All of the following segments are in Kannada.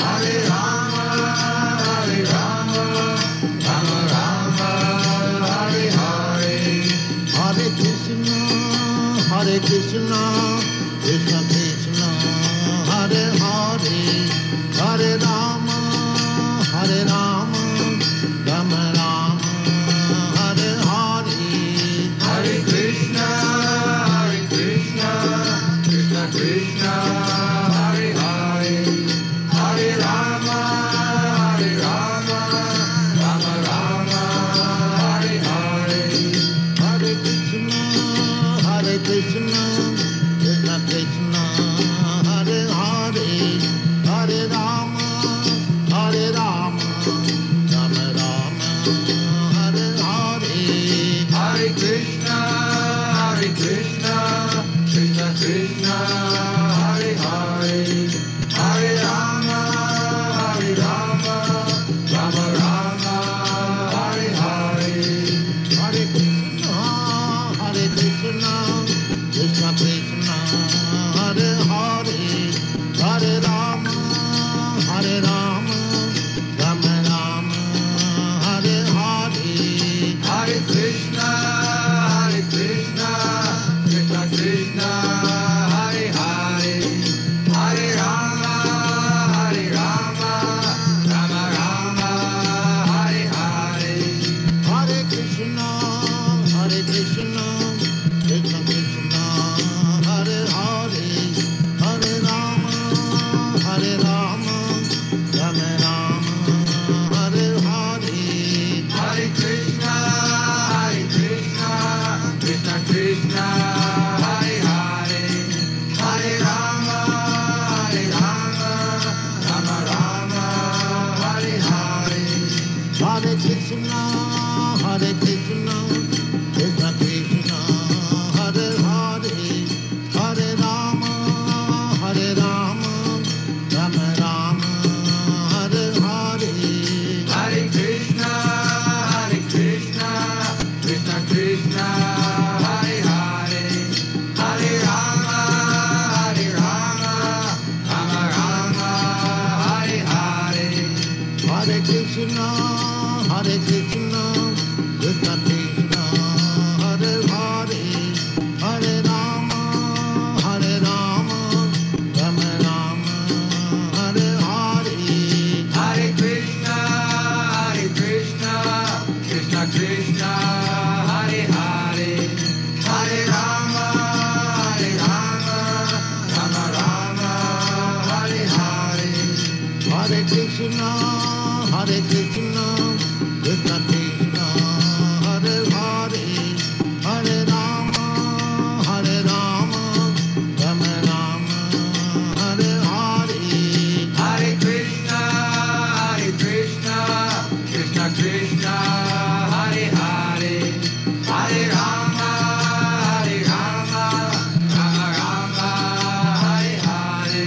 Hare Rama, Hare Rama, Rama Rama, Hare Hare. Hare Krishna, Krishna Krishna, Hare Hare. Hare Rama, Rama Rama, Hare Hare. Hare Krishna, Krishna Krishna, Hare Hare. Hare Rama, Rama Rama, Hare Hare. Hare Krishna, Krishna Krishna, Hare Hare. Hare Rama, Rama Rama, Hare Hare. Hare Krishna, Krishna Krishna, Hare Hare. Hare Rama, Rama Rama, Hare Hare. Hare Krishna, Krishna Krishna, Hare Hare. Hare Rama, Rama Rama, Hare Hare. Hare Krishna, Krishna Krishna, Hare Hare. Hare Rama, Rama Rama, Hare Hare. Hare Krishna, Krishna Krishna, Hare Hare. Hare Rama, Rama Rama, Hare Hare. Hare Krishna, Krishna Krishna, Hare Hare. Hare Rama, Rama Rama, Hare Hare. Hare Krishna, Krishna Krishna, Hare Hare. Hare Rama, Rama Rama, Hare Hare. Hare Krishna, Krishna Krishna, Hare Hare. Hare Rama, Rama Rama, Hare Hare. Hare Krishna, Krishna Krishna, Hare Hare. Hare Rama, Rama Rama, Hare Hare. Hare Krishna, Krishna Krishna, Hare Hare. Hare Rama, Rama Rama, Hare Hare. Hare Krishna, Krishna Krishna, Hare Hare. Hare Rama, Rama Rama, Hare Hare. Hare Krishna, Krishna Krishna, Hare Hare. Hare Rama, Rama Rama, Hare Hare.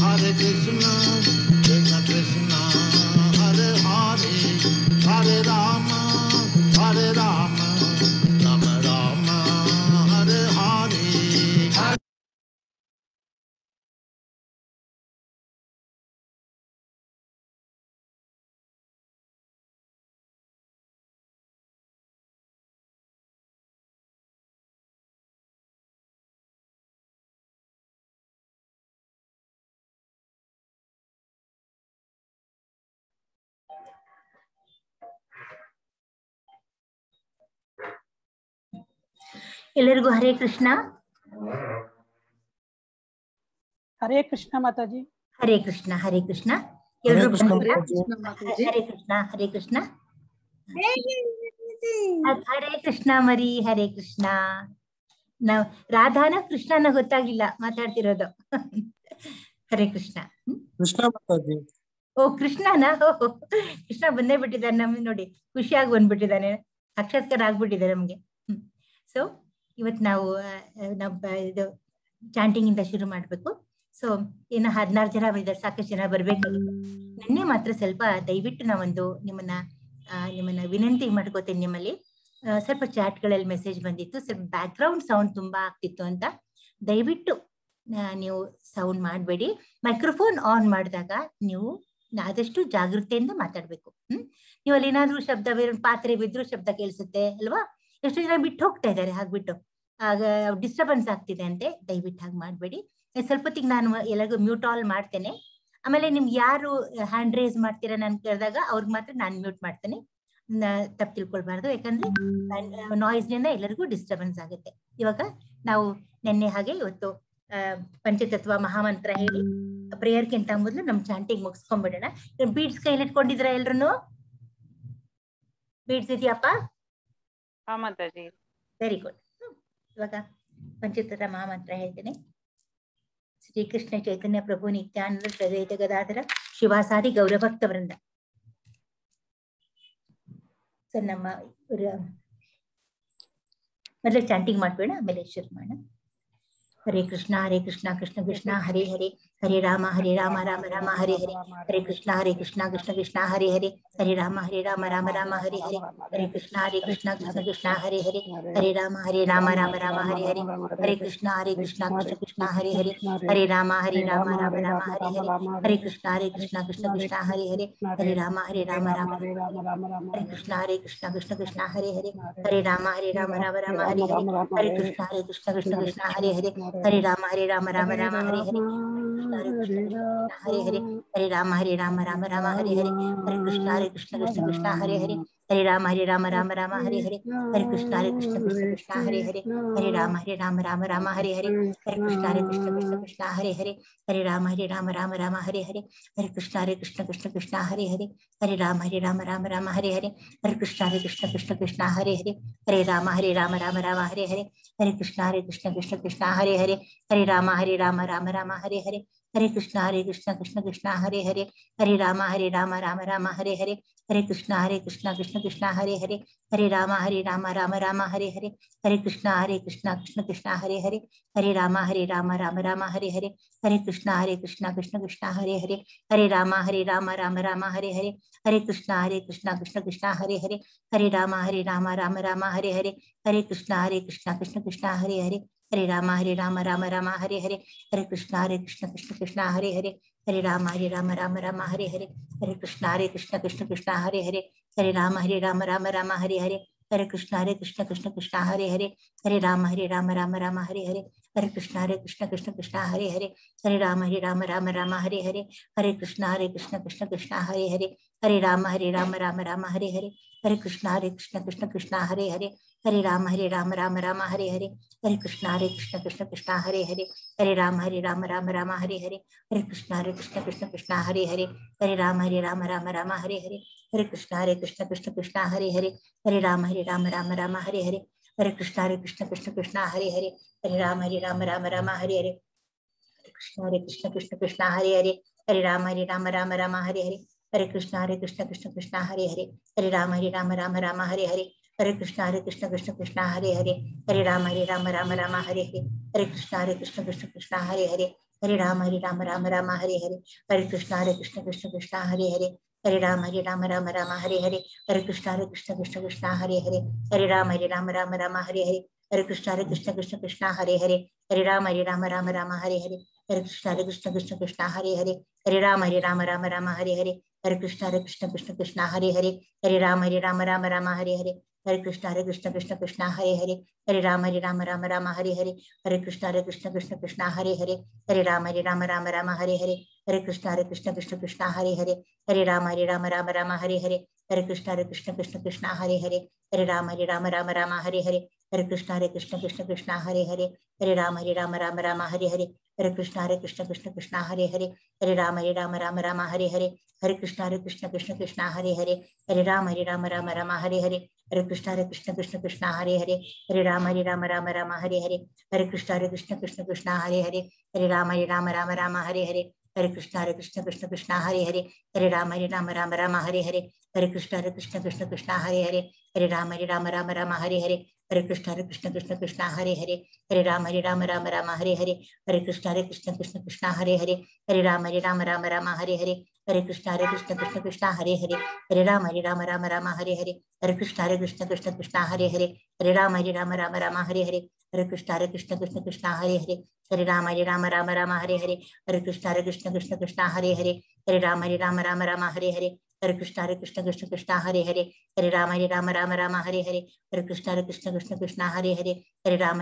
Hare Krishna, Krishna Krishna, Hare Hare. Hare Rama, Rama Rama, Hare Hare. ಎಲ್ಲರಿಗೂ ಹರೇ ಕೃಷ್ಣ. ಹರೇ ಕೃಷ್ಣ ಮಾತಾಜಿ. ಹರೇ ಕೃಷ್ಣ, ಹರೇ ಕೃಷ್ಣ. ಎಲ್ಲರೂ ಬಂದಿದ್ದೀರಾ? ಹರೇ ಕೃಷ್ಣ. ಹರೇ ಕೃಷ್ಣ ಮರಿ, ಹರೇ ಕೃಷ್ಣ. ನಾವ್ ರಾಧಾನ ಕೃಷ್ಣನ ಗೊತ್ತಾಗ್ಲಿಲ್ಲ ಮಾತಾಡ್ತಿರೋದು. ಹರೇ ಕೃಷ್ಣ. ಕೃಷ್ಣ ಮಾತಾಜಿ. ಓ ಕೃಷ್ಣನ, ಕೃಷ್ಣ ಬಂದೇ ಬಿಟ್ಟಿದ್ದಾನೆ ನಮ್ಗೆ ನೋಡಿ, ಖುಷಿಯಾಗಿ ಬಂದ್ಬಿಟ್ಟಿದ್ದಾನೆ, ಸಾಕ್ಷಾತ್ಕಾರ ಆಗ್ಬಿಟ್ಟಿದೆ ನಮ್ಗೆ. ಸೊ ಇವತ್ತು ನಾವು ಇದು ಚಾಂಟಿಂಗ್ ಇಂದ ಶುರು ಮಾಡ್ಬೇಕು. ಸೊ ಇನ್ನು 16 ಜನ ಬಂದಿದ್ದಾರೆ, ಸಾಕಷ್ಟು ಜನ ಬರ್ಬೇಕಾಗಿತ್ತು. ನಿನ್ನೆ ಮಾತ್ರ ಸ್ವಲ್ಪ ದಯವಿಟ್ಟು ನಾವೊಂದು ನಿಮ್ಮನ್ನ ವಿನಂತಿ ಮಾಡ್ಕೋತೇನೆ. ನಿಮ್ಮಲ್ಲಿ ಸ್ವಲ್ಪ ಚಾಟ್ಗಳಲ್ಲಿ ಮೆಸೇಜ್ ಬಂದಿತ್ತು, ಸ್ವಲ್ಪ ಬ್ಯಾಕ್ ಗ್ರೌಂಡ್ ಸೌಂಡ್ ತುಂಬಾ ಆಗ್ತಿತ್ತು ಅಂತ. ದಯವಿಟ್ಟು ನೀವು ಸೌಂಡ್ ಮಾಡಬೇಡಿ. ಮೈಕ್ರೋಫೋನ್ ಆನ್ ಮಾಡಿದಾಗ ನೀವು ಆದಷ್ಟು ಜಾಗೃತೆಯಿಂದ ಮಾತಾಡ್ಬೇಕು. ನೀವು ಅಲ್ಲಿ ಏನಾದ್ರೂ ಶಬ್ದ, ಬೇರೆ ಪಾತ್ರೆ ಬಿದ್ರು ಶಬ್ದ ಕೇಳಿಸುತ್ತೆ ಅಲ್ವಾ? ಎಷ್ಟು ಜನ ಬಿಟ್ಟು ಹೋಗ್ತಾ ಇದ್ದಾರೆ ಹಾಗ್ಬಿಟ್ಟು, ಆಗ ಡಿಸ್ಟರ್ಬೆನ್ಸ್ ಆಗ್ತಿದೆ ಅಂತೆ. ದಯವಿಟ್ಟು ಹಾಗೆ ಮಾಡಬೇಡಿ. ಸ್ವಲ್ಪ ಹೊತ್ತಿಗೆ ನಾನು ಎಲ್ಲರಿಗೂ ಮ್ಯೂಟ್ ಆಲ್ ಮಾಡ್ತೇನೆ. ಆಮೇಲೆ ನಿಮ್ಗೆ ಯಾರು ಹ್ಯಾಂಡ್ ರೇಸ್ ಮಾಡ್ತೀರಾ ನಾನು ಕೇಳಿದಾಗ ಅವ್ರಿಗೆ ಮಾತ್ರ ನಾನು ಮ್ಯೂಟ್ ಮಾಡ್ತೇನೆ. ತಪ್ಪು ತಿಳ್ಕೊಳ್ಬಾರ್ದು, ಯಾಕಂದ್ರೆ ನಾಯ್ಸ್ನಿಂದ ಎಲ್ಲರಿಗೂ ಡಿಸ್ಟರ್ಬೆನ್ಸ್ ಆಗುತ್ತೆ. ಇವಾಗ ನಾವು ನಿನ್ನೆ ಹಾಗೆ ಇವತ್ತು ಪಂಚತತ್ವ ಮಹಾಮಂತ್ರ ಹೇಳಿ ಪ್ರೇಯರ್ಗಿಂತ ಮೊದಲು ನಮ್ ಚಾಂಟಿಂಗ್ ಮುಗಿಸ್ಕೊಂಡ್ಬಿಡೋಣ. ಬೀಡ್ಸ್ ಕೈಲಿ ಇಟ್ಕೊಂಡಿದ್ರ ಎಲ್ರು? ಬೀಡ್ಸ್ ಇದೆಯಪ್ಪ? Very good. ಇವಾಗ ಪಂಚತತ್ವ ಮಹಾಮಂತ್ರ ಹೇಳ್ತೇನೆ. ಶ್ರೀಕೃಷ್ಣ ಚೈತನ್ಯ ಪ್ರಭು ನಿತ್ಯಾನಂದ ಶ್ರೀ ಗದಾಧರ ಶಿವಾಸಾದಿ ಗೌರಭಕ್ತ ವೃಂದ. ಸರ್ ನಮ್ಮ ಮೊದಲೇ ಚಾಂಟಿಂಗ್ ಮಾಡ್ಬೇಡ, ಆಮೇಲೆ ಶುರು ಮಾಡೋಣ. ಹರೇ ಕೃಷ್ಣ ಕೃಷ್ಣ ಕೃಷ್ಣ ಹರೇ ಹರೇ, ಹರೇ ರಾಮ ರಾಮ ರಾಮ ಹರೇ ಹರೇ, ಹರೇ ಕೃಷ್ಣ ಕೃಷ್ಣ ಕೃಷ್ಣ ಹರೇ ಹರೇ, ಹರೇ ರಾಮ ರಾಮ ರಾಮ ಹರೇ ಹರೇ, ಹರೇ ಕೃಷ್ಣ ಕೃಷ್ಣ ಕೃಷ್ಣ ಹರೇ ಹರೇ, ಹರೇ ರಾಮ ರಾಮ ರಾಮ ಹರೇ ಹರೇ, ಹರೇ ಕೃಷ್ಣ ಕೃಷ್ಣ ಕೃಷ್ಣ ಹರೇ ಹರೇ, ಹರೇ ರಾಮ ರಾಮ ರಾಮ ಹರೇ ಹರೇ, ಹರೇ ಕೃಷ್ಣ ಕೃಷ್ಣ ಕೃಷ್ಣ ಹರೇ ಹರೇ, ಹರೇ ರಾಮ ರಾಮ ರಾಮ ಹರೇ ಕೃಷ್ಣ ಕೃಷ್ಣ ಹರೇ ಹರೇ, ಹರೇ ರಾಮ ರಾಮ ರಾಮ ಹರೇ ಹರೇ, ಹರೇ ಕೃಷ್ಣ ಕೃಷ್ಣ ಕೃಷ್ಣ ಹರೇ ಹರೇ, ಹರೇ ರಾಮ ರಾಮ ರಾಮ ಹರೇ ಹರೇ, ಹರೇ ಹರೇ, ಹರೇ ರಾಮ ರಾಮ ರಾಮ ಹರೇ ಹರೇ, ಹರೇ ಕೃಷ್ಣ ಕೃಷ್ಣ ಹರೇ ಹರೇ, ಹರೇ ರಾಮ ರಾಮ ರಾಮ ಹರೇ ಹರೇ, ಹರೇ ಕೃಷ್ಣ ಕೃಷ್ಣ ಹರೇ ಹರೇ, ಹರೇ ರಾಮ ರಾಮ ರಾಮ ಹರೇ ಹರೇ, ಹರೇ ಕೃಷ್ಣ ಕೃಷ್ಣ ಹರೇ ಹರೇ, ಹರೇ ರಾಮ ರಾಮ ರಾಮ ಹರೇ ಹರೇ, ಹರೇ ಕೃಷ್ಣ ಕೃಷ್ಣ ಹರೇ ಹರೇ, ಹರೇ ರಾಮ ರಾಮ ರಾಮ ಹರೇ ಹರೇ, ಹರೇ ಕೃಷ್ಣ ಕೃಷ್ಣ ಹರೇ ಹರೇ, ಹರೇ ರಾಮ ರಾಮ ರಾಮ ಹರೇ ಹರೇ, ಹರೇ ಕೃಷ್ಣ ಕೃಷ್ಣ ಹರೇ ಹರೇ, ಹರೇ ರಾಮ ರಾಮ ರಾಮ ಹರೇ ಹರೇ, ಹರೇ ಕೃಷ್ಣ ಕೃಷ್ಣ ಹರೇ ಹರೇ, ಹರೇ ರಾಮ ರಾಮ ರಾಮ ಹರೇ ಹರೇ, ಹರೇ ಕೃಷ್ಣ ಕೃಷ್ಣ ಹರೇ ಹರೇ, ಹರೇ ರಾಮ ರಾಮ ರಾಮ ಹರೇ ಹರೇ, ಹರೇ ಕೃಷ್ಣ ಕೃಷ್ಣ ಹರೇ ಹರೇ, ಹರೇ ರಾಮ ರಾಮ ರಾಮ ಹರೇ ಹರೇ, ಹರೇ ಕೃಷ್ಣ ಕೃಷ್ಣ ಹರೇ ಹರೇ, ಹರೇ ರಾಮ ರಾಮ ರಾಮ ಹರೇ ಹರೇ, ಹರೇ ಕೃಷ್ಣ ಕೃಷ್ಣ ಹರೇ ಹರೇ, ಹರೇ ರಾಮ ರಾಮ ರಾಮ ಹರೇ ಹರೇ, ಹರೇ ಕೃಷ್ಣ ಕೃಷ್ಣ ಹರೇ ಹರೇ, ಹರೇ ರಾಮ ರಾಮ ರಾಮ ಹರೇ ಹರೇ, ಹರೇ ಕೃಷ್ಣ ಕೃಷ್ಣ ಹರೇ ಹರೇ, ಹರೇ ರಾಮ ರಾಮ ರಾಮ ಹರೇ ಹರೇ, ಹರೇ ಕೃಷ್ಣ ಕೃಷ್ಣ ಹರೇ ಹರೇ, ಹರೇ ರಾಮ ರಾಮ ರಾಮ ಹರೇ ಹರೇ, ಹರೇ ಕೃಷ್ಣ ಕೃಷ್ಣ ಹರೇ ಹರೇ, ಹರೇ ರಾಮ ರಾಮ ರಾಮ ಹರೇ ಹರೇ, ಹರೇ ಕೃಷ್ಣ ಕೃಷ್ಣ ಹರೇ ಹರೇ, ಹರೇ ರಾಮ ರಾಮ ರಾಮ ಹರೇ ಹರೇ, ಹರೇ ಕೃಷ್ಣ ಕೃಷ್ಣ ಹರೇ ಹರೇ, ಹರೇ ರಾಮ ರಾಮ ರಾಮ ಹರೇ ಹರೇ, ಹರೇ ಕೃಷ್ಣ ಕೃಷ್ಣ ಹರೇ ಹರೇ, ಹರೇ ರಾಮ ರಾಮ ರಾಮ ಹರೇ ಹರೇ, ಹರೇ ಕೃಷ್ಣ ಕೃಷ್ಣ ಹರೇ ಹರೇ, ಹರೇ ರಾಮ ರಾಮ ರಾಮ ಹರೇ ಹರೇ, ಹರೇ ಕೃಷ್ಣ ಕೃಷ್ಣ ಹರೇ ಹರೇ, ಹರೇ ರಾಮ ರಾಮ ರಾಮ ಹರೇ ಹರೇ, ಹರೇ ಕೃಷ್ಣ ಕೃಷ್ಣ ಹರೇ ಹರೇ, ಹರೇ ರಾಮ ರಾಮ ರಾಮ ಹರೇ ಹರೇ, ಹರೇ ಕೃಷ್ಣ ಕೃಷ್ಣ ಹರೇ ಹರೇ, ಹರೇ ರಾಮ ರಾಮ ರಾಮ ಹರೇ ಹರೇ, ಹರೇ ಕೃಷ್ಣ ಕೃಷ್ಣ ಹರೇ ಹರೇ, ಹರೇ ರಾಮ ರಾಮ ರಾಮ ಹರೇ ಹರೇ, ಹರೇ ಕೃಷ್ಣ ಕೃಷ್ಣ ಹರೇ ಹರೇ, ಹರೇ ರಾಮ ರಾಮ ರಾಮ ಹರೇ ಹರೇ, ಹರೇ ಕೃಷ್ಣ ಕೃಷ್ಣ ಹರೇ ಹರೇ, ಹರೇ ರಾಮ ರಾಮ ರಾಮ ಹರೇ ಹರೇ, ಹರೇ ಕೃಷ್ಣ ಕೃಷ್ಣ ಹರೇ ಹರೇ, ಹರೇ ರಾಮ ರಾಮ ರಾಮ ಹರೇ ಹರೇ, ಹರೇ ಕೃಷ್ಣ ಕೃಷ್ಣ ಹರೇ ಹರೇ, ಹರೇ ರಾಮ ರಾಮ ರಾಮ ಹರೇ ಹರೇ, ಹರೇ ಕೃಷ್ಣ ಕೃಷ್ಣ ಹರೇ ಹರೇ, ಹರೇ ರಾಮ ರಾಮ ರಾಮ ಹರೇ ಹರೇ, ಹರೇ ಕೃಷ್ಣ ಕೃಷ್ಣ ಹರೇ ಹರೇ, ಹರೇ ರಾಮ ರಾಮ ರಾಮ ಹರೇ ಹರೇ, ಹರೇ ಕೃಷ್ಣ ಕೃಷ್ಣ ಹರೇ ಹರೇ, ಹರೇ ರಾಮ ರಾಮ ರಾಮ ಹರೇ ಹರೇ, ಹರೇ ಕೃಷ್ಣ ಕೃಷ್ಣ ಹರೇ ಹರೇ, ಹರೇ ರಾಮ ರಾಮ ರಾಮ ಹರೇ ಹರೇ, ಹರೇ ಕೃಷ್ಣ ಕೃಷ್ಣ ಹರೇ ಹರೇ, ಹರೇ ರಾಮ ರಾಮ ರಾಮ ಹರೇ ಹರೇ, ಹರೇ ಕೃಷ್ಣ ಕೃಷ್ಣ ಹರೇ ಹರೇ, ಹರೇ ರಾಮ ರಾಮ ರಾಮ ಹರೇ ಹರೇ, ಹರೇ ಕೃಷ್ಣ ಕೃಷ್ಣ ಹರೇ ಹರೇ, ಹರೇ ರಾಮ ರಾಮ ರಾಮ ಹರೇ ಹರೇ, ಹರೇ ಕೃಷ್ಣ ಕೃಷ್ಣ ಹರೇ ಹರೇ, ಹರೇ ರಾಮ ರಾಮ ರಾಮ ಹರೇ ಹರೇ, ಹರೇ ಕೃಷ್ಣ ಕೃಷ್ಣ ಹರೇ ಹರೇ, ಹರೇ ರಾಮ ರಾಮ ರಾಮ ಹರೇ ಹರೇ, ಹರೇ ಕೃಷ್ಣ ಕೃಷ್ಣ ಹರೇ ಹರೇ, ಹರೇ ರಾಮ ರಾಮ ರಾಮ ಹರೇ ಹರೇ, ಹರೇ ಕೃಷ್ಣ ಕೃಷ್ಣ ಹರೇ ಹರೇ, ಹರೇ ರಾಮ ರಾಮ ರಾಮ ಹರೇ ಹರೇ, ಹರೇ ಕೃಷ್ಣ ಕೃಷ್ಣ ಹರೇ ಹರೇ, ಹರೇ ರಾಮ ರಾಮ ರಾಮ ಹರೇ ಹರೇ, ಹರೇ ಕೃಷ್ಣ ಕೃಷ್ಣ ಹರೇ ಹರೇ, ಹರೇ ರಾಮ ರಾಮ ರಾಮ ಹರೇ ಹರೇ, ಹರೇ ಕೃಷ್ಣ ಕೃಷ್ಣ ಹರೇ ಹರೇ, ಹರೇ ರಾಮ ರಾಮ ರಾಮ ಹರೇ ಹರೇ, ಹರೇ ಕೃಷ್ಣ ಕೃಷ್ಣ ಹರೇ ಹರೇ, ಹರೇ ರಾಮ ರಾಮ ರಾಮ ಹರೇ ಹರೇ, ಹರೇ ಕೃಷ್ಣ ಕೃಷ್ಣ ಹರೇ ಹರೇ, ಹರೇ ರಾಮ ರಾಮ ರಾಮ ಹರೇ ಹರೇ, ಹರೇ ಕೃಷ್ಣ ಕೃಷ್ಣ ಹರೇ ಹರೇ, ಹರೇ ರಾಮ ರಾಮ ರಾಮ ಹರೇ ಹರೇ, ಹರೇ ಕೃಷ್ಣ ಕೃಷ್ಣ ಹರೇ ಹರೇ, ಹರೇ ರಾಮ ರಾಮ ರಾಮ ಹರೇ ಹರೇ, ಹರೇ ಕೃಷ್ಣ ಕೃಷ್ಣ ಹರೇ ಹರೇ, ಹರೇ ರಾಮ ರಾಮ ರಾಮ ಹರೇ ಹರೇ, ಹರೇ ಕೃಷ್ಣ ಕೃಷ್ಣ ಹರೇ ಹರೇ, हरे राम राम राम हरे हरे, हरे कृष्ण कृष्ण कृष्ण हरे हरे, हरे राम राम हरे हरे, हरे कृष्ण कृष्ण कृष्ण हरे हरे, हरे राम राम हरे हरे, हरे कृष्ण कृष्ण कृष्ण हरे हरे, हरे राम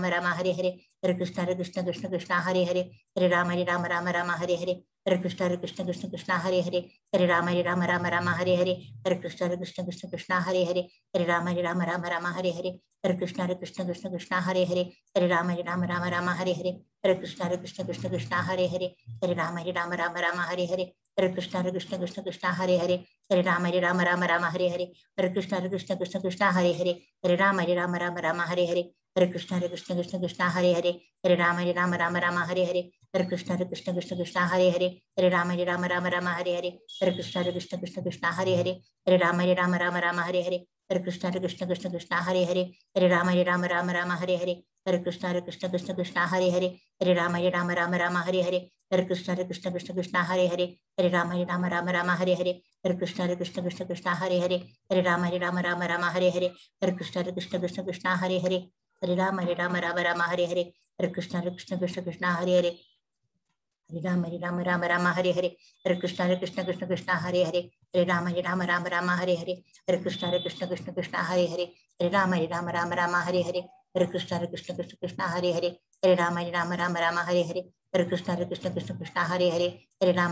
राम हरे हरे, हरे कृष्ण कृष्ण कृष्ण हरे हरे, हरे राम राम हरे हरे, हरे कृष्ण कृष्ण कृष्ण हरे हरे, हरे राम राम हरे हरे, हरे कृष्ण कृष्ण कृष्ण हरे हरे, हरे राम राम हरे हरे, हरे कृष्ण कृष्ण कृष्ण हरे हरे, हरे राम राम हरे हरे, हरे कृष्ण कृष्ण कृष्ण हरे हरे, हरे राम राम हरे हरे, हरे कृष्ण कृष्ण कृष्ण हरे हरे, हरे राम राम हरे हरे, हरे कृष्ण कृष्ण कृष्ण हरे हरे, हरे राम राम हरे हरे, हरे कृष्ण कृष्ण कृष्ण हरे हरे, हरे राम राम हरे हरे, हरे कृष्ण कृष्ण कृष्ण हरे हरे, हरे राम राम हरे हरे, हरे कृष्ण कृष्ण कृष्ण हरे हरे, हरे राम राम हरे हरे, हरे कृष्ण कृष्ण कृष्ण हरे हरे, हरे राम राम हरे हरे, हरे कृष्ण कृष्ण कृष्ण हरे हरे, हरे राम राम हरे हरे, हरे कृष्ण कृष्ण कृष्ण हरे हरे, हरे राम राम हरे हरे, हरे कृष्ण कृष्ण कृष्ण हरे हरे, हरे राम राम हरे हरे, हरे कृष्ण कृष्ण कृष्ण हरे हरे, हरे राम राम हरे हरे, हरे कृष्ण कृष्ण कृष्ण हरे हरे, हरे राम हरे हरे, हरे कृष्ण कृष्ण कृष्ण हरे हरे, हरे राम राम हरे हरे, हरे कृष्ण कृष्ण कृष्ण हरे हरे, हरे राम राम हरे हरे, हरे कृष्ण कृष्ण कृष्ण हरे हरे, हरे राम राम हरे हरे, हरे कृष्ण कृष्ण कृष्ण हरे हरे, हरे राम राम हरे हरे, हरे कृष्ण कृष्ण कृष्ण हरे हरे, हरे राम राम हरे हरे, हरे कृष्ण कृष्ण कृष्ण हरे हरे, हरे राम राम हरे हरे, हरे कृष्ण कृष्ण कृष्ण हरे हरे, हरे राम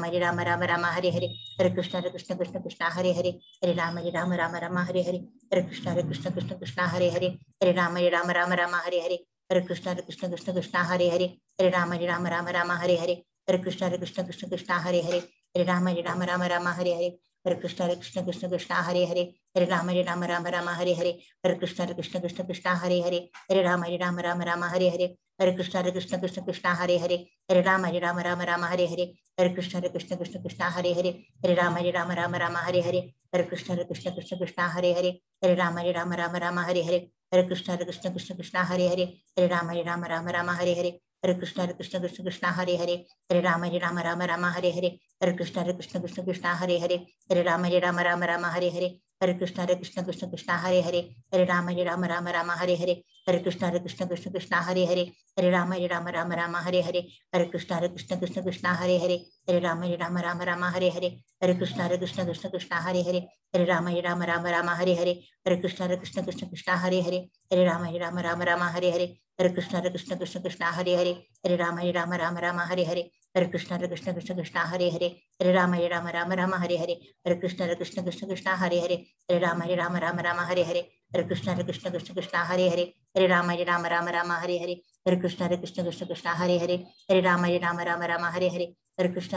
राम हरे हरे, हरे कृष्ण कृष्ण कृष्ण हरे हरे, हरे राम राम हरे हरे, हरे कृष्ण कृष्ण कृष्ण हरे हरे, हरे राम राम हरे हरे, हरे कृष्ण कृष्ण कृष्ण हरे हरे, हरे राम राम हरे हरे, हरे कृष्ण कृष्ण कृष्ण हरे हरे, हरे राम राम हरे हरे, हरे कृष्ण कृष्ण कृष्ण हरे हरे, हरे राम राम हरे हरे, हरे कृष्ण कृष्ण कृष्ण हरे हरे, हरे राम राम हरे हरे, हरे कृष्ण कृष्ण कृष्ण हरे हरे, हरे राम राम हरे हरे, हरे कृष्ण कृष्ण कृष्ण हरे हरे, हरे राम राम हरे हरे, हरे कृष्ण कृष्ण कृष्ण हरे हरे, हरे राम राम हरे हरे, हरे कृष्ण कृष्ण कृष्ण हरे हरे, हरे राम राम हरे हरे, हरे कृष्ण कृष्ण कृष्ण हरे हरे, हरे राम राम हरे हरे, हरे कृष्ण कृष्ण कृष्ण हरे हरे, हरे राम राम हरे हरे, हरे कृष्ण कृष्ण कृष्ण हरे हरे, हरे राम राम हरे हरे, हरे कृष्ण कृष्ण कृष्ण हरे हरे, हरे राम राम हरे हरे, हरे कृष्ण कृष्ण कृष्ण हरे हरे, हरे राम राम हरे हरे, हरे कृष्ण कृष्ण कृष्ण हरे हरे, हरे राम राम हरे हरे, हरे कृष्ण कृष्ण कृष्ण हरे हरे, हरे राम राम हरे हरे,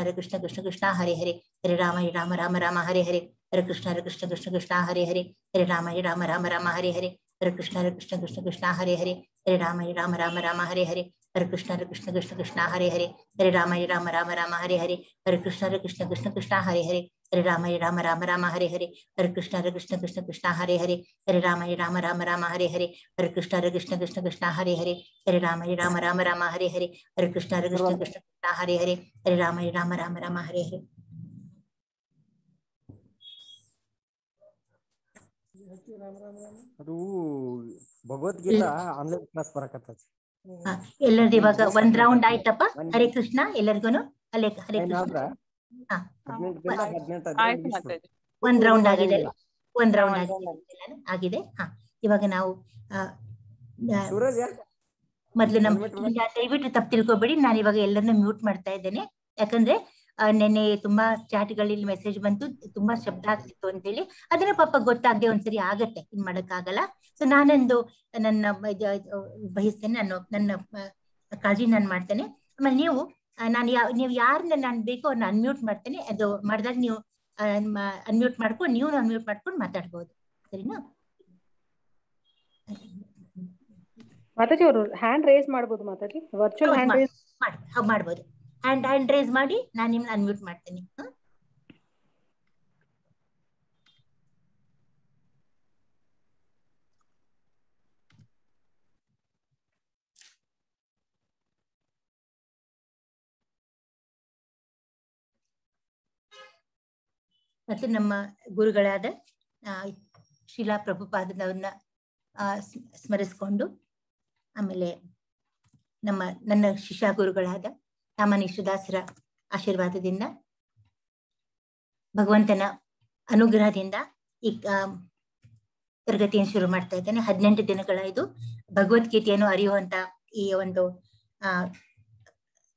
हरे कृष्ण कृष्ण कृष्ण हरे हरे, हरे राम राम हरे हरे, हरे कृष्ण कृष्ण कृष्ण हरे हरे, हरे राम राम हरे हरे, हरे कृष्ण कृष्ण कृष्ण हरे हरे, हरे राम राम हरे हरे, हरे कृष्ण कृष्ण कृष्ण हरे हरे, हरे राम राम हरे हरे, हरे कृष्ण कृष्ण कृष्ण हरे हरे, हरे राम राम हरे हरे, हरे कृष्ण कृष्ण कृष्ण हरे हरे, हरे राम राम हरे हरे, हरे कृष्ण कृष्ण कृष्ण हरे हरे, हरे राम राम हरे हरे, हरे कृष्ण कृष्ण कृष्ण हरे हरे, हरे राम राम हरे हरे, हरे कृष्ण कृष्ण कृष्ण हरे हरे, हरे राम राम हरे हरे, हरे कृष्ण कृष्ण कृष्ण हरे हरे, हरे राम राम हरे हरे. ಅದು ಭಗವದ್ಗೀತಾ ಆನ್ಲೈನ್ ಕ್ಲಾಸ್ ಬರಕತ್ತದ. ಎಲ್ಲರದು ಇವಾಗ ಒಂದ್ ರೌಂಡ್ ಆಯ್ತಪ್ಪ. ಹರೇ ಕೃಷ್ಣ ಎಲ್ಲರಿಗೂನು. ಹರೇ ಕೃಷ್ಣ. ಒಂದ್ ರೌಂಡ್ ಆಗಿದೆ, ಒಂದ್ ರೌಂಡ್ ಆಗಿದೆ. ಇವಾಗ ನಾವು ಮೊದ್ಲು ದಯವಿಟ್ಟು ತಪ್ಪು ತಿಳ್ಕೊಬೇಡಿ, ನಾನು ಇವಾಗ ಎಲ್ಲರನ್ನೂ ಮ್ಯೂಟ್ ಮಾಡ್ತಾ ಇದ್ದೇನೆ. ಯಾಕಂದ್ರೆ ನೆನ್ನೆ ತುಂಬಾ ಚಾಟ್ಗಳಲ್ಲಿ ಮೆಸೇಜ್ ಬಂತು, ತುಂಬಾ ಶಬ್ದ ಆಗ್ತಿತ್ತು ಅಂತ ಹೇಳಿ. ಅದನ್ನ ಪಾಪ ಗೊತ್ತಾಗದೆ ಒಂದ್ಸರಿ ಆಗತ್ತೆ, ಇನ್ ಮಾಡಕ್ಕಾಗಲ್ಲ. ಸೊ ನಾನೊಂದು ನನ್ನ ಬಯಸ್ತೇನೆ, ನನ್ನ ಕಾಳಜಿ ನಾನು ಮಾಡ್ತೇನೆ. ಆಮೇಲೆ ನೀವು ಯಾರನ್ನ ನಾನು ಬೇಕೋ ಅವ್ರನ್ನ ಅನ್ಮ್ಯೂಟ್ ಮಾಡ್ತೇನೆ. ಅದು ಮಾಡಿದಾಗ ನೀವು ಅನ್ಮ್ಯೂಟ್ ಮಾಡ್ಕೊಂಡು ನೀವು ಅನ್ಮ್ಯೂಟ್ ಮಾಡ್ಕೊಂಡು ಮಾತಾಡ್ಬೋದು, ಸರಿನಾ? ಮಾತಾಜಿ ಅವರು ಹ್ಯಾಂಡ್ ರೇಸ್ ಮಾಡ್ಬೋದು ಮಾತಾಜಿ, ವರ್ಚುವಲ್ ಹ್ಯಾಂಡ್ ರೇಸ್ ಮಾಡ್ಬೋದು. ಹ್ಯಾಂಡ್ ರೇಸ್ ಮಾಡಿ ನಾನು ನಿಮ್ನ ಅನ್ಮ್ಯೂಟ್ ಮಾಡ್ತೇನೆ. ಮತ್ತು ನಮ್ಮ ಗುರುಗಳಾದ ಶ್ರೀಲಾ ಪ್ರಭುಪಾದನವ್ರನ್ನ ಸ್ಮರಿಸ್ಕೊಂಡು, ಆಮೇಲೆ ನನ್ನ ಶಿಷ್ಯ ಗುರುಗಳಾದ ಸಾಮಾನ್ಯ ಶ್ರೀದಾಸರ ಆಶೀರ್ವಾದದಿಂದ, ಭಗವಂತನ ಅನುಗ್ರಹದಿಂದ ಈ ತರಗತಿಯನ್ನು ಶುರು ಮಾಡ್ತಾ ಇದ್ದೇನೆ. 18 ದಿನಗಳ ಇದು ಭಗವದ್ಗೀತೆಯನ್ನು ಅರಿಯುವಂತ ಈ ಒಂದು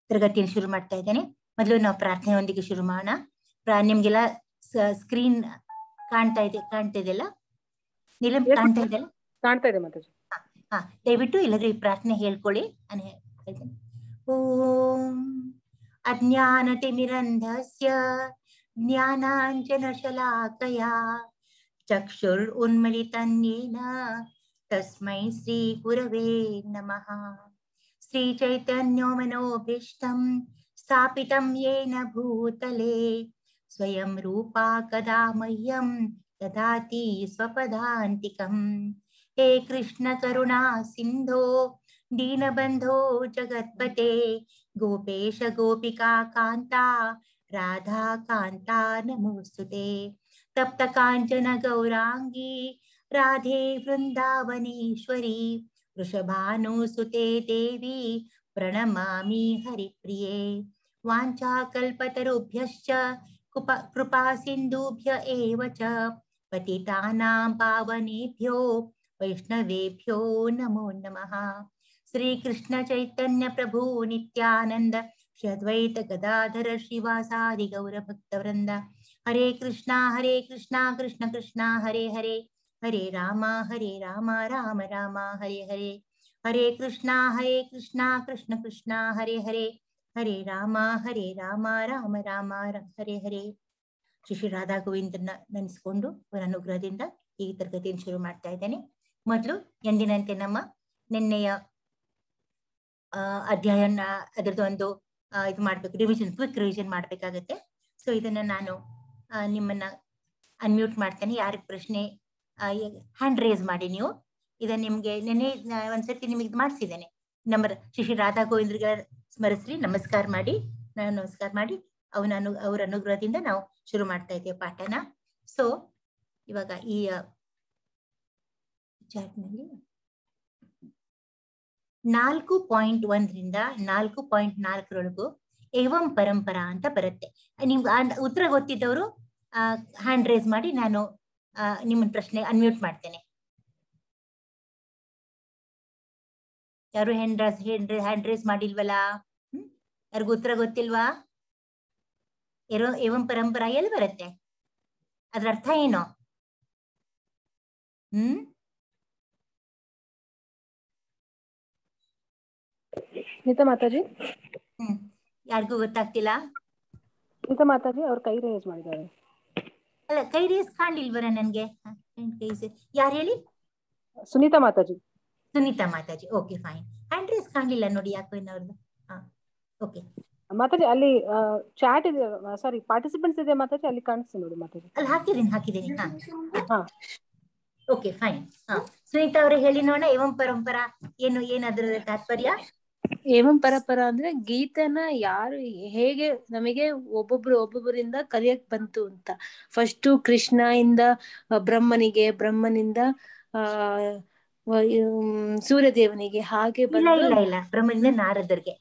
ತರಗತಿಯನ್ನು ಶುರು ಮಾಡ್ತಾ ಇದ್ದೇನೆ. ಮೊದಲು ನಾವು ಪ್ರಾರ್ಥನೆಯೊಂದಿಗೆ ಶುರು ಮಾಡೋಣ. ನಿಮ್ಗೆಲ್ಲ ಸ್ಕ್ರೀನ್ ಕಾಣ್ತಾ ಇದೆಯಲ್ಲ? ನೀಲಂ ಕಾಣ್ತಾ ಇದೆಯಲ್ಲ? ಕಾಣ್ತಾ ಇದೆ ಮಾತಾಜಿ. ದಯವಿಟ್ಟು ಇಲ್ಲದ್ರೆ ಈ ಪ್ರಾರ್ಥನೆ ಹೇಳ್ಕೊಳ್ಳಿ. ನಾನು ಹೇಳ್ತೇನೆ. ಓಂ ಅಜ್ಞಾನತಿಮಿರಂಧಸ್ಯ ಜ್ಞಾನಾಂಜನಶಲಾಕಯಾ ಚಕ್ಷುರುನ್ಮಿಲಿತನ್ಯೇನ ತಸ್ಮೈ ಶ್ರೀ ಗುರವೇ ನಮಃ. ಶ್ರೀ ಚೈತನ್ಯೋ ಮನೋಭೀಷ್ಟಂ ಸ್ಥಾಪಿತಂ ಯೇನ ಭೂತಲೆ ಸ್ವಯಂ ರೂಪಾ ಕದಾ ಮಹ್ಯಂ ದದಾತಿ ಸ್ವಪದಾಂತಿಕಂ. ಹೇ ಕೃಷ್ಣ ಕರುಣಾ ಸಿಂಧೋ ದೀನಬಂಧೋ ಜಗತ್ಪತೆ ಗೋಪೇಶ ಗೋಪಿಕಾ ಕಾಂತ ರಾಧಾ ಕಾಂತ ನಮೋಸ್ತುತೆ. ತಪ್ತ ಕಾಂಚನ ಗೌರಾಂಗಿ ರಾಧೆ ವೃಂದಾವನೇಶ್ವರಿ ವೃಷಭಾನುಸುತೆ ದೇವಿ ಪ್ರಣಮಾಮಿ ಹರಿಪ್ರಿಯೆ. ವಾಂಛಾಕಲ್ಪತರುಭ್ಯಶ್ಚ ಕೃಪಾ ಸಿಂಧುಭ್ಯ ಏವ ಚ ಪತಿತಾನಾಂ ಪಾವನೇಭ್ಯೋ ವೈಷ್ಣವೇಭ್ಯೋ ನಮೋ ನಮಃ. ಶ್ರೀ ಕೃಷ್ಣ ಚೈತನ್ಯ ಪ್ರಭು ನಿತ್ಯಾನಂದ ಶ್ರೀ ಅದ್ವೈತ ಗದಾಧರ ಶ್ರೀವಾಸಾದಿ ಗೌರ ಭಕ್ತವೃಂದ. ಹರೇ ಕೃಷ್ಣ ಕೃಷ್ಣ ಕೃಷ್ಣ ಹರೇ ಹರೇ, ಹರೇ ರಾಮ ರಾಮ ರಾಮ ಹರೇ ಹರೇ. ಹರೇ ಕೃಷ್ಣ ಕೃಷ್ಣ ಕೃಷ್ಣ ಹರೇ ಹರೇ, ಹರೇ ರಾಮ ರಾಮ ರಾಮ ಹರೇ ಹರೇ. ಶ್ರೀ ರಾಧಾ ಗೋವಿಂದನ ನೆನೆಸ್ಕೊಂಡು ಅವರ ಅನುಗ್ರಹದಿಂದ ಈ ತರಗತಿಯನ್ನು ಶುರು ಮಾಡ್ತಾ ಇದ್ದೇನೆ. ಮೊದಲು ಎಂದಿನಂತೆ ನಮ್ಮ ನಿನ್ನೆಯ ಅಧ್ಯಾಯನ ಅದರದ್ದು ಒಂದು ಇದು ಮಾಡ್ಬೇಕು, ಕ್ವಿಕ್ ರಿವಿಷನ್ ಮಾಡ್ಬೇಕಾಗತ್ತೆ. ಸೊ ಇದನ್ನ ನಾನು ನಿಮ್ಮನ್ನ ಅನ್ಮ್ಯೂಟ್ ಮಾಡ್ತೇನೆ. ಯಾರಿಗೆ ಪ್ರಶ್ನೆ ಹ್ಯಾಂಡ್ ರೇಸ್ ಮಾಡಿ. ನೀವು ಇದನ್ನ ನಿಮ್ಗೆ ನೆನ್ನೆ ಒಂದ್ಸರ್ತಿ ನಿಮಗೆ ಇದು ಮಾಡಿಸಿದ್ದೇನೆ. ನಮ್ಮ ಶ್ರೀ ರಾಧಾ ಗೋವಿಂದ್ರಿಗೆ ಸ್ಮರಿಸ್ರಿ, ನಮಸ್ಕಾರ ಮಾಡಿ ಅವ್ರ ಅನುಗ್ರಹದಿಂದ ನಾವು ಶುರು ಮಾಡ್ತಾ ಇದ್ದೇವೆ ಪಾಠನ. ಸೊ ಇವಾಗ ಈ ಚಾಟ್ನಲ್ಲಿ 4.1 4.4 ಏವಂ ಪರಂಪರಾ ಅಂತ ಬರುತ್ತೆ. ನಿಮ್ಗೆ ಉತ್ತರ ಗೊತ್ತಿದ್ದವರು ಹ್ಯಾಂಡ್ ರೇಸ್ ಮಾಡಿ, ನಾನು ನಿಮ್ಮ ಪ್ರಶ್ನೆ ಅನ್ಮ್ಯೂಟ್ ಮಾಡ್ತೇನೆ. ಯಾರು ಹ್ಯಾಂಡ್ ರೇಸ್ ಮಾಡಿಲ್ವಲ್ಲ? ಯಾರಿಗೂ ಉತ್ತರ ಗೊತ್ತಿಲ್ವಾ? ಏವಂ ಪರಂಪರಾ ಎಲ್ಲಿ ಬರುತ್ತೆ? ಅದ್ರ ಅರ್ಥ ಏನು? ಸ್ಮಿತಾ ಮಾತಾಜಿ. ಯಾರಿಗೂ ಗೊತ್ತಾಗ್ತಿಲ್ಲ? ಸ್ಮಿತಾ ಮಾತಾಜಿ ಅವ್ರ ಕೈ ರೇಸ್ ಮಾಡಿದ್ದಾರೆ. ಅಲ್ಲ, ಕೈ ರೇಸ್ ಕಾಣ್ಲಿಲ್ವರ ನನ್ಗೆ? ಯಾರು ಹೇಳಿ? Sunita Mataji. Sunita Mataji, okay fine. Hand raise ಕಾಣ್ಲಿಲ್ಲ ನೋಡಿ, ಯಾಕೋ ಇನ್ನವ್ರದ್ದು. ಓಕೆ ಮಾತಾಜಿ, ಅಲ್ಲಿ ಚಾಟ್ ಇದೆ, ಸಾರಿ ಪಾರ್ಟಿಸಿಪೆಂಟ್ಸ್ ಇದೆ ಮಾತಾಜಿ, ಅಲ್ಲಿ ಕಾಣಿಸ್ತೀನಿ ನೋಡಿ ಮಾತಾಜಿ. ಅಲ್ಲಿ ಹಾಕಿದ್ದೀನಿ. Okay fine. ಸುನೀತಾ ಅವರೇ ಹೇಳಿ ನೋಡೋಣ, ಏವಂ ಪರಂಪರಾ ಏನಾದ್ರ ತಾತ್ಪರ್ಯ? ಏವಂ ಪರಂಪರಾ ಅಂದ್ರೆ ಗೀತೆನ ಯಾರು ಹೇಗೆ ನಮಗೆ ಒಬ್ಬೊಬ್ಬರಿಂದ ಕಲಿಯಕ್ ಬಂತು ಅಂತ. ಫಸ್ಟ್ ಕೃಷ್ಣ ಇಂದ ಬ್ರಹ್ಮನಿಗೆ, ಬ್ರಹ್ಮನಿಂದ ಸೂರ್ಯದೇವನಿಗೆ, ಹಾಗೆ ಇಲ್ಲ ಬ್ರಹ್ಮನಿಂದ ನಾರದರಿಗೆ.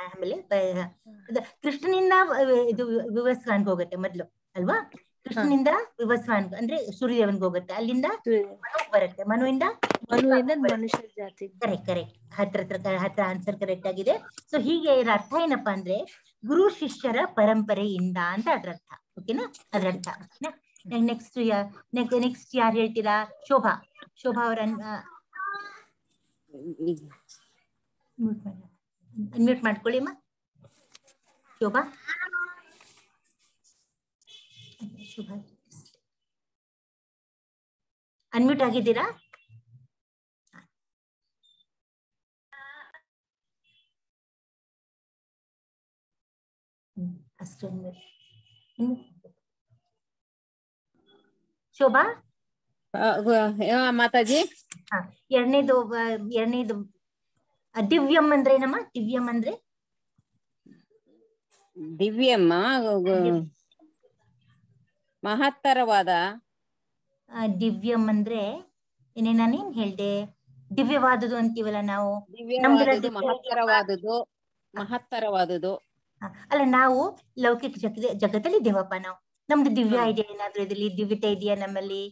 ಆಮೇಲೆ ಕೃಷ್ಣನಿಂದ ಇದು ವಿವಸ್ವಾನ್ಗೆ ಹೋಗುತ್ತೆ ಮೊದ್ಲು ಅಲ್ವಾ? ಕೃಷ್ಣನಿಂದ ವಿವಸ್ವಾನ್ ಅಂದ್ರೆ ಸೂರ್ಯದೇವನ್ಗೆ ಹೋಗುತ್ತೆ, ಅಲ್ಲಿಂದ ಬರುತ್ತೆ, ಮನುವಿಂದ ಮನುಷ್ಯ ಜಾತಿ. ಕರೆಕ್ಟ್ ಹತ್ರ ಆನ್ಸರ್ ಕರೆಕ್ಟ್ ಆಗಿದೆ. ಸೊ ಹೀಗೆ ಇದರ ಅರ್ಥ ಏನಪ್ಪಾ ಅಂದ್ರೆ ಗುರು ಶಿಷ್ಯರ ಪರಂಪರೆಯಿಂದ ಅಂತ ಅದ್ರ ಅರ್ಥ. ಓಕೆನಾ? ಅದ್ರ ಅರ್ಥ. ನೆಕ್ಸ್ಟ್ ಯಾರು ಹೇಳ್ತೀರಾ? ಶೋಭಾ ಅವರ ಅನ್ಮ್ಯೂಟ್ ಮಾಡ್ಕೊಳ್ಳಿ ಅಮ್ಮ. ಶೋಭಾ ಅನ್ಮ್ಯೂಟ್ ಆಗಿದ್ದೀರಾ? ಅಷ್ಟೊಂದು ಶೋಭಾ ಮಾತಾಜಿ. ಎರಡನೇದು ದಿವ್ಯಂ ಅಂದ್ರೆ ಏನಮ್ಮ? ದಿವ್ಯಮ್ಮ ಮಹತ್ತರವಾದ. ದಿವ್ಯಂ ಅಂದ್ರೆ ನಾನೇನ್ ಹೇಳ್ದೆ? ದಿವ್ಯವಾದುದು ಅಂತೀವಲ್ಲ ನಾವು. ದಿವ್ಯವಾದುದು, ಮಹತ್ತರವಾದುದು. ಅಲ್ಲ, ನಾವು ಲೌಕಿಕ ಜಗತ್ತಲ್ಲಿ ಇದ್ದೇವಪ್ಪ ನಾವು. ನಮ್ದು ದಿವ್ಯ ಇದೆ ಏನಾದ್ರೂ ಇದ್ರಲ್ಲಿ, ದಿವ್ಯತೆ ಇದೆಯಾ ನಮ್ಮಲ್ಲಿ?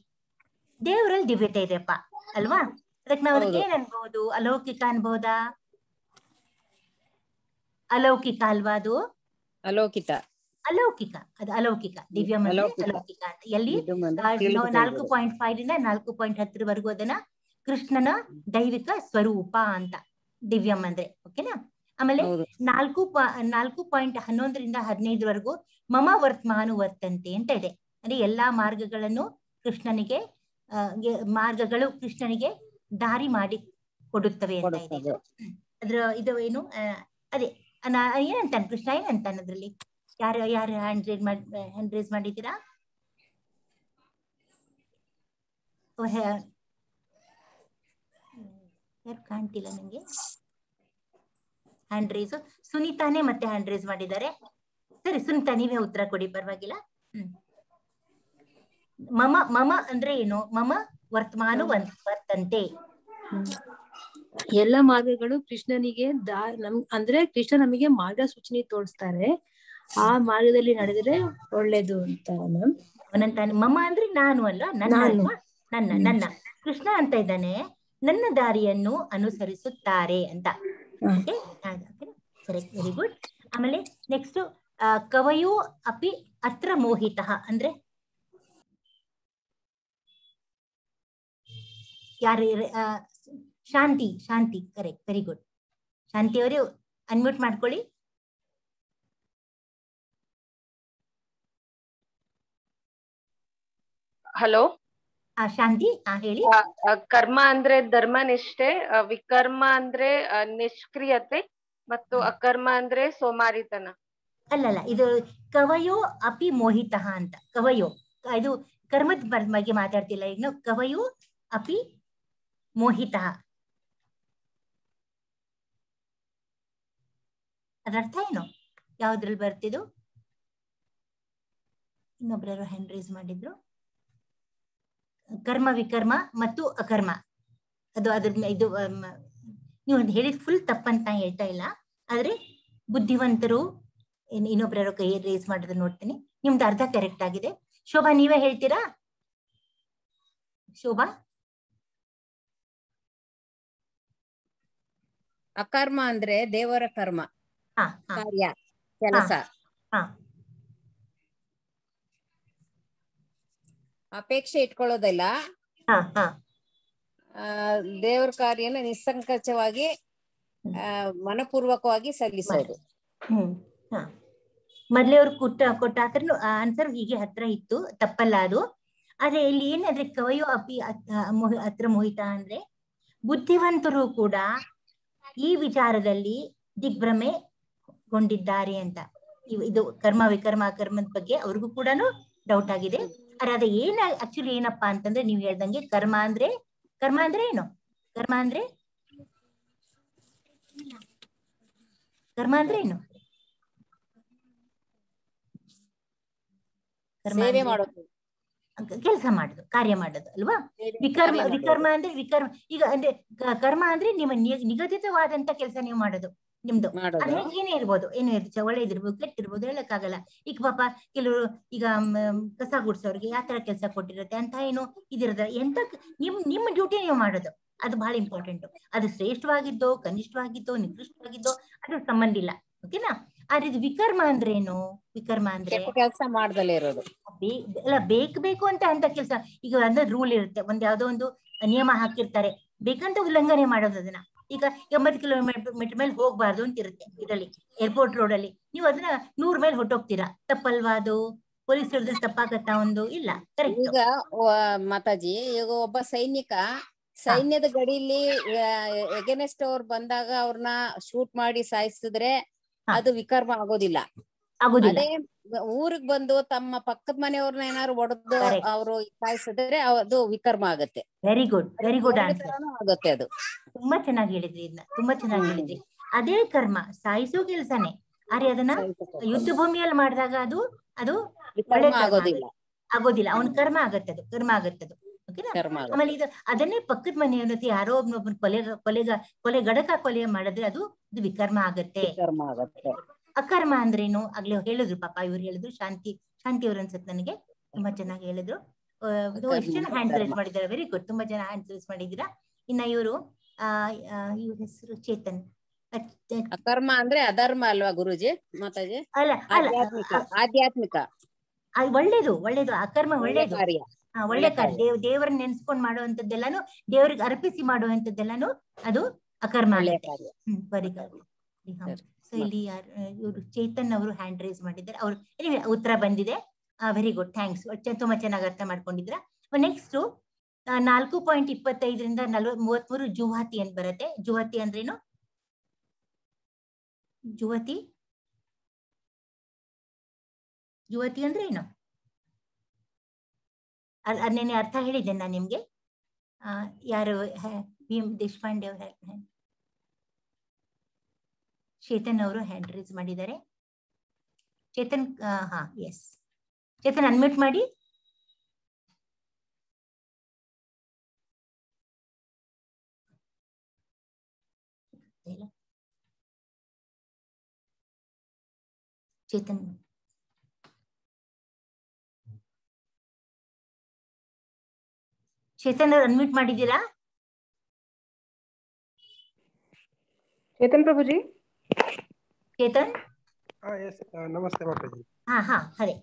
ದೇವರಲ್ಲಿ ದಿವ್ಯತೆ ಇದೆಯಪ್ಪ ಅಲ್ವಾ? ಅದಕ್ಕೆ ನಾವು ಅದಕ್ಕೆ ಏನ್ ಅನ್ಬಹುದು? ಅಲೌಕಿಕ ಅನ್ಬಹುದಾ? ಅಲೌಕಿಕ ಅಲ್ವಾ ಅದು? ಅಲೌಕಿಕ. ಅದು ಅಲೌಕಿಕ. ದಿವ್ಯ ಅಂದ್ರೆ ಅಲೌಕಿಕ ಅಂತ. ಎಲ್ಲಿ 4.5 ರಿಂದ 4.10 ಅದನ್ನ ಕೃಷ್ಣನ ದೈವಿಕ ಸ್ವರೂಪ ಅಂತ ದಿವ್ಯಂ ಅಂದ್ರೆ. ಓಕೆನಾ? ಆಮೇಲೆ 4.11 ರಿಂದ 15 ಮಮ ವರ್ತಮಾನು ವರ್ತಂತೆ ಅಂತ ಇದೆ. ಅಂದ್ರೆ ಎಲ್ಲಾ ಮಾರ್ಗಗಳು ಕೃಷ್ಣನಿಗೆ ದಾರಿ ಮಾಡಿ ಕೊಡುತ್ತವೆ ಅಂತ ಇದೆ. ಅದ್ರ ಇದು ಏನು ಅದೇ ಏನಂತಾನೆ ಕೃಷ್ಣ, ಏನಂತಾನೆ ಅದ್ರಲ್ಲಿ? ಯಾರು ಹ್ಯಾಂಡ್ ರೇಸ್ ಮಾಡಿದ್ದೀರಾ? ಯಾರು ಕಾಣ್ತಿಲ್ಲ ನಂಗೆ ಹ್ಯಾಂಡ್ ರೇಸ್. ಸುನೀತಾನೇ ಮತ್ತೆ ಹ್ಯಾಂಡ್ ರೇಸ್ ಮಾಡಿದ್ದಾರೆ. ಸರಿ ಸುನೀತಾ, ನೀವೇ ಉತ್ತರ ಕೊಡಿ, ಪರವಾಗಿಲ್ಲ. ಮಮ ಅಂದ್ರೆ ಏನು? ಮಮ ವರ್ತಮಾನು ವರ್ತಂತೆ. ಎಲ್ಲ ಮಾರ್ಗಗಳು ಕೃಷ್ಣನಿಗೆ ಅಂದ್ರೆ ಕೃಷ್ಣ ನಮಗೆ ಮಾರ್ಗ ಸೂಚನೆ ತೋರಿಸ್ತಾರೆ. ಆ ಮಾರ್ಗದಲ್ಲಿ ನಡೆದ್ರೆ ಒಳ್ಳೇದು ಅಂತ ಮ್ಯಾಮ್. ಅವನಂತಾನೆ ಮಮ ಅಂದ್ರೆ ನಾನು ಅಲ್ಲ, ನನ್ನ ಕೃಷ್ಣ ಅಂತ ಇದ್ದಾನೆ, ನನ್ನ ದಾರಿಯನ್ನು ಅನುಸರಿಸುತ್ತಾರೆ ಅಂತ. Correct, very good. ಆಮೇಲೆ ನೆಕ್ಸ್ಟ್ ಕವಯೋ ಅಪಿ ಅತ್ರ ಮೋಹಿತಃ ಅಂದ್ರೆ ಯಾರು? Shanti. Correct, very good. Shanti ಅವರೇ ಅನ್ಮ್ಯೂಟ್ ಮಾಡ್ಕೊಳ್ಳಿ. ಹಲೋ ಶಾಂತಿ, ಹೇಳಿ. ಕರ್ಮ ಅಂದ್ರೆ ಧರ್ಮನಿಷ್ಠೆ, ವಿಕರ್ಮ ಅಂದ್ರೆ ನಿಷ್ಕ್ರಿಯತೆ, ಮತ್ತು ಅಕರ್ಮ ಅಂದ್ರೆ ಸೋಮಾರಿತನ. ಅಲ್ಲಲ್ಲ, ಇದು ಕವಯೋ ಅಪಿ ಮೋಹಿತಃ ಅಂತ. ಕವಯೋ ಇದು ಕರ್ಮದ ಬಗ್ಗೆ ಮಾತಾಡ್ತಿಲ್ಲ ಈಗ ನಾವು. ಕವಯೋ ಅಪಿ ಮೋಹಿತಃ, ಅದರ್ಥ ಏನು? ಯಾವ್ದ್ರಲ್ಲಿ ಬರ್ತಿದ್ದು? ಇನ್ನೊಬ್ರು ಹ್ಯಾಂಡ್ ರೈಸ್ ಮಾಡಿದ್ರು. ಕರ್ಮ, ವಿಕರ್ಮ ಮತ್ತು ಅಕರ್ಮ. ಅದು ಅದ್ರ ಇದು ನೀವು ಹೇಳಿದ್ ಫುಲ್ ತಪ್ಪಂತ ಹೇಳ್ತಾ ಇಲ್ಲ, ಆದ್ರೆ ಬುದ್ಧಿವಂತರು ಇನ್ನೊಬ್ರು ಕೈ ರೇಸ್ ಮಾಡಿದ್ರು ನೋಡ್ತೀನಿ. ನಿಮ್ದು ಅರ್ಧ ಕರೆಕ್ಟ್ ಆಗಿದೆ. ಶೋಭಾ, ನೀವೇ ಹೇಳ್ತೀರಾ? ಶೋಭಾ? ಅಕರ್ಮ ಅಂದ್ರೆ ದೇವರ ಕರ್ಮ, ಕಾರ್ಯ, ಕೆಲಸ. ಅಪೇಕ್ಷೆ ಇಟ್ಕೊಳ್ಳೋದಿಲ್ಲ, ದೇವರ ಕಾರ್ಯನ ನಿಸ್ಸಂಕೋಚವಾಗಿ ಮನಪೂರ್ವಕವಾಗಿ ಸಲ್ಲಿಸೋದು. ಮೊದ್ಲೇ ಅವ್ರು ಕೊಟ್ಟ ಆನ್ಸರ್ ಹೀಗೆ ಹತ್ರ ಇತ್ತು, ತಪ್ಪಲ್ಲ ಅದು. ಆದ್ರೆ ಇಲ್ಲಿ ಏನಾದ್ರೆ ಕವಯೋ ಅಪಿ ಹತ್ರ ಮೋಹಿತ ಅಂದ್ರೆ ಬುದ್ಧಿವಂತರು ಕೂಡ ಈ ವಿಚಾರದಲ್ಲಿ ದಿಗ್ಭ್ರಮೆಗೊಂಡಿದ್ದಾರೆ ಅಂತ. ಇದು ಕರ್ಮ, ವಿಕರ್ಮ, ಅಕರ್ಮದ ಬಗ್ಗೆ ಅವ್ರಿಗೂ ಕೂಡ ಡೌಟ್ ಆಗಿದೆ. ಅದ ಆಕ್ಚುಲಿ ಏನಪ್ಪಾ ಅಂತಂದ್ರೆ, ನೀವ್ ಹೇಳ್ದಂಗೆ ಕರ್ಮ ಅಂದ್ರೆ ಏನು? ಕರ್ಮ ಅಂದ್ರೆ ಏನು? ಸೇವೆ ಮಾಡೋದು, ಕೆಲಸ ಮಾಡೋದು, ಕಾರ್ಯ ಮಾಡೋದು ಅಲ್ವಾ? ವಿಕರ್ಮ ಅಂದ್ರೆ ಈಗ ಅಂದ್ರೆ ಕರ್ಮ ಅಂದ್ರೆ ನಿಮ್ಮ ನಿಗದಿತವಾದಂತ ಕೆಲಸ ನೀವು ಮಾಡೋದು ನಿಮ್ದು. ಅದೇ ಏನೇ ಇರ್ಬೋದು, ಒಳ್ಳೇದಿರ್ಬೋದು, ಕೆಟ್ಟಿರ್ಬೋದು, ಹೇಳಕ್ಕಾಗಲ್ಲ. ಈಗ ಪಾಪ ಕೆಲವರು ಈಗ ಕಸ ಗುಡ್ಸೋರ್ಗೆ ಯಾವ ತರ ಕೆಲಸ ಕೊಟ್ಟಿರುತ್ತೆ ಅಂತ ಏನು ಇದಿರುತ್ತೆ. ಎಂತ ನಿಮ್ಮ ಡ್ಯೂಟಿ ನೀವು ಮಾಡೋದು, ಅದು ಬಹಳ ಇಂಪಾರ್ಟೆಂಟ್. ಅದು ಶ್ರೇಷ್ಠವಾಗಿದ್ದೋ, ಕನಿಷ್ಠವಾಗಿದ್ದೋ, ನಿಕೃಷ್ಟವಾಗಿದ್ದೋ ಅದ್ರ ಸಂಬಂಧ ಇಲ್ಲ. ಓಕೆನಾ? ಆದ್ರೆ ಇದು ವಿಕರ್ಮ ಅಂದ್ರೆ ಏನು? ವಿಕರ್ಮ ಅಂದ್ರೆ ಕೆಲಸ ಮಾಡ್ದಲೇ ಇರೋದು. ಅಲ್ಲ, ಬೇಕು ಅಂತ ಕೆಲಸ. ಈಗ ಅಂದ್ರೆ ರೂಲ್ ಇರುತ್ತೆ, ಯಾವ್ದೋ ಒಂದು ನಿಯಮ ಹಾಕಿರ್ತಾರೆ, ಬೇಕಂತ ಉಲ್ಲಂಘನೆ ಮಾಡೋದು ಅದನ್ನ. ಈಗ 80 ಕಿಲೋಮೀಟರ್ ಮೇಲೆ ಹೋಗ್ಬಾರ್ದು ಅಂತ ಇರುತ್ತೆ ಇದರಲ್ಲಿ, ಏರ್ಪೋರ್ಟ್ ರೋಡ್ ಅಲ್ಲಿ. ನೀವು ಅದನ್ನ 100 ಮೇಲೆ ಹೊಟ್ಟೋಗ್ತೀರಾ, ತಪ್ಪಲ್ವಾ ಅದು? ಪೊಲೀಸ್ ಹೇಳಿದ್ರೆ ತಪ್ಪಾಗತ್ತಾ? ಒಂದು ಇಲ್ಲ, ಕರೆಕ್ಟ್. ಈಗ ಮಾತಾಜಿ, ಈಗ ಒಬ್ಬ ಸೈನ್ಯದ ಗಡಿಲಿ ಎಗೇನೆಸ್ಟ್ ಅವ್ರು ಬಂದಾಗ ಅವ್ರನ್ನ ಶೂಟ್ ಮಾಡಿ ಸಾಯಿಸಿದ್ರೆ ಅದು ವಿಕರ್ಮ ಆಗೋದಿಲ್ಲ. ಅದೇ ಊರಿಗೆ ಬಂದು ತಮ್ಮ ಪಕ್ಕದ ಮನೆಯವ್ರನ್ನ ಏನಾದ್ರು ಹೊಡೆದು ಅವರು ಸಾಯಿಸಿದ್ರೆ ಅದು ವಿಕರ್ಮ ಆಗತ್ತೆ. ವೆರಿ ಗುಡ್ ಆನ್ಸರ್ ಆಗುತ್ತೆ. ಅದು ತುಂಬಾ ಚೆನ್ನಾಗಿ ಹೇಳಿದ್ರಿ, ಇದನ್ನ ತುಂಬಾ ಚೆನ್ನಾಗಿ ಹೇಳಿದ್ರಿ. ಅದೇ ಕರ್ಮ, ಸಾಯಿಸೋ ಕೆಲ್ಸನೇ. ಆದ್ರೆ ಅದನ್ನ ಯುದ್ಧ ಭೂಮಿಯಲ್ಲಿ ಮಾಡಿದಾಗ ಅದು ಒಳ್ಳೆ ಆಗೋದಿಲ್ಲ, ಅವನ ಕರ್ಮ ಆಗತ್ತದು. ಓಕೆನಾ. ಕರ್ಮ ಆಗುತ್ತೆ. ಆಮೇಲೆ ಇದು ಅದನ್ನೇ ಪಕ್ಕದ ಮನೆಯವ್ರ ಯಾರೋ ಒಬ್ಬೊಬ್ಬನ ಕೊಲೆ ಗಡಕ ಕೊಲೆ ಮಾಡಿದ್ರೆ ಅದು ವಿಕರ್ಮ ಆಗತ್ತೆ. ವಿಕರ್ಮ ಆಗತ್ತೆ. ಅಕರ್ಮ ಅಂದ್ರೇನು ಆಗ್ಲೇ ಹೇಳಿದ್ರು ಪಾಪ, ಇವ್ರು ಹೇಳಿದ್ರು, ಶಾಂತಿ ಅವ್ರು ಅನ್ಸುತ್ತೆ ನನಗೆ, ತುಂಬಾ ಚೆನ್ನಾಗಿ ಹೇಳಿದ್ರು. ಎಷ್ಟು ಜನ ಹ್ಯಾಂಡ್ಸ್ ರೈಸ್ ಮಾಡಿದ್ದಾರೆ, ವೆರಿ ಗುಡ್, ತುಂಬಾ ಜನ ಹ್ಯಾಂಡ್ಸ್ ರೈಸ್ ಮಾಡಿದ್ದೀರಾ. ಇನ್ನ ಇವರು ಇವ್ರ ಹೆಸರು ಚೇತನ್. ಅಕರ್ಮ ಅಂದ್ರೆ ಅಧರ್ಮ ಅಲ್ವಾ ಗುರುಜಿ ಮಾತಾಜಿ? ಅಲ್ಲ ಅಲ್ಲ, ಆಧ್ಯಾತ್ಮಿಕ ಒಳ್ಳೇದು ಅಕರ್ಮ ಒಳ್ಳೇದು, ಕಾರ್ಯ, ಒಳ್ಳೆ ಕಾರ್ಯ. ದೇವರನ್ನ ನೆನ್ಸ್ಕೊಂಡ್ ಮಾಡುವಂತದ್ದೆಲ್ಲಾನು, ದೇವ್ರಿಗೆ ಅರ್ಪಿಸಿ ಮಾಡುವಂತದ್ದೆಲ್ಲಾನು ಅದು ಅಕರ್ಮ ಆಗುತ್ತೆ. Very good. ಸೊ ಇಲ್ಲಿ ಇವರು ಚೇತನ್ ಅವರು ಹ್ಯಾಂಡ್ ರೈಸ್ ಮಾಡಿದ್ದಾರೆ. ಅವ್ರು ಉತ್ತರ ಬಂದಿದೆ. Very good, thanks. ತುಂಬಾ ಚೆನ್ನಾಗಿ ಅರ್ಥ ಮಾಡ್ಕೊಂಡಿದ್ರ. ನೆಕ್ಸ್ಟ್ 4.25 33 ಜುವಾತಿ ಅಂತ ಬರುತ್ತೆ. ಜುವಾತಿ ಅಂದ್ರೇನು? ಜುವಾತಿ ಅಂದ್ರೆ ಏನು? ಅದನ್ನೇ ಅರ್ಥ ಹೇಳಿದ್ದೆ ನಾನು ನಿಮ್ಗೆ. ಯಾರು? ಭೀಮ್ ದೇಶಪಾಂಡೆ ಅವರು, ಚೇತನ್ ಅವರು ಹ್ಯಾಂಡ್ ರೈಸ್ ಮಾಡಿದ್ದಾರೆ. ಚೇತನ್, ಹಾ, ಎಸ್, ಚೇತನ್ ಅನ್ಮ್ಯೂಟ್ ಮಾಡಿ. ಚೇತನ್ ಅವ್ರು ಅನ್ಮ್ಯೂಟ್ ಮಾಡಿದ್ದೀರಾ? ಚೇತನ್ ಪ್ರಭುಜಿ. ಚೇತನ್, ನಮಸ್ತೆ ಮಾತಾಡಿ. ಹಾ ಅದೇ,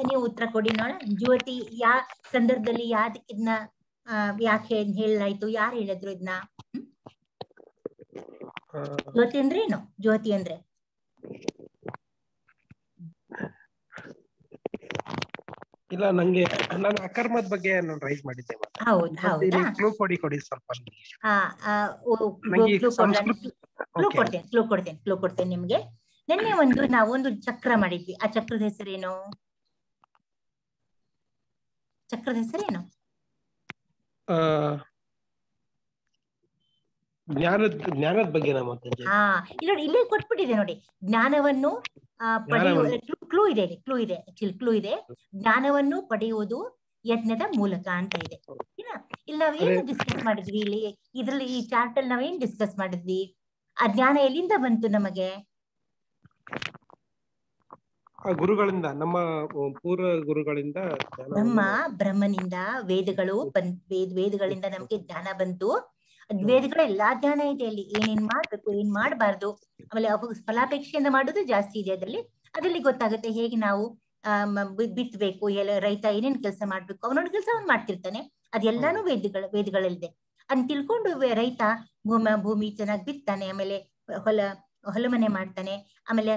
ನೀವು ಉತ್ತರ ಕೊಡಿ ನೋಡ. ಜ್ಯೋತಿ ಯಾ ಸಂದರ್ಭದಲ್ಲಿ ಯಾವ್ದಕ್ಕಿದ್ನ ಯಾಕೆ ಹೇಳಲಾಯ್ತು? ಯಾರು ಹೇಳಿದ್ರು ಇದನ್ನ? ಜ್ಯೋತಿ ಅಂದ್ರೆ ಏನು? ಜ್ಯೋತಿ ಅಂದ್ರೆ ಇಲ್ಲ, ನಂಗೆ ನಾನು ಅಕರ್ಮದ ಬಗ್ಗೆ ನಾನು ರೈಸ್ ಮಾಡಿದ್ದೆ. ಹೌದಾ? ಕ್ಲೂ ಕೊಡಿ ಸ್ವಲ್ಪ. ಕ್ಲೂ ಕೊಡ್ತೇನೆ ನಿಮ್ಗೆ. ನಿನ್ನೆ ನಾವೊಂದು ಚಕ್ರ ಮಾಡಿದ್ವಿ. ಆ ಚಕ್ರದ ಹೆಸರೇನು? ಜ್ಞಾನದ ಬಗ್ಗೆ ಇಲ್ಲೇ ಕೊಟ್ಬಿಟ್ಟಿದೆ ನೋಡಿ. ಜ್ಞಾನವನ್ನು ಕ್ಲೂ ಇದೆ ಕ್ಲೂ ಇದೆ. ಜ್ಞಾನವನ್ನು ಪಡೆಯುವುದು ಯಜ್ಞದ ಮೂಲಕ ಅಂತ ಇದೆ. ಇಲ್ಲಿ ನಾವೇನು ಡಿಸ್ಕಸ್ ಮಾಡಿದ್ವಿ? ಇದ್ರಲ್ಲಿ ಈ ಚಾರ್ಟ್ ಅಲ್ಲಿ ನಾವೇನ್ ಡಿಸ್ಕಸ್ ಮಾಡಿದ್ವಿ? ಆ ಜ್ಞಾನ ಎಲ್ಲಿಂದ ಬಂತು ನಮಗೆ? ಗುರುಗಳಿಂದ, ನಮ್ಮ ಪೂರ್ವ ಗುರುಗಳಿಂದ, ಬ್ರಹ್ಮನಿಂದ, ವೇದಗಳಿಂದ ನಮ್ಗೆ ಜ್ಞಾನ ಬಂತು. ವೇದಗಳ ಎಲ್ಲಾ ಜ್ಞಾನ ಇದೆ ಅಲ್ಲಿ. ಏನೇನ್ ಮಾಡ್ಬೇಕು, ಏನ್ ಮಾಡಬಾರ್ದು, ಆಮೇಲೆ ಫಲಾಪೇಕ್ಷೆಯಿಂದ ಮಾಡೋದು ಜಾಸ್ತಿ ಇದೆ ಅದ್ರಲ್ಲಿ ಗೊತ್ತಾಗುತ್ತೆ ಹೇಗೆ ನಾವು ಬಿತ್ತಬೇಕು, ರೈತ ಏನೇನ್ ಕೆಲಸ ಮಾಡ್ಬೇಕು, ಅವನೊಂದು ಕೆಲಸ ಅವ್ನು ಮಾಡ್ತಿರ್ತಾನೆ. ಅದೆಲ್ಲಾನು ವೇದಗಳಲ್ಲಿದೆ. ಅದ್ ತಿಳ್ಕೊಂಡು ರೈತ ಭೂಮಿ ಚೆನ್ನಾಗಿ ಬಿತ್ತಾನೆ, ಆಮೇಲೆ ಹೊಲ ಮನೆ ಮಾಡ್ತಾನೆ, ಆಮೇಲೆ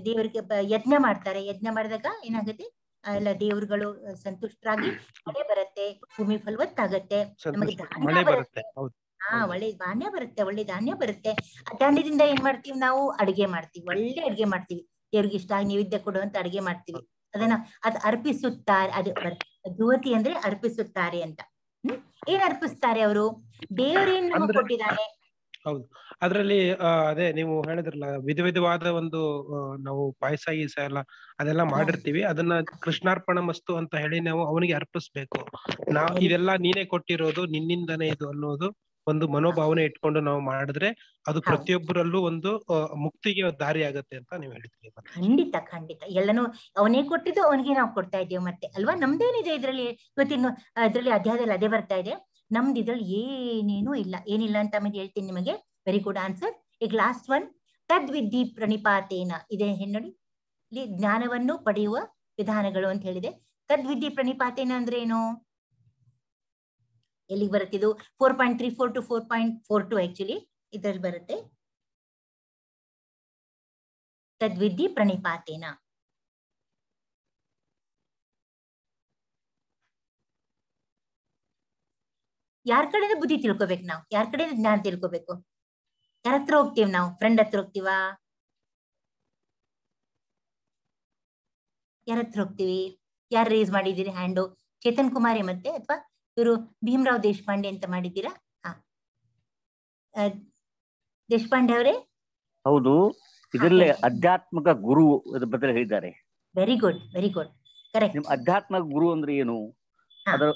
ದೇವರಿಗೆ ಯಜ್ಞ ಮಾಡ್ತಾರೆ. ಯಜ್ಞ ಮಾಡಿದಾಗ ಏನಾಗುತ್ತೆ, ಎಲ್ಲ ದೇವರುಗಳು ಸಂತುಷ್ಟರಾಗಿ ಮಳೆ ಬರುತ್ತೆ, ಭೂಮಿ ಫಲವತ್ತಾಗತ್ತೆ, ನಮಗೆ ಧಾನ್ಯ ಬರುತ್ತೆ. ಒಳ್ಳೆ ಧಾನ್ಯ ಬರುತ್ತೆ. ಆ ಧಾನ್ಯದಿಂದ ಏನ್ ಮಾಡ್ತೀವಿ ನಾವು? ಅಡಿಗೆ ಮಾಡ್ತೀವಿ, ಒಳ್ಳೆ ಅಡಿಗೆ ಮಾಡ್ತೀವಿ. ದೇವ್ರಿಗೆ ಇಷ್ಟ ಆಗಿ ನೈವೇದ್ಯ ಕೊಡುವಂತ ಅಡಿಗೆ ಮಾಡ್ತೀವಿ. ಅದು ಅರ್ಪಿಸುತ್ತಾರೆ. ಅದು ಜ್ಯೋತಿ ಅಂದ್ರೆ ಅರ್ಪಿಸುತ್ತಾರೆ ಅಂತ. ಏನ್ ಅರ್ಪಿಸ್ತಾರೆ ಅವರು? ದೇವರೇನ್ ನಮಗೆ ಕೊಟ್ಟಿದ್ದಾನೆ. ಹೌದು, ಅದ್ರಲ್ಲಿ ಅದೇ ನೀವು ಹೇಳಿದ್ರಲ್ಲ, ವಿಧವಾದ ಒಂದು ನಾವು ಪಾಯಸ ಗೀಸ ಎಲ್ಲ ಅದೆಲ್ಲ ಮಾಡಿರ್ತೀವಿ. ಅದನ್ನ ಕೃಷ್ಣಾರ್ಪಣ ಮಸ್ತು ಅಂತ ಹೇಳಿ ನಾವು ಅವನಿಗೆ ಅರ್ಪಿಸ್ಬೇಕು. ಇದೆಲ್ಲ ನೀನೇ ಕೊಟ್ಟಿರೋದು, ನಿನ್ನಿಂದನೇ ಇದು ಅನ್ನೋದು ಒಂದು ಮನೋಭಾವನೆ ಇಟ್ಕೊಂಡು ನಾವು ಮಾಡಿದ್ರೆ ಅದು ಪ್ರತಿಯೊಬ್ಬರಲ್ಲೂ ಒಂದು ಮುಕ್ತಿಗೆ ದಾರಿ ಆಗತ್ತೆ ಅಂತ ನೀವು ಹೇಳ್ತೀವಿ. ಖಂಡಿತ ಎಲ್ಲನೂ ಅವನೇ ಕೊಟ್ಟಿದ್ದು, ಅವನಿಗೆ ನಾವು ಕೊಡ್ತಾ ಇದ್ದೇವೆ ಮತ್ತೆ ಅಲ್ವಾ? ನಮ್ದೇನಿದೆ ಇದ್ರಲ್ಲಿ? ಇವತ್ತಿನ ಇದ್ರಲ್ಲಿ ಅಧ್ಯಾಯದಲ್ಲಿ ಅದೇ ಬರ್ತಾ ಇದೆ. ನಮ್ದು ಇದ್ರಲ್ಲಿ ಏನಿಲ್ಲ ಅಂತ ಆಮೇಲೆ ಹೇಳ್ತೀನಿ ನಿಮಗೆ. Very good answer. ಈಗ ಲಾಸ್ಟ್ ಒನ್, ತದ್ವಿಧಿ ಪ್ರಣಿಪಾತೇನ ಇದೆ ನೋಡಿ. ಇಲ್ಲಿ ಜ್ಞಾನವನ್ನು ಪಡೆಯುವ ವಿಧಾನಗಳು ಅಂತ ಹೇಳಿದೆ. ತದ್ವಿಧಿ ಪ್ರಣಿಪಾತೇನ ಅಂದ್ರೆ ಏನು? ಎಲ್ಲಿಗೆ ಬರುತ್ತೆ ಇದು? 4.34 to 4.42 ಆಕ್ಚುಲಿ ಇದ್ರಲ್ಲಿ ಬರುತ್ತೆ. ತದ್ವಿಧಿ ಪ್ರಣಿಪಾತೇನ. ಯಾರ ಕಡೆಯಿಂದ ಬುದ್ಧಿ ತಿಳ್ಕೊಬೇಕು ನಾವು? ಯಾರ ಕಡೆಯಿಂದ ಜ್ಞಾನ ತಿಳ್ಕೊಬೇಕು? ಯಾರ ಹತ್ರ ಹೋಗ್ತೀವಿ ನಾವು? ಫ್ರೆಂಡ್ ಹತ್ರ ಹೋಗ್ತೀವಾ? ಯಾರ ಹತ್ರ ಹೋಗ್ತೀವಿ? ಯಾರು ರೇಸ್ ಮಾಡಿದ್ದೀರಿ ಹ್ಯಾಂಡು? ಚೇತನ್ ಕುಮಾರಿ ಮತ್ತೆ ಅಥವಾ ಇವರು ಭೀಮರಾವ್ ದೇಶಪಾಂಡೆ ಅಂತ ಮಾಡಿದ್ದೀರಾ? ದೇಶಪಾಂಡೆ ಅವರೇ? ಹೌದು, ಇದರಲ್ಲಿ ಆಧ್ಯಾತ್ಮಿಕ ಗುರು ಬಗ್ಗೆ ಹೇಳಿದ್ದಾರೆ. Very good correct. ನಿಮ್ ಅಧ್ಯಾತ್ಮ ಗುರು ಅಂದ್ರೆ ಏನು? ಅದರ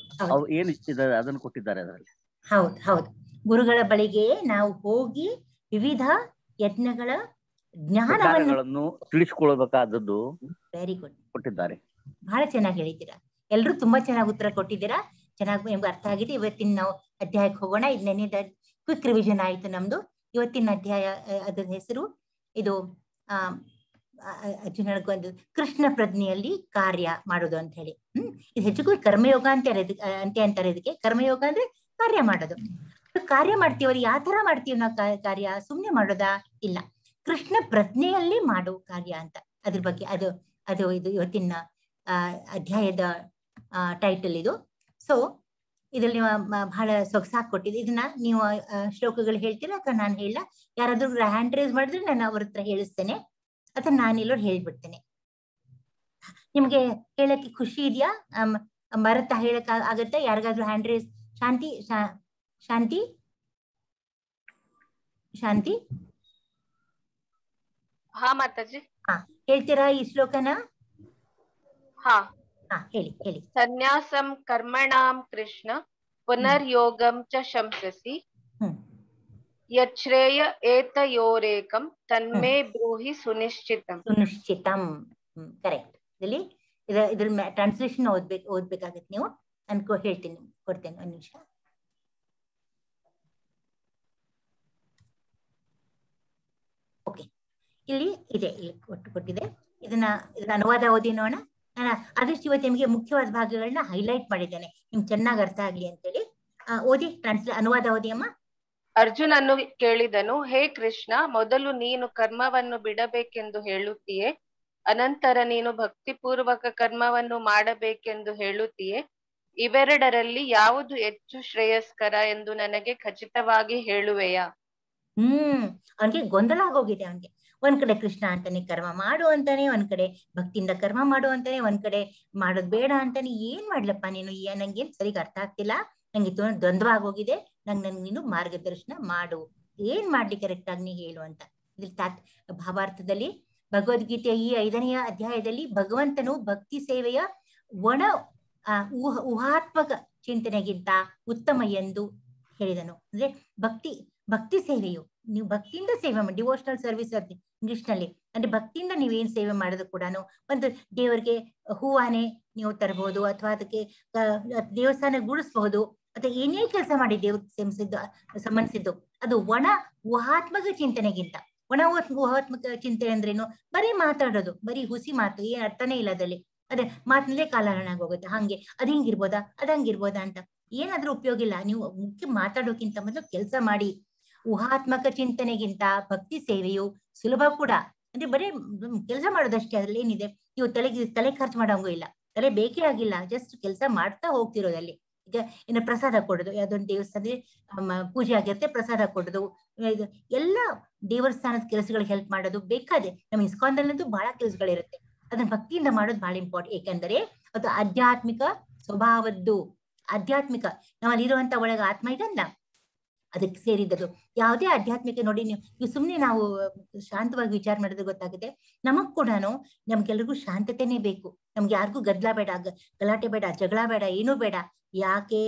ಏನು ಇದ್ದಾರೆ ಅದನ್ನು ಕೊಟ್ಟಿದ್ದಾರೆ ಅದರಲ್ಲಿ. ಹೌದು ಹೌದು, ಗುರುಗಳ ಬಳಿಗೆ ನಾವು ಹೋಗಿ ವಿವಿಧ ಯತ್ನಗಳ ಜ್ಞಾನವನ್ನು ತಿಳಿಸಿಕೊಳ್ಳಬೇಕಾದದ್ದು ವೆರಿ ಗುಡ್ ಕೊಟ್ಟಿದ್ದಾರೆ. ಬಹಳ ಚೆನ್ನಾಗಿ ಹೇಳಿದ್ದೀರಾ, ಎಲ್ರು ತುಂಬಾ ಚೆನ್ನಾಗಿ ಉತ್ತರ ಕೊಟ್ಟಿದ್ದೀರಾ, ಚೆನ್ನಾಗಿ ನಿಮ್ಗೆ ಅರ್ಥ ಆಗಿದೆ. ಇವತ್ತಿನ ನಾವು ಅಧ್ಯಾಯಕ್ಕೆ ಹೋಗೋಣ. ಇದು ನೆನ್ನೆದ ಕ್ವಿಕ್ ರಿವಿಷನ್ ಆಯ್ತು ನಮ್ದು. ಇವತ್ತಿನ ಅಧ್ಯಾಯ ಅದರ ಹೆಸರು ಇದು ಅರ್ಜುನಗೊಂದು ಕೃಷ್ಣ ಪ್ರಜ್ಞೆಯಲ್ಲಿ ಕಾರ್ಯ ಮಾಡೋದು ಅಂತ ಹೇಳಿ. ಇದು ಹೆಚ್ಚು ಕರ್ಮಯೋಗ ಅಂತಾರೆ ಇದಕ್ಕೆ. ಕರ್ಮಯೋಗ ಅಂದ್ರೆ ಕಾರ್ಯ ಮಾಡೋದು. ಕಾರ್ಯ ಮಾಡ್ತೀವಿ, ಯಾವ ತರ ಮಾಡ್ತೀವಿ ನಾವು ಕಾರ್ಯ? ಸುಮ್ನೆ ಮಾಡೋದಾ? ಇಲ್ಲ, ಕೃಷ್ಣ ಪ್ರಜ್ಞೆಯಲ್ಲಿ ಮಾಡೋ ಕಾರ್ಯ ಅಂತ. ಅದ್ರ ಬಗ್ಗೆ ಅದು ಇದು ಇವತ್ತಿನ ಅಧ್ಯಾಯದ ಟೈಟಲ್ ಇದು. ಸೊ ಇದ್ರಲ್ಲಿ ಬಹಳ ಸೊಗಸಾಗಿ ಕೊಟ್ಟಿದೆ. ಇದನ್ನ ನೀವು ಶ್ಲೋಕಗಳು ಹೇಳ್ತೀರಾ ಅಥವಾ ನಾನು ಹೇಳ? ಯಾರಾದ್ರೂ ಹ್ಯಾಂಡ್ ರೈಸ್ ಮಾಡಿದ್ರೆ ನಾನು ಅವ್ರ ಹತ್ರ ಹೇಳಿಸ್ತೇನೆ, ಅಥವಾ ನಾನೆಲ್ಲೋ ಹೇಳ್ಬಿಡ್ತೇನೆ. ನಿಮ್ಗೆ ಹೇಳಕ್ಕೆ ಖುಷಿ ಇದೆಯಾ? ಮರತ ಹೇಳಕ್ ಆಗತ್ತೆ? ಯಾರಿಗಾದ್ರೂ ಹ್ಯಾಂಡ್ ರೈಸ್? ಶಾಂತಿ ಶಾಂತಿ ಶಾಂತಿ ಹಾ ಮಾತಾಜಿ. ಹೇಳ್ತೀರಾ ಈ ಶ್ಲೋಕನ? ಹಾ ಹೇಳಿ ಹೇಳಿ. ಸನ್ಯಾಸಂ ಕರ್ಮಣಾಂ ಕೃಷ್ಣ ಪುನರ್ಯೋಗಂ ಚ ಶಂಸಸಿ ಯಚ್ರೇಯ ಏತಯೋರೇಕಂ ತನ್ಮೇ ಬ್ರೂಹಿ ಸುನಿಶ್ಚಿತಂ. ಸುನಿಶ್ಚಿತಂ, ಕರೆಕ್ಟ್. ಇದ್ರ ಟ್ರಾನ್ಸ್ಲೇಷನ್ ಓದ್ಬೇಕಾಗತ್ತೆ ನೀವು. ನಾನು ಹೇಳ್ತೀನಿ, ಕೊಡ್ತೇನೆ ಒಂದು ನಿಮಿಷ. ಓಕೆ, ಇಲ್ಲಿ ಇದೆ, ಇಲ್ಲಿ ಕೊಟ್ಟಿದೆ. ಇದರ ಅನುವಾದ ಓದಿ ನೋಡೋಣ. ನಾನು ಆದಷ್ಟು ಇವತ್ತು ನಿಮಗೆ ಮುಖ್ಯವಾದ ಭಾಗಗಳನ್ನ ಹೈಲೈಟ್ ಮಾಡಿದ್ದೇನೆ, ನಿಮ್ಗೆ ಚೆನ್ನಾಗಿ ಅರ್ಥ ಆಗ್ಲಿ ಅಂತೇಳಿ. ಓದಿ, ಅನುವಾದ ಓದಿ ಅಮ್ಮ. ಅರ್ಜುನನು ಕೇಳಿದನು, ಹೇ ಕೃಷ್ಣ, ಮೊದಲು ನೀನು ಕರ್ಮವನ್ನು ಬಿಡಬೇಕೆಂದು ಹೇಳುತ್ತೀಯೇ, ಅನಂತರ ನೀನು ಭಕ್ತಿಪೂರ್ವಕ ಕರ್ಮವನ್ನು ಮಾಡಬೇಕೆಂದು ಹೇಳುತ್ತೀಯೇ. ಇವೆರಡರಲ್ಲಿ ಯಾವುದು ಹೆಚ್ಚು ಶ್ರೇಯಸ್ಕರ ಎಂದು ನನಗೆ ಖಚಿತವಾಗಿ ಹೇಳುವೆಯಾ? ಅವನಿಗೆ ಗೊಂದಲ ಆಗೋಗಿದೆ. ಅವನಿಗೆ ಒಂದ್ ಕಡೆ ಕೃಷ್ಣ ಅಂತಾನೆ ಕರ್ಮ ಮಾಡು ಅಂತಾನೆ, ಒಂದ್ ಕಡೆ ಭಕ್ತಿಯಿಂದ ಕರ್ಮ ಮಾಡು ಅಂತಾನೆ, ಒಂದ್ ಕಡೆ ಮಾಡೋದ್ ಬೇಡ ಅಂತಾನೆ. ಏನ್ ಮಾಡ್ಲಪ್ಪ ನೀನು? ನಂಗೇನ್ ಸರಿಗ ಅರ್ಥ ಆಗ್ತಿಲ್ಲ, ನಂಗೆ ದ್ವಂದ್ವ ಆಗೋಗಿದೆ, ನನ್ಗೆ ನೀನು ಮಾರ್ಗದರ್ಶನ ಮಾಡು, ಏನ್ ಮಾಡ್ಲಿ ಕರೆಕ್ಟ್ ಆಗಿ ನೀ ಹೇಳು ಅಂತ. ಇದ್ರ ಭಾವಾರ್ಥದಲ್ಲಿ ಭಗವದ್ಗೀತೆಯ ಈ 5ನೇ ಅಧ್ಯಾಯದಲ್ಲಿ ಭಗವಂತನು ಭಕ್ತಿ ಸೇವೆಯ ಒಣ ಊಹಾತ್ಮಕ ಚಿಂತನೆಗಿಂತ ಉತ್ತಮ ಎಂದು ಹೇಳಿದನು. ಅಂದ್ರೆ ಭಕ್ತಿ ಸೇವೆಯು, ನೀವು ಭಕ್ತಿಯಿಂದ ಸೇವೆ ಮಾಡಿ, ಡಿವೋಷನಲ್ ಸರ್ವಿಸ್ ಅಂತ ಇಂಗ್ಲಿಷ್ ನಲ್ಲಿ. ಅಂದ್ರೆ ಭಕ್ತಿಯಿಂದ ನೀವೇನ್ ಸೇವೆ ಮಾಡೋದು ಕೂಡ ಒಂದು ದೇವರಿಗೆ ಹೂವಾನೆ ನೀವು ತರಬಹುದು, ಅಥವಾ ಅದಕ್ಕೆ ದೇವಸ್ಥಾನ ಗುಡಿಸಬಹುದು, ಅಥವಾ ಏನೇ ಕೆಲಸ ಮಾಡಿ ದೇವ್ರಿಗೆ ಸಂಬಂಧಿಸಿದ್ದು, ಅದು ಒಣ ಊಹಾತ್ಮಕ ಚಿಂತನೆಗಿಂತ. ಒಣ ಊಹಾತ್ಮಕ ಚಿಂತನೆ ಅಂದ್ರೇನು? ಬರೀ ಮಾತಾಡೋದು, ಬರೀ ಹುಸಿ ಮಾತು, ಏನ್ ಅರ್ಥನೇ ಇಲ್ಲ ಅದಲ್ಲಿ. ಅದೇ ಮಾತಿನಲ್ಲೇ ಕಾಲಹರಣ ಆಗೋಗುತ್ತೆ. ಹಂಗೆ ಅದ್ ಹಿಂಗಿರ್ಬೋದಾ, ಅದಂಗಿರ್ಬೋದಾ ಅಂತ ಏನಾದ್ರೂ ಉಪಯೋಗ ಇಲ್ಲ. ನೀವು ಮುಖ್ಯ ಮಾತಾಡೋಕ್ಕಿಂತ ಮೊದಲು ಕೆಲಸ ಮಾಡಿ. ಊಹಾತ್ಮಕ ಚಿಂತನೆಗಿಂತ ಭಕ್ತಿ ಸೇವೆಯು ಸುಲಭ ಕೂಡ. ಅಂದ್ರೆ ಬರೀ ಕೆಲಸ ಮಾಡೋದಷ್ಟೇ, ಅದ್ರಲ್ಲಿ ಏನಿದೆ? ನೀವು ತಲೆ ಖರ್ಚು ಮಾಡೋಂಗೂ ಇಲ್ಲ, ತಲೆ ಬೇಕೇ ಆಗಿಲ್ಲ, ಜಸ್ಟ್ ಕೆಲಸ ಮಾಡ್ತಾ ಹೋಗ್ತಿರೋದಲ್ಲಿ. ಈಗ ಇನ್ನು ಪ್ರಸಾದ ಕೊಡೋದು, ಯಾವ್ದೊಂದು ದೇವಸ್ಥಾನದಲ್ಲಿ ಪೂಜೆ ಆಗಿರುತ್ತೆ, ಪ್ರಸಾದ ಕೊಡೋದು, ಎಲ್ಲ ದೇವಸ್ಥಾನದ ಕೆಲಸಗಳಿಗೆ ಹೆಲ್ಪ್ ಮಾಡೋದು ಬೇಕಾದೆ. ನಮ್ಮ ಇಸ್ಕಾನ್ದಲ್ಲಂತೂ ಬಹಳ ಕೆಲಸಗಳಿರುತ್ತೆ. ಅದನ್ನ ಭಕ್ತಿಯಿಂದ ಮಾಡೋದು ಬಹಳ ಇಂಪಾರ್ಟೆಂಟ್. ಏಕೆಂದರೆ ಅದು ಆಧ್ಯಾತ್ಮಿಕ ಸ್ವಭಾವದ್ದು. ಆಧ್ಯಾತ್ಮಿಕ ನಮ್ಮಲ್ಲಿ ಇರುವಂತ ಒಳಗ ಆತ್ಮ ಇದಲ್ಲ, ಅದಕ್ಕೆ ಸೇರಿದ್ದದು. ಯಾವುದೇ ಆಧ್ಯಾತ್ಮಿಕ ನೋಡಿ, ನೀವು ಸುಮ್ನೆ ನಾವು ಶಾಂತವಾಗಿ ವಿಚಾರ ಮಾಡಿದ್ರೆ ಗೊತ್ತಾಗುತ್ತೆ. ನಮಗ್ ಕೂಡ ನಮ್ಗೆಲ್ರಿಗೂ ಶಾಂತತೆನೇ ಬೇಕು. ನಮ್ಗೆ ಯಾರಿಗೂ ಗದ್ದಲ ಬೇಡ, ಗಲಾಟೆ ಬೇಡ, ಜಗಳ ಬೇಡ, ಏನೂ ಬೇಡ. ಯಾಕೆ?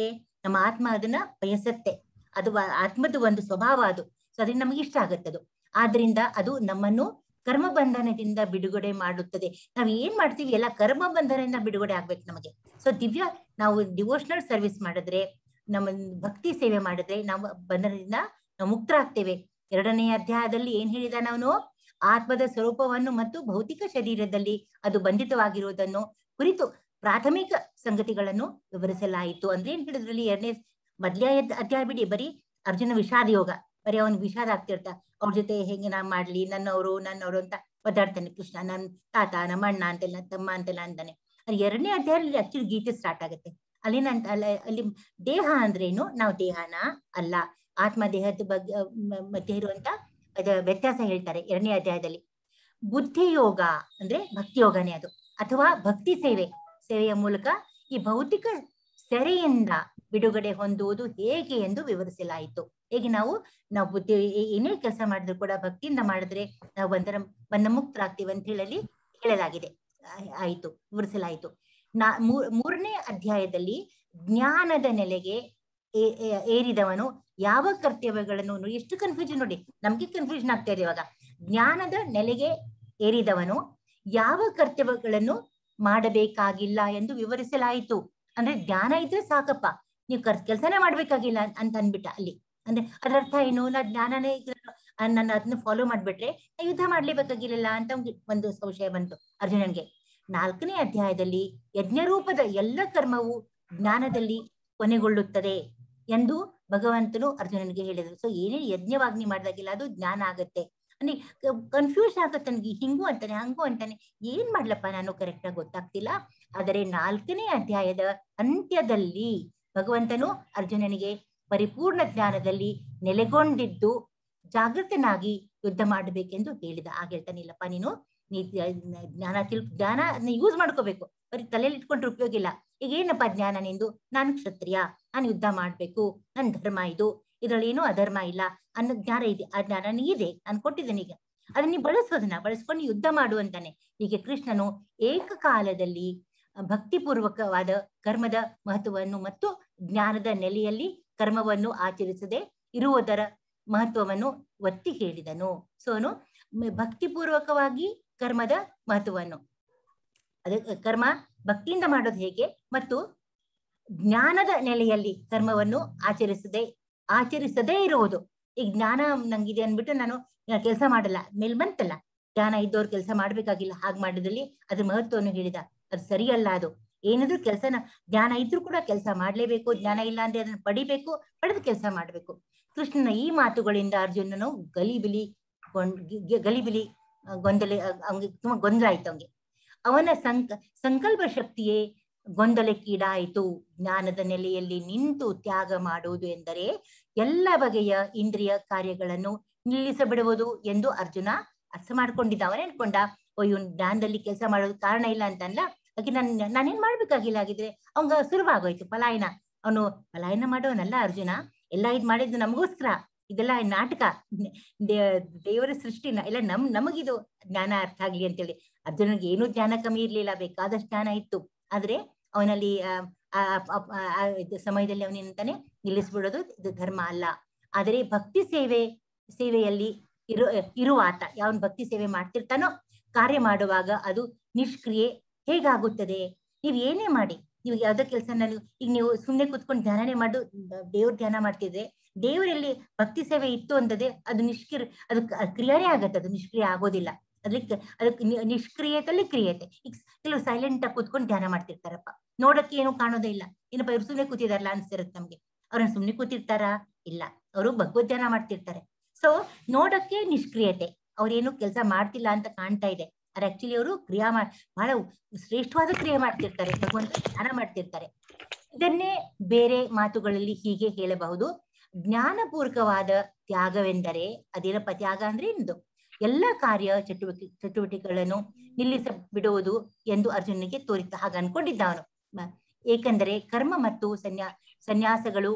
ನಮ್ಮ ಆತ್ಮ ಅದನ್ನ ಬಯಸತ್ತೆ. ಅದು ಆತ್ಮದ ಒಂದು ಸ್ವಭಾವ ಅದು. ಸೊ ಅದನ್ನ ನಮ್ಗೆ ಇಷ್ಟ ಆಗತ್ತದು. ಆದ್ರಿಂದ ಅದು ನಮ್ಮನ್ನು ಕರ್ಮ ಬಂಧನದಿಂದ ಬಿಡುಗಡೆ ಮಾಡುತ್ತದೆ. ನಾವ್ ಏನ್ ಮಾಡ್ತೀವಿ ಎಲ್ಲ ಕರ್ಮ ಬಂಧನದಿಂದ ಬಿಡುಗಡೆ ಆಗ್ಬೇಕು ನಮಗೆ. ಸೊ ನಾವು ಡಿವೋಷನಲ್ ಸರ್ವಿಸ್ ಮಾಡಿದ್ರೆ, ನಮ್ಮ ಭಕ್ತಿ ಸೇವೆ ಮಾಡಿದ್ರೆ ನಾವು ಬಂಧನದಿಂದ ನಾವು ಮುಕ್ತರಾಗ್ತೇವೆ. 2ನೇ ಅಧ್ಯಾಯದಲ್ಲಿ ಏನ್ ಹೇಳಿದ ನಾವು? ಆತ್ಮದ ಸ್ವರೂಪವನ್ನು ಮತ್ತು ಭೌತಿಕ ಶರೀರದಲ್ಲಿ ಅದು ಬಂಧಿತವಾಗಿರುವುದನ್ನು ಕುರಿತು ಪ್ರಾಥಮಿಕ ಸಂಗತಿಗಳನ್ನು ವಿವರಿಸಲಾಯಿತು. ಅಂದ್ರೆ ಏನ್ ಹೇಳಿದ್ರಲ್ಲಿ? ಮೊದಲನೇ ಅಧ್ಯಾಯ ಬಿಡಿ, ಬರೀ ಅರ್ಜುನ ವಿಷಾದ ಯೋಗ, ಬರೀ ಅವನ್ ವಿಷಾದ ಆಗ್ತಿರ್ತ. ಅವ್ರ ಜೊತೆ ಹೆಂಗೆ ನಾ ಮಾಡ್ಲಿ, ನನ್ನವರು ಅಂತ ಒದ್ದಾಡ್ತಾನೆ ಕೃಷ್ಣ. ನನ್ ತಾತ, ನಮ್ಮ ಅಣ್ಣ ಅಂತೆಲ್ಲ, ತಮ್ಮ ಅಂತೆಲ್ಲ ಅಂತಾನೆ. 2ನೇ ಅಧ್ಯಾಯದಲ್ಲಿ ಆಕ್ಚುಲಿ ಗೀತೆ ಸ್ಟಾರ್ಟ್ ಆಗುತ್ತೆ. ಅಲ್ಲಿ ದೇಹ ಅಂದ್ರೇನು? ನಾವು ದೇಹನ ಅಲ್ಲ, ಆತ್ಮ ದೇಹದ ಬಗ್ಗೆ ಮಧ್ಯೆ ಇರುವಂತ ವ್ಯತ್ಯಾಸ ಹೇಳ್ತಾರೆ 2ನೇ ಅಧ್ಯಾಯದಲ್ಲಿ. ಬುದ್ಧಿ ಯೋಗ ಅಂದ್ರೆ ಭಕ್ತಿ ಯೋಗನೇ ಅದು, ಅಥವಾ ಭಕ್ತಿ ಸೇವೆಯ ಮೂಲಕ ಈ ಭೌತಿಕ ಸೆರೆಯಿಂದ ಬಿಡುಗಡೆ ಹೊಂದುವುದು ಹೇಗೆ ಎಂದು ವಿವರಿಸಲಾಯಿತು. ಹೇಗೆ ನಾವು ಬುದ್ಧಿ ಏನೇ ಕೆಲಸ ಮಾಡಿದ್ರು ಕೂಡ ಭಕ್ತಿಯಿಂದ ಮಾಡಿದ್ರೆ ನಾವು ಬಂಧ ಮುಕ್ತರಾಗ್ತೀವಿ ಅಂತ ಹೇಳಲಾಗಿದೆ, ವಿವರಿಸಲಾಯಿತು. 3ನೇ ಅಧ್ಯಾಯದಲ್ಲಿ ಜ್ಞಾನದ ನೆಲೆಗೆ ಏರಿದವನು ಯಾವ ಕರ್ತವ್ಯಗಳನ್ನು, ಎಷ್ಟು ಕನ್ಫ್ಯೂಷನ್ ನೋಡಿ, ನಮ್ಗೆ ಕನ್ಫ್ಯೂಷನ್ ಆಗ್ತಾ ಇದೆ ಇವಾಗ. ಜ್ಞಾನದ ನೆಲೆಗೆ ಏರಿದವನು ಯಾವ ಕರ್ತವ್ಯಗಳನ್ನು ಮಾಡಬೇಕಾಗಿಲ್ಲ ಎಂದು ವಿವರಿಸಲಾಯಿತು. ಅಂದ್ರೆ ಜ್ಞಾನ ಇದ್ರೆ ಸಾಕಪ್ಪ, ನೀವು ಕೆಲಸನೇ ಮಾಡ್ಬೇಕಾಗಿಲ್ಲ ಅಂತ ಅನ್ಬಿಟ್ಟ ಅಲ್ಲಿ. ಅಂದ್ರೆ ಅದರ ಅರ್ಥ ಏನು? ನಾ ಜ್ಞಾನನೇ ನನ್ನ ಅದನ್ನ ಫಾಲೋ ಮಾಡ್ಬಿಟ್ರೆ ಯುದ್ಧ ಮಾಡ್ಲೇಬೇಕಾಗಿರಲಿಲ್ಲ ಅಂತ ಒಂದು ಸಂಶಯ ಬಂತು ಅರ್ಜುನನ್ಗೆ. 4ನೇ ಅಧ್ಯಾಯದಲ್ಲಿ ಯಜ್ಞರೂಪದ ಎಲ್ಲ ಕರ್ಮವು ಜ್ಞಾನದಲ್ಲಿ ಕೊನೆಗೊಳ್ಳುತ್ತದೆ ಎಂದು ಭಗವಂತನು ಅರ್ಜುನನಿಗೆ ಹೇಳಿದರು. ಸೊ ಏನೇ ಯಜ್ಞವಾಗ್ನಿ ಮಾಡಿದಾಗಿಲ್ಲ ಅದು ಜ್ಞಾನ ಆಗತ್ತೆ. ಅಂದ್ರೆ ಕನ್ಫ್ಯೂಸ್ ಆಗತ್ತೆ ನನಗೆ, ಹಿಂಗೂ ಅಂತಾನೆ ಹಂಗೂ ಅಂತಾನೆ, ಏನ್ ಮಾಡ್ಲಪ್ಪ ನಾನು ಕರೆಕ್ಟ್ ಆಗಿ ಗೊತ್ತಾಗ್ತಿಲ್ಲ. ಆದರೆ 4ನೇ ಅಧ್ಯಾಯದ ಅಂತ್ಯದಲ್ಲಿ ಭಗವಂತನು ಅರ್ಜುನನಿಗೆ ಪರಿಪೂರ್ಣ ಜ್ಞಾನದಲ್ಲಿ ನೆಲೆಗೊಂಡಿದ್ದು ಜಾಗೃತನಾಗಿ ಯುದ್ಧ ಮಾಡಬೇಕೆಂದು ಹೇಳಿದ. ಆಗ ಹೇಳ್ತಾನೆ, ಇಲ್ಲಪ್ಪ ನೀನು ಜ್ಞಾನ ಅದನ್ನ ಯೂಸ್ ಮಾಡ್ಕೋಬೇಕು, ಬರೀ ತಲೆಯಲ್ಲಿ ಇಟ್ಕೊಂಡ್ರೆ ಉಪಯೋಗ ಇಲ್ಲ. ಈಗ ಏನಪ್ಪ ಜ್ಞಾನ ನಿಂದು? ನಾನು ಕ್ಷತ್ರಿಯ, ನಾನು ಯುದ್ಧ ಮಾಡ್ಬೇಕು, ನನ್ ಧರ್ಮ ಇದು, ಇದ್ರಲ್ಲಿ ಏನೂ ಅಧರ್ಮ ಇಲ್ಲ ಅನ್ನೋ ಜ್ಞಾನ ಇದೆ. ಆ ಜ್ಞಾನ ನೀಗಿದೆ, ನಾನು ಕೊಟ್ಟಿದ್ದೇನೆ. ಈಗ ಅದನ್ನ ನೀವು ಬಳಸ್ಕೊಂಡು ಯುದ್ಧ ಮಾಡುವಂತಾನೆ. ಹೀಗೆ ಕೃಷ್ಣನು ಏಕಕಾಲದಲ್ಲಿ ಭಕ್ತಿಪೂರ್ವಕವಾದ ಕರ್ಮದ ಮಹತ್ವವನ್ನು ಮತ್ತು ಜ್ಞಾನದ ನೆಲೆಯಲ್ಲಿ ಕರ್ಮವನ್ನು ಆಚರಿಸದೆ ಇರುವುದರ ಮಹತ್ವವನ್ನು ಒತ್ತಿ ಹೇಳಿದನು. ಸೋನು ಭಕ್ತಿಪೂರ್ವಕವಾಗಿ ಕರ್ಮದ ಮಹತ್ವವನ್ನು, ಅದೇ ಕರ್ಮ ಭಕ್ತಿಯಿಂದ ಮಾಡೋದು ಹೇಗೆ ಮತ್ತು ಜ್ಞಾನದ ನೆಲೆಯಲ್ಲಿ ಕರ್ಮವನ್ನು ಆಚರಿಸದೇ ಇರುವುದು. ಈಗ ಜ್ಞಾನ ನಂಗಿದೆ ಅನ್ಬಿಟ್ಟು ನಾನು ಕೆಲಸ ಮಾಡಲ್ಲ, ಮೇಲ್ ಬಂತಲ್ಲ, ಜ್ಞಾನ ಇದ್ದವ್ರು ಕೆಲಸ ಮಾಡ್ಬೇಕಾಗಿಲ್ಲ, ಹಾಗೆ ಮಾಡಿದಲ್ಲಿ ಅದ್ರ ಮಹತ್ವವನ್ನು ಹೇಳಿದ. ಅದು ಸರಿಯಲ್ಲ. ಅದು ಏನಾದ್ರೂ ಕೆಲಸನ ಜ್ಞಾನ ಇದ್ರೂ ಕೂಡ ಕೆಲಸ ಮಾಡ್ಲೇಬೇಕು, ಜ್ಞಾನ ಇಲ್ಲ ಅಂದ್ರೆ ಅದನ್ನ ಪಡೆದು ಕೆಲಸ ಮಾಡ್ಬೇಕು. ಕೃಷ್ಣನ ಈ ಮಾತುಗಳಿಂದ ಅರ್ಜುನನು ಗಲಿಬಿಲಿ ಅವ್ನಿಗೆ ತುಂಬಾ ಗೊಂದಲ ಆಯ್ತು. ಅವನ ಸಂಕಲ್ಪ ಶಕ್ತಿಯೇ ಗೊಂದಲಕ್ಕೀಡಾಯಿತು. ಜ್ಞಾನದ ನೆಲೆಯಲ್ಲಿ ನಿಂತು ತ್ಯಾಗ ಮಾಡುವುದು ಎಂದರೆ ಎಲ್ಲ ಬಗೆಯ ಇಂದ್ರಿಯ ಕಾರ್ಯಗಳನ್ನು ನಿಲ್ಲಿಸಬಿಡುವುದು ಎಂದು ಅರ್ಜುನ ಅರ್ಥ ಮಾಡ್ಕೊಂಡಿದ್ದ. ಅವನೇ ಅನ್ಕೊಂಡ, ಇವನ್ ಜ್ಞಾನದಲ್ಲಿ ಕೆಲಸ ಮಾಡೋದು ಕಾರಣ ಇಲ್ಲ ಅಂತಲ್ಲ, ಅದಕ್ಕೆ ನಾನೇನ್ ಮಾಡ್ಬೇಕಾಗಿಲ್ಲ. ಆಗಿದ್ರೆ ಅವಂಗ ಸುಲಭ ಆಗೋಯ್ತು ಪಲಾಯನ. ಅವನು ಪಲಾಯನ ಮಾಡೋನಲ್ಲ ಅರ್ಜುನ, ಎಲ್ಲ ಇದ್ ಮಾಡಿದ್ದು ನಮಗೋಸ್ಕರ, ಇದೆಲ್ಲ ನಾಟಕ, ದೇವರ ಸೃಷ್ಟಿನ ಎಲ್ಲ ನಮಗಿದು ಜ್ಞಾನ ಅರ್ಥ ಆಗ್ಲಿ ಅಂತೇಳಿ. ಅರ್ಜುನನಿಗೆ ಏನೂ ಜ್ಞಾನ ಕಮ್ಮಿ ಇರ್ಲಿಲ್ಲ, ಬೇಕಾದಷ್ಟು ಜ್ಞಾನ ಇತ್ತು. ಆದ್ರೆ ಅವನಲ್ಲಿ ಸಮಯದಲ್ಲಿ ಅವನೇನಂತಾನೆ, ನಿಲ್ಲಿಸ್ಬಿಡೋದು ಇದು ಧರ್ಮ ಅಲ್ಲ. ಆದರೆ ಭಕ್ತಿ ಸೇವೆಯಲ್ಲಿ ಇರುವ ಆತ, ಯಾವನ್ ಭಕ್ತಿ ಸೇವೆ ಮಾಡ್ತಿರ್ತಾನೋ, ಕಾರ್ಯ ಮಾಡುವಾಗ ಅದು ನಿಷ್ಕ್ರಿಯೆ ಹೇಗಾಗುತ್ತದೆ? ನೀವ್ ಏನೇ ಮಾಡಿ, ನೀವು ಯಾವ್ದೋ ಕೆಲಸ, ಈಗ ನೀವು ಸುಮ್ನೆ ಕುತ್ಕೊಂಡು ಧ್ಯಾನನೇ ಮಾಡು, ದೇವ್ರ ಧ್ಯಾನ ಮಾಡ್ತಿದ್ರೆ ದೇವರಲ್ಲಿ ಭಕ್ತಿ ಸೇವೆ ಇತ್ತು ಅಂತದೆ ಅದು ಅದು ಕ್ರಿಯೆನೇ ಆಗತ್ತೆ, ಅದು ನಿಷ್ಕ್ರಿಯ ಆಗೋದಿಲ್ಲ. ಅದಕ್ಕೆ ನಿಷ್ಕ್ರಿಯತೆಯಲ್ಲಿ ಕ್ರಿಯತೆ. ಈಗ ಕೆಲವು ಸೈಲೆಂಟ್ ಆಗಿ ಕೂತ್ಕೊಂಡು ಧ್ಯಾನ ಮಾಡ್ತಿರ್ತಾರಪ್ಪ, ನೋಡಕ್ಕೆ ಏನು ಕಾಣೋದೇ ಇಲ್ಲ, ಏನಪ್ಪ ಇವ್ರು ಸುಮ್ನೆ ಕೂತಿದಾರಲ್ಲ ಅನ್ಸಿರುತ್ತೆ ನಮ್ಗೆ. ಅವ್ರನ್ನ ಸುಮ್ನೆ ಕೂತಿರ್ತಾರಾ? ಇಲ್ಲ, ಅವರು ಭಗವದ್ ಧ್ಯಾನ ಮಾಡ್ತಿರ್ತಾರೆ. ಸೊ ನೋಡಕ್ಕೆ ನಿಷ್ಕ್ರಿಯತೆ, ಅವ್ರೇನು ಕೆಲಸ ಮಾಡ್ತಿಲ್ಲ ಅಂತ ಕಾಣ್ತಾ ಇದೆ, ಅದು ಆಕ್ಚುಲಿ ಅವರು ಬಹಳ ಶ್ರೇಷ್ಠವಾದ ಕ್ರಿಯೆ ಮಾಡ್ತಿರ್ತಾರೆ, ಭಗವಂತ ಧ್ಯಾನ ಮಾಡ್ತಿರ್ತಾರೆ. ಇದನ್ನೇ ಬೇರೆ ಮಾತುಗಳಲ್ಲಿ ಹೀಗೆ ಹೇಳಬಹುದು, ಜ್ಞಾನಪೂರ್ವಕವಾದ ತ್ಯಾಗವೆಂದರೆ ಅದೇನಪ್ಪ ತ್ಯಾಗ ಅಂದ್ರೆ ಎಂದು ಎಲ್ಲ ಕಾರ್ಯ ಚಟುವಟಿಕೆಗಳನ್ನು ನಿಲ್ಲಿಸಬಿಡುವುದು ಎಂದು ಅರ್ಜುನನಿಗೆ ತೋರಿತ. ಹಾಗ ಅನ್ಕೊಂಡಿದ್ದ ಅವನು. ಏಕೆಂದರೆ ಕರ್ಮ ಮತ್ತು ಸನ್ಯಾಸಗಳು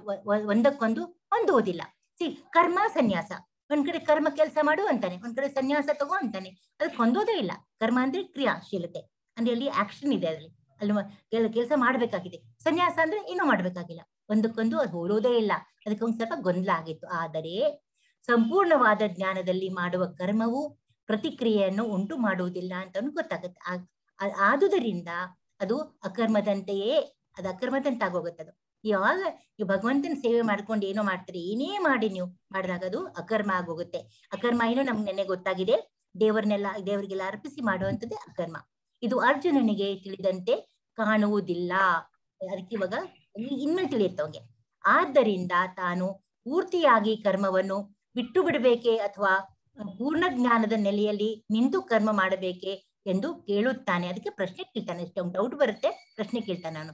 ಒಂದಕ್ಕೊಂದು ಹೊಂದುವುದಿಲ್ಲ. ಕರ್ಮ ಸನ್ಯಾಸ, ಒಂದ್ ಕಡೆ ಕರ್ಮ ಕೆಲಸ ಮಾಡು ಅಂತಾನೆ, ಒಂದ್ ಕಡೆ ಸನ್ಯಾಸ ತಗೋ ಅಂತಾನೆ, ಅದಕ್ಕೆ ಹೊಂದೋದೇ ಇಲ್ಲ. ಕರ್ಮ ಅಂದ್ರೆ ಕ್ರಿಯಾಶೀಲತೆ, ಅಂದ್ರೆ ಅಲ್ಲಿ ಆಕ್ಷನ್ ಇದೆ, ಅಲ್ಲಿ ಕೆಲಸ ಮಾಡ್ಬೇಕಾಗಿದೆ. ಸನ್ಯಾಸ ಅಂದ್ರೆ ಏನೂ ಮಾಡ್ಬೇಕಾಗಿಲ್ಲ, ಒಂದಕ್ಕೊಂದು ಅದು ಹೋಲೋದೇ ಇಲ್ಲ. ಅದಕ್ಕೆ ಒಂದ್ ಸ್ವಲ್ಪ ಗೊಂದಲ ಆಗಿತ್ತು. ಆದರೆ ಸಂಪೂರ್ಣವಾದ ಜ್ಞಾನದಲ್ಲಿ ಮಾಡುವ ಕರ್ಮವು ಪ್ರತಿಕ್ರಿಯೆಯನ್ನು ಉಂಟು ಮಾಡುವುದಿಲ್ಲ ಅಂತ ಗೊತ್ತಾಗುತ್ತೆ. ಆದುದರಿಂದ ಅದು ಅಕರ್ಮದಂತೆಯೇ, ಅದು ಅಕರ್ಮದಂತಾಗೋಗುತ್ತದು. ಯಾವಾಗ ನೀವು ಭಗವಂತನ ಸೇವೆ ಮಾಡ್ಕೊಂಡು ಏನೋ ಮಾಡ್ತೀರಿ, ಏನೇ ಮಾಡಿ ನೀವು ಮಾಡಿದಾಗ ಅದು ಅಕರ್ಮ ಆಗೋಗುತ್ತೆ. ಅಕರ್ಮ ಏನೋ ನಮ್ಗೆ ನೆನ್ನೆ ಗೊತ್ತಾಗಿದೆ, ದೇವರಿಗೆಲ್ಲ ಅರ್ಪಿಸಿ ಮಾಡುವಂಥದ್ದೇ ಅಕರ್ಮ. ಇದು ಅರ್ಜುನನಿಗೆ ತಿಳಿದಂತೆ ಕಾಣುವುದಿಲ್ಲ. ಅದಕ್ಕೆ ಇವಾಗ ಇನ್ಮೇಲೆ ತಿಳಿಯುತ್ತೆ ಅವನಿಗೆ. ಆದ್ದರಿಂದ ತಾನು ಪೂರ್ತಿಯಾಗಿ ಕರ್ಮವನ್ನು ಬಿಟ್ಟು ಬಿಡಬೇಕೆ ಅಥವಾ ಪೂರ್ಣ ಜ್ಞಾನದ ನೆಲೆಯಲ್ಲಿ ನಿಂತು ಕರ್ಮ ಮಾಡಬೇಕೆ ಎಂದು ಕೇಳುತ್ತಾನೆ. ಅದಕ್ಕೆ ಪ್ರಶ್ನೆ ಕೇಳ್ತಾನೆ. ಇಷ್ಟೊಂದು ಡೌಟ್ ಬರುತ್ತೆ, ಪ್ರಶ್ನೆ ಕೇಳ್ತಾನೆ ನಾನು.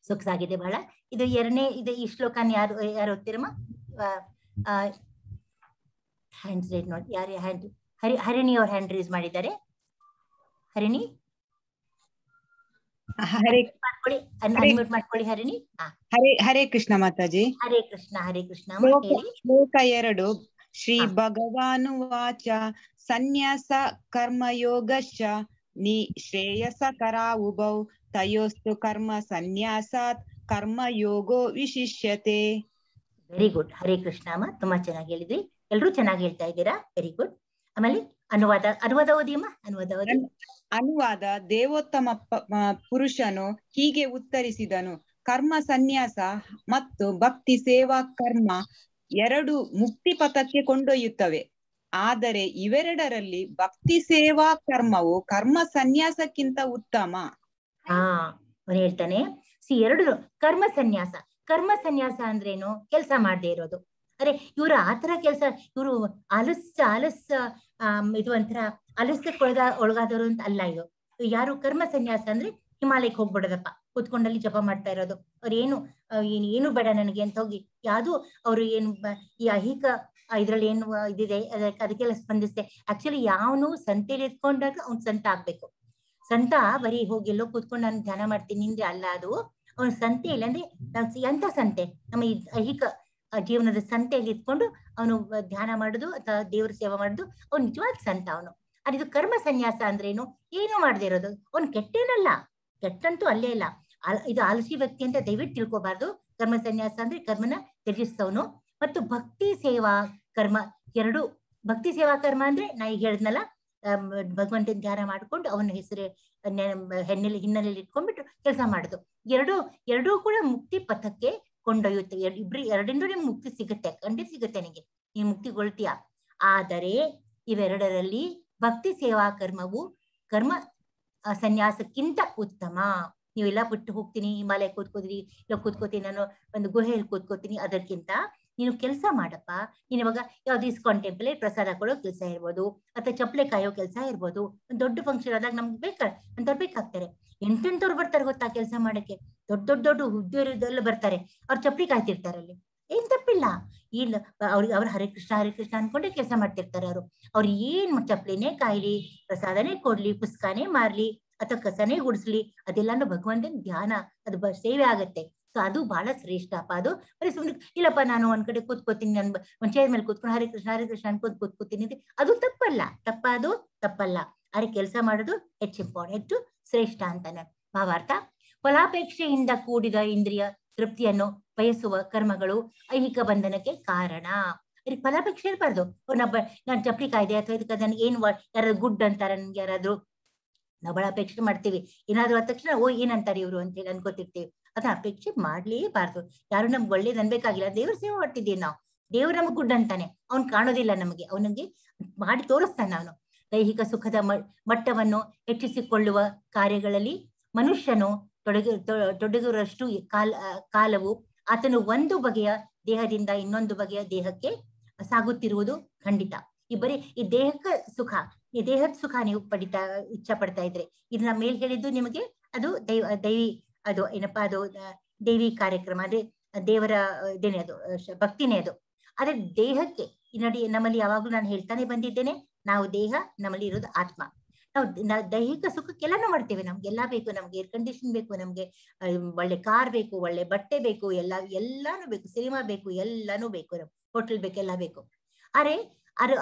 ಸೊಗಸಾಗಿದೆ ಬಹಳ. ಇದು ಈ ಶ್ಲೋಕನ ಯಾರು ಓದ್ತಿರಮ್ಮ? ಹ್ಯಾಂಡ್ಸ್ ರೈಟ್ ನೋಡಿ, ಯಾರು ಹ್ಯಾಂಡ್? ಹರಿಣಿ ಅವ್ರ ಹ್ಯಾಂಡ್ ರೇಸ್ ಮಾಡಿದ್ದಾರೆ. ಹರಿಣಿ ಮಾಡ್ಕೊಳ್ಳಿ, ಅನ್ಮ್ಯೂಟ್ ಮಾಡ್ಕೊಳ್ಳಿ ಹರಿಣಿ. ಹರೇ ಕೃಷ್ಣ ಮಾತಾಜಿ. ಹರೇ ಕೃಷ್ಣ. ಹರೇ ಕೃಷ್ಣ. ಶ್ಲೋಕ 2. ಶ್ರೀ ಭಗವಾನುವಾಚ ಸನ್ಯಾಸ ಕರ್ಮಯೋಗಶ್ಚ ಶ್ರೇಯಸ ಕರಾವುಭೌ ತಯೋಸ್ತು ಕರ್ಮ ಸನ್ಯಾಸಾತ್ ಕರ್ಮಯೋಗೋ ವಿಶಿಷ್ಯತೆ. Very good. ಹರೇ ಕೃಷ್ಣ ಅಮ್ಮ, ತುಂಬಾ ಚೆನ್ನಾಗಿ ಹೇಳಿದ್ರಿ. ಎಲ್ರೂ ಚೆನ್ನಾಗಿ ಹೇಳ್ತಾ ಇದ್ದೀರಾ. Very good. ಆಮೇಲೆ ಅನುವಾದ ಓದಿಯಮ್ಮ. ಅನುವಾದ. ದೇವೋತ್ತಮ ಪುರುಷನು ಹೀಗೆ ಉತ್ತರಿಸಿದನು: ಕರ್ಮ ಸನ್ಯಾಸ ಮತ್ತು ಭಕ್ತಿ ಸೇವಾ ಕರ್ಮ ಎರಡು ಮುಕ್ತಿ ಪಥಕ್ಕೆ ಕೊಂಡೊಯ್ಯುತ್ತವೆ. ಆದರೆ ಇವೆರಡರಲ್ಲಿ ಭಕ್ತಿ ಸೇವಾ ಕರ್ಮವು ಕರ್ಮ ಸನ್ಯಾಸಕ್ಕಿಂತ ಉತ್ತಮ. ಅವನು ಹೇಳ್ತಾನೆ, ಎರಡು ಕರ್ಮ ಸನ್ಯಾಸ ಅಂದ್ರೇನು? ಕೆಲಸ ಮಾಡದೇ ಇರೋದು. ಅರೆ ಇವ್ರು ಆತರ ಕೆಲಸ, ಇವರು ಆಲಸ್ ಇದು ಒಂಥರ ಆಲಸ್ಯಕ್ಕೆ ಒಳಗಾದವರು ಅಂತ ಅಲ್ಲ. ಇದು ಯಾರು ಕರ್ಮ ಸನ್ಯಾಸ ಅಂದ್ರೆ ಹಿಮಾಲಯಕ್ಕೆ ಹೋಗ್ಬಿಡೋದಪ್ಪ, ಕೂತ್ಕೊಂಡಲ್ಲಿ ಜಪ ಮಾಡ್ತಾ ಇರೋದು. ಅವ್ರೇನು ಏನು ಬೇಡ ನನಗೆ ಅಂತ ಹೋಗಿ ಯಾವ್ದು ಅವ್ರು ಏನು ಈ ಐಹಿಕ ಇದ್ರಲ್ಲಿ ಏನು ಇದಿದೆ ಅದಕ್ಕೆಲ್ಲ ಸ್ಪಂದಿಸ್ತೆ. ಆಕ್ಚುಲಿ ಯಾವನು ಸಂತೆಯಲ್ಲಿ ಎತ್ಕೊಂಡಾಗ ಅವ್ನು ಸಂತ ಆಗ್ಬೇಕು. ಸಂತ ಬರೀ ಹೋಗಿ ಎಲ್ಲೋ ಕೂತ್ಕೊಂಡು ನಾನು ಧ್ಯಾನ ಮಾಡ್ತೀನಿ ಅಂದ್ರೆ ಅಲ್ಲ ಅದು. ಅವನ ಸಂತೆಯಲ್ಲಿ ಅಂದ್ರೆ ಎಂತ ಸಂತೆ, ನಮ್ಮ ಈ ಐಹಿಕ ಜೀವನದ ಸಂತೆಯಲ್ಲಿ ಇಟ್ಕೊಂಡು ಅವನು ಧ್ಯಾನ ಮಾಡುದು ಅಥವಾ ದೇವ್ರ ಸೇವೆ ಮಾಡುದು, ಅವ್ನು ನಿಜವಾದ ಸಂತ ಅವನು. ಅದಿದು ಕರ್ಮ ಸನ್ಯಾಸ ಅಂದ್ರೇನು? ಏನು ಮಾಡದೇ ಇರೋದು. ಅವ್ನು ಕೆಟ್ಟೇನಲ್ಲ, ಕೆಟ್ಟಂತೂ ಅಲ್ಲೇ ಇಲ್ಲ. ಇದು ಆಲಸಿ ವ್ಯಕ್ತಿ ಅಂತ ದಯವಿಟ್ಟು ತಿಳ್ಕೊಬಾರ್ದು. ಕರ್ಮ ಸನ್ಯಾಸ ಅಂದ್ರೆ ಕರ್ಮನ ತ್ಯಜಿಸ್ತವನು. ಮತ್ತು ಭಕ್ತಿ ಸೇವಾ ಕರ್ಮ ಎರಡು. ಭಕ್ತಿ ಸೇವಾ ಕರ್ಮ ಅಂದ್ರೆ ನಾ ಈಗ ಹೇಳಿದ್ನಲ್ಲ, ಭಗವಂತನ ಧ್ಯಾನ ಮಾಡ್ಕೊಂಡು ಅವನ ಹೆಸರು ಹಿನ್ನೆಲೆಯಲ್ಲಿ ಇಟ್ಕೊಂಡ್ಬಿಟ್ಟು ಕೆಲಸ ಮಾಡುದು. ಎರಡೂ ಕೂಡ ಮುಕ್ತಿ ಪಥಕ್ಕೆ ಕೊಂಡೊಯ್ಯುತ್ತೆ. ಎರಡರಿಂದ ನಿಮ್ಗೆ ಮುಕ್ತಿ ಸಿಗುತ್ತೆ, ಖಂಡಿತ ಸಿಗುತ್ತೆ ನಿಮಗೆ, ನೀನ್ ಮುಕ್ತಿಗೊಳ್ತೀಯ. ಆದರೆ ಇವೆರಡರಲ್ಲಿ ಭಕ್ತಿ ಸೇವಾ ಕರ್ಮವು ಕರ್ಮ ಸನ್ಯಾಸಕ್ಕಿಂತ ಉತ್ತಮ. ನೀವೆಲ್ಲ ಬಿಟ್ಟು ಹೋಗ್ತೀನಿ, ಹಿಮಾಲಯ ಕೂತ್ಕೋತೀನಿ, ಇಲ್ಲ ಕೂತ್ಕೋತೀನಿ, ನಾನು ಒಂದು ಗುಹೆಯಲ್ಲಿ ಕೂತ್ಕೋತೀನಿ, ಅದಕ್ಕಿಂತ ನೀನು ಕೆಲಸ ಮಾಡಪ್ಪ. ನೀನ್ ಇವಾಗ ಯಾವ್ದು ಇಸ್ಕಾನ್ ಟೆಂಪಲ್ ಪ್ರಸಾದ ಕೊಡೋ ಕೆಲಸ ಇರ್ಬೋದು, ಅಥವಾ ಚಪ್ಪಲೆ ಕಾಯೋ ಕೆಲಸ ಇರ್ಬೋದು. ಒಂದು ದೊಡ್ಡ ಫಂಕ್ಷನ್ ಆದಾಗ ನಮ್ಗೆ ಅಂತವ್ರು ಬೇಕಾಗ್ತಾರೆ. ಎಂತೆಂತವ್ರು ಬರ್ತಾರೆ ಗೊತ್ತಾ ಕೆಲಸ ಮಾಡಕ್ಕೆ. ದೊಡ್ಡ ಹುದ್ದೆಲ್ಲ ಬರ್ತಾರೆ. ಅವ್ರು ಚಪ್ಪಲಿ ಕಾಯ್ತಿರ್ತಾರೆ. ಅಲ್ಲಿ ಏನ್ ತಪ್ಪಿಲ್ಲ, ಇಲ್ಲ ಅವ್ರು ಹರೇ ಕೃಷ್ಣ ಅನ್ಕೊಂಡೇ ಕೆಲಸ ಮಾಡ್ತಿರ್ತಾರೆ. ಅವ್ರು ಏನ್ ಚಪ್ಪಲಿನೇ ಕಾಯ್ಲಿ, ಪ್ರಸಾದನೇ ಕೊಡ್ಲಿ, ಪುಸ್ತಕನೇ ಮಾರ್ಲಿ, ಅಥವಾ ಕಸನೇ ಗುಡಿಸ್ಲಿ, ಅದೆಲ್ಲಾನು ಭಗವಂತನ ಧ್ಯಾನ, ಅದು ಸೇವೆ ಆಗತ್ತೆ. ಸೊ ಅದು ಬಹಳ ಶ್ರೇಷ್ಠ ಅಪ್ಪ. ಅದು ಬರೀ ಸುಮ್ನೆ ಇಲ್ಲಪ್ಪ ನಾನು ಒಂದ್ ಕಡೆ ಕೂತ್ಕೋತೀನಿ, ನನ್ ಒಂದ್ ಚೇರ್ ಮೇಲೆ ಕೂತ್ಕೊಂಡು ಹರೇ ಕೃಷ್ಣ ಅನ್ಕೊಂಡ್ ಕೂತ್ಕೋತೀನಿ, ಅದು ತಪ್ಪಲ್ಲ. ಅರೆ ಕೆಲಸ ಮಾಡೋದು ಹೆಚ್ಚು ಶ್ರೇಷ್ಠ ಅಂತಾನೆ ಭಾವಾರ್ಥ. ಫಲಾಪೇಕ್ಷೆಯಿಂದ ಕೂಡಿದ ಇಂದ್ರಿಯ ತೃಪ್ತಿಯನ್ನು ಬಯಸುವ ಕರ್ಮಗಳು ಐಹಿಕ ಬಂಧನಕ್ಕೆ ಕಾರಣ. ಇದಕ್ಕೆ ಫಲಾಪೇಕ್ಷೆ ಇರಬಾರ್ದು. ನಾನು ಚಪ್ಪಲಿ ಕಾಯ್ದೆ ಅಥವಾ ಇದಕ್ಕೆ ನನ್ಗೆ ಏನ್ ಯಾರಾದ್ರು ಗುಡ್ ಅಂತಾರೆ, ನನ್ಗೆ ಯಾರಾದ್ರು ನಾವು ಬಹಳ ಅಪೇಕ್ಷೆ ಮಾಡ್ತೀವಿ. ಏನಾದ್ರು ಆದ ತಕ್ಷಣ ಏನಂತಾರೆ ಇವ್ರು ಅಂತ ಹೇಳಿ ಅನ್ಕೋತಿರ್ತೀವಿ. ಅದನ್ನ ಅಪೇಕ್ಷೆ ಮಾಡ್ಲೇಬಾರ್ದು. ಯಾರು ನಮ್ಗೆ ಒಳ್ಳೇದ್ ಅನ್ಬೇಕಾಗಿಲ್ಲ, ದೇವ್ರ ಸೇವೆ ಮಾಡ್ತಿದ್ದೀವಿ ನಾವು. ದೇವ್ರು ನಮ್ಗೆ ಗುಡ್ ಅಂತಾನೆ, ಅವ್ನ್ ಕಾಣೋದಿಲ್ಲ ನಮಗೆ, ಅವನಿಗೆ ಮಾಡಿ ತೋರಿಸ್ತಾನೆ ಅವನು. ದೈಹಿಕ ಸುಖದ ಮಟ್ಟವನ್ನು ಹೆಚ್ಚಿಸಿಕೊಳ್ಳುವ ಕಾರ್ಯಗಳಲ್ಲಿ ಮನುಷ್ಯನು ತೊಡಗಿರುವಷ್ಟು ಕಾಲವು ಆತನು ಒಂದು ಬಗೆಯ ದೇಹದಿಂದ ಇನ್ನೊಂದು ಬಗೆಯ ದೇಹಕ್ಕೆ ಸಾಗುತ್ತಿರುವುದು ಖಂಡಿತ. ಈ ದೇಹದ ಸುಖ ನೀವು ಇಚ್ಛಾ ಪಡ್ತಾ ಇದ್ರೆ, ಇದನ್ನ ಮೇಲ್ ಹೇಳಿದ್ದು ನಿಮಗೆ ಅದು ದೈವಿ ಅದು ಏನಪ್ಪಾ ಅದು ದೇವಿ ಕಾರ್ಯಕ್ರಮ, ಅಂದ್ರೆ ದೇವರ ಇದೇನೆ, ಅದು ಭಕ್ತಿನೇ ಅದು. ಆದ್ರೆ ದೇಹಕ್ಕೆ ನಮ್ಮಲ್ಲಿ ಯಾವಾಗ್ಲೂ ನಾನು ಹೇಳ್ತಾನೆ ಬಂದಿದ್ದೇನೆ, ನಾವು ದೇಹ, ನಮ್ಮಲ್ಲಿ ಇರೋದು ಆತ್ಮ. ನಾವು ದೈಹಿಕ ಸುಖಕ್ಕೆಲ್ಲಾನು ಮಾಡ್ತೇವೆ. ನಮ್ಗೆಲ್ಲ ಬೇಕು, ನಮ್ಗೆ ಏರ್ ಕಂಡೀಷನ್ ಬೇಕು, ನಮ್ಗೆ ಒಳ್ಳೆ ಕಾರ್ ಬೇಕು, ಒಳ್ಳೆ ಬಟ್ಟೆ ಬೇಕು, ಎಲ್ಲಾನು ಬೇಕು, ಸಿನಿಮಾ ಬೇಕು, ಎಲ್ಲಾನು ಬೇಕು, ಹೋಟೆಲ್ ಬೇಕು, ಎಲ್ಲ ಬೇಕು. ಆದ್ರೆ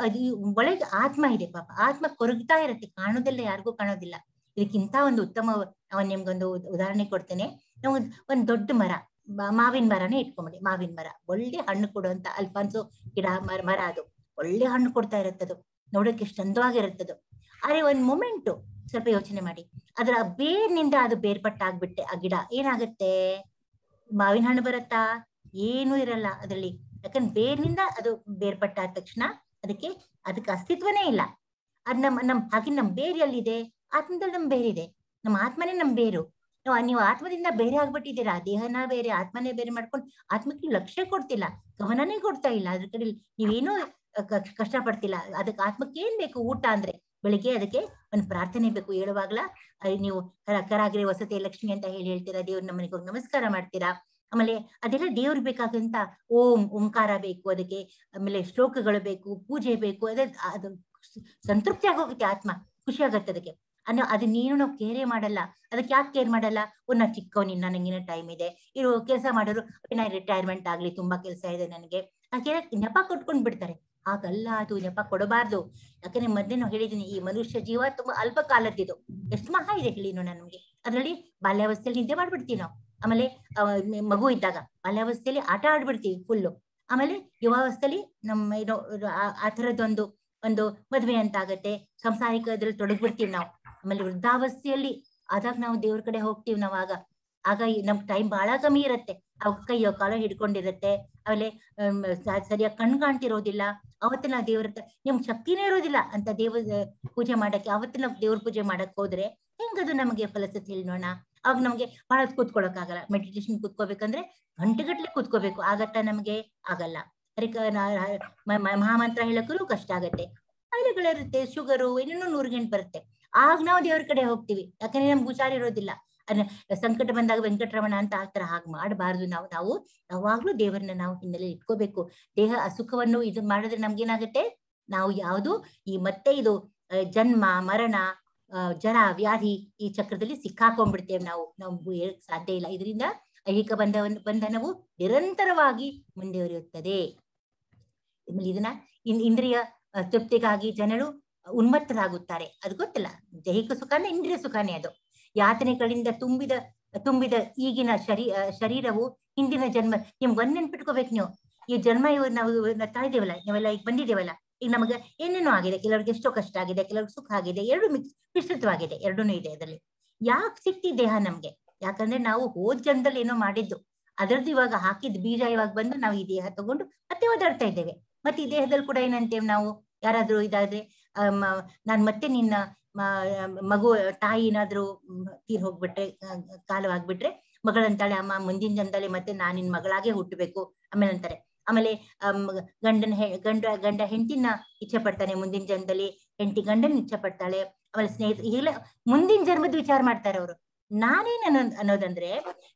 ಅದು ಒಳಗೆ ಆತ್ಮ ಇದೆ ಪಾಪ. ಆತ್ಮ ಕೊರಗ್ತಾ ಇರತ್ತೆ, ಕಾಣೋದಿಲ್ಲ, ಯಾರಿಗೂ ಕಾಣೋದಿಲ್ಲ. ಇದಕ್ಕಿಂತ ಒಂದು ಉತ್ತಮ ನಿಮ್ಗೊಂದು ಉದಾಹರಣೆ ಕೊಡ್ತೇನೆ. ನಾವು ಒಂದ್ ದೊಡ್ಡ ಮರ, ಮಾವಿನ ಮರನೇ ಇಟ್ಕೊಂಬಿಡಿ. ಮಾವಿನ ಮರ ಒಳ್ಳೆ ಹಣ್ಣು ಕೊಡುವಂತ ಅಲ್ಫಾನ್ಸೋ ಗಿಡ ಮರ, ಅದು ಒಳ್ಳೆ ಹಣ್ಣು ಕೊಡ್ತಾ ಇರುತ್ತದು, ನೋಡೋಕೆ ಎಷ್ಟು ಚಂದವಾಗಿರುತ್ತದು. ಆದ್ರೆ ಒಂದ್ ಮೊಮೆಂಟು ಸ್ವಲ್ಪ ಯೋಚನೆ ಮಾಡಿ, ಅದರ ಬೇರ್ನಿಂದ ಅದು ಬೇರ್ಪಟ್ಟಾಗ್ಬಿಟ್ಟೆ ಆ ಗಿಡ ಏನಾಗತ್ತೆ? ಮಾವಿನ ಹಣ್ಣು ಬರತ್ತಾ? ಏನೂ ಇರಲ್ಲ ಅದ್ರಲ್ಲಿ. ಯಾಕಂದ್ರೆ ಬೇರ್ನಿಂದ ಅದು ಬೇರ್ಪಟ್ಟಾದ ತಕ್ಷಣ ಅದಕ್ಕೆ ಅಸ್ತಿತ್ವನೇ ಇಲ್ಲ. ಅದ್ ಹಾಗೆ ನಮ್ ಬೇರೆ ಎಲ್ಲಿದೆ? ಆತ್ಮದಲ್ಲಿ ನಮ್ ಬೇರಿದೆ. ನಮ್ಮ ಆತ್ಮನೇ ನಮ್ ಬೇರು. ನೀವು ಆತ್ಮದಿಂದ ಬೇರೆ ಆಗ್ಬಿಟ್ಟಿದ್ದೀರಾ. ದೇಹನ ಬೇರೆ, ಆತ್ಮನೇ ಬೇರೆ ಮಾಡ್ಕೊಂಡು ಆತ್ಮಕ್ಕೆ ಲಕ್ಷ್ಯ ಕೊಡ್ತಿಲ್ಲ, ಗಮನನೇ ಕೊಡ್ತಾ ಇಲ್ಲ. ಅದ್ರ ಕಡೆ ನೀವೇನೋ ಕಷ್ಟ ಪಡ್ತಿಲ್ಲ. ಅದಕ್ಕೆ ಆತ್ಮಕ್ಕೆ ಏನ್ ಬೇಕು? ಊಟ. ಅಂದ್ರೆ ಬೆಳಿಗ್ಗೆ ಅದಕ್ಕೆ ಒಂದು ಪ್ರಾರ್ಥನೆ ಬೇಕು. ಹೇಳುವಾಗ್ಲ ನೀವು ಕರಾಗ್ರೆ ವಸತಿ ಲಕ್ಷ್ಮಿ ಅಂತ ಹೇಳ್ತೀರಾ, ದೇವ್ರ ನಮ್ಮನೆಗೆ ಹೋಗಿ ನಮಸ್ಕಾರ ಮಾಡ್ತೀರಾ. ಆಮೇಲೆ ಅದೆಲ್ಲ ದೇವ್ರಿಗೆ ಬೇಕಾದಂತ ಓಂಕಾರ ಬೇಕು ಅದಕ್ಕೆ, ಆಮೇಲೆ ಶ್ಲೋಕಗಳು ಬೇಕು, ಪೂಜೆ ಬೇಕು. ಅದು ಸಂತೃಪ್ತಿ ಆಗೋಗುತ್ತೆ, ಆತ್ಮ ಖುಷಿ ಆಗತ್ತೆ ಅದಕ್ಕೆ. ಅದು ನಾವು ಕೇರೇ ಮಾಡಲ್ಲ. ಅದಕ್ಕೆ ಯಾಕೆ ಕೇರ್ ಮಾಡಲ್ಲ? ನಾ ಚಿಕ್ಕವನಿನ್ನ, ನಂಗಿನ ಟೈಮ್ ಇದೆ, ಇರೋ ಕೆಲಸ ಮಾಡೋರು ನಾ ರಿಟೈರ್ಮೆಂಟ್ ಆಗ್ಲಿ, ತುಂಬಾ ಕೆಲಸ ಇದೆ ನನಗೆ, ನೆಪ ಕೊಟ್ಕೊಂಡ್ ಬಿಡ್ತಾರೆ. ಹಾಗಲ್ಲ, ಅದು ನೆಪ ಕೊಡಬಾರ್ದು. ಯಾಕಂದ್ರೆ ಮೊದ್ಲೇ ನಾವು ಹೇಳಿದೀನಿ, ಈ ಮನುಷ್ಯ ಜೀವ ತುಂಬಾ ಅಲ್ಪ ಕಾಲದ್ದಿದು. ಎಷ್ಟು ಮಹಾ ಇದೆ ಹೇಳಿ ನಮ್ಗೆ. ಅದ್ರಲ್ಲಿ ಬಾಲ್ಯಾವಸ್ಥೆಯಲ್ಲಿ ನಿದ್ದೆ ಮಾಡ್ಬಿಡ್ತೀವಿ ನಾವು, ಆಮೇಲೆ ಮಗು ಇದ್ದಾಗ ಬಾಲ್ಯಾವಸ್ಥೆಯಲ್ಲಿ ಆಟ ಆಡ್ಬಿಡ್ತೀವಿ ಫುಲ್ಲು. ಆಮೇಲೆ ಯುವಾವಸ್ಥೆಯಲ್ಲಿ ನಮ್ಮ ಏನೋ ಆ ಥರದ್ದೊಂದು ಮದುವೆ ಅಂತ ಆಗತ್ತೆ, ಸಂಸಾರಿಕ ಅದ್ರಲ್ಲಿ ತೊಡಗ್ಬಿಡ್ತೀವಿ ನಾವು. ಆಮೇಲೆ ವೃದ್ಧಾವಸ್ಥೆಯಲ್ಲಿ ಆದಾಗ ನಾವು ದೇವ್ರ ಕಡೆ ಹೋಗ್ತೀವಿ ನಾವು. ಆಗ ನಮ್ ಟೈಮ್ ಬಹಳ ಕಮ್ಮಿ ಇರತ್ತೆ. ಅವಾಗ ಕೈಯೋ ಕಾಲೋ ಹಿಡ್ಕೊಂಡಿರತ್ತೆ. ಆಮೇಲೆ ಸರಿಯಾಗಿ ಕಣ್ ಕಾಣ್ತಿರೋದಿಲ್ಲ. ಅವತ್ತಿನ ದೇವ್ರ ನಿಮ್ ಶಕ್ತಿನೇ ಇರೋದಿಲ್ಲ ಅಂತ ದೇವ್ರ ಪೂಜೆ ಮಾಡಕ್ಕೆ. ಅವತ್ತಿನ ದೇವ್ರ ಪೂಜೆ ಮಾಡಕ್ ಹೋದ್ರೆ ಹೆಂಗದು ನಮಗೆ ಫಲಸತಿ ಹೇಳೋಣ. ಅವಾಗ ನಮ್ಗೆ ಬಹಳ ಕೂತ್ಕೊಳಕ್ ಆಗಲ್ಲ. ಮೆಡಿಟೇಷನ್ ಕೂತ್ಕೋಬೇಕಂದ್ರೆ ಗಂಟೆಗಟ್ಲೆ ಕೂತ್ಕೋಬೇಕು. ಆಗತ್ತ ನಮ್ಗೆ? ಆಗಲ್ಲ. ಮಹಾಮಂತ್ರ ಹೇಳಕ್ಕೂ ಕಷ್ಟ ಆಗತ್ತೆ. ಕಾಯಿಲೆಗಳಿರುತ್ತೆ, ಶುಗರು, ಏನೇನೋ 100 ಗಂಟೆ ಬರುತ್ತೆ. ಆಗ ನಾವು ದೇವ್ರ ಕಡೆ ಹೋಗ್ತೀವಿ. ಯಾಕಂದ್ರೆ ನಮ್ಗೆ ಹುಷಾರಿರೋದಿಲ್ಲ. ಸಂಕಟ ಬಂದಾಗ ವೆಂಕಟರಮಣ ಅಂತ ಆತರ ಹಾಗೆ ಮಾಡಬಾರ್ದು. ನಾವು ಯಾವಾಗ್ಲೂ ದೇವರನ್ನ ನಾವು ಹಿನ್ನೆಲೆ ಇಟ್ಕೋಬೇಕು. ದೇಹ ಅಸುಖವನ್ನು ಇದು ಮಾಡಿದ್ರೆ ನಮ್ಗೇನಾಗುತ್ತೆ, ನಾವು ಯಾವುದು ಮತ್ತೆ ಇದು ಜನ್ಮ ಮರಣ ಜರ ವ್ಯಾಧಿ ಈ ಚಕ್ರದಲ್ಲಿ ಸಿಕ್ಕಾಕೊಂಡ್ಬಿಡ್ತೇವೆ. ನಾವು ಸಾಧ್ಯ ಇಲ್ಲ. ಇದರಿಂದ ಐಹಿಕ ಬಂಧನವು ನಿರಂತರವಾಗಿ ಮುಂದುವರಿಯುತ್ತದೆ. ಇದನ್ನ ಇಂದ್ರಿಯ ತೃಪ್ತಿಗಾಗಿ ಜನರು ಉನ್ಮತ್ತರಾಗುತ್ತಾರೆ. ಅದು ಗೊತ್ತಿಲ್ಲ. ದೈಹಿಕ ಸುಖಾನೇ ಇಂದ್ರಿಯ ಸುಖಾನೇ ಅದು. ಯಾತನೆಗಳಿಂದ ತುಂಬಿದ ಈಗಿನ ಶರೀರವು ಹಿಂದಿನ ಜನ್ಮ. ನಿಮ್ಗೆ ಒಂದ್ ನೆನ್ಪಿಟ್ಕೋಬೇಕು ನೀವು. ಈ ಜನ್ಮ ನಾವು ತಾಳಿದೇವಲ್ಲ, ನಾವೆಲ್ಲ ಈಗ ಬಂದಿದ್ದೇವಲ್ಲ, ಈಗ ನಮಗೆ ಏನೇನೋ ಆಗಿದೆ. ಕೆಲವ್ರಿಗೆ ಎಷ್ಟೋ ಕಷ್ಟ ಆಗಿದೆ, ಕೆಲವ್ರಿಗೆ ಸುಖ ಆಗಿದೆ, ಎರಡು ಮಿಶ್ರಿತವಾಗಿದೆ. ಎರಡೂ ಇದೆ ಅದರಲ್ಲಿ. ಯಾಕೆ ಸಿಕ್ತಿ ದೇಹ ನಮ್ಗೆ? ಯಾಕಂದ್ರೆ ನಾವು ಹೋದ್ ಜನ್ಮದಲ್ಲಿ ಏನೋ ಮಾಡಿದ್ದು, ಅದರದ್ದು ಇವಾಗ ಹಾಕಿದ್ ಬೀಜ ಇವಾಗ ಬಂದು ನಾವು ಈ ದೇಹ ತಗೊಂಡು ಮತ್ತೆ ಓದಾಡ್ತಾ ಇದ್ದೇವೆ. ಮತ್ತೆ ಈ ದೇಹದಲ್ಲಿ ಕೂಡ ಏನಂತೇವೆ ನಾವು, ಯಾರಾದ್ರೂ ಇದಾದ್ರೆ ನಾನ್ ಮತ್ತೆ ನಿನ್ನ ಮಗು ತಾಯಿ ಏನಾದ್ರು ತೀರ್ ಹೋಗ್ಬಿಟ್ರೆ, ಕಾಲವಾಗ್ಬಿಟ್ರೆ ಮಗಳಂತಾಳೆ, ಅಮ್ಮ ಮುಂದಿನ ಜನ್ಮದಲ್ಲಿ ಮತ್ತೆ ನಾನ್ ನಿನ್ ಮಗಳಾಗೆ ಹುಟ್ಟಬೇಕು ಆಮೇಲೆ ಅಂತಾರೆ. ಆಮೇಲೆ ಗಂಡ ಹೆಂಡತಿನ ಇಚ್ಛೆ ಪಡ್ತಾನೆ, ಮುಂದಿನ ಜನ್ಮದಲ್ಲಿ ಹೆಂಡತಿ ಗಂಡನ ಇಚ್ಛೆ ಪಡ್ತಾಳೆ. ಆಮೇಲೆ ಸ್ನೇಹಿತರು ಹೀಗೆಲ್ಲ ಮುಂದಿನ ಜನ್ಮದ ವಿಚಾರ ಮಾಡ್ತಾರೆ ಅವರು. ನಾನೇನ್ ಅನ್ನೋದಂದ್ರೆ,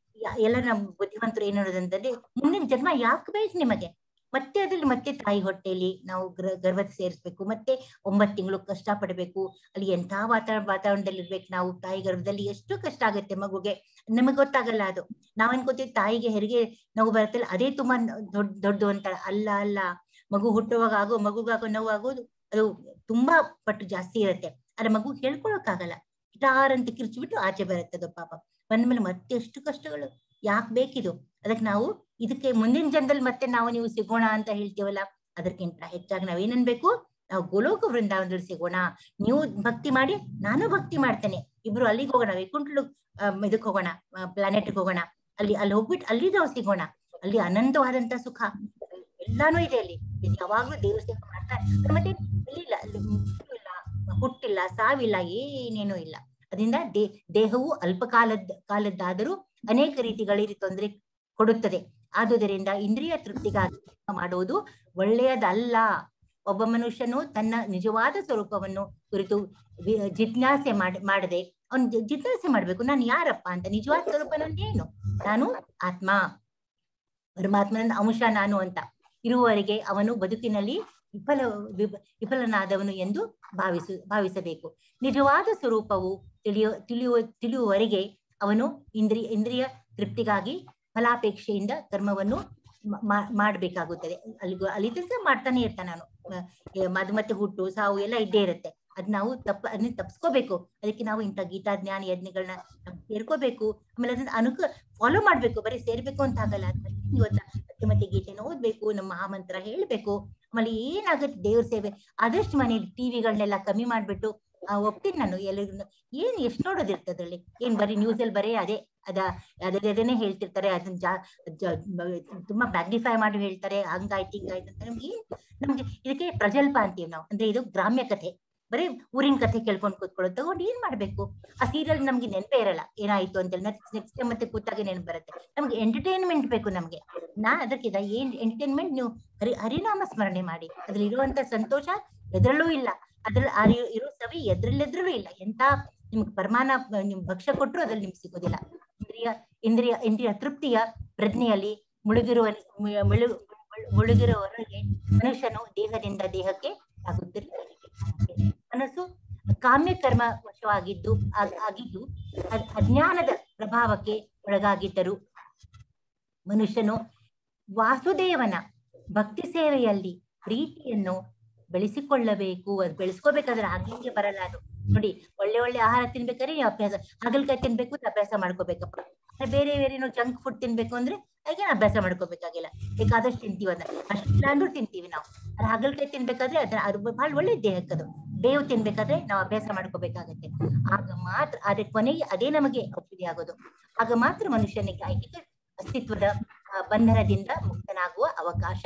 ಎಲ್ಲ ನಮ್ ಬುದ್ಧಿವಂತರು ಏನ್ ಅನ್ನೋದಂತಂದ್ರೆ, ಮುಂದಿನ ಜನ್ಮ ಯಾಕೆ ಬೇಕು ನಿಮಗೆ? ಮತ್ತೆ ಅದ್ರಲ್ಲಿ ಮತ್ತೆ ತಾಯಿ ಹೊಟ್ಟೆಯಲ್ಲಿ ನಾವು ಗರ್ಭದ ಸೇರಿಸ್ಬೇಕು, ಮತ್ತೆ 9 ತಿಂಗಳು ಕಷ್ಟ ಪಡ್ಬೇಕು. ಅಲ್ಲಿ ಎಂಥ ವಾತಾವರಣದಲ್ಲಿ ಇರ್ಬೇಕು ನಾವು. ತಾಯಿ ಗರ್ಭದಲ್ಲಿ ಎಷ್ಟು ಕಷ್ಟ ಆಗುತ್ತೆ ಮಗುಗೆ, ನಮಗ್ ಗೊತ್ತಾಗಲ್ಲ ಅದು. ನಾವ್ ಅನ್ಕೋತೀವಿ ತಾಯಿಗೆ ಹೆರಿಗೆ ನೋವು ಬರುತ್ತಲ್ಲ ಅದೇ ತುಂಬಾ ದೊಡ್ಡದು ಅಂತ. ಅಲ್ಲ, ಮಗು ಹುಟ್ಟುವಾಗ ಮಗುಗಾಗೋ ನೋವು ಆಗೋದು ಅದು ತುಂಬಾ ಪಟ್ಟು ಜಾಸ್ತಿ ಇರುತ್ತೆ. ಆದ್ರೆ ಮಗು ಹೇಳ್ಕೊಳಕ್ಕಾಗಲ್ಲ. ಗಿಟಾರಂತ ಕಿರ್ಚ್ಬಿಟ್ಟು ಆಚೆ ಬರುತ್ತದು ಪಾಪ. ಬಂದ್ಮೇಲೆ ಮತ್ತೆ ಎಷ್ಟು ಕಷ್ಟಗಳು. ಯಾಕೆ ಬೇಕಿದು? ಅದಕ್ಕೆ ನಾವು ಇದಕ್ಕೆ ಮುಂದಿನ ಜನ್ಮದಲ್ಲಿ ಮತ್ತೆ ನೀವು ಸಿಗೋಣ ಅಂತ ಹೇಳ್ತೀವಲ್ಲ, ಅದಕ್ಕಿಂತ ಹೆಚ್ಚಾಗಿ ನಾವೇನನ್ಬೇಕು, ನಾವು ಗೋಲೋಕ ವೃಂದಾವನದಲ್ಲಿ ಸಿಗೋಣ. ನೀವು ಭಕ್ತಿ ಮಾಡಿ, ನಾನು ಭಕ್ತಿ ಮಾಡ್ತೇನೆ. ಇಬ್ರು ಅಲ್ಲಿಗೆ ಹೋಗೋಣ, ವೈಕುಂಠಲು ಇದಕ್ಕೆ ಹೋಗೋಣ, ಪ್ಲಾನೆಟ್ಗೆ ಹೋಗೋಣ. ಅಲ್ಲಿ ಹೋಗ್ಬಿಟ್ಟು ಅಲ್ಲಿ ನಾವು ಸಿಗೋಣ. ಅಲ್ಲಿ ಅನಂತವಾದಂತ ಸುಖ ಎಲ್ಲಾನು ಇದೆ ಅಲ್ಲಿ. ಯಾವಾಗ್ಲೂ ದೇವ್ರ ಸೇವೆ ಮಾಡ್ತಾರೆ. ಮತ್ತೆ ಇಲ್ಲ ಹುಟ್ಟಿಲ್ಲ, ಸಾವಿಲ್ಲ, ಏನೇನೂ ಇಲ್ಲ. ಅದರಿಂದ ದೇಹವು ಅಲ್ಪ ಕಾಲದ್ದಾದರೂ ಅನೇಕ ರೀತಿಗಳಲ್ಲಿ ತೊಂದರೆ ಕೊಡುತ್ತದೆ. ಆದುದರಿಂದ ಇಂದ್ರಿಯ ತೃಪ್ತಿಗಾಗಿ ಮಾಡುವುದು ಒಳ್ಳೆಯದಲ್ಲ. ಒಬ್ಬ ಮನುಷ್ಯನು ತನ್ನ ನಿಜವಾದ ಸ್ವರೂಪವನ್ನು ಕುರಿತು ಜಿಜ್ಞಾಸೆ ಮಾಡದೆ ಅವನು ಜಿಜ್ಞಾಸೆ ಮಾಡ್ಬೇಕು. ನಾನು ಯಾರಪ್ಪ ಅಂತ, ನಿಜವಾದ ಸ್ವರೂಪ ನಂದೇನು? ನಾನು ಆತ್ಮ, ಪರಮಾತ್ಮನ ಅಂಶ ನಾನು ಅಂತ ಇರುವವರೆಗೆ ಅವನು ಬದುಕಿನಲ್ಲಿ ವಿಫಲನಾದವನು ಎಂದು ಭಾವಿಸಬೇಕು. ನಿಜವಾದ ಸ್ವರೂಪವು ತಿಳಿಯುವವರೆಗೆ ಅವನು ಇಂದ್ರಿಯ ತೃಪ್ತಿಗಾಗಿ ಫಲಾಪೇಕ್ಷೆಯಿಂದ ಕರ್ಮವನ್ನು ಮಾಡ್ಬೇಕಾಗುತ್ತದೆ. ಅಲ್ಲಿ ತನಕ ಮಾಡ್ತಾನೆ ಇರ್ತಾನೆ ನಾನು. ಅದು ಮತ್ತೆ ಹುಟ್ಟು ಸಾವು ಎಲ್ಲ ಇದ್ದೇ ಇರುತ್ತೆ. ಅದ್ ನಾವು ಅದನ್ನ ತಪ್ಸ್ಕೋಬೇಕು. ಅದಕ್ಕೆ ನಾವು ಇಂಥ ಗೀತಾ ಜ್ಞಾನ ಯಜ್ಞಗಳನ್ನ ಸೇರ್ಕೋಬೇಕು. ಆಮೇಲೆ ಅದನ್ನ ಫಾಲೋ ಮಾಡ್ಬೇಕು. ಬರೀ ಸೇರ್ಬೇಕು ಅಂತ ಆಗಲ್ಲ. ಮತ್ತೆ ಗೀತೆನ ಓದ್ಬೇಕು, ನಮ್ಮ ಮಹಾಮಂತ್ರ ಹೇಳ್ಬೇಕು. ಆಮೇಲೆ ಏನಾಗುತ್ತೆ ದೇವ್ರ ಸೇವೆ ಆದಷ್ಟು ಮನೇಲಿ ಟಿವಿಗಳನ್ನೆಲ್ಲ ಕಮ್ಮಿ ಮಾಡ್ಬಿಟ್ಟು ಒಪ್ತೀನಿ ನಾನು. ಎಲ್ಲರಿಗೂ ಎಷ್ಟು ನೋಡೋದಿರ್ತದೆ ಅದ್ರಲ್ಲಿ. ಏನ್ ಬರೀ ನ್ಯೂಸ್ ಅಲ್ಲಿ ಬರೀ ಅದೇನೇ ಹೇಳ್ತಿರ್ತಾರೆ. ಅದನ್ನ ತುಂಬಾ ಮ್ಯಾಗ್ನಿಫೈ ಮಾಡಿ ಹೇಳ್ತಾರೆ. ಹಂಗಾಯ್ತು ಹಿಂಗಾಯ್ತು ಅಂತ. ನಮ್ಗೆ ಇದಕ್ಕೆ ಪ್ರಜಲ್ಪ ಅಂತೀವಿ ನಾವು. ಅಂದ್ರೆ ಇದು ಗ್ರಾಮ್ಯ ಕಥೆ. ಬರೀ ಊರಿನ ಕಥೆ ಕೇಳ್ಕೊಂಡು ಕೂತ್ಕೊಳ್ಳೋದು. ತಗೊಂಡು ಏನ್ ಮಾಡ್ಬೇಕು? ಆ ಸೀರಿಯಲ್ ನಮ್ಗೆ ನೆನಪೇ ಇರಲ್ಲ ಏನಾಯ್ತು ಅಂತೇಳಿ. ನೆಕ್ಸ್ಟ್ ಮತ್ತೆ ಕೂತಾಗ ನೆನಪು ಬರುತ್ತೆ. ನಮ್ಗೆ ಎಂಟರ್ಟೈನ್ಮೆಂಟ್ ಬೇಕು ನಮ್ಗೆ. ಅದಕ್ಕಿಂತ ಏನ್ ಎಂಟರ್ಟೈನ್ಮೆಂಟ್? ನೀವು ಹರಿನಾಮ ಸ್ಮರಣೆ ಮಾಡಿ. ಅದ್ರಲ್ಲಿ ಇರುವಂತ ಸಂತೋಷ ಎದ್ರಲ್ಲೂ ಇಲ್ಲ. ಅದ್ರಲ್ಲಿ ಇರೋ ಸವಿ ಎದ್ರಲ್ಲೆದ್ರಲ್ಲೂ ಇಲ್ಲ. ಎಂತ ನಿಮ್ಗೆ ನಿಮ್ ಭಕ್ಷ್ಯ ಕೊಟ್ಟರು ಅದ್ರಲ್ಲಿ ನಿಮ್ಗೆ ಸಿಗೋದಿಲ್ಲ. ಇಂದ್ರಿಯ ತೃಪ್ತಿಯ ಪ್ರಜ್ಞೆಯಲ್ಲಿ ಮುಳುಗಿರುವವರೆಗೆ ಮನುಷ್ಯನು ದೇಹದಿಂದ ದೇಹಕ್ಕೆ ಆಗುತ್ತಿರುತ್ತಾನೆ. ಮನಸ್ಸು ಕಾಮ್ಯ ಕರ್ಮ ವಶವಾಗಿದ್ದು ಅಜ್ಞಾನದ ಪ್ರಭಾವಕ್ಕೆ ಒಳಗಾಗಿದ್ದರು ಮನುಷ್ಯನು ವಾಸುದೇವನ ಭಕ್ತಿ ಸೇವೆಯಲ್ಲಿ ಪ್ರೀತಿಯನ್ನು ಬೆಳೆಸಿಕೊಳ್ಳಬೇಕು. ಅದು ಬೆಳೆಸ್ಕೋಬೇಕಾದ್ರೆ ಹಾಗೆ ಬರಲ್ಲ ಅದು. ನೋಡಿ, ಒಳ್ಳೆ ಆಹಾರ ತಿನ್ಬೇಕಾದ್ರೆ ನೀವು ಅಭ್ಯಾಸ, ಹಾಗಲಕಾಯಿ ತಿನ್ಬೇಕು ಅಂತ ಅಭ್ಯಾಸ ಮಾಡ್ಕೋಬೇಕಪ್ಪ. ಬೇರೆ ಬೇರೆ ನಾವು ಜಂಕ್ ಫುಡ್ ತಿನ್ಬೇಕು ಅಂದ್ರೆ ಅದಕ್ಕೆ ಅಭ್ಯಾಸ ಮಾಡ್ಕೋಬೇಕಾಗಿಲ್ಲ. ಬೇಕಾದಷ್ಟು ತಿಂತೀವಿ ಅದನ್ನ, ಅಷ್ಟಿಲ್ಲ ಅಂದ್ರೂ ತಿಂತೀವಿ ನಾವು. ಅದು ಹಾಗಲಕಾಯಿ ತಿನ್ಬೇಕಾದ್ರೆ ಅದು ಬಹಳ ಒಳ್ಳೆ ದೇಹಕ್ಕೆ. ಅದು ಬೇವು ತಿನ್ಬೇಕಾದ್ರೆ ನಾವು ಅಭ್ಯಾಸ ಮಾಡ್ಕೋಬೇಕಾಗತ್ತೆ. ಆಗ ಮಾತ್ರ ಅದೇ ಕೊನೆಗೆ ಅದೇ ನಮಗೆ ಔಷಧಿ ಆಗೋದು. ಆಗ ಮಾತ್ರ ಮನುಷ್ಯನಿಗೆ ಐಹಿಕ ಅಸ್ತಿತ್ವದ ಬಂಧನದಿಂದ ಮುಕ್ತನಾಗುವ ಅವಕಾಶ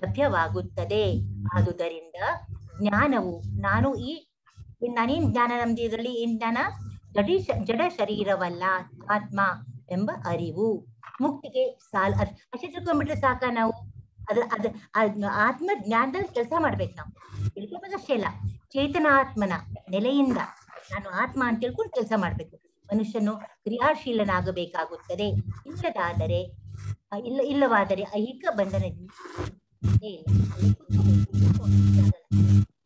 ಲಭ್ಯವಾಗುತ್ತದೆ. ಆದುದರಿಂದ ಜ್ಞಾನವು ನಾನೇನ್ ಜ್ಞಾನ ನಮ್ದು ಇದರಲ್ಲಿ ಏನ್ ಜ್ಞಾನ? ಜಡ ಶರೀರವಲ್ಲ ಆತ್ಮ ಎಂಬ ಅರಿವು. ಮುಕ್ತಿಗೆ ಅಷ್ಟೇ ತಿಳ್ಕೊಂಡ್ಬಿಟ್ರೆ ಸಾಕ ನಾವು? ಆತ್ಮ ಜ್ಞಾನದಲ್ಲಿ ಕೆಲಸ ಮಾಡ್ಬೇಕು ನಾವು. ತಿಳ್ಕೊಬೇಕಷ್ಟೇ ಇಲ್ಲ, ಚೇತನ ಆತ್ಮನ ನೆಲೆಯಿಂದ ನಾನು ಆತ್ಮ ಅಂತ ತಿಳ್ಕೊಂಡು ಕೆಲಸ ಮಾಡ್ಬೇಕು. ಮನುಷ್ಯನು ಕ್ರಿಯಾಶೀಲನಾಗಬೇಕಾಗುತ್ತದೆ. ಇಲ್ಲವಾದರೆ ಐಹಿಕ ಬಂಧನದಿಂದ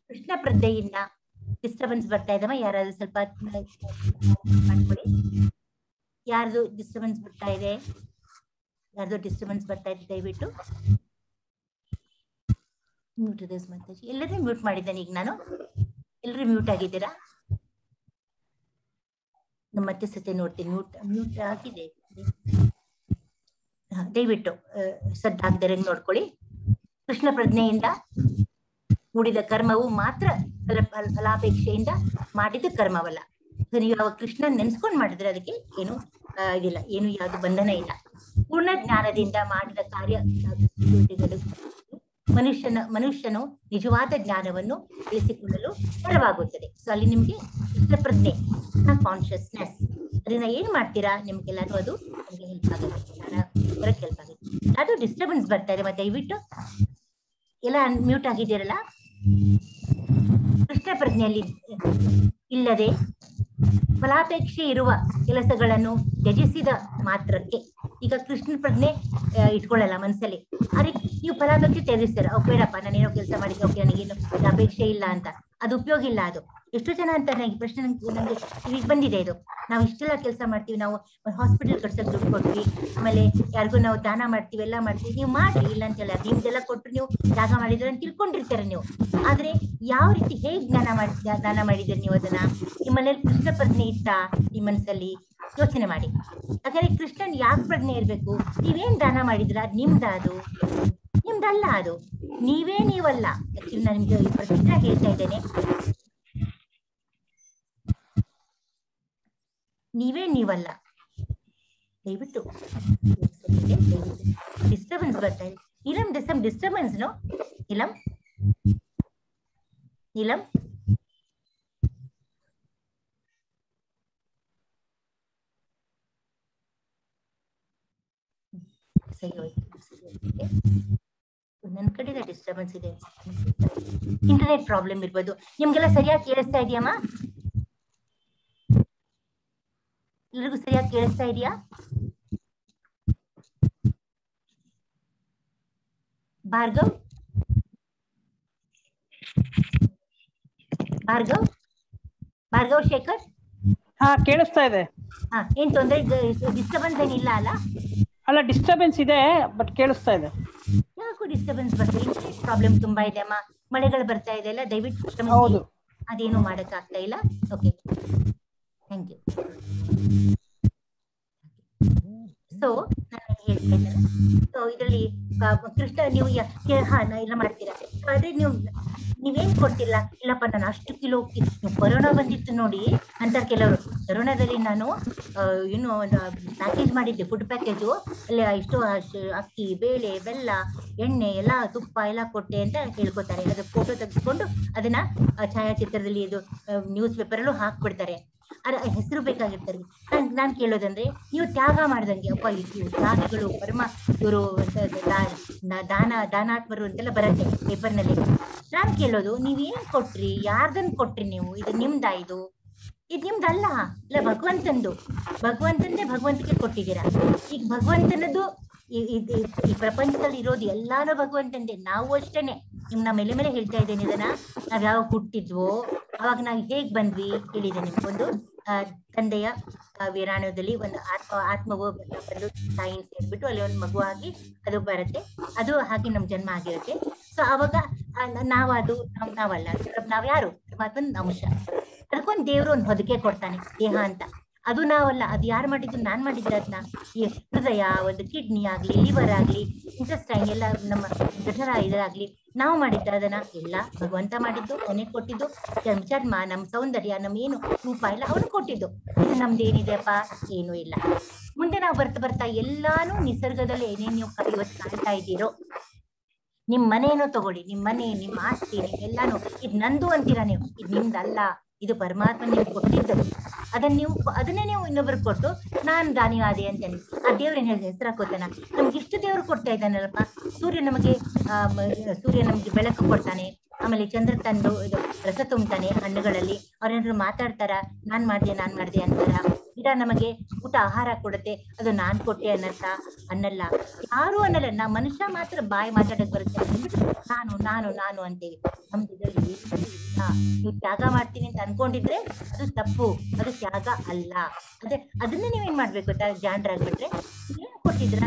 ಕೃಷ್ಣ ಪ್ರಜ್ಞೆಯಿಂದ ಡಿಸ್ಟರ್ಬೆನ್ಸ್ ಬರ್ತಾ ಇದ್ದಮ್ಮ. ಯಾರಾದ್ರೂ ಸ್ವಲ್ಪ ಮಾಡ್ಕೊಳ್ಳಿ. ಯಾರ್ದು ಡಿಸ್ಟರ್ಬೆನ್ಸ್ ಬರ್ತಾ ಇದೆ? ದಯವಿಟ್ಟು ಮ್ಯೂಟ್ ಇದೆ ಮಾತಾಜಿ. ಎಲ್ಲರೂ ಮ್ಯೂಟ್ ಮಾಡಿದ್ದೇನೆ ಈಗ ನಾನು. ಎಲ್ಲರೂ ಮ್ಯೂಟ್ ಆಗಿದ್ದೀರಾ? ಮತ್ತೆ ಸತಿ ನೋಡ್ತೀನಿ. ಮ್ಯೂಟ್ ಆಗಿದೆ. ದಯವಿಟ್ಟು ಸದ್ದಾಗದರೆ ನೋಡ್ಕೊಳ್ಳಿ. ಕೃಷ್ಣ ಪ್ರಜ್ಞೆಯಿಂದ ಕೂಡಿದ ಕರ್ಮವು ಮಾತ್ರ ಫಲಾಪೇಕ್ಷೆಯಿಂದ ಮಾಡಿದ ಕರ್ಮವಲ್ಲ. ನೀವು ಕೃಷ್ಣ ನೆನ್ಸ್ಕೊಂಡ್ ಮಾಡಿದ್ರೆ ಅದಕ್ಕೆ ಏನು ಇದಿಲ್ಲ, ಏನು ಯಾವ್ದು ಬಂಧನ ಇಲ್ಲ. ಪೂರ್ಣ ಜ್ಞಾನದಿಂದ ಮಾಡಿದ ಕಾರ್ಯ ಮನುಷ್ಯನು ನಿಜವಾದ ಜ್ಞಾನವನ್ನು ಬೆಳೆಸಿಕೊಳ್ಳಲು ನೆರವಾಗುತ್ತದೆ. ಸೊ ಅಲ್ಲಿ ನಿಮ್ಗೆ ಕೃಷ್ಣ ಪ್ರಜ್ಞೆ, ಕಾನ್ಶಿಯಸ್ನೆಸ್, ಅದನ್ನ ಏನ್ ಮಾಡ್ತೀರಾ ನಿಮ್ಗೆಲ್ಲಾನು ಅದು ನಿಮ್ಗೆ ಹೆಲ್ಪ್ ಆಗುತ್ತೆ. ಅದು ಡಿಸ್ಟರ್ಬೆನ್ಸ್ ಬರ್ತಾ ಇದೆ. ಮತ್ತೆ ದಯವಿಟ್ಟು ಎಲ್ಲ ಮ್ಯೂಟ್ ಆಗಿದ್ದೀರಲ್ಲ. ಕೃಷ್ಣ ಪ್ರಜ್ಞೆಯಲ್ಲಿ ಇಲ್ಲದೆ ಫಲಾಪೇಕ್ಷೆ ಇರುವ ಕೆಲಸಗಳನ್ನು ತ್ಯಜಿಸಿದ ಮಾತ್ರಕ್ಕೆ, ಈಗ ಕೃಷ್ಣ ಪ್ರಜ್ಞೆ ಇಟ್ಕೊಳ್ಳಲ್ಲ ಮನಸ್ಸಲ್ಲಿ, ಅದಕ್ಕೆ ನೀವು ಫಲಾಪೇಕ್ಷೆ ತ್ಯಜಿಸ್ತೀರ. ಬೇಡಪ್ಪ, ನಾನೇನೋ ಕೆಲಸ ಮಾಡಿದ್ದೆ, ಓಕೆ, ನನಗೇನು ಅಪೇಕ್ಷೆ ಇಲ್ಲ ಅಂತ. ಅದು ಉಪಯೋಗ ಇಲ್ಲ. ಅದು ಎಷ್ಟು ಜನ ಅಂತಾರೆ, ನನಗೆ ಪ್ರಶ್ನೆ ನನಗೆ ಈಗ ಬಂದಿದೆ ಇದು. ನಾವು ಇಷ್ಟೆಲ್ಲ ಕೆಲಸ ಮಾಡ್ತೀವಿ, ನಾವು ಹಾಸ್ಪಿಟಲ್ ಕಟ್ಸಕ್ ದುಡ್ಡು ಕೊಡ್ತೀವಿ, ಆಮೇಲೆ ಯಾರಿಗೂ ನಾವು ದಾನ ಮಾಡ್ತೀವಿ, ಎಲ್ಲ ಮಾಡ್ತೀವಿ. ನೀವು ಮಾಡಿ, ಇಲ್ಲ ಅಂತ ಹೇಳ, ನಿಮ್ದೆಲ್ಲ ಕೊಟ್ಟರು ನೀವು ತ್ಯಾಗ ಮಾಡಿದ್ರೆ ಅಂತ ತಿಳ್ಕೊಂಡಿರ್ತಾರೆ ನೀವು. ಆದ್ರೆ ಯಾವ ರೀತಿ ಹೇಗ್ ದಾನ ಮಾಡಿದ್ರೆ ನೀವು ಅದನ್ನ? ನಿಮ್ಮನೇಲಿ ಕೃಷ್ಣ ಪ್ರಜ್ಞೆ ಇತ್ತ ನಿಮ್ಮ ಮನಸ್ಸಲ್ಲಿ? ಯೋಚನೆ ಮಾಡಿ. ಯಾಕಂದ್ರೆ ಕೃಷ್ಣನ್ ಯಾಕೆ ಪ್ರಜ್ಞೆ ಇರ್ಬೇಕು? ನೀವೇನ್ ದಾನ ಮಾಡಿದ್ರ ಅದು ನಿಮ್ದ? ನಿಮ್ದಲ್ಲ. ಅದು ನೀವಲ್ಲ. ಆಕ್ಚುಲಿ ನಾನು ನಿಮ್ಗೆ ಪ್ರಶ್ನೆ ಹೇಳ್ತಾ ಇದ್ದೇನೆ, ನೀವಲ್ಲ. ದಯವಿಟ್ಟು ಡಿಸ್ಟರ್ಬೆನ್ಸ್ ಬರ್ತಾ ಇದೆ. ಡಿಸ್ಟರ್ಬೆನ್ಸ್ ನೋ ನೀಲಂ? ಸರಿ ಹೋಯ್ತು. ನನ್ನ ಕಡೆ ಡಿಸ್ಟರ್ಬೆನ್ಸ್ ಇದೆ, ಇಂಟರ್ನೆಟ್ ಪ್ರಾಬ್ಲಮ್ ಇರ್ಬೋದು. ನಿಮ್ಗೆಲ್ಲ ಸರಿಯಾಗಿ ಕೇಳಿಸ್ತಾ ಇದೆಯಮ್ಮ? ಎಲ್ರಿಗೂ ಸರಿಯಾಗಿ ಕೇಳಿಸ್ತಾ ಇದೆಯಾ? ಭಾರ್ಗವ್ ಶೇಖರ್? ಹಾ, ಕೇಳಿಸ್ತಾ ಇದೆ. ಏನ್ ತೊಂದರೆ? ಡಿಸ್ಟರ್ಬೆನ್ಸ್ ಏನಿಲ್ಲ ಅಲ್ಲ? ಅಲ್ಲ, ಡಿಸ್ಟರ್ಬೆನ್ಸ್ ಇದೆ, ಬಟ್ ಕೇಳಿಸ್ತಾ ಇದೆ. ಯಾಕೋ ಡಿಸ್ಟರ್ಬೆನ್ಸ್ ಬರ್ತದೆ? ಇಂಟರ್ನೆಟ್ ಪ್ರಾಬ್ಲಮ್ ತುಂಬಾ ಇದೆ ಅಮ್ಮ. ಮಳೆಗಳು ಬರ್ತಾ ಇದೆ ಅಲ್ಲ, ದಯವಿಟ್ಟು ಅದೇನು ಮಾಡಕ್ ಆಗ್ತಾ ಇಲ್ಲ. Okay, thank you. ಸೊ ನಾನು ಹೇಳ್ತಾ ಇದ್ದೇನೆ, ಸೊ ಇದರಲ್ಲಿ ಕೃಷ್ಣ ನೀವು ಎಲ್ಲ ಮಾಡ್ತೀರಾ, ಆದ್ರೆ ನೀವೇನ್ ಕೊಡ್ತಿಲ್ಲ. ಇಲ್ಲಪ್ಪ, ನಾನು ಅಷ್ಟು ಕಿಲೋ, ಕೊರೋನಾ ಬಂದಿತ್ತು ನೋಡಿ ಅಂತ ಕೆಲವರು. ಕೊರೋನಾದಲ್ಲಿ ನಾನು ಏನು ಪ್ಯಾಕೇಜ್ ಮಾಡಿದ್ದೆ, ಫುಡ್ ಪ್ಯಾಕೇಜು. ಅಲ್ಲಿ ಇಷ್ಟು ಅಕ್ಕಿ, ಬೇಳೆ, ಬೆಲ್ಲ, ಎಣ್ಣೆ ಎಲ್ಲ, ತುಪ್ಪ ಎಲ್ಲ ಕೊಟ್ಟೆ ಅಂತ ಹೇಳ್ಕೊತಾರೆ. ಅದು ಫೋಟೋ ತೆಗೆಸ್ಕೊಂಡು ಅದನ್ನ ಛಾಯಾಚಿತ್ರದಲ್ಲಿ ಇದು ನ್ಯೂಸ್ ಪೇಪರಲ್ಲೂ ಹಾಕ್ಬಿಡ್ತಾರೆ. ಅದ ಹೆಸರು ಬೇಕಾಗಿರ್ತಾರೆ. ನಾನ್ ಕೇಳೋದಂದ್ರೆ, ನೀವು ತ್ಯಾಗ ಮಾಡ್ದಂಗೆ, ಅಪ್ಪ ಇವ್ರು ತ್ಯಾಗಿಗಳು, ಇವರು ದಾನಾತ್ಮರು ಅಂತೆಲ್ಲ ಬರುತ್ತೆ ಪೇಪರ್ನಲ್ಲಿ. ನಾನ್ ಕೇಳೋದು, ನೀವೇನ್ ಕೊಟ್ರಿ? ಯಾರ್ದನ್ ಕೊಟ್ರಿ ನೀವು? ಇದು ನಿಮ್ದಾ? ಇದು ನಿಮ್ದಲ್ಲ. ಇಲ್ಲ, ಭಗವಂತಂದೇ ಭಗವಂತಗೆ ಕೊಟ್ಟಿದ್ದೀರಾ. ಈಗ ಭಗವಂತನದು ಈ ಪ್ರಪಂಚದಲ್ಲಿ ಇರೋದು ಎಲ್ಲಾನು ಭಗವಂತಂದೇ. ನಾವು ಅಷ್ಟೇನೆ. ನಮ್ಮ ಮೇಲೆ ಹೇಳ್ತಾ ಇದ್ದೇನೆ ಇದನ್ನ. ನಾವ್ ಯಾವಾಗ ಹುಟ್ಟಿದ್ವೋ ಅವಾಗ ನಾವ್ ಹೇಗ್ ಬಂದ್ವಿ ಹೇಳಿದೆ ನಿಮ್ಗೊಂದು. ತಂದೆಯ ವೀರಾಣುದಲ್ಲಿ ಒಂದು ಆತ್ಮವು ಬಂದು ತಾಯಿ ಸೇರ್ಬಿಟ್ಟು ಅಲ್ಲಿ ಒಂದು ಮಗು ಆಗಿ ಅದು ಬರುತ್ತೆ. ಅದು ಹಾಗೆ ನಮ್ ಜನ್ಮ ಆಗಿರುತ್ತೆ. ಸೊ ಅವಾಗ ನಾವಲ್ಲ, ನಾವ್ ಯಾರು? ಪರಮಾತ್ಮನ ಅಂಶ. ಅದಕ್ಕೊಂದು ದೇವ್ರು ಒಂದು ಹೊದಿಕೆ ಕೊಡ್ತಾನೆ, ದೇಹ ಅಂತ. ಅದು ನಾವಲ್ಲ, ಅದು ಯಾರು ಮಾಡಿದ್ದು? ನಾನ್ ಮಾಡಿದ್ದ ಅದನ್ನ. ಈ ಹೃದಯ, ಒಂದು ಕಿಡ್ನಿ ಆಗ್ಲಿ, ಲಿವರ್ ಆಗ್ಲಿ, ಇಂಟೆಸ್ಟೈನ್ ಎಲ್ಲ ನಮ್ಮ ಜಠರ ಇದಾಗ್ಲಿ ನಾವು ಮಾಡಿದ್ದ ಅದನ್ನ? ಇಲ್ಲ, ಭಗವಂತ ಮಾಡಿದ್ದು, ಅವನೇ ಕೊಟ್ಟಿದ್ದು. ಚರ್ಮ, ನಮ್ಮ ಸೌಂದರ್ಯ, ನಮ್ಮ ಏನು ರೂಪ ಎಲ್ಲ ಅವನು ಕೊಟ್ಟಿದ್ದು. ಇದು ನಮ್ದೇನಿದೆಯಪ್ಪ? ಏನೂ ಇಲ್ಲ. ಮುಂದೆ ನಾವು ಬರ್ತಾ ಎಲ್ಲಾನು ನಿಸರ್ಗದಲ್ಲಿ ಏನೇನು ನೀವು ಇವತ್ತು ಕಾಣ್ತಾ ಇದ್ದೀರೋ, ನಿಮ್ ಮನೇನೋ ತಗೊಳ್ಳಿ, ನಿಮ್ ಮನೆ, ನಿಮ್ಮ ಆಸ್ತಿ, ಎಲ್ಲಾನು ಇದು ನಂದು ಅಂತೀರಾ ನೀವು. ಇದು ನಿಮ್ದಲ್ಲ, ಇದು ಪರಮಾತ್ಮ ನೀವು ಕೊಟ್ಟಿದ್ದದು. ಅದನ್ನೇ ನೀವು ಇನ್ನೊಬ್ರಿಗೆ ಕೊಟ್ಟು ನಾನ್ ದಾನಿವಾದಿ ಅಂತೇನೆ. ಆ ದೇವ್ರೇನ್ ಹೇಳಿ ಹೆಸರು ಹಾಕೋತಾನ? ನಮ್ಗೆ ಇಷ್ಟು ದೇವ್ರು ಕೊಡ್ತಾ ಇದ್ದಾನಲ್ಲಪ್ಪ. ಸೂರ್ಯ ನಮ್ಗೆ ಬೆಳಕು ಕೊಡ್ತಾನೆ, ಆಮೇಲೆ ಚಂದ್ರ ತಂದು ಇದು ರಸ ತುಂಬ್ತಾನೆ ಹಣ್ಣುಗಳಲ್ಲಿ. ಅವ್ರೇನಾದ್ರು ಮಾತಾಡ್ತಾರ ನಾನ್ ಮಾಡ್ದೆ ಅಂತಾರ? ಗಿಡ ನಮಗೆ ಊಟ ಆಹಾರ ಕೊಡುತ್ತೆ, ಅದು ನಾನ್ ಕೊಟ್ಟೆ ಅನ್ನಲ್ಲ, ಯಾರು ಅನ್ನಲ್ಲ. ಮನುಷ್ಯ ಮಾತ್ರ ಬಾಯಿ ಮಾತಾಡಕ್ ಬರುತ್ತೆ, ನಾನು ಅಂತೇವಿ. ನಮ್ದು ಇದರಲ್ಲಿ ನೀವು ತ್ಯಾಗ ಮಾಡ್ತೀನಿ ಅಂತ ಅನ್ಕೊಂಡಿದ್ರೆ ಅದು ತಪ್ಪು, ಅದು ತ್ಯಾಗ ಅಲ್ಲ. ಅದನ್ನ ನೀವೇನ್ ಮಾಡ್ಬೇಕು? ಜಾಣರಾಗ್ಬಿಟ್ರೆ ಏನ್ ಕೊಟ್ಟಿದ್ರ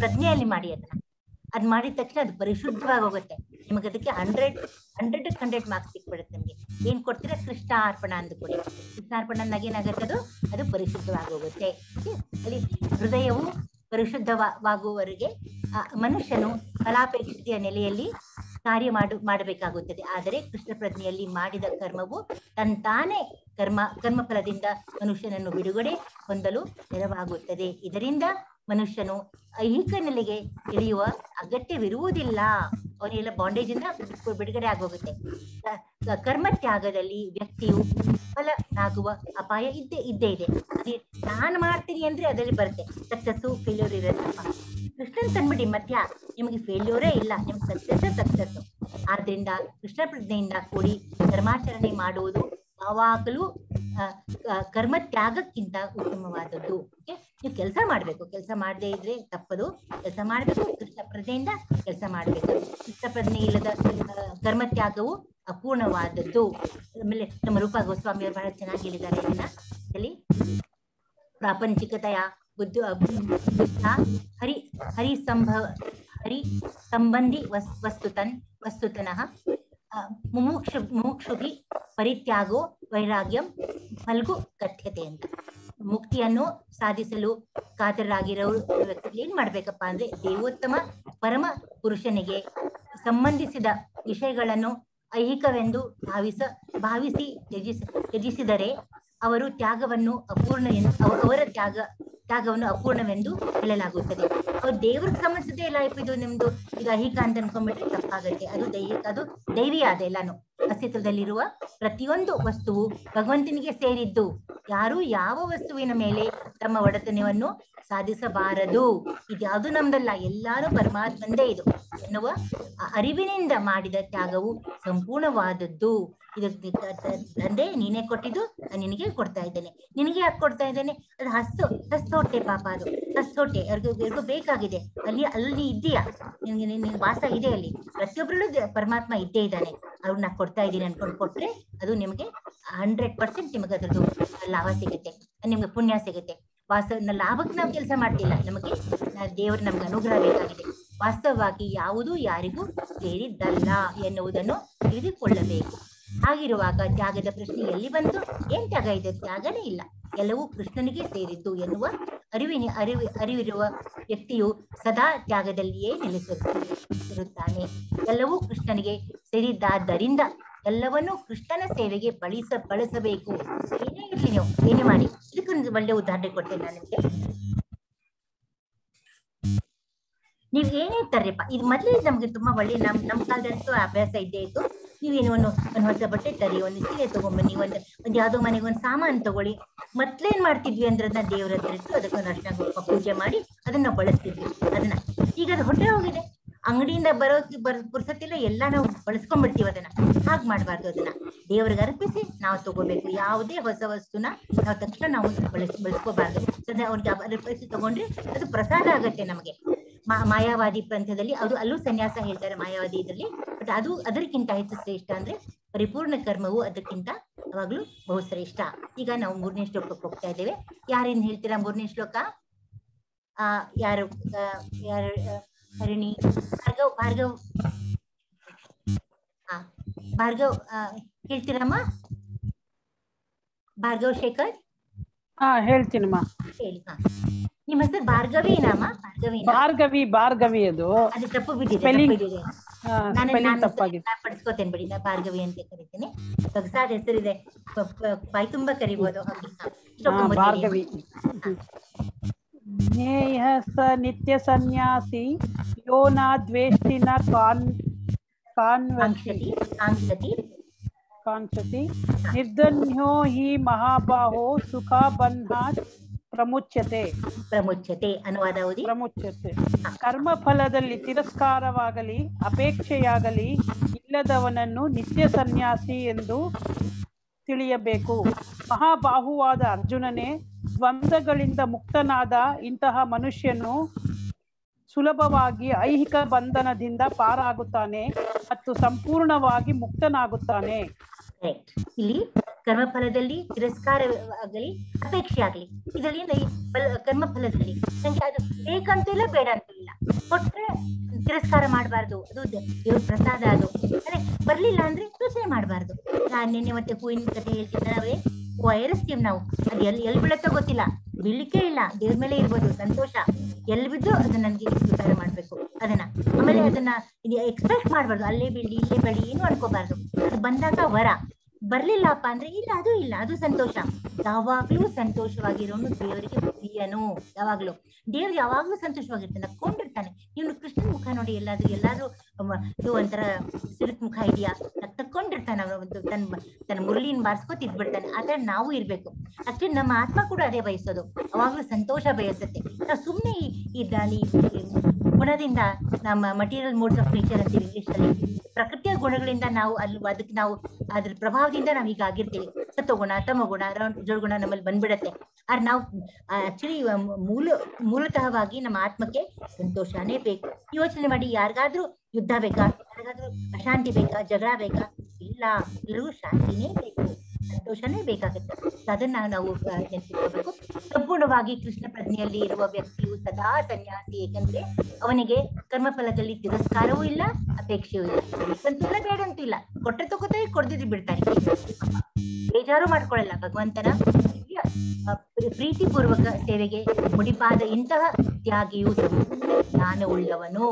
ಪ್ರಜ್ಞೆಯಲ್ಲಿ ಮಾಡಿ ಅದನ್ನ. ಅದ್ ಮಾಡಿದ ತಕ್ಷಣ ಅದು ಪರಿಶುದ್ಧವಾಗಿ ಹೋಗುತ್ತೆ ನಿಮಗೆ. ಅದಕ್ಕೆ 100 ಮಾರ್ಕ್ಸ್ ಸಿಕ್ಬಿಡುತ್ತೆ ನಿಮ್ಗೆ. ಏನ್ ಕೊಡ್ತೀರಾ? ಕೃಷ್ಣಾರ್ಪಣ ಅಂದು ಕೊಡಿ. ಕೃಷ್ಣಾರ್ಪಣ ಅಂದಾಗ ಏನಾಗತ್ತದು? ಅದು ಪರಿಶುದ್ಧವಾಗಿ ಹೋಗುತ್ತೆ. ಅಲ್ಲಿ ಹೃದಯವು ಪರಿಶುದ್ಧವಾಗುವವರೆಗೆ ಮನುಷ್ಯನು ಫಲಾಪೇಕ್ಷತೆಯ ನೆಲೆಯಲ್ಲಿ ಕಾರ್ಯ ಮಾಡಬೇಕಾಗುತ್ತದೆ. ಆದರೆ ಕೃಷ್ಣ ಪ್ರಜ್ಞೆಯಲ್ಲಿ ಮಾಡಿದ ಕರ್ಮವು ತಂತಾನೇ ಕರ್ಮ ಫಲದಿಂದ ಮನುಷ್ಯನನ್ನು ಬಿಡುಗಡೆ ಹೊಂದಲು ನೆರವಾಗುತ್ತದೆ. ಇದರಿಂದ ಮನುಷ್ಯನು ಐಹಿಕ ನೆಲೆಗೆ ಇಳಿಯುವ ಅಗತ್ಯವಿರುವುದಿಲ್ಲ. ಅವನೆಲ್ಲ ಬಾಂಡೇಜ್ ಇಂದ ಬಿಡುಗಡೆ ಆಗೋಗುತ್ತೆ. ಕರ್ಮ ತ್ಯಾಗದಲ್ಲಿ ವ್ಯಕ್ತಿಯು ವಿಫಲನಾಗುವ ಅಪಾಯ ಇದ್ದೇ ಇದೆ. ಅದೇ ನಾನು ಮಾಡ್ತೀನಿ ಅಂದ್ರೆ ಅದರಲ್ಲಿ ಬರುತ್ತೆ. ಸಕ್ಸಸ್ಸು ಫೇಲ್ಯೂರ್ ಇರೋದಪ್ಪ. ಕೃಷ್ಣನ್ ತಂದ್ಬಿಡಿ ಮಧ್ಯ ನಿಮಗೆ ಫೇಲ್ಯೂರೇ ಇಲ್ಲ, ನಿಮ್ಗೆ ಸಕ್ಸಸ್. ಆದ್ರಿಂದ ಕೃಷ್ಣ ಪ್ರಜ್ಞೆಯಿಂದ ಕೂಡಿ ಧರ್ಮಾಚರಣೆ ಮಾಡುವುದು ಯಾವಾಗಲೂ ಕರ್ಮ ತ್ಯಾಗಕ್ಕಿಂತ ಉತ್ತಮವಾದದ್ದು. ನೀವು ಕೆಲಸ ಮಾಡ್ಬೇಕು, ಕೆಲಸ ಮಾಡದೇ ಇದ್ರೆ ತಪ್ಪದು. ಕೆಲಸ ಮಾಡ್ಬೇಕು, ಕೃಷ್ಣ ಪ್ರಜ್ಞೆಯಿಂದ ಕೆಲಸ ಮಾಡ್ಬೇಕು. ಕೃಷ್ಣ ಪ್ರಜ್ಞೆ ಇಲ್ಲದ ಕರ್ಮ ತ್ಯಾಗವು ಅಪೂರ್ಣವಾದದ್ದು. ಆಮೇಲೆ ನಮ್ಮ ರೂಪಾ ಗೋಸ್ವಾಮಿ ಅವರು ಬಹಳ ಚೆನ್ನಾಗಿ ಹೇಳಿದ್ದಾರೆ ಇದನ್ನ. ಇಲ್ಲಿ ಪ್ರಾಪಂಚಿಕತೆಯ ಬುದ್ಧ ಹರಿ ಸಂಬಂಧಿ ವಸ್ತುತನಃ ಮುಮುಕ್ಷುಭಿ ಪರಿತ್ಯಾಗೋ ವೈರಾಗ್ಯಂ ಫಲ್ಗು ಕಥ್ಯತೆ ಅಂತ. ಮುಕ್ತಿಯನ್ನು ಸಾಧಿಸಲು ಕಾತರರಾಗಿರೋ ವ್ಯಕ್ತಿಗಳು ಏನ್ ಮಾಡ್ಬೇಕಪ್ಪ ಅಂದ್ರೆ, ದೇವೋತ್ತಮ ಪರಮ ಪುರುಷನಿಗೆ ಸಂಬಂಧಿಸಿದ ವಿಷಯಗಳನ್ನು ಐಹಿಕವೆಂದು ಭಾವಿಸಿ ತ್ಯಜಿಸಿದರೆ ಅವರು ತ್ಯಾಗವನ್ನು ಅವರ ತ್ಯಾಗವನ್ನು ಅಪೂರ್ಣವೆಂದು ಹೇಳಲಾಗುತ್ತದೆ. ಅವ್ರು ದೇವ್ರಿಗೆ ಸಂಬಂಧಿಸದೇ ಇಲ್ಲ. ಇದು ನಿಮ್ದು ಈಗ ಐಹಿಕ ಅಂತ ಅನ್ಕೊಂಡ್ಬಿಟ್ರೆ ತಪ್ಪಾಗತ್ತೆ. ಅದು ದೈವಿಯಾದ ಎಲ್ಲಾನು. ಅಸ್ತಿತ್ವದಲ್ಲಿರುವ ಪ್ರತಿಯೊಂದು ವಸ್ತುವು ಭಗವಂತನಿಗೆ ಸೇರಿದ್ದು. ಯಾರು ಯಾವ ವಸ್ತುವಿನ ಮೇಲೆ ತಮ್ಮ ಒಡೆತನವನ್ನು ಸಾಧಿಸಬಾರದು. ಇದ್ಯಾವುದು ನಮ್ದಲ್ಲ, ಎಲ್ಲಾನು ಪರಮಾತ್ಮಂದೇ ಇದು ಎನ್ನುವ ಅರಿವಿನಿಂದ ಮಾಡಿದ ತ್ಯಾಗವು ಸಂಪೂರ್ಣವಾದದ್ದು. ಇದು ತಂದೆ ನೀನೇ ಕೊಟ್ಟಿದ್ದು, ನಾನು ನಿನಗೆ ಕೊಡ್ತಾ ಇದ್ದೇನೆ. ನಿನಗೆ ಯಾಕೆ ಕೊಡ್ತಾ ಇದ್ದೇನೆ? ಅದು ಹಸ್ತೋಟೆ ಪಾಪ, ಅದು ಹಸ್ತೋಟೆ ಯಾರಿಗೂ ಬೇಕಾಗಿದೆ. ಅಲ್ಲಿ ಇದ್ದೀಯಾ, ನಿನ್ಗೆ ವಾಸ ಇದೆ ಅಲ್ಲಿ. ಪ್ರತಿಯೊಬ್ಬರಲ್ಲೂ ಪರಮಾತ್ಮ ಇದ್ದೇ ಇದ್ದಾನೆ. ಅವ್ರನ್ನ ಕೊಡ್ತಾ ಇದ್ದೀನಿ ಅನ್ಕೊಂಡು ಕೊಟ್ರೆ ಅದು ನಿಮಗೆ 100% ನಿಮಗೆ ಅದ್ರದ್ದು ಲಾಭ ಸಿಗುತ್ತೆ, ನಿಮ್ಗೆ ಪುಣ್ಯ ಸಿಗುತ್ತೆ. ಲಾಭಕ್ಕೆ ನಾವು ಕೆಲಸ ಮಾಡ್ತಿಲ್ಲ, ನಮಗೆ ದೇವರು ನಮ್ಗೆ ಅನುಗ್ರಹ ಬೇಕಾಗಿದೆ. ವಾಸ್ತವವಾಗಿ ಯಾವುದು ಯಾರಿಗೂ ಸೇರಿದ್ದಲ್ಲ ಎನ್ನುವುದನ್ನು ತಿಳಿದುಕೊಳ್ಳಬೇಕು. ಹಾಗಿರುವಾಗ ತ್ಯಾಗದ ಪ್ರಶ್ನೆ ಎಲ್ಲಿ ಬಂತು? ಏನ್ ತ್ಯಾಗ ಇದೆ? ತ್ಯಾಗನೇ ಇಲ್ಲ, ಎಲ್ಲವೂ ಕೃಷ್ಣನಿಗೆ ಸೇರಿದ್ದು ಎನ್ನುವ ಅರಿವಿರುವ ವ್ಯಕ್ತಿಯು ಸದಾ ತ್ಯಾಗದಲ್ಲಿಯೇ ನೆಲೆಸಿರುತ್ತಾನೆ. ಎಲ್ಲವೂ ಕೃಷ್ಣನಿಗೆ ಸೇರಿದ್ದಾದ್ದರಿಂದ ಎಲ್ಲವನ್ನೂ ಕೃಷ್ಣನ ಸೇವೆಗೆ ಬಳಸಬೇಕು. ಏನೇ ಇರ್ಲಿ, ನೀವು ಏನೇ ಮಾಡಿ. ಇದಕ್ಕೊಂದು ಒಳ್ಳೆ ಉದಾಹರಣೆ ಕೊಡ್ತೇನೆ ನಾನು ನಿಮ್ಗೆ. ನೀವ್ ಏನೇ ತರ್ರಿಪ್ಪ, ಇದು ಮೊದಲೇ ನಮ್ಗೆ ತುಂಬಾ ಒಳ್ಳೆ ನಮ್ ಕಾಲದಂತೂ ಅಭ್ಯಾಸ ಇದ್ದೇ ಇತ್ತು. ನೀವೇನು ಒಂದು ಹೊಸ ಬಟ್ಟೆ ತರಿ, ಒಂದು ಸೀರೆ ತಗೊಂಬನ್ನಿ, ಒಂದ್ ಯಾವ್ದೋ ಮನೆಗೆ ಒಂದು ಸಾಮಾನು ತಗೊಳ್ಳಿ. ಮೊದ್ಲೇನ್ ಮಾಡ್ತಿದ್ವಿ ಅಂದ್ರೆ ಅದನ್ನ ದೇವ್ರ ಹತ್ರ ಇಟ್ಟು ಅದಕ್ಕೊಂದು ಅರ್ಶನ ಪೂಜೆ ಮಾಡಿ ಅದನ್ನ ಬಳಸ್ತಿದ್ವಿ. ಅದನ್ನ ಈಗ ಅದು ಹೊಟ್ಟೆ ಹೋಗಿದೆ. ಅಂಗಡಿಯಿಂದ ಪುರ್ಸತ್ತಿಲ್ಲ, ಎಲ್ಲ ನಾವು ಬಳಸ್ಕೊಂಡ್ಬಿಡ್ತೀವಿ. ಅದನ್ನ ಹಾಗೆ ಮಾಡ್ಬಾರ್ದು. ಅದನ್ನ ದೇವ್ರಿಗೆ ಅರ್ಪಿಸಿ ನಾವು ತಗೋಬೇಕು. ಯಾವುದೇ ಹೊಸ ವಸ್ತುನ ನಾವು ತಕ್ಷಣ ನಾವು ಬಳಸ್ಕೋಬಾರ್ದು. ಅವ್ರಿಗೆ ಅರ್ಪಿಸಿ ತಗೊಂಡ್ರೆ ಅದು ಪ್ರಸಾದ ಆಗತ್ತೆ ನಮಗೆ. ಮಾಯಾವಾದಿ ಪಂಥದಲ್ಲಿ ಅಲ್ಲೂ ಸನ್ಯಾಸ ಹೇಳ್ತಾರೆ, ಮಾಯಾವಾದಿ ಇದರಲ್ಲಿ. ಬಟ್ ಅದಕ್ಕಿಂತ ಹೆಚ್ಚು ಶ್ರೇಷ್ಠ ಅಂದ್ರೆ ಪರಿಪೂರ್ಣ ಕರ್ಮವು ಅದಕ್ಕಿಂತ ಯಾವಾಗ್ಲೂ ಬಹುಶ್ರೇಷ್ಠ. ಈಗ ನಾವು 3ನೇ ಶ್ಲೋಕಕ್ಕೆ ಹೋಗ್ತಾ ಇದ್ದೇವೆ. ಯಾರೇನ್ ಹೇಳ್ತೀರಾ 3ನೇ ಶ್ಲೋಕ? ಯಾರು ಹರಿಣಿ, ಭಾರ್ಗವ್ ಹೇಳ್ತೀರಮ್ಮ? ಭಾರ್ಗವ್ ಶೇಖರ್ ಹಾ ಹೇಳ್ತೀನಮ್ಮ. ಹೇಳಿ. ನಿಮ್ಮ ಹೆಸರು ಭಾರ್ಗವಿನಾಮ? ಭಾರ್ಗವಿ ಅದು ಅದು ತಪ್ಪು ಬಿದ್ದಿದೆ, ಸ್ಪೆಲ್ಲಿಂಗ್ ನಾನು ತಪ್ಪಾಗಿದೆ. ಪಡಿಸ್ಕೋತೇನೆ ಬಿಡಿ, ನಾ ಭಾರ್ಗವಿ ಅಂತ ಕರಿತೀನಿ. ಸೊಗಸಾದ ಹೆಸರಿದೆ, ಬಾಯಿ ತುಂಬಾ ಕರಿಬಹುದು. ಭಾರ್ಗವಿ. ಜ್ಞೇಯ ಸ ನಿತ್ಯ ಸನ್ಯಾಸಿ ಯೋ ನ ದ್ವೇಷ್ಟಿನ ಕಾಂಕ್ಷತಿ ನಿರ್ಧನ್ಯೋ ಹಿ ಮಹಾಬಾಹೋ ಸುಖ ಬಂಧಾತ್ ಪ್ರಮುಚ್ಯತೆ. ಅನುವಾದ ಓದಿ. ಪ್ರಮುಚ್ಯತೆ ಕರ್ಮ ಫಲದಲ್ಲಿ ತಿರಸ್ಕಾರವಾಗಲಿ ಅಪೇಕ್ಷೆಯಾಗಲಿ ಇಲ್ಲದವನನ್ನು ನಿತ್ಯ ಸನ್ಯಾಸಿ ಎಂದು ತಿಳಿಯಬೇಕು. ಮಹಾಬಾಹುವಾದ ಅರ್ಜುನನೇ, ದ್ವಂದ್ವಗಳಿಂದ ಮುಕ್ತನಾದ ಇಂತಹ ಮನುಷ್ಯನು ಸುಲಭವಾಗಿ ಐಹಿಕ ಬಂಧನದಿಂದ ಪಾರಾಗುತ್ತಾನೆ ಮತ್ತು ಸಂಪೂರ್ಣವಾಗಿ ಮುಕ್ತನಾಗುತ್ತಾನೆ. ಇಲ್ಲಿ ಕರ್ಮಫಲದಲ್ಲಿ ತಿರಸ್ಕಾರವಾಗಲಿ ಅಪೇಕ್ಷೆ ಆಗಲಿ, ಇದರಲ್ಲಿ ಕರ್ಮಫಲದಲ್ಲಿ ನಂಗೆ ಅದು ಬೇಕಂತೂ ಇಲ್ಲ, ಬೇಡ ಅಂತೂ ಇಲ್ಲ. ಕೊಟ್ರೆ ತಿರಸ್ಕಾರ ಮಾಡಬಾರ್ದು, ಅದು ದೇವ್ರ ಪ್ರಸಾದ. ಅದು ಅದೇ ಬರ್ಲಿಲ್ಲ ಅಂದ್ರೆ ಯೋಚನೆ ಮಾಡಬಾರ್ದು. ನಾನು ನಿನ್ನೆ ಮತ್ತೆ ಹೂವಿನ ಕಥೆ ಹೇಳ್ತಿದ್ದೆ, ಹೂವು ಏರಿಸ್ತೀವಿ ನಾವು, ಅದು ಎಲ್ಲಿ ಬೀಳತ್ತೋ ಗೊತ್ತಿಲ್ಲ, ಬೀಳಿಕೆ ಇಲ್ಲ, ದೇವ್ರ ಮೇಲೆ ಇರ್ಬೋದು ಸಂತೋಷ, ಎಲ್ಲಿ ಬಿದ್ದು ಅದನ್ನ ನನ್ಗೆ ಸ್ವೀಕಾರ ಮಾಡ್ಬೇಕು ಅದನ್ನ. ಆಮೇಲೆ ಅದನ್ನ ಎಕ್ಸ್ಪೆಕ್ಟ್ ಮಾಡ್ಬಾರ್ದು, ಅಲ್ಲೇ ಬೀಳಿ ಇಲ್ಲೇ ಬೆಳಿ ಏನು ಅನ್ಕೋಬಾರ್ದು. ಅದು ಬಂದಾಗ ವರ, ಬರ್ಲಿಲ್ಲಪ್ಪ ಅಂದ್ರೆ ಇಲ್ಲ, ಅದು ಇಲ್ಲ, ಅದು ಸಂತೋಷ. ಯಾವಾಗ್ಲೂ ಸಂತೋಷವಾಗಿರೋನು ದೇವರಿಗೆ ಪ್ರಿಯನು. ಯಾವಾಗ್ಲೂ ದೇವ್ರು ಯಾವಾಗ್ಲೂ ಸಂತೋಷವಾಗಿರ್ತಾನೆ, ನಕ್ಕೊಂಡಿರ್ತಾನೆ. ಇವನು ಕೃಷ್ಣನ ಮುಖ ನೋಡಿ, ಎಲ್ಲಾದ್ರೂ ಇದು ಒಂಥರ ಸಿರುಕ್ ಮುಖ ಇದೆಯಾ, ತಕ್ಕೊಂಡಿರ್ತಾನೆ. ಅವನು ತನ್ನ ಮುರಳಿನ ಬಾರಿಸ್ಕೊತ ಇದ್ಬಿಡ್ತಾನೆ. ಆದ್ರೆ ನಾವು ಇರ್ಬೇಕು. ಆಕ್ಚುಲಿ ನಮ್ಮ ಆತ್ಮ ಕೂಡ ಅದೇ ಬಯಸೋದು, ಅವಾಗ್ಲೂ ಸಂತೋಷ ಬಯಸುತ್ತೆ. ನಾವು ಸುಮ್ಮನೆ ಈ ಗುಣದಿಂದ, ನಮ್ಮ ಮಟೀರಿಯಲ್ ಮೋಡ್ಸ್ ಆಫ್ ನೇಚರ್ ಅಂತೀವಿ ಇಂಗ್ಲಿಷ್ ಅಲ್ಲಿ, ಪ್ರಕೃತಿಯ ಗುಣಗಳಿಂದ ನಾವು ಅದಕ್ಕೆ ನಾವು ಅದ್ರ ಪ್ರಭಾವದಿಂದ ನಾವ್ ಈಗ ಆಗಿರ್ತೀವಿ. ಸತ್ವಗುಣ, ತಮಗುಣ, ರಜೋಗುಣ ನಮ್ಮಲ್ಲಿ ಬಂದ್ಬಿಡತ್ತೆ. ಆದ್ರೆ ನಾವು ಆಕ್ಚುಲಿ ಮೂಲತಃವಾಗಿ ನಮ್ಮ ಆತ್ಮಕ್ಕೆ ಸಂತೋಷನೇ ಬೇಕು. ಯೋಚನೆ ಮಾಡಿ, ಯಾರಿಗಾದ್ರೂ ಯುದ್ಧ ಬೇಕಾ, ಯಾರಿಗಾದ್ರೂ ಅಶಾಂತಿ ಬೇಕಾ, ಜಗಳ ಬೇಕಾ? ಇಲ್ಲ, ಎಲ್ಲರಿಗೂ ಶಾಂತಿನೇ ಬೇಕು, ಸಂತೋಷನೇ ಬೇಕಾಗುತ್ತೆ. ಅದನ್ನ ನಾವು ನೆನಪಿಟ್ಕೋಬೇಕು. ಸಂಪೂರ್ಣವಾಗಿ ಕೃಷ್ಣ ಪ್ರಜ್ಞೆಯಲ್ಲಿ ಇರುವ ವ್ಯಕ್ತಿಯು ಸದಾ ಸನ್ಯಾಸಿ. ಏಕೆಂದ್ರೆ ಅವನಿಗೆ ಕರ್ಮಫಲದಲ್ಲಿ ತಿರಸ್ಕಾರವೂ ಇಲ್ಲ, ಅಪೇಕ್ಷೆಯೂ ಇಲ್ಲ, ಬೇಕಂತೂ ಇಲ್ಲ, ಬೇಡಂತೂ ಇಲ್ಲ. ಕೊಟ್ಟರೆ ತಗೋತಾರೆ, ಕೊಡ್ದಿದ್ದು ಬಿಡ್ತಾರೆ, ಬೇಜಾರು ಮಾಡ್ಕೊಳ್ಳಲ್ಲ. ಭಗವಂತನ ಪ್ರೀತಿಪೂರ್ವಕ ಸೇವೆಗೆ ಮುಡಿಪಾದ ಇಂತಹ ತ್ಯಾಗಿಯು ಜ್ಞಾನವುಳ್ಳವನು.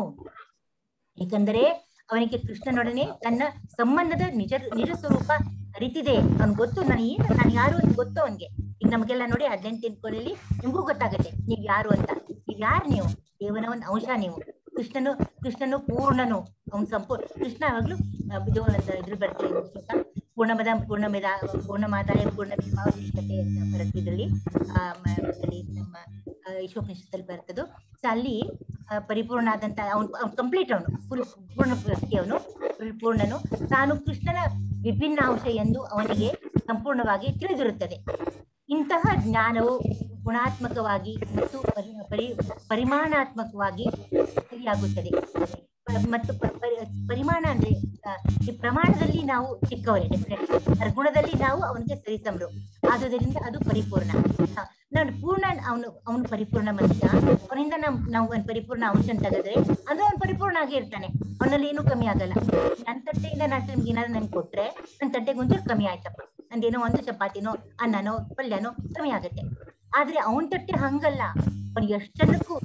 ಏಕೆಂದರೆ ಅವನಿಗೆ ಕೃಷ್ಣನೊಡನೆ ತನ್ನ ಸಂಬಂಧದ ನಿಜ ಸ್ವರೂಪ ಅರಿತಿದೆ. ಅವ್ನ್ ಗೊತ್ತು, ನಾನು ಯಾರು ಅಂತ ಗೊತ್ತು ಅವನ್ಗೆ. ಈಗ ನಮ್ಗೆಲ್ಲ ನೋಡಿ 18 ತಿಳ್ಕೊಳ್ಳಿ, ನಿಮ್ಗೂ ಗೊತ್ತಾಗತ್ತೆ ನೀವ್ ಯಾರು ಅಂತ. ನೀವ್ ಯಾರು? ನೀವು ದೇವನ ಒಂದು ಅಂಶ. ನೀವು ಕೃಷ್ಣನು ಪೂರ್ಣನು, ಅವ್ನ್ ಕೃಷ್ಣ ಯಾವಾಗ್ಲೂ ಇದು ಇದ್ರ ಬರ್ತದೆ, ಪೂರ್ಣಮಾದಾಯ ಪೂರ್ಣಮೇವಾವಶಿಷ್ಯತೆ ಅಂತ ಬರುತ್ತೆ ಇದರಲ್ಲಿ, ನಮ್ಮ ಈಶೋಪನಿಷತ್ತಲ್ಲಿ ಬರ್ತದು. ಸೊ ಅಲ್ಲಿ ಪರಿಪೂರ್ಣ ಆದಂತ ಅವ್ನು ಕಂಪ್ಲೀಟ್, ಅವನು ಪೂರ್ಣ ವ್ಯಕ್ತಿ, ಅವನು ಪೂರ್ಣನು. ತಾನು ಕೃಷ್ಣನ ವಿಭಿನ್ನ ಅಂಶ ಎಂದು ಅವನಿಗೆ ಸಂಪೂರ್ಣವಾಗಿ ತಿಳಿದಿರುತ್ತದೆ. ಇಂತಹ ಜ್ಞಾನವು ಗುಣಾತ್ಮಕವಾಗಿ ಮತ್ತು ಪರಿಮಾಣಾತ್ಮಕವಾಗಿ ಸರಿಯಾಗುತ್ತದೆ. ಮತ್ತು ಪರಿಮಾಣ ಅಂದ್ರೆ ಈ ಪ್ರಮಾಣದಲ್ಲಿ ನಾವು ಚಿಕ್ಕವರೇ, ಡೆಫಿನೆಟ್ಲಿ. ಗುಣದಲ್ಲಿ ನಾವು ಅವನಿಗೆ ಸರಿಸಮರು. ಆದುದರಿಂದ ಅದು ಪರಿಪೂರ್ಣ. ನಾನು ಪೂರ್ಣ, ಅವನು ಪರಿಪೂರ್ಣ ಮನುಷ್ಯ. ಅವನಿಂದ ನಾವು ಒಂದು ಪರಿಪೂರ್ಣ ಅಂಶ ತೆಗೆದ್ರೆ ಅಂದ್ರೆ ಅವನು ಪರಿಪೂರ್ಣ ಆಗೇ ಇರ್ತಾನೆ, ಅವನಲ್ಲಿ ಏನೂ ಕಮ್ಮಿ ಆಗಲ್ಲ. ನನ್ನ ತಟ್ಟೆಯಿಂದ ನಿಮ್ಗೆ ಏನಾದ್ರು ನನ್ಗೆ ಕೊಟ್ರೆ ನನ್ನ ತಟ್ಟೆಗೆ ಒಂಚೂರು ಕಮ್ಮಿ ಆಯ್ತಪ್ಪ, ನಂದೇನೋ ಒಂದು ಚಪಾತಿನೋ ಅನ್ನನೋ ಪಲ್ಯನೋ ಕಮ್ಮಿ ಆಗುತ್ತೆ. ಆದ್ರೆ ಅವನ ತಟ್ಟೆ ಹಂಗಲ್ಲ. ಅವ್ನು ಎಷ್ಟು ಜನಕ್ಕೂ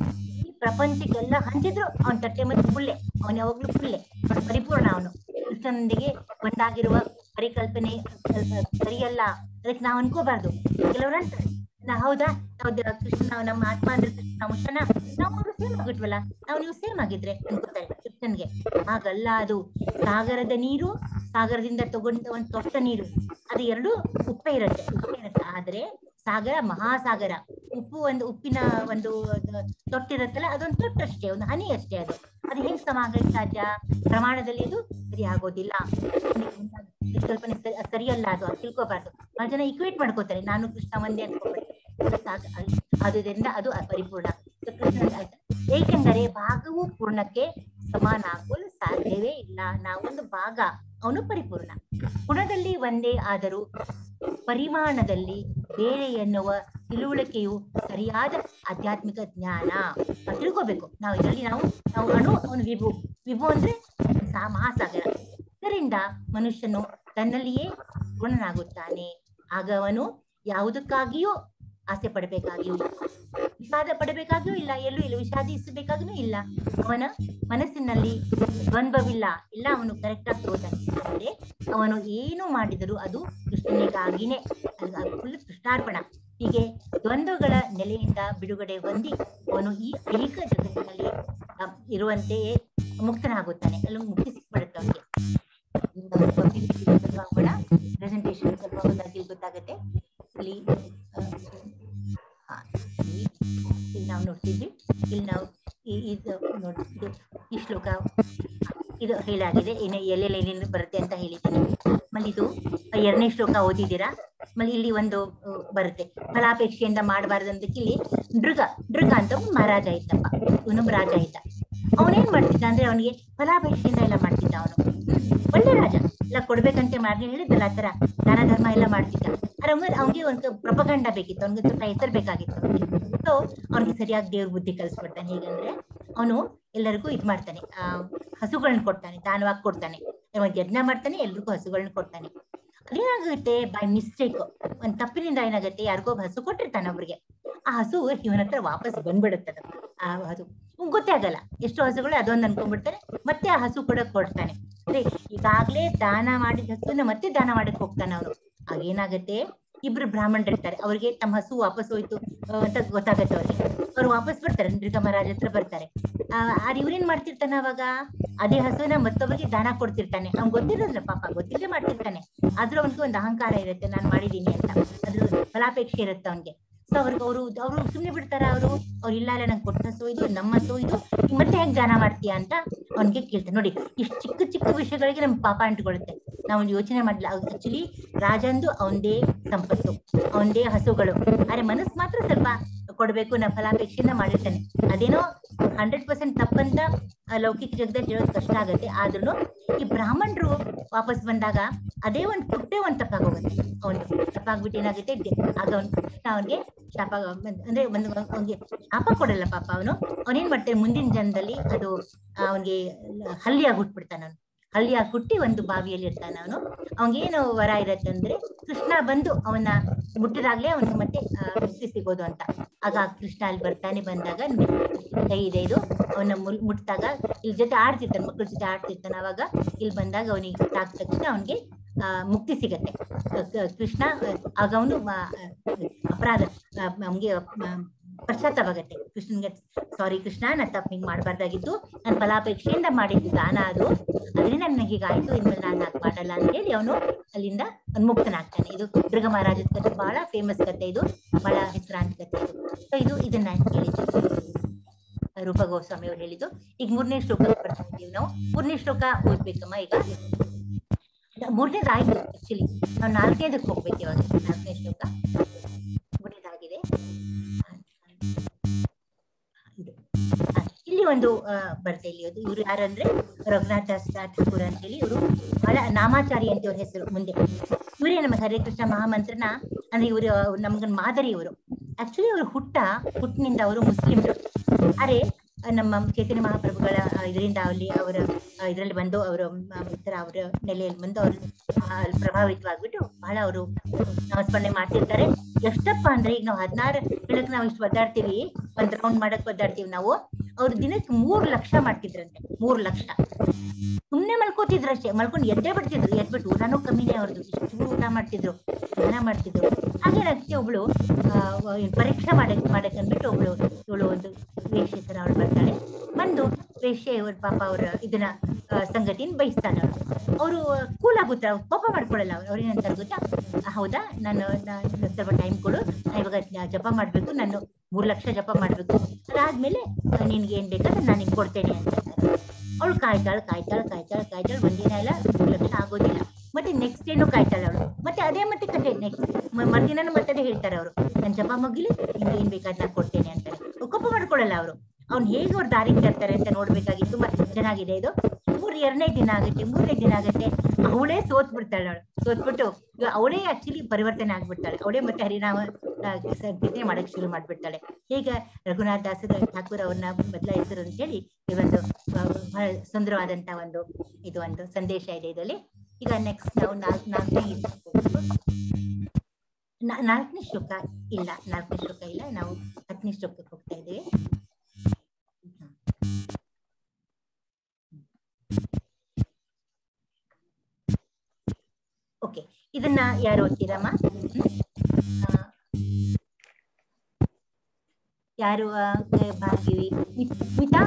ಈ ಪ್ರಪಂಚಕ್ಕೆಲ್ಲ ಹಂಚಿದ್ರು ಅವನ ತಟ್ಟೆ ಮತ್ತೆ ಫುಲ್ಲೆ, ಅವನು ಯಾವಾಗ್ಲೂ ಫುಲ್ಲೆ, ಅವನು ಪರಿಪೂರ್ಣ. ಅವನು ಕೃಷ್ಣನೊಂದಿಗೆ ಒಂದಾಗಿರುವ ಪರಿಕಲ್ಪನೆ ಸರಿಯಲ್ಲ, ಅದಕ್ಕೆ ನಾವು ಅನ್ಕೋಬಾರ್ದು. ಕೆಲವರು ಅಂತಾರೆ, ಹೌದಾ ಕೃಷ್ಣ ನಮ್ಮ ಆತ್ಮ ಅಂದ್ರೆ ಕೃಷ್ಣ ಅಂಶನ, ನಾವು ಸೇಮ್ ಆಗಿಟ್ವಲ್ಲ, ನೀವು ಸೇಮ್ ಆಗಿದ್ರೆ ಅನ್ಕೋತಾರೆ ಕೃಷ್ಣನ್ಗೆ. ಹಾಗಲ್ಲ. ಅದು ಸಾಗರದ ನೀರು, ಸಾಗರದಿಂದ ತಗೊಂಡ ಒಂದು ತೊಟ್ಟ ನೀರು, ಅದು ಎರಡು ಉಪ್ಪೇ ಇರುತ್ತೆ. ಆದ್ರೆ ಸಾಗರ ಮಹಾಸಾಗರ, ಉಪ್ಪಿನ ಒಂದು ತೊಟ್ಟಿರುತ್ತಲ್ಲ, ಅದೊಂದು ತೊಟ್ಟಷ್ಟೇ, ಒಂದು ಹನಿ ಅಷ್ಟೇ. ಅದು ಹೆಂಗ್ ಸಮ ಆಗಕ್ಕೆ ಸಾಧ್ಯ? ಪ್ರಮಾಣದಲ್ಲಿ ಅದು ಸರಿ ಆಗೋದಿಲ್ಲ. ಕಲ್ಪನೆ ಸರಿಯಲ್ಲ, ಅದು ತಿಳ್ಕೋಬಾರ್ದು. ಬಹಳ ಜನ ಇಕ್ವೇಟ್ ಮಾಡ್ಕೋತಾರೆ, ನಾನು ಕೃಷ್ಣ ಒಂದೇ ಅನ್ಕೋಬಾರ್ದು. ಆದುದರಿಂದ ಅದು ಪರಿಪೂರ್ಣ ಕೃಷ್ಣ. ಏಕೆಂದರೆ ಭಾಗವು ಪೂರ್ಣಕ್ಕೆ ಸಮಾನ ಆಗಲು ಸಾಧ್ಯವೇ ಇಲ್ಲ. ನಾವೊಂದು ಭಾಗ, ಅವನು ಪರಿಪೂರ್ಣ. ಗುಣದಲ್ಲಿ ಒಂದೇ ಆದರೂ ಪರಿಮಾಣದಲ್ಲಿ ಬೇರೆ ಎನ್ನುವ ತಿಳುವಳಿಕೆಯು ಸರಿಯಾದ ಆಧ್ಯಾತ್ಮಿಕ ಜ್ಞಾನ. ತಿಳ್ಕೋಬೇಕು ನಾವು. ಇದರಲ್ಲಿ ನಾವು ಅಣು, ಅವನು ವಿಭು ಅಂದ್ರೆ ಮಹಾಸಾಗರ. ಇದರಿಂದ ಮನುಷ್ಯನು ತನ್ನಲ್ಲಿಯೇ ಗುಣನಾಗುತ್ತಾನೆ. ಆಗ ಅವನು ಯಾವುದಕ್ಕಾಗಿಯೂ ಆಸೆ ಪಡಬೇಕಾಗಿಯೂ ಇಲ್ಲ, ವಿಷಾದ ಪಡಬೇಕಾಗಿಯೂ ಇಲ್ಲ, ಎಲ್ಲೂ ಇಲ್ಲ, ವಿಷಾದಿಸಬೇಕಾಗೂ ಇಲ್ಲ. ಅವನ ಮನಸ್ಸಿನಲ್ಲಿ ದ್ವಂದ್ವವಿಲ್ಲ, ಎಲ್ಲ ಅವನು ಕರೆಕ್ಟ್ ಆಗಿ ತಗೋತಾನೆ. ಅಂದ್ರೆ ಅವನು ಏನು ಮಾಡಿದರೂ ಅದು ಕೃಷ್ಣನಿಗಾಗಿನೇ, ಫುಲ್ ಕೃಷ್ಣಾರ್ಪಣ. ಹೀಗೆ ದ್ವಂದ್ವಗಳ ನೆಲೆಯಿಂದ ಬಿಡುಗಡೆ ಹೊಂದಿ ಅವನು ಈ ಏಕ ಜಗತ್ತಿನಲ್ಲಿ ಇರುವಂತೆಯೇ ಮುಕ್ತನಾಗುತ್ತಾನೆ. ಅಲ್ಲಿ ಮುಕ್ತಿ ಸಿಕ್ಬಿಡುತ್ತೆ ಅವನಿಗೆ. ಪ್ರೆಸೆಂಟೇಶನ್ ಸ್ವಲ್ಪ ಹೋದಾಗಿ ಗೊತ್ತಾಗುತ್ತೆ. ಇಲ್ಲಿ ನಾವು ನೋಡ್ತಿದ್ವಿ, ಇಲ್ಲಿ ನಾವು ಇದು ನೋಡ್ತಿದ್ವಿ, ಈ ಶ್ಲೋಕ ಇದು ಹೇಳಾಗಿದೆ, ಎಲ್ಲೆಲ್ಲ ಏನೇನು ಬರುತ್ತೆ ಅಂತ ಹೇಳಿದ್ದೀನಿ. ಆಮೇಲೆ ಇದು 2ನೇ ಶ್ಲೋಕ ಓದಿದ್ದೀರಾ. ಆಮೇಲೆ ಇಲ್ಲಿ ಒಂದು ಬರುತ್ತೆ, ಫಲಾಪೇಕ್ಷೆಯಿಂದ ಮಾಡಬಾರ್ದಂದಕ್ಕೆ ಇಲ್ಲಿ ಡ್ರಗ ಅಂತ ಮಹಾರಾಜ ಇದ್ದಪ್ಪ, ಇವನೊಬ್ಬ ರಾಜ ಇದ್ದ. ಅವನೇನ್ ಮಾಡ್ತಿದ್ದ ಅಂದ್ರೆ ಅವನಿಗೆ ಫಲಾಪೇಕ್ಷೆಯಿಂದ ಎಲ್ಲ ಮಾಡ್ತಿದ್ದ. ಅವನು ಒಳ್ಳೆ ರಾಜ, ಎಲ್ಲ ಕೊಡ್ಬೇಕಂತ ಮಾಡಿ ಹೇಳಿದ್ದಲ್ಲ, ಆ ತರ ದಾನ ಧರ್ಮ ಎಲ್ಲ ಮಾಡ್ತಿದ್ದ. ಅವ್ನಿಗೆ ಒಂದು ಪ್ರಪಗಂಡ ಬೇಕಿತ್ತು, ಅವ್ನಿಗೆ ಸ್ವಲ್ಪ ಹೆಸರು ಬೇಕಾಗಿತ್ತು ಅವನಿಗೆ. ಸೊ ಅವ್ನಿಗೆ ಸರಿಯಾಗಿ ದೇವ್ರ ಬುದ್ಧಿ ಕಲಿಸ್ಕೊಡ್ತಾನೆ. ಹೇಗಂದ್ರೆ ಅವನು ಎಲ್ಲರಿಗೂ ಇದ್ ಮಾಡ್ತಾನೆ, ಹಸುಗಳನ್ನ ಕೊಡ್ತಾನೆ, ದಾನವಾಗಿ ಕೊಡ್ತಾನೆ, ಯಜ್ಞ ಮಾಡ್ತಾನೆ, ಎಲ್ರಿಗೂ ಹಸುಗಳನ್ನ ಕೊಡ್ತಾನೆ. ಅದೇನಾಗುತ್ತೆ, ಬೈ ಮಿಸ್ಟೇಕ್ ಒಂದ್ ತಪ್ಪಿನಿಂದ ಏನಾಗುತ್ತೆ, ಯಾರಿಗೋ ಹಸು ಕೊಟ್ಟಿರ್ತಾನೆ ಒಬ್ರಿಗೆ, ಆ ಹಸು ಇವನ ಹತ್ರ ವಾಪಸ್ ಬಂದ್ಬಿಡುತ್ತದೆ. ಆ ಹಸು ಗೊತ್ತೇ ಆಗಲ್ಲ, ಎಷ್ಟು ಹಸುಗಳು ಅದೊಂದು ಅನ್ಕೊಂಡ್ಬಿಡ್ತಾನೆ, ಮತ್ತೆ ಆ ಹಸು ಕೊಡ್ತಾನೆ. ಅಂದ್ರೆ ಈಗಾಗ್ಲೇ ದಾನ ಮಾಡಿದ ಹಸುನ ಮತ್ತೆ ದಾನ ಮಾಡಕ್ ಹೋಗ್ತಾನೆ ಅವನು. ಆಗೇನಾಗತ್ತೆ, ಇಬ್ರು ಬ್ರಾಹ್ಮಣರು ಇರ್ತಾರೆ, ಅವ್ರಿಗೆ ತಮ್ಮ ಹಸು ವಾಪಸ್ ಹೋಯ್ತು ಅಂತ ಗೊತ್ತಾಗತ್ತೆ ಅವ್ರಿಗೆ. ಅವ್ರು ವಾಪಸ್ ಬರ್ತಾರೆ, ನೃಗ ಮಹಾರಾಜ ಹತ್ರ ಬರ್ತಾರೆ. ಇವ್ರೇನ್ ಮಾಡ್ತಿರ್ತಾನೆ ಅವಾಗ, ಅದೇ ಹಸುವಿನ ಮತ್ತೊಬ್ಬರಿಗೆ ದಾನ ಕೊಡ್ತಿರ್ತಾನೆ. ಅವ್ನ್ ಗೊತ್ತಿರೋದ್ರ ಪಾಪ, ಗೊತ್ತಿಲ್ಲದೆ ಮಾಡ್ತಿರ್ತಾನೆ. ಆದ್ರೂ ಅವ್ನಿಗೆ ಒಂದು ಅಹಂಕಾರ ಇರುತ್ತೆ, ನಾನ್ ಮಾಡಿದೀನಿ ಅಂತ, ಅದ್ರ ಫಲಾಪೇಕ್ಷೆ ಇರುತ್ತೆ ಅವ್ನಿಗೆ. ಸೊ ಅವ್ರು ಸುಮ್ನೆ ಬಿಡ್ತಾರ, ಅವ್ರು ಇಲ್ಲ ನಂಗೆ ಕೊಟ್ಟ ಹಸು ಇದು, ನಮ್ಮ ಹಸು ಇದು, ಮತ್ತೆ ಹೇಗ್ ದಾನ ಮಾಡ್ತೀಯಾ ಅಂತ ಅವ್ನಿಗೆ ಕೇಳ್ತಾರೆ. ನೋಡಿ, ಇಷ್ಟು ಚಿಕ್ಕ ಚಿಕ್ಕ ವಿಷಯಗಳಿಗೆ ನಮ್ಗೆ ಪಾಪ ಅಂಟ್ಕೊಳುತ್ತೆ, ನಾವು ಯೋಚನೆ ಮಾಡ್ಲಿಲ್ಲ. ಆಕ್ಚುಲಿ ರಾಜಂದು ಅವನದೇ ಸಂಪತ್ತು, ಅವನದೇ ಹಸುಗಳು, ಆದ್ರೆ ಮನಸ್ಸು ಮಾತ್ರ ಸ್ವಲ್ಪ ಕೊಡ್ಬೇಕು, ನಾ ಫಲಾಪೇಕ್ಷೆಯಿಂದ ಮಾಡಿರ್ತಾನೆ. ಅದೇನೋ 100% ತಪ್ಪಂತ ಲೌಕಿಕ ಜಗದಲ್ಲಿ ಹೇಳೋದು ಕಷ್ಟ ಆಗತ್ತೆ. ಆದ್ರೂ ಈ ಬ್ರಾಹ್ಮಣರು ವಾಪಸ್ ಬಂದಾಗ ಅದೇ ಒಂದು ಪುಟ್ಟೆ ಒಂದು ತಪ್ಪಾಗೋಗುತ್ತೆ. ಅವನು ತಪ್ಪಾಗ್ಬಿಟ್ಟು ಏನಾಗುತ್ತೆ, ಆಗ ಅವನಿಗೆ ಶಾಪ, ಅಂದ್ರೆ ಅವ್ನಿಗೆ ಶಾಪ ಕೊಡಲ್ಲ ಪಾಪ. ಅವನೇನ್ ಮಾಡ್ತಾನೆ, ಮುಂದಿನ ಜನ್ಮದಲ್ಲಿ ಅದು ಅವನಿಗೆ ಹಲ್ಲಿಯಾಗಿ ಹುಟ್ಬಿಡ್ತಾನ. ಅವನು ಹಳ್ಳಿಯಾಗಿ ಹುಟ್ಟಿ ಒಂದು ಬಾವಿಯಲ್ಲಿ ಇರ್ತಾನ. ಅವನಿಗೇನು ವರ ಇರತ್ತೆ ಅಂದ್ರೆ, ಕೃಷ್ಣ ಬಂದು ಅವನ ಮುಟ್ಟಿದಾಗ್ಲೇ ಅವನಿಗೆ ಮತ್ತೆ ಮುಕ್ತಿ ಸಿಗೋದು ಅಂತ. ಆಗ ಕೃಷ್ಣ ಅಲ್ಲಿ ಬಂದಾಗ ಕೈ ಇದೆ ಇದು, ಅವನ ಮುಟ್ಟಿದಾಗ ಇಲ್ಲಿ ಜೊತೆ ಆಡ್ತಿರ್ತಾನೆ, ಮಕ್ಕಳ ಜೊತೆ ಆಡ್ತಿರ್ತಾನೆ. ಅವಾಗ ಇಲ್ಲಿ ಬಂದಾಗ ಅವನಿಗೆ ತಾಕ ತಕ್ಷಣ ಅವನಿಗೆ ಮುಕ್ತಿ ಸಿಗತ್ತೆ. ಕೃಷ್ಣ ಆಗ ಅವನು ಅಪರಾಧ ಅವನಿಗೆ ಪಶ್ಚಾತ್ತಾಪ ಆಗತ್ತೆ. ಕೃಷ್ಣನ್ಗೆ ಸಾರಿ ಕೃಷ್ಣ, ನಾನು ತಪ್ಪು ಹಿಂಗ್ ಮಾಡ್ಬಾರ್ದಾಗಿತ್ತು, ನಾನು ಫಲಾಪೇಕ್ಷೆಯಿಂದ ಮಾಡಿದ್ದು ದಾನ ಅದು, ಅದರಿಂದ ನನಗೆ ಹೀಗಾಯ್ತು, ಇನ್ಮೇಲೆ ನಾನು ಹಾಗೆ ಮಾಡಲ್ಲ ಅಂತ ಹೇಳಿ ಅವನು ಅಲ್ಲಿಂದ ಮುಕ್ತನಾಗ್ತಾನೆ. ಇದು ದುರ್ಗ ಮಹಾರಾಜದ ಕಥೆ, ಬಹಳ ಫೇಮಸ್ ಕಥೆ ಇದು, ಬಹಳ ಹೆಸರಾಂತ ಕಥೆ ಇದು. ಸೊ ಇದನ್ನ ಹೇಳಿದ್ದು ರೂಪ ಗೋಸ್ವಾಮಿ ಅವ್ರು ಹೇಳಿದ್ದು. ಈಗ 3ನೇ ಶ್ಲೋಕ ಬರ್ತಾ ಇದೀವಿ ನಾವು. 3ನೇ ಶ್ಲೋಕ ಓದ್ಬೇಕಮ್ಮ. ಈಗ 3ನೇದು ಆಯ್ತು, ಆಕ್ಚುಲಿ ನಾವು 4ನೇದಕ್ಕೆ ಹೋಗ್ಬೇಕು ಇವಾಗ. 4ನೇ ಶ್ಲೋಕ 3ನೇದಾಗಿದೆ. ಇಲ್ಲಿ ಒಂದು ಬರುತ್ತೆ, ಇಲ್ಲಿ ಇವ್ರು ಯಾರಂದ್ರೆ ರಘುನಾಥ್ ದಾಸ್ ಠಾಕೂರ್ ಅಂತ ಹೇಳಿ, ಇವರು ಬಹಳ ನಾಮಾಚಾರಿ ಅಂತ ಇವ್ರ ಹೆಸರು. ಮುಂದೆ ಇವರೇ ನಮ್ಮ ಹರೇ ಕೃಷ್ಣ ಮಹಾಮಂತ್ರನ, ಅಂದ್ರೆ ಇವರು ನಮ್ಗೊಂದು ಮಾದರಿ. ಇವರು ಆಕ್ಚುಲಿ ಅವರು ಹುಟ್ಟಿನಿಂದ ಅವರು ಮುಸ್ಲಿಮ್ರು. ಅರೆ ನಮ್ಮ ಚೈತನ್ಯ ಮಹಾಪ್ರಭುಗಳ ಇದರಿಂದ ಅವರ ಇದರಲ್ಲಿ ಬಂದು ಅವರ ನೆಲೆಯಲ್ಲಿ ಬಂದು ಅವರು ಪ್ರಭಾವಿತವಾಗ್ಬಿಟ್ಟು ಬಹಳ ಅವರು ನಾಮಸ್ಮರಣೆ ಮಾಡ್ತಿರ್ತಾರೆ. ಎಷ್ಟಪ್ಪ ಅಂದ್ರೆ, ಈಗ ನಾವು 16 ಬೆಳಗ್ಗೆ ನಾವು ಇಷ್ಟು ಒದ್ದಾಡ್ತೀವಿ, ಒಂದ್ ರೌಂಡ್ ಮಾಡಕ್ ಒದ್ದಾಡ್ತೀವಿ ನಾವು. ಅವ್ರು ದಿನಕ್ಕೆ 3 ಲಕ್ಷ ಮಾಡ್ತಿದ್ರಂತೆ. 3 ಲಕ್ಷ ಸುಮ್ನೆ ಮಲ್ಕೋತಿದ್ರು ಅಷ್ಟೇ, ಮಲ್ಕೊಂಡು ಎದ್ದೇ ಬಿಡ್ತಿದ್ರು. ಎದ್ಬಿಟ್ಟು ಊಟನೂ ಕಮ್ಮಿನೇ ಅವ್ರದ್ದು, ಇಷ್ಟು ಊಟ ಮಾಡ್ತಿದ್ರು, ಧ್ಯಾನ ಮಾಡ್ತಿದ್ರು. ಹಾಗೇನಾಗ್ತಿ ಒಬ್ಳು ಪರೀಕ್ಷೆ ಮಾಡಕ್ಕಂದ್ಬಿಟ್ಟು ಇವಳು ಒಂದು ವೇಶ್ಯೆ ತರ ಅವಳು ಬರ್ತಾಳೆ. ಬಂದು ವೇಶ್ಯೆ ಪಾಪ ಅವ್ರ ಇದನ್ನ ಸಂಗತಿನ ಬಯಸ್ತಾನೆ. ಅವರು ಕೂಲ್ ಆಗುತ್ತಾ, ಕೋಪ ಮಾಡ್ಕೊಳ್ಳಲ್ಲ. ಅವ್ರೇನಂತ ಗೊತ್ತಾ, ಹೌದಾ, ನಾನು ಸ್ವಲ್ಪ ಟೈಮ್ ಕೊಡು, ಇವಾಗ ಜಪ ಮಾಡ್ಬೇಕು, ನಾನು 3 ಲಕ್ಷ ಜಪ ಮಾಡ್ಬೇಕು, ಅದಾದ್ಮೇಲೆ ನಿನ್ಗೆ ಏನ್ ಬೇಕಾದ್ರೆ ನಾನು ನಿಂಗೆ ಕೊಡ್ತೇನೆ ಅಂತ. ಅವಳು ಕಾಯ್ತಾಳೆ. ಒಂದಿನ ಎಲ್ಲ 3 ಲಕ್ಷ ಆಗೋದಿಲ್ಲ. ಮತ್ತೆ ನೆಕ್ಸ್ಟ್ ಡೇನು ಕಾಯ್ತಾಳೆ ಅವಳು. ಮತ್ತೆ ಅದೇ ಮತ್ತೆ ಕತೆ ನೆಕ್ಸ್ಟ್ ಮರ್ದಿನೂ ಮತ್ತೆ ಹೇಳ್ತಾರೆ ಅವರು, ನನ್ ಜಪ ಮುಗಿಲಿ, ನಿಮ್ಗೆ ಏನ್ ಬೇಕಾದ್ರೆ ನಾನು ಕೊಡ್ತೇನೆ ಅಂತಾರೆ. ಕೋಪ ಮಾಡ್ಕೊಳ್ಳಲ್ಲ ಅವರು. ಅವ್ನು ಹೇಗೆ ಅವ್ರು ದಾರಿಗೆ ತರ್ತಾರೆ ಅಂತ ನೋಡ್ಬೇಕಾಗಿ ತುಂಬಾ ಚೆನ್ನಾಗಿದೆ ಇದು. 2ನೇ ದಿನ ಆಗುತ್ತೆ, ಅವಳೇ ಸೋತ್ಬಿಡ್ತಾಳೆ. ಸೋತ್ಬಿಟ್ಟು ಅವಳೇ ಆಕ್ಚುಲಿ ಪರಿವರ್ತನೆ ಆಗ್ಬಿಡ್ತಾಳೆ. ಅವಳೇ ಮತ್ತೆ ಹರಿನಾಮ ಸಂಕೀರ್ತನೆ ಮಾಡಕ್ ಶುರು ಮಾಡ್ಬಿಡ್ತಾಳೆ. ಈಗ ರಘುನಾಥ್ ದಾಸ್ ಠಾಕೂರ್ ಅವ್ರನ್ನ ಬದಲಾಯಿಸರು ಅಂತ ಹೇಳಿ ಈ ಒಂದು ಬಹಳ ಸುಂದರವಾದಂತ ಒಂದು ಸಂದೇಶ ಇದೆ ಇದರಲ್ಲಿ. ಈಗ ನೆಕ್ಸ್ಟ್ ನಾವು 4ನೇ 4ನೇ ಶ್ಲೋಕ ಇಲ್ಲ, 4ನೇ ಶ್ಲೋಕ ಇಲ್ಲ, ನಾವು 10ನೇ ಶ್ಲೋಕಕ್ಕೆ ಹೋಗ್ತಾ ಇದ್ದೇವೆ. ಓಕೆ, ಇದನ್ನ ಯಾರು ಓದ್ತೀರಮ್ಮ? ಯಾರು? ಭಾರ್ಗಿವಿ, ಸ್ಮಿತಾ,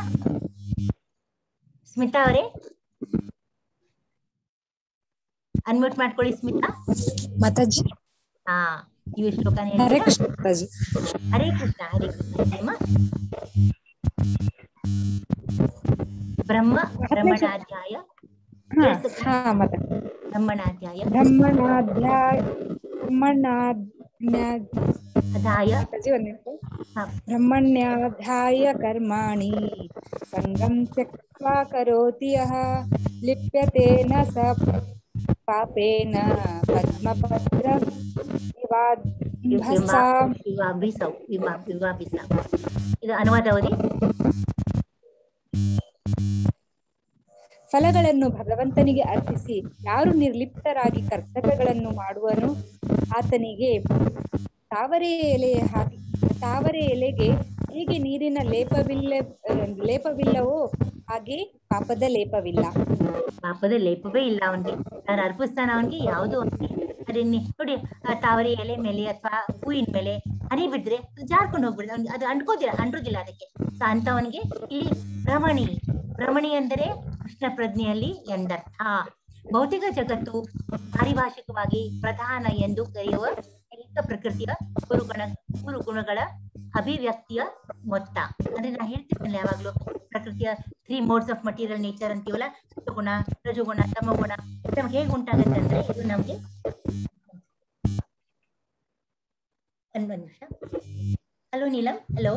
ಸ್ಮಿತಾ ಅವರೇ ಅನ್ಮ್ಯೂಟ್ ಮಾಡ್ಕೊಳ್ಳಿ. ಸ್ಮಿತಾ ಮಾತಾಜಿ. ಹಾ, ನೀವು ಶ್ಲೋಕನ ಹರೇ ಕೃಷ್ಣ ಮಾತಾಜಿ. ಹರೇ ಕೃಷ್ಣ, ಹರೇ ಕೃಷ್ಣ. ಬ್ರಹ್ಮಣಾಧ್ಯಾಯ ಬ್ರಹ್ಮಣ್ಯಾಧ್ಯಾಯ ಕರ್ಮಾಣಿ ಸಂಗಂ ತ್ಯಕ್ತ್ವಾ ಕರೋತಿ ಯಃ ಲಿಪ್ಯತೆ ನ ಸ ಪಾಪೇನ ಪದ್ಮಪತ್ರ ಇದು ಅನುವಾದ ಓದಿ. ಫಲಗಳನ್ನು ಭಗವಂತನಿಗೆ ಅರ್ಪಿಸಿ ಯಾರು ನಿರ್ಲಿಪ್ತರಾಗಿ ಕರ್ತವ್ಯಗಳನ್ನು ಮಾಡುವನು ಆತನಿಗೆ ತಾವರೆ ಎಲೆಗೆ ಹೇಗೆ ನೀರಿನ ಲೇಪವಿಲ್ಲವೋ ಹಾಗೆ ಪಾಪದ ಲೇಪವಿಲ್ಲ. ಪಾಪದ ಲೇಪವೇ ಇಲ್ಲ ಅವನಿಗೆ. ನಾನು ಅರ್ಪಿಸ್ತಾನ ಅವನಿಗೆ ಯಾವುದು ಅದೇ ನೋಡಿ, ತಾವರೆ ಎಲೆ ಮೇಲೆ ಅಥವಾ ಹೂವಿನ ಮೇಲೆ ಹನಿ ಬಿದ್ರೆ ಜಾರ್ಕೊಂಡು ಹೋಗ್ಬಿಡ್ದು ಅವ್ನಿಗೆ, ಅದು ಅಂಟೋದಿಲ್ಲ ಅದಕ್ಕೆ. ಸೊ ಅಂತವನಿಗೆ ಇಲ್ಲಿ ಭ್ರಮಣಿ ಅಂದರೆ ಕೃಷ್ಣ ಪ್ರಜ್ಞೆಯಲ್ಲಿ ಎಂದರ್ಥ. ಭೌತಿಕ ಜಗತ್ತು ಪಾರಿಭಾಷಿಕವಾಗಿ ಪ್ರಧಾನ ಎಂದು ಕರೆಯುವ ಪ್ರಕೃತಿಯ ಗುಣಗಳ ಅಭಿವ್ಯಕ್ತಿಯ ಮೊತ್ತ. ಅಂದ್ರೆ ನಾ ಹೇಳ್ತಿರ್ತೀನಿ ಯಾವಾಗ್ಲೂ, ಪ್ರಕೃತಿಯ 3 modes ಆಫ್ ಮಟೀರಿಯಲ್ ನೇಚರ್ ಅಂತೀವಲ್ಲ, ಸತ್ವಗುಣ, ರಜೋಗುಣ, ತಮಗುಣ, ನಮ್ಗೆ ಹೇಗೆ ಉಂಟಾಗುತ್ತೆ ಅಂದ್ರೆ ಇದು ನಮ್ಗೆ ಒಂದು ನಿಮಿಷ. Hello Neelam, hello.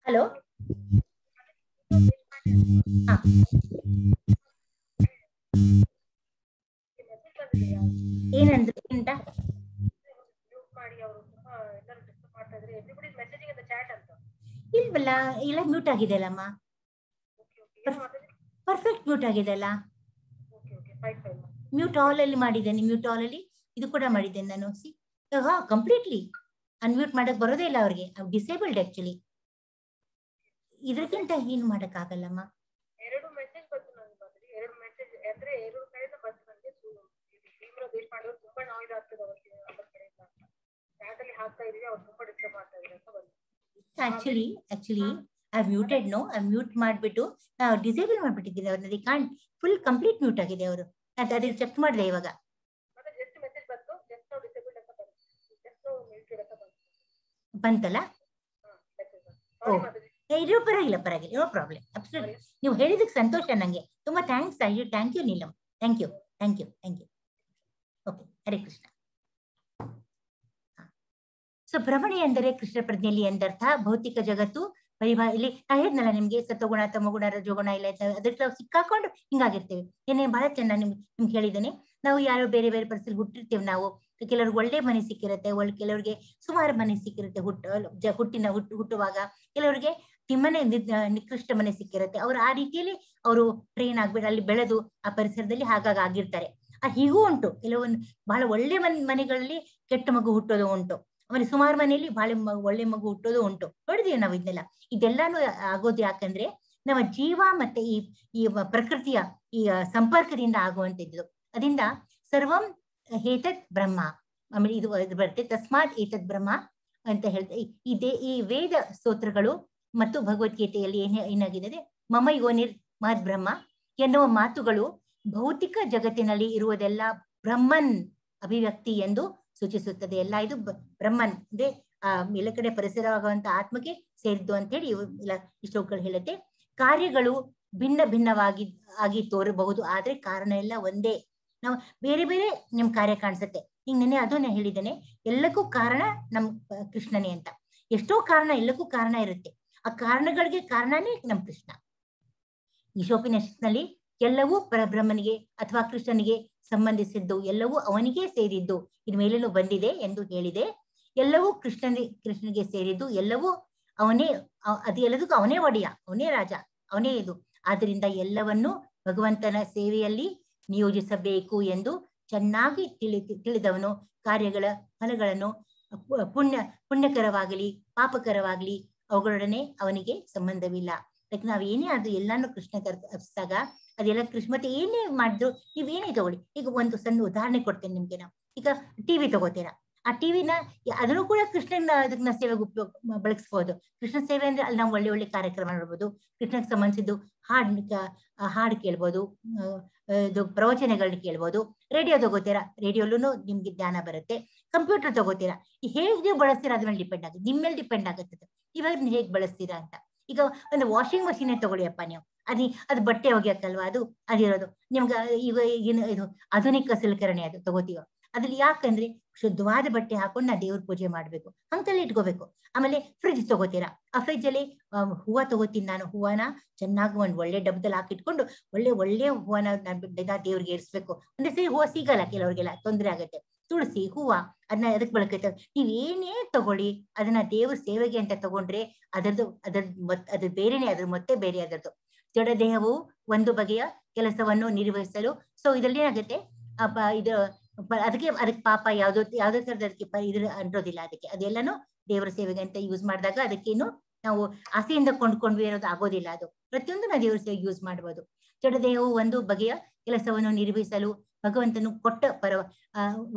ಹಲೋ, ಏನಂದ್ರೆ ಉಂಟಾ? ಇಲ್ವಲ್ಲ, ಇಲ್ಲ ಮ್ಯೂಟ್ ಆಗಿದೆ ಅಲ್ಲಮ್ಮ. ಪರ್ಫೆಕ್ಟ್ ಮ್ಯೂಟ್ ಆಗಿದೆ ಅಲ್ಲ. ಮ್ಯೂಟ್ ಆಲ್ ಅಲ್ಲಿ ಮಾಡಿದ್ದೇನೆ, ಮ್ಯೂಟ್ ಆಲ್ ಅಲ್ಲಿ ಇದು ಕೂಡ ಮಾಡಿದ್ದೇನೆ ನಾನು. ಕಂಪ್ಲೀಟ್ಲಿ ಅನ್ಮ್ಯೂಟ್ ಮಾಡಕ್ ಬರೋದೇ ಇಲ್ಲ ಅವ್ರಿಗೆ, ಡಿಸೇಬಲ್ಡ್ ಆಕ್ಚುಲಿ. ಇದಕ್ಕಿಂತ ಏನು ಮಾಡಕ್ ಆಗಲ್ಲಮ್ಮ. Actually I muted. No, I mute ಮಾಡ್ಬಿಟ್ಟು ಡಿಸೇಬಲ್ ಮಾಡ್ಬಿಟ್ಟಿದ್ದೀನಿ ಅವ್ರನ್ನ. ಕಾಂಟ್ ಫುಲ್ ಕಂಪ್ಲೀಟ್ ಮ್ಯೂಟ್ ಆಗಿದೆ ಅವರು. ಅದನ್ನ ಚೆಕ್ ಮಾಡಿದೆ ಇವಾಗ. ಬಂತಲ್ಲ? ಇದು ಪರವಾಗಿಲ್ಲ, ನೋ ಪ್ರಾಬ್ಲಮ್, ಅಬ್ಸಲ್ಯೂಟ್ಲಿ. ನೀವು ಹೇಳಿದಕ್ಕೆ ಸಂತೋಷ ನಂಗೆ, ತುಂಬಾ thanks. Thank you Neelam, thank you. Okay, Hare Krishna. So ಭ್ರಮಣೆ ಅಂದರೆ ಕೃಷ್ಣ ಪ್ರಜ್ಞೆಯಲ್ಲಿ ಎಂದರ್ಥ. ಭೌತಿಕ ಜಗತ್ತು ಇಲ್ಲಿ ನಾ ಹೇಳಿದ್ನಲ್ಲ ನಿಮ್ಗೆ, ಸತ್ವಗುಣ, ತಮಗುಣ, ರಜೋಗುಣ ಇಲ್ಲ, ಅದಕ್ಕೆ ನಾವು ಸಿಕ್ಕಾಕೊಂಡು ಹಿಂಗಾಗಿರ್ತೇವೆ. ಏನೇ ಬಹಳ ಚೆನ್ನಾಗಿ ನಿಮ್ಗೆ ಹೇಳಿದ್ದೇನೆ. ನಾವು ಯಾರೋ ಬೇರೆ ಬೇರೆ ಪರಿಸ್ಥಿತಿ ಹುಟ್ಟಿರ್ತೇವೆ ನಾವು. ಕೆಲವ್ರಿಗೆ ಒಳ್ಳೆ ಮನೆ ಸಿಕ್ಕಿರುತ್ತೆ, ಕೆಲವ್ರಿಗೆ ಸುಮಾರು ಮನೆ ಸಿಕ್ಕಿರುತ್ತೆ ಹುಟ್ಟುವಾಗ. ಕೆಲವರಿಗೆ ತಿಮ್ಮನೆ ನಿಕೃಷ್ಟ ಮನೆ ಸಿಕ್ಕಿರುತ್ತೆ. ಅವ್ರು ಆ ರೀತಿಯಲ್ಲಿ ಅವರು ಟ್ರೈನ್ ಆಗ್ಬಿಟ್ಟು ಅಲ್ಲಿ ಬೆಳೆದು ಆ ಪರಿಸರದಲ್ಲಿ ಆಗಿರ್ತಾರೆ. ಹೀಗೂ ಉಂಟು. ಕೆಲವೊಂದು ಬಹಳ ಒಳ್ಳೆ ಮನೆಗಳಲ್ಲಿ ಕೆಟ್ಟ ಮಗು ಹುಟ್ಟೋದು ಉಂಟು. ಆಮೇಲೆ ಸುಮಾರು ಮನೆಯಲ್ಲಿ ಬಹಳ ಒಳ್ಳೆ ಮಗು ಹುಟ್ಟೋದು ಉಂಟು. ನೋಡಿದೀವಿ ನಾವು ಇದೆಲ್ಲಾನು ಆಗೋದು ಯಾಕಂದ್ರೆ ನಮ್ಮ ಜೀವ ಮತ್ತೆ ಈ ಪ್ರಕೃತಿಯ ಈ ಸಂಪರ್ಕದಿಂದ ಆಗುವಂತದ್ದು. ಅದರಿಂದ ಸರ್ವಂ ಏತತ್ ಬ್ರಹ್ಮ. ಆಮೇಲೆ ಇದು ಬರುತ್ತೆ, ತಸ್ಮಾತ್ ಏತತ್ ಬ್ರಹ್ಮ ಅಂತ ಹೇಳ್ತಾರೆ. ಈ ವೇದ ಸ್ತೋತ್ರಗಳು ಮತ್ತು ಭಗವದ್ಗೀತೆಯಲ್ಲಿ ಏನಾಗಿದೆ, ಮಮ ಯೋನಿರ್ ಮಹದ್ ಬ್ರಹ್ಮ ಎನ್ನುವ ಮಾತುಗಳು ಭೌತಿಕ ಜಗತ್ತಿನಲ್ಲಿ ಇರುವುದೆಲ್ಲ ಬ್ರಹ್ಮನ್ ಅಭಿವ್ಯಕ್ತಿ ಎಂದು ಸೂಚಿಸುತ್ತದೆ. ಎಲ್ಲ ಇದು ಬ್ರಹ್ಮನ್ ಅಂದ್ರೆ ಎಲ್ಲ ಕಡೆ ಪರಿಸರವಾಗುವಂತ ಆತ್ಮಕ್ಕೆ ಸೇರಿದ್ದು ಅಂತ ಹೇಳಿ ಈ ಶ್ಲೋಕಗಳು ಹೇಳುತ್ತೆ. ಕಾರ್ಯಗಳು ಭಿನ್ನವಾಗಿ ತೋರಬಹುದು, ಆದ್ರೆ ಕಾರಣ ಎಲ್ಲ ಒಂದೇ. ನಾವು ಬೇರೆ ಬೇರೆ ನಿಮ್ ಕಾರ್ಯ ಕಾಣಿಸುತ್ತೆ. ಈಗ ನೆನ್ನೆ ಅದನ್ನ ಹೇಳಿದ್ದೇನೆ, ಎಲ್ಲಕ್ಕೂ ಕಾರಣ ನಮ್ ಕೃಷ್ಣನೇ ಅಂತ. ಎಷ್ಟೋ ಕಾರಣ, ಎಲ್ಲಕ್ಕೂ ಕಾರಣ ಇರುತ್ತೆ. ಆ ಕಾರಣಗಳಿಗೆ ಕಾರಣನೇ ನಮ್ ಕೃಷ್ಣ. ಈಶೋಪನಿಷತ್ನಲ್ಲಿ ಎಲ್ಲವೂ ಪರಬ್ರಹ್ಮನಿಗೆ ಅಥವಾ ಕೃಷ್ಣನಿಗೆ ಸಂಬಂಧಿಸಿದ್ದು, ಎಲ್ಲವೂ ಅವನಿಗೆ ಸೇರಿದ್ದು, ಇನ್ ಮೇಲೇನು ಬಂದಿದೆ ಎಂದು ಹೇಳಿದೆ. ಎಲ್ಲವೂ ಕೃಷ್ಣನಿಗೆ ಸೇರಿದ್ದು, ಎಲ್ಲವೂ ಅವನೇ, ಅದು ಎಲ್ಲದಕ್ಕೂ ಅವನೇ ಒಡೆಯ, ಅವನೇ ರಾಜ, ಅವನೇ ಇದು. ಆದ್ರಿಂದ ಎಲ್ಲವನ್ನು ಭಗವಂತನ ಸೇವೆಯಲ್ಲಿ ನಿಯೋಜಿಸಬೇಕು ಎಂದು ಚೆನ್ನಾಗಿ ತಿಳಿದವನು ಕಾರ್ಯಗಳ ಫಲಗಳನ್ನು ಪುಣ್ಯಕರವಾಗಲಿ ಪಾಪಕರವಾಗಲಿ ಅವುಗಳೊಡನೆ ಅವನಿಗೆ ಸಂಬಂಧವಿಲ್ಲ. ಅದಕ್ಕೆ ನಾವ್ ಏನೇ ಅದು ಎಲ್ಲಾನು ಕೃಷ್ಣ ಅರ್ಪಿಸಿದಾಗ ಅದೆಲ್ಲ ಕೃಷ್ಣ. ಮತ್ತೆ ಏನೇ ಮಾಡಿದ್ರು ನೀವೇನೇ ತಗೊಳ್ಳಿ, ಈಗ ಒಂದು ಸಣ್ಣ ಉದಾಹರಣೆ ಕೊಡ್ತೇನೆ ನಿಮ್ಗೆ. ನಾವು ಈಗ ಟಿವಿ ತಗೋತೀರಾ, ಆ ಟಿವಿನ ಅದನ್ನು ಕೂಡ ಕೃಷ್ಣನ ಅದನ್ನ ಸೇವೆಗೆ ಬಳಸ್ಬೋದು. ಕೃಷ್ಣ ಸೇವೆ ಅಂದ್ರೆ ಅಲ್ಲಿ ನಾವು ಒಳ್ಳೆ ಒಳ್ಳೆ ಕಾರ್ಯಕ್ರಮ ನೋಡ್ಬೋದು, ಕೃಷ್ಣಕ್ಕೆ ಸಂಬಂಧಿಸಿದ್ದು ಹಾಡು ಕೇಳ್ಬೋದು, ಇದು ಪ್ರವಚನಗಳನ್ನ ಕೇಳ್ಬೋದು. ರೇಡಿಯೋ ತಗೋತೀರಾ, ರೇಡಿಯೋಲ್ಲೂ ನಿಮ್ಗೆ ಜ್ಞಾನ ಬರುತ್ತೆ. ಕಂಪ್ಯೂಟರ್ ತಗೋತೀರಾ, ಹೇಗೆ ನೀವು ಬಳಸ್ತೀರಾ ಅದ್ರ ಮೇಲೆ ಡಿಪೆಂಡ್ ಆಗುತ್ತೆ, ನಿಮ್ಮ ಮೇಲೆ ಡಿಪೆಂಡ್ ಆಗುತ್ತೆ ಇವಾಗ ನೀವು ಹೇಗೆ ಬಳಸ್ತೀರಾ ಅಂತ. ಈಗ ಒಂದು ವಾಷಿಂಗ್ ಮಷೀನ್ ತಗೊಳ್ಳಿಯಪ್ಪ ನೀವು, ಅದು ಬಟ್ಟೆ ಒಗೆಯಕ್ಕಲ್ವಾ ಅದಿರೋದು. ನಿಮ್ಗೆ ಈಗ ಇದು ಆಧುನಿಕ ಸಲಕರಣೆ ಅದು ತಗೋತೀವ, ಅದ್ರಲ್ಲಿ ಯಾಕಂದ್ರೆ ಶುದ್ಧವಾದ ಬಟ್ಟೆ ಹಾಕೊಂಡು ನಾ ದೇವ್ರ ಪೂಜೆ ಮಾಡ್ಬೇಕು ಅಂತಲ್ಲಿ ಇಟ್ಕೋಬೇಕು. ಆಮೇಲೆ ಫ್ರಿಜ್ ತಗೋತೀರಾ, ಆ ಫ್ರಿಜ್ ಅಲ್ಲಿ ಹೂವ ತಗೋತೀನಿ ನಾನು, ಹೂವನ ಚೆನ್ನಾಗಿ ಒಂದ್ ಒಳ್ಳೆ ಡಬ್ಬದಲ್ಲಿ ಹಾಕಿಟ್ಕೊಂಡು ಒಳ್ಳೆ ಹೂವನ ದೇವ್ರಿಗೆ ಏರಿಸ್ಬೇಕು. ಅಂದ್ರೆ ಸರಿ ಹೂವ ಸಿಗಲ್ಲ ಕೆಲವ್ರಿಗೆಲ್ಲ, ತೊಂದರೆ ಆಗುತ್ತೆ. ತುಳಸಿ ಹೂವ ಅದನ್ನ ಎದಕ್ ಬಳಕೈತೆ, ನೀವ್ ಏನೇ ತಗೊಳ್ಳಿ ಅದನ್ನ ದೇವ್ರ ಸೇವೆಗೆ ಅಂತ ತಗೊಂಡ್ರೆ ಅದ್ರ ಬೇರೆನೆ, ಅದ್ರ ಮತ್ತೆ ಬೇರೆ ಅದರದ್ದು. ಜಡ ದೇಹವು ಒಂದು ಬಗೆಯ ಕೆಲಸವನ್ನು ನಿರ್ವಹಿಸಲು. ಸೊ ಇದ್ರಲ್ಲಿ ಏನಾಗುತ್ತೆ, ಅದಕ್ಕೆ ಪಾಪ ಯಾವ್ದೋ ತರದ ಅದಕ್ಕೆ ಅಂಟೋದಿಲ್ಲ. ಅದಕ್ಕೆ ಅದೆಲ್ಲಾನು ದೇವರ ಸೇವೆಗೆ ಅಂತ ಯೂಸ್ ಮಾಡಿದಾಗ ಅದಕ್ಕೇನು ನಾವು ಆಸೆಯಿಂದ ಕೊಂಡ್ಕೊಂಡ್ವಿ ಅನ್ನೋದು ಆಗೋದಿಲ್ಲ. ಅದು ಪ್ರತಿಯೊಂದು ನಾವು ದೇವರ ಸೇವೆಗೆ ಯೂಸ್ ಮಾಡ್ಬೋದು. ಜಡದೇಹವು ಒಂದು ಬಗೆಯ ಕೆಲಸವನ್ನು ನಿರ್ವಹಿಸಲು ಭಗವಂತನು ಕೊಟ್ಟ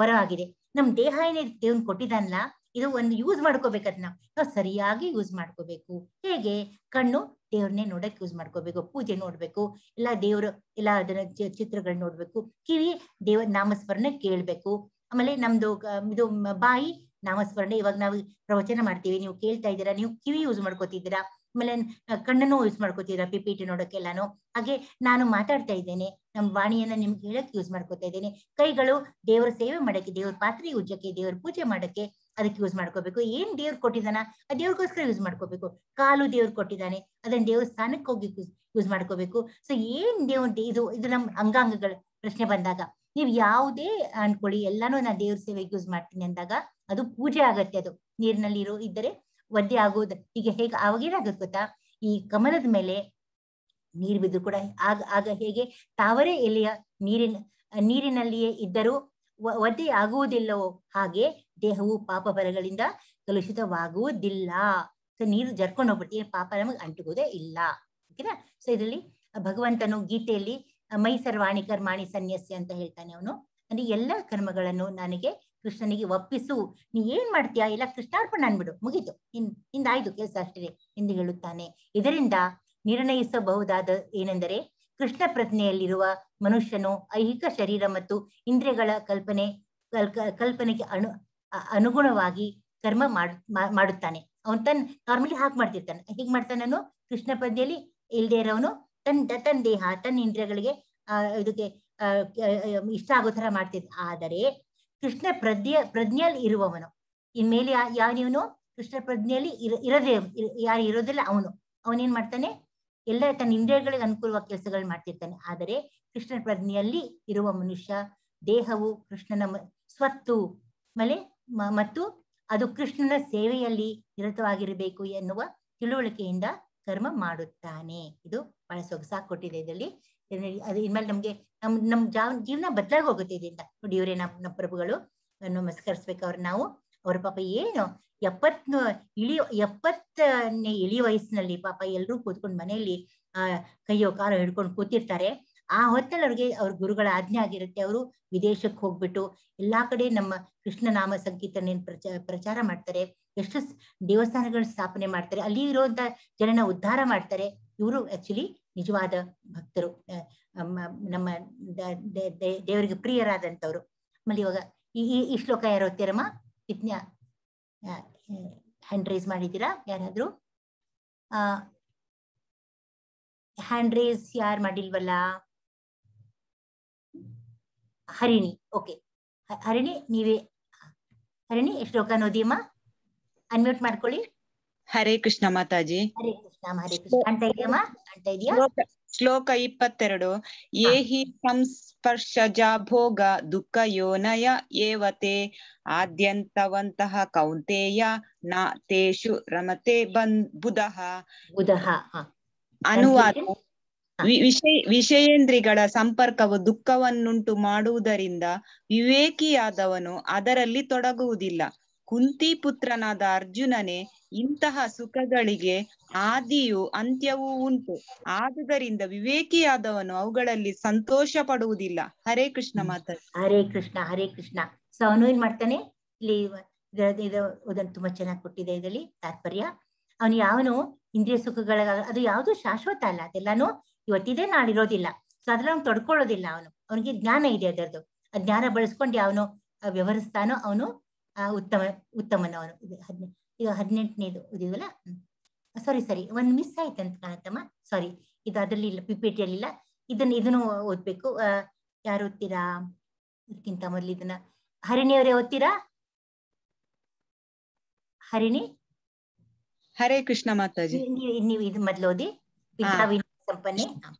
ವರ ಆಗಿದೆ. ನಮ್ ದೇಹ ಏನೇ ದೇವ್ರನ್ನ ಕೊಟ್ಟಿದ್ದಾನಲ್ಲ, ಇದು ಒಂದು ಯೂಸ್ ಮಾಡ್ಕೋಬೇಕು. ಅದನ್ನ ನಾವು ಸರಿಯಾಗಿ ಯೂಸ್ ಮಾಡ್ಕೋಬೇಕು. ಹೇಗೆ? ಕಣ್ಣು ದೇವ್ರನ್ನೇ ನೋಡಕ್ ಯೂಸ್ ಮಾಡ್ಕೋಬೇಕು, ಪೂಜೆ ನೋಡ್ಬೇಕು, ಎಲ್ಲ ಅದನ್ನ ಚಿತ್ರಗಳು ನೋಡ್ಬೇಕು. ಕಿವಿ ದೇವರ ನಾಮಸ್ಮರಣೆ ಕೇಳ್ಬೇಕು. ಆಮೇಲೆ ನಮ್ದು ಇದು ಬಾಯಿ ನಾಮಸ್ಮರಣೆ. ಇವಾಗ ನಾವು ಪ್ರವಚನ ಮಾಡ್ತೀವಿ, ನೀವು ಕೇಳ್ತಾ ಇದ್ದೀರಾ, ನೀವು ಕಿವಿ ಯೂಸ್ ಮಾಡ್ಕೋತಿದ್ದೀರಾ. ಆಮೇಲೆ ಕಣ್ಣನ್ನು ಯೂಸ್ ಮಾಡ್ಕೋತಿದ್ದೀರಾ ಪಿಪಿಟಿ ನೋಡಕ್ಕೆಲ್ಲಾನು. ಹಾಗೆ ನಾನು ಮಾತಾಡ್ತಾ ಇದ್ದೇನೆ, ನಮ್ಮ ವಾಣಿಯನ್ನ ನಿಮ್ಗೆ ಹೇಳಕ್ ಯೂಸ್ ಮಾಡ್ಕೋತಾ ಇದ್ದೇನೆ. ಕೈಗಳು ದೇವರ ಸೇವೆ ಮಾಡಕ್ಕೆ, ದೇವ್ರ ಪಾತ್ರೆ ಉಜ್ಜಕ್ಕೆ, ದೇವ್ರ ಪೂಜೆ ಮಾಡಕ್ಕೆ ಅದಕ್ಕೆ ಯೂಸ್ ಮಾಡ್ಕೋಬೇಕು. ಏನ್ ದೇವ್ರು ಕೊಟ್ಟಿದಾನ ಆ ದೇವ್ರಿಗೋಸ್ಕರ ಯೂಸ್ ಮಾಡ್ಕೋಬೇಕು. ಕಾಲು ದೇವ್ರು ಕೊಟ್ಟಿದ್ದಾನೆ, ಅದನ್ನ ದೇವ್ರ ಸ್ಥಾನಕ್ಕೆ ಹೋಗಿ ಯೂಸ್ ಮಾಡ್ಕೋಬೇಕು. ಸೊ ಏನ್ ಇದು ನಮ್ಮ ಅಂಗಾಂಗಗಳ ಪ್ರಶ್ನೆ ಬಂದಾಗ ನೀವ್ ಯಾವುದೇ ಅನ್ಕೊಳ್ಳಿ, ಎಲ್ಲಾನು ನಾ ದೇವ್ರ ಸೇವೆಗೆ ಯೂಸ್ ಮಾಡ್ತೀನಿ ಅಂದಾಗ ಅದು ಪೂಜೆ ಆಗತ್ತೆ. ಅದು ನೀರಿನಲ್ಲಿ ಇದ್ದರೆ ಒದ್ದೆ ಆಗೋದು. ಈಗ ಹೇಗೆ ಅವಾಗೇನಾಗುತ್ತೆ ಗೊತ್ತಾ, ಈ ಕಮಲದ ಮೇಲೆ ನೀರು ಬಿದ್ದು ಕೂಡ ಆಗ ಹೇಗೆ ತಾವರೆ ಎಲೆಯ ನೀರಿನಲ್ಲಿಯೇ ಇದ್ದರೂ ಒದ್ದೆ ಆಗುವುದಿಲ್ಲವೋ ಹಾಗೆ ದೇಹವು ಪಾಪ ಬರಗಳಿಂದ ಕಲುಷಿತವಾಗುವುದಿಲ್ಲ. ಸೊ ನೀರು ಜರ್ಕೊಂಡು ಹೋಗ್ಬಿಟ್ಟು ಪಾಪ ನಮಗೆ ಅಂಟುವುದೇ ಇಲ್ಲ. ಓಕೆನಾ? ಸೊ ಇದರಲ್ಲಿ ಭಗವಂತನು ಗೀತೆಯಲ್ಲಿ ಮೈ ಸರ್ವಾಣಿ ಕರ್ಮಾಣಿ ಸನ್ಯಾಸಿ ಅಂತ ಹೇಳ್ತಾನೆ. ಅವನು ಅಂದ್ರೆ ಎಲ್ಲ ಕರ್ಮಗಳನ್ನು ನನಗೆ ಕೃಷ್ಣನಿಗೆ ಒಪ್ಪಿಸು. ನೀ ಏನ್ ಮಾಡ್ತೀಯಾ ಎಲ್ಲ ಕೃಷ್ಣಾರ್ಪಣೆ ಅನ್ಬಿಡು, ಮುಗೀತು, ಇಂದಾಯ್ತು ಕೆಲಸ ಅಷ್ಟೇ ಎಂದು ಹೇಳುತ್ತಾನೆ. ಇದರಿಂದ ನಿರ್ಣಯಿಸಬಹುದಾದ ಏನೆಂದರೆ, ಕೃಷ್ಣ ಪ್ರಜ್ಞೆಯಲ್ಲಿರುವ ಮನುಷ್ಯನು ಐಹಿಕ ಶರೀರ ಮತ್ತು ಇಂದ್ರಿಯಗಳ ಕಲ್ಪನೆಗೆ ಅನುಗುಣವಾಗಿ ಕರ್ಮ ಮಾಡುತ್ತಾನೆ. ಅವನು ನಾರ್ಮಲಿ ಹಾಗೆ ಮಾಡ್ತಿರ್ತಾನೆ. ಹೇಗ್ ಮಾಡ್ತಾನೆ? ನಾನು ಕೃಷ್ಣ ಪ್ರಜ್ಞೆಯಲ್ಲಿ ಇಲ್ದೇ ಇರೋವನು ತನ್ನ ದೇಹ ತನ್ನ ಇಂದ್ರಿಯಗಳಿಗೆ ಇದಕ್ಕೆ ಇಷ್ಟ ಆಗೋ ತರ ಮಾಡ್ತಿದ್ದ. ಆದರೆ ಕೃಷ್ಣ ಪ್ರಜ್ಞೆಯಲ್ಲಿ ಇರುವವನು, ಇನ್ಮೇಲೆ ಯಾವನು ಕೃಷ್ಣ ಪ್ರಜ್ಞೆಯಲ್ಲಿ ಯಾರು ಇರೋದಿಲ್ಲ ಅವನೇನ್ ಮಾಡ್ತಾನೆ, ಎಲ್ಲ ತನ್ನ ಇಂದ್ರಿಯಗಳಿಗೆ ಅನುಕೂಲವಾದ ಕೆಲಸಗಳು ಮಾಡ್ತಿರ್ತಾನೆ. ಆದರೆ ಕೃಷ್ಣ ಪ್ರಜ್ಞೆಯಲ್ಲಿ ಇರುವ ಮನುಷ್ಯ ದೇಹವು ಕೃಷ್ಣನ ಸ್ವತ್ತು ಮತ್ತು ಅದು ಕೃಷ್ಣನ ಸೇವೆಯಲ್ಲಿ ನಿರತವಾಗಿರಬೇಕು ಎನ್ನುವ ತಿಳುವಳಿಕೆಯಿಂದ ಕರ್ಮ ಮಾಡುತ್ತಾನೆ. ಇದು ಬಹಳ ಸೊಗಸಾಗಿ ಕೊಟ್ಟಿದೆ ಇದರಲ್ಲಿ. ಅದು ಇನ್ಮೇಲೆ ನಮ್ಗೆ ನಮ್ ಜೀವನ ಬದಲಾಗಿ ಹೋಗುತ್ತೆ ಇದರಿಂದ. ನೋಡಿ, ಇವರೇ ನಮ್ಮ ಪ್ರಭುಗಳು ನಮಸ್ಕರಿಸ್ಬೇಕು ಅವ್ರು. ನಾವು ಅವ್ರ ಪಾಪ ಏನು 70ನೇ ಇಳಿ ವಯಸ್ಸಿನಲ್ಲಿ ಪಾಪ ಎಲ್ರೂ ಕೂತ್ಕೊಂಡು ಮನೆಯಲ್ಲಿ ಕೈಯೋ ಕಾಲೋ ಹಿಡ್ಕೊಂಡು ಕೂತಿರ್ತಾರೆ. ಆ ಹೊತ್ತಲ್ಲಿ ಅವ್ರ ಗುರುಗಳ ಆಜ್ಞೆ ಆಗಿರುತ್ತೆ. ಅವರು ವಿದೇಶಕ್ಕೆ ಹೋಗ್ಬಿಟ್ಟು ಎಲ್ಲಾ ಕಡೆ ನಮ್ಮ ಕೃಷ್ಣ ನಾಮ ಸಂಕೀರ್ತನೆ ಪ್ರಚಾರ ಮಾಡ್ತಾರೆ. ಎಷ್ಟು ದೇವಸ್ಥಾನಗಳ ಸ್ಥಾಪನೆ ಮಾಡ್ತಾರೆ, ಅಲ್ಲಿ ಇರುವಂತ ಜನನ ಉದ್ಧಾರ ಮಾಡ್ತಾರೆ. ಇವರು ಆಕ್ಚುಲಿ ನಿಜವಾದ ಭಕ್ತರು, ನಮ್ಮ ದೇವರಿಗೆ ಪ್ರಿಯರಾದಂಥವ್ರು. ಆಮೇಲೆ ಇವಾಗ ಈ ಶ್ಲೋಕ ಯಾರು ಓದ್ತೀರಮ್ಮ? ವಿಜ್ಞಾ ಹ್ಯಾಂಡ್ ರೈಸ್ ಮಾಡಿದ್ದೀರಾ ಯಾರಾದ್ರೂ? ಹ್ಯಾಂಡ್ ರೈಸ್ ಯಾರು ಮಾಡಿಲ್ವಲ್ಲ? ಹರಿಣಿ. ಓಕೆ, ಹರಿಣಿ ನೀವೇ. ಹರಿಣಿ ಶ್ಲೋಕ ನೋದಿಯಮ್ಮ, ಅನ್ಮ್ಯೂಟ್ ಮಾಡ್ಕೊಳ್ಳಿ. ಹರೇ ಕೃಷ್ಣ ಮಾತಾಜಿ. ಹರೇ ಕೃಷ್ಣ. ಹರೇ ಕೃಷ್ಣ ಅಂತ ಇದೆಯಮ್ಮ? ಅಂತ ಇದೆಯಾ? ಶ್ಲೋಕ 22. ಏಹಿ ಸಂಸ್ಪರ್ಶಜ ಭೋಗ ದುಃಖ ಯೋನಯ ಏವತೆ ಆದ್ಯಂತವಂತಹ ಕೌಂತೆಯ ನ ತೇಷು ರಮತೆ ಬುಧಃ. ಬುಧಃ. ಅನುವಾದ. ವಿಷಯೇಂದ್ರಿಗಳ ಸಂಪರ್ಕವು ದುಃಖವನ್ನುಂಟು ಮಾಡುವುದರಿಂದ ವಿವೇಕಿಯಾದವನು ಅದರಲ್ಲಿ ತೊಡಗುವುದಿಲ್ಲ. ಕುಂತಿ ಪುತ್ರನಾದ ಅರ್ಜುನನೇ, ಇಂತಹ ಸುಖಗಳಿಗೆ ಆದಿಯೂ ಅಂತ್ಯವೂ ಉಂಟು. ಆದುದರಿಂದ ವಿವೇಕಿಯಾದವನು ಅವುಗಳಲ್ಲಿ ಸಂತೋಷ ಪಡುವುದಿಲ್ಲ. ಹರೇ ಕೃಷ್ಣ ಮಾತಾಡಿ. ಹರೇ ಕೃಷ್ಣ, ಹರೇ ಕೃಷ್ಣ. ಸೊ ಅವನು ಏನ್ ಮಾಡ್ತಾನೆ ಇಲ್ಲಿ, ಇದನ್ನು ತುಂಬಾ ಚೆನ್ನಾಗಿ ಕೊಟ್ಟಿದೆ ಇದರಲ್ಲಿ ತಾತ್ಪರ್ಯ. ಅವನು ಯಾವನು ಇಂದ್ರಿಯ ಸುಖಗಳ, ಅದು ಯಾವುದು ಶಾಶ್ವತ ಅಲ್ಲ, ಅದೆಲ್ಲಾನು ಇವತ್ತಿದೆ ನಾಳಿರೋದಿಲ್ಲ. ಸೊ ಅದ್ರಲ್ಲಿ ಅವ್ನು ತೊಡ್ಕೊಳ್ಳೋದಿಲ್ಲ. ಅವನಿಗೆ ಜ್ಞಾನ ಇದೆ ಅದರದ್ದು. ಆ ಜ್ಞಾನ ಬಳಸ್ಕೊಂಡು ಯಾವನು ವ್ಯವಹರಿಸ್ತಾನೋ ಅವನು ಉತ್ತಮನ. ಅವನು ಇದು 18ನೇದು ಇದೀವಲ್ಲ. ಸಾರಿ ಒಂದ್ ಮಿಸ್ ಆಯ್ತು ಅಂತ ಕಾಣತ್ತಮ್ಮ. ಸಾರಿ, ಇದು ಅದ್ರಲ್ಲಿ ಇಲ್ಲ, PPT-ಯಲ್ಲಿ ಇಲ್ಲ. ಇದನ್ನು ಓದ್ಬೇಕು. ಯಾರು ಓದ್ತೀರಾ? ಇದಕ್ಕಿಂತ ಮೊದಲು ಇದನ್ನ ಹರಿಣಿಯವರೇ ಓದ್ತೀರಾ? ಹರಿಣಿ. ಹರೇ ಕೃಷ್ಣ ಮಾತಾಜಿ. ನೀವು ಇದು ಮೊದಲು ಓದಿ. ವಿದ್ಯಾ ವಿನಯ ಸಂಪನ್ನೆ.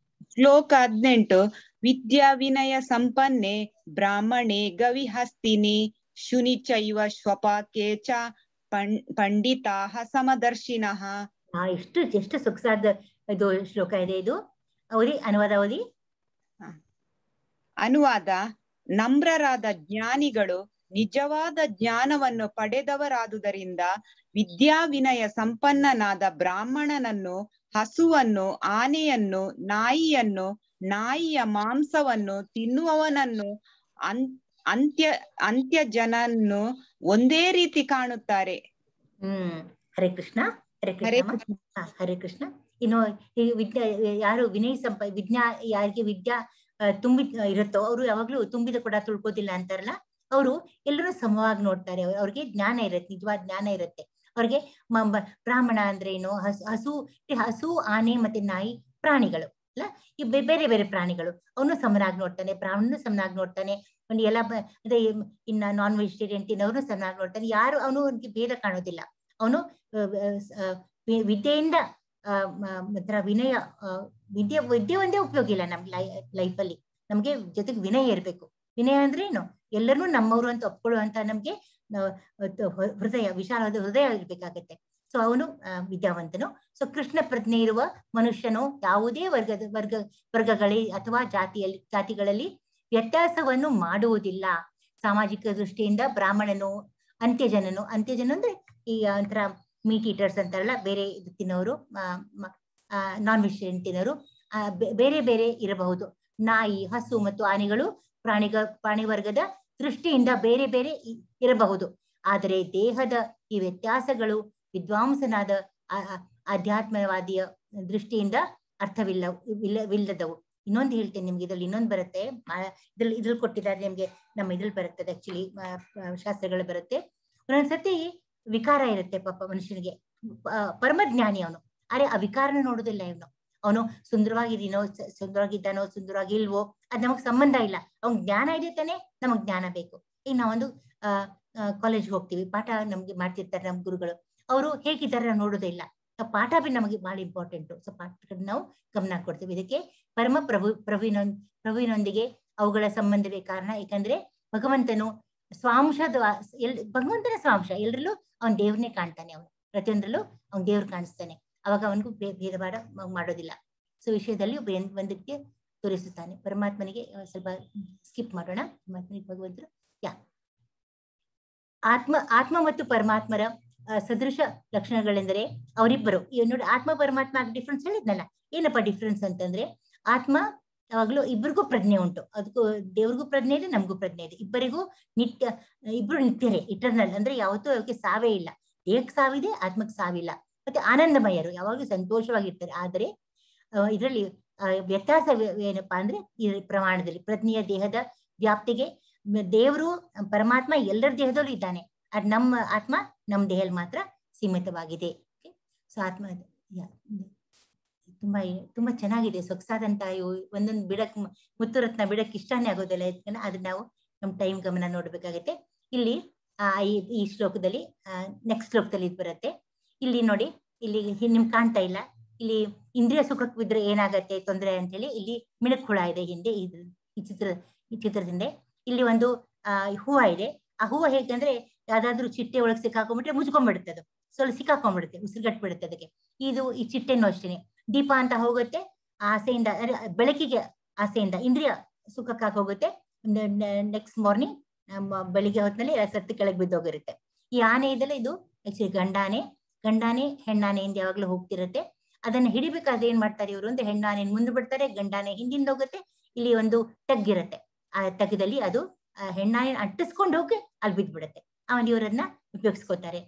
ಶ್ಲೋಕ 18. ವಿದ್ಯಾ ವಿನಯ ಸಂಪನ್ನೆ ಬ್ರಾಹ್ಮಣೆ ಗವಿಹಸ್ತಿನಿ ಶುನಿಚೈವ ಶ್ವಪಾಕೆ ಚ ಪಂಡಿತಾಃ ಸಮದರ್ಶಿನಃ. ಎಷ್ಟು ಸೊಗಸಾದ ಇದು ಶ್ಲೋಕ ಇದೆ. ಇದು ಓದಿ, ಅನುವಾದ ಓದಿ. ಅನುವಾದ: ನಮ್ರರಾದ ಜ್ಞಾನಿಗಳು ನಿಜವಾದ ಜ್ಞಾನವನ್ನು ಪಡೆದವರಾದುದರಿಂದ ವಿದ್ಯಾ ವಿನಯ ಸಂಪನ್ನನಾದ ಬ್ರಾಹ್ಮಣನನ್ನು, ಹಸುವನ್ನು, ಆನೆಯನ್ನು, ನಾಯಿಯನ್ನು, ನಾಯಿಯ ಮಾಂಸವನ್ನು ತಿನ್ನುವವನನ್ನು, ಅಂತ್ಯ ಜನನ್ನು ಒಂದೇ ರೀತಿ ಕಾಣುತ್ತಾರೆ. ಹರೇ ಕೃಷ್ಣ, ಹರೇ ಕೃಷ್ಣ, ಹರೇ ಕೃಷ್ಣ. ಇನ್ನು ಯಾರು ವಿಜ್ಞಾ ಯಾರಿಗೆ ವಿದ್ಯಾ ತುಂಬಿ ಇರುತ್ತೋ ಅವರು ಯಾವಾಗ್ಲೂ ತುಂಬಿದ ಕೂಡ ತುಳ್ಕೋದಿಲ್ಲ ಅಂತಾರಲ್ಲ, ಅವರು ಎಲ್ಲರೂ ಸಮವಾಗಿ ನೋಡ್ತಾರೆ. ಅವ್ರಿಗೆ ಜ್ಞಾನ ಇರುತ್ತೆ, ನಿಜವಾದ ಜ್ಞಾನ ಇರುತ್ತೆ ಅವ್ರಿಗೆ. ಬ್ರಾಹ್ಮಣ ಅಂದ್ರೆ ಏನು, ಹಸು, ಆನೆ ಮತ್ತೆ ನಾಯಿ ಪ್ರಾಣಿಗಳು ಅಲ್ಲ, ಈ ಬೇರೆ ಬೇರೆ ಪ್ರಾಣಿಗಳು ಅವನು ಸಮನಾಗಿ ನೋಡ್ತಾನೆ, ಬ್ರಾಹ್ಮಣನು ಸಮನಾಗಿ ನೋಡ್ತಾನೆ. ಒಂದು ಎಲ್ಲ ಅದೇ ಇನ್ನ ನಾನ್ ವೆಜಿಟೇರಿಯನ್ ತಿನ್ನೋರ್ನು ಸಮನಾಗಿ ನೋಡ್ತಾನೆ. ಯಾರು ಅವನು ಅವನಿಗೆ ಭೇದ ಕಾಣೋದಿಲ್ಲ. ಅವನು ವಿದ್ಯೆಯಿಂದ ವಿನಯ, ವಿದ್ಯೆ ಒಂದೇ ಉಪಯೋಗ ಇಲ್ಲ ನಮ್ ಲೈಫಲ್ಲಿ. ನಮ್ಗೆ ಜೊತೆಗೆ ವಿನಯ ಇರ್ಬೇಕು. ವಿನಯ ಅಂದ್ರೆ ಏನು, ಎಲ್ಲರೂ ನಮ್ಮವರು ಅಂತ ಒಪ್ಕೊಳ್ಳುವಂತ ನಮ್ಗೆ ಹೃದಯ, ವಿಶಾಲವಾದ ಹೃದಯ ಇರ್ಬೇಕಾಗತ್ತೆ. ಸೊ ಅವನು ವಿದ್ಯಾವಂತನು. ಸೊ ಕೃಷ್ಣ ಪ್ರಜ್ಞೆ ಇರುವ ಮನುಷ್ಯನು ಯಾವುದೇ ವರ್ಗಗಳಲ್ಲಿ ಅಥವಾ ಜಾತಿಗಳಲ್ಲಿ ವ್ಯತ್ಯಾಸವನ್ನು ಮಾಡುವುದಿಲ್ಲ. ಸಾಮಾಜಿಕ ದೃಷ್ಟಿಯಿಂದ ಬ್ರಾಹ್ಮಣನು, ಅಂತ್ಯಜನನು ಅಂದ್ರೆ ಈ ಒಂಥರ ಮೀಟ್ ಈಟರ್ಸ್ ಅಂತಾರಲ್ಲ, ಬೇರೆ ಇದು ತಿನ್ನೋರು, ನಾನ್ ವೆಜಿಟೇರಿಯನ್ ತಿನ್ನೋರು ಬೇರೆ ಬೇರೆ ಇರಬಹುದು. ನಾಯಿ, ಹಸು ಮತ್ತು ಆನೆಗಳು ಪ್ರಾಣಿ ವರ್ಗದ ದೃಷ್ಟಿಯಿಂದ ಬೇರೆ ಬೇರೆ ಇರಬಹುದು. ಆದರೆ ದೇಹದ ಈ ವ್ಯತ್ಯಾಸಗಳು ವಿದ್ವಾಂಸನಾದ ಆಧ್ಯಾತ್ಮವಾದಿಯ ದೃಷ್ಟಿಯಿಂದ ಅರ್ಥವಿಲ್ಲದವು. ಇನ್ನೊಂದು ಹೇಳ್ತೇನೆ ನಿಮ್ಗೆ, ಇದ್ರಲ್ಲಿ ಇನ್ನೊಂದು ಬರುತ್ತೆ, ಇದ್ರಲ್ಲಿ ಕೊಟ್ಟಿದ್ದಾರೆ ನಿಮ್ಗೆ, ನಮ್ಮ ಇದ್ರಲ್ಲಿ ಬರುತ್ತೆ ಆಕ್ಚುಲಿ, ಶಾಸ್ತ್ರಗಳು ಬರುತ್ತೆ. ಒಂದೊಂದ್ಸತಿ ವಿಕಾರ ಇರುತ್ತೆ ಪಾಪ ಮನುಷ್ಯನಿಗೆ. ಪರಮಜ್ಞಾನಿ ಅವನು, ಆದ್ರೆ ಆ ವಿಕಾರನ ನೋಡೋದಿಲ್ಲ ಇವನು. ಅವನು ಸುಂದರವಾಗಿದ್ದಾನೋ ಸುಂದರವಾಗಿಲ್ವೋ ಅದ್ ನಮಗ್ ಸಂಬಂಧ ಇಲ್ಲ. ಅವ್ನ್ ಜ್ಞಾನ ಇದೆ ತಾನೆ, ನಮಗ್ ಜ್ಞಾನ ಬೇಕು. ಈಗ ನಾವೊಂದು ಕಾಲೇಜ್ಗೆ ಹೋಗ್ತೀವಿ, ಪಾಠ ನಮ್ಗೆ ಮಾಡ್ತಿರ್ತಾರೆ ನಮ್ ಗುರುಗಳು, ಅವರು ಹೇಗಿದ್ದಾರೆ ನೋಡೋದೇ ಇಲ್ಲ. ಪಾಠ ಬಿ ನಮಗೆ ಬಹಳ ಇಂಪಾರ್ಟೆಂಟು. ಸೊ ಪಾಠ ನಾವು ಗಮನ ಕೊಡ್ತೀವಿ. ಇದಕ್ಕೆ ಪರಮ ಪ್ರಭುವಿನೊಂದಿಗೆ ಅವುಗಳ ಸಂಬಂಧವೇ ಕಾರಣ. ಯಾಕಂದ್ರೆ ಭಗವಂತನು ಭಗವಂತನ ಸ್ವಾಂಶ, ಎಲ್ಲರಲ್ಲೂ ಅವನ್ ದೇವ್ರನ್ನೇ ಕಾಣ್ತಾನೆ. ಅವನು ಪ್ರತಿಯೊಂದರಲ್ಲೂ ಅವ್ನ್ ದೇವ್ರು ಕಾಣಿಸ್ತಾನೆ. ಅವಾಗ ಅವನಿಗೂ ಭೇದ ಭಾವ ಮಾಡೋದಿಲ್ಲ. ಸೊ ವಿಷಯದಲ್ಲಿ ಒಂದಕ್ಕೆ ತೋರಿಸುತ್ತಾನೆ. ಪರಮಾತ್ಮನಿಗೆ ಸ್ವಲ್ಪ ಸ್ಕಿಪ್ ಮಾಡೋಣ. ಪರಮಾತ್ಮನಿಗೆ ಭಗವಂತರು ಆತ್ಮ ಮತ್ತು ಪರಮಾತ್ಮರ ಸದೃಶ ಲಕ್ಷಣಗಳೆಂದರೆ ಅವರಿಬ್ಬರು ನೋಡಿ, ಆತ್ಮ ಪರಮಾತ್ಮ ಡಿಫ್ರೆನ್ಸ್ ಹೇಳಿದ್ನಲ್ಲ. ಏನಪ್ಪ ಡಿಫ್ರೆನ್ಸ್ ಅಂತಂದ್ರೆ, ಆತ್ಮ ಯಾವಾಗ್ಲೂ ಇಬ್ಬರಿಗೂ ಪ್ರಜ್ಞೆ ಉಂಟು. ಅದಕ್ಕೂ ದೇವ್ರಿಗೂ ಪ್ರಜ್ಞೆ ಇದೆ, ನಮಗೂ ಪ್ರಜ್ಞೆ ಇದೆ. ಇಬ್ಬರಿಗೂ ಇಬ್ರು ನಿತ್ಯರೇ, ಇಟರ್ನಲ್ ಅಂದ್ರೆ ಯಾವತ್ತೂ ಅವಕ್ಕೆ ಸಾವೇ ಇಲ್ಲ. ದೇಹಕ್ಕೆ ಸಾವಿದೆ, ಆತ್ಮಕ್ಕೆ ಸಾವಿಲ್ಲ. ಮತ್ತೆ ಆನಂದಮಯರು, ಯಾವಾಗ್ಲೂ ಸಂತೋಷವಾಗಿರ್ತಾರೆ. ಆದರೆ ಇದರಲ್ಲಿ ವ್ಯತ್ಯಾಸ ಏನಪ್ಪಾ ಅಂದ್ರೆ ಈ ಪ್ರಮಾಣದಲ್ಲಿ, ಪ್ರಜ್ಞೆಯ ದೇಹದ ವ್ಯಾಪ್ತಿಗೆ ದೇವರು ಪರಮಾತ್ಮ ಎಲ್ಲರ ದೇಹದಲ್ಲೂ ಇದ್ದಾನೆ. ಅದ್ ನಮ್ಮ ಆತ್ಮ ನಮ್ಮ ದೇಹದಲ್ಲಿ ಮಾತ್ರ ಸೀಮಿತವಾಗಿದೆ. ಸೊ ಆತ್ಮ ತುಂಬಾ ಚೆನ್ನಾಗಿದೆ, ಸೊಗಸಾದಂತ ಒಂದೊಂದು ಬಿಡಕ್, ಮುತ್ತುರತ್ನ ಬಿಡಕ್ ಇಷ್ಟಾನೇ ಆಗೋದಿಲ್ಲ. ಅದನ್ನ ನಾವು ನಮ್ ಟೈಮ್ ಗಮನ ನೋಡ್ಬೇಕಾಗತ್ತೆ. ಇಲ್ಲಿ ಈ ಶ್ಲೋಕದಲ್ಲಿ ನೆಕ್ಸ್ಟ್ ಶ್ಲೋಕದಲ್ಲಿ ಇದು ಬರುತ್ತೆ. ಇಲ್ಲಿ ನೋಡಿ, ಇಲ್ಲಿ ನಿಮ್ಗೆ ಕಾಣ್ತಾ ಇಲ್ಲ, ಇಲ್ಲಿ ಇಂದ್ರಿಯ ಸುಖಕ್ಕೆ ಬಿದ್ರೆ ಏನಾಗತ್ತೆ ತೊಂದರೆ ಅಂತ ಹೇಳಿ ಇಲ್ಲಿ ಮಿಣಕ್ ಹುಳ ಇದೆ ಹಿಂದೆ, ಈ ಚಿತ್ರದಿಂದ. ಇಲ್ಲಿ ಒಂದು ಹೂವ ಇದೆ. ಆ ಹೂವ ಹೇಗಂದ್ರೆ ಯಾವ್ದಾದ್ರು ಚಿಟ್ಟೆ ಒಳಗೆ ಸಿಕ್ಕಾಕೊಂಡ್ಬಿಟ್ರೆ ಮುಚ್ಕೊಂಡ್ಬಿಡುತ್ತೆ, ಅದು ಸ್ವಲ್ಪ ಸಿಕ್ಕಾಕೊಂಡ್ಬಿಡುತ್ತೆ, ಉಸಿರುಗಟ್ಬಿಡುತ್ತೆ ಅದಕ್ಕೆ. ಈ ಚಿಟ್ಟೆನೂ ಅಷ್ಟೇನೆ, ದೀಪ ಅಂತ ಹೋಗುತ್ತೆ, ಆಸೆಯಿಂದ ಬೆಳಕಿಗೆ ಆಸೆಯಿಂದ ಇಂದ್ರಿಯ ಸುಖಕ್ಕಾಗಿ ಹೋಗುತ್ತೆ. ನೆಕ್ಸ್ಟ್ ಮಾರ್ನಿಂಗ್ ಬೆಳಿಗ್ಗೆ ಹೊತ್ತಿನಲ್ಲಿ ಸತ್ತು ಕೆಳಗೆ ಬಿದ್ದೋಗಿರುತ್ತೆ. ಈ ಆನೆ ಇದೆಲ್ಲ ಇದು ಆಕ್ಚುಲಿ ಗಂಡಾನೆ ಹೆಣ್ಣಾನೆಯಿಂದ ಯಾವಾಗ್ಲೂ ಹೋಗ್ತಿರುತ್ತೆ. ಅದನ್ನ ಹಿಡಿಬೇಕಾದ್ರೆ ಏನ್ ಮಾಡ್ತಾರೆ ಇವರು ಅಂದ್ರೆ ಹೆಣ್ಣಾನೆ ಮುಂದೆ ಬಿಡ್ತಾರೆ, ಗಂಡಾನೆ ಹಿಂದಿಂದ ಹೋಗುತ್ತೆ. ಇಲ್ಲಿ ಒಂದು ತಗ್ಗಿರುತ್ತೆ, ಆ ತಗ್ಗದಲ್ಲಿ ಅದು ಹೆಣ್ಣಾನೆ ಅಂಟಿಸ್ಕೊಂಡು ಹೋಗಿ ಅಲ್ಲಿ ಬಿದ್ದ್ಬಿಡುತ್ತೆ. ಆಮೇಲೆ ಇವರನ್ನ ಉಪಯೋಗಿಸ್ಕೋತಾರೆ.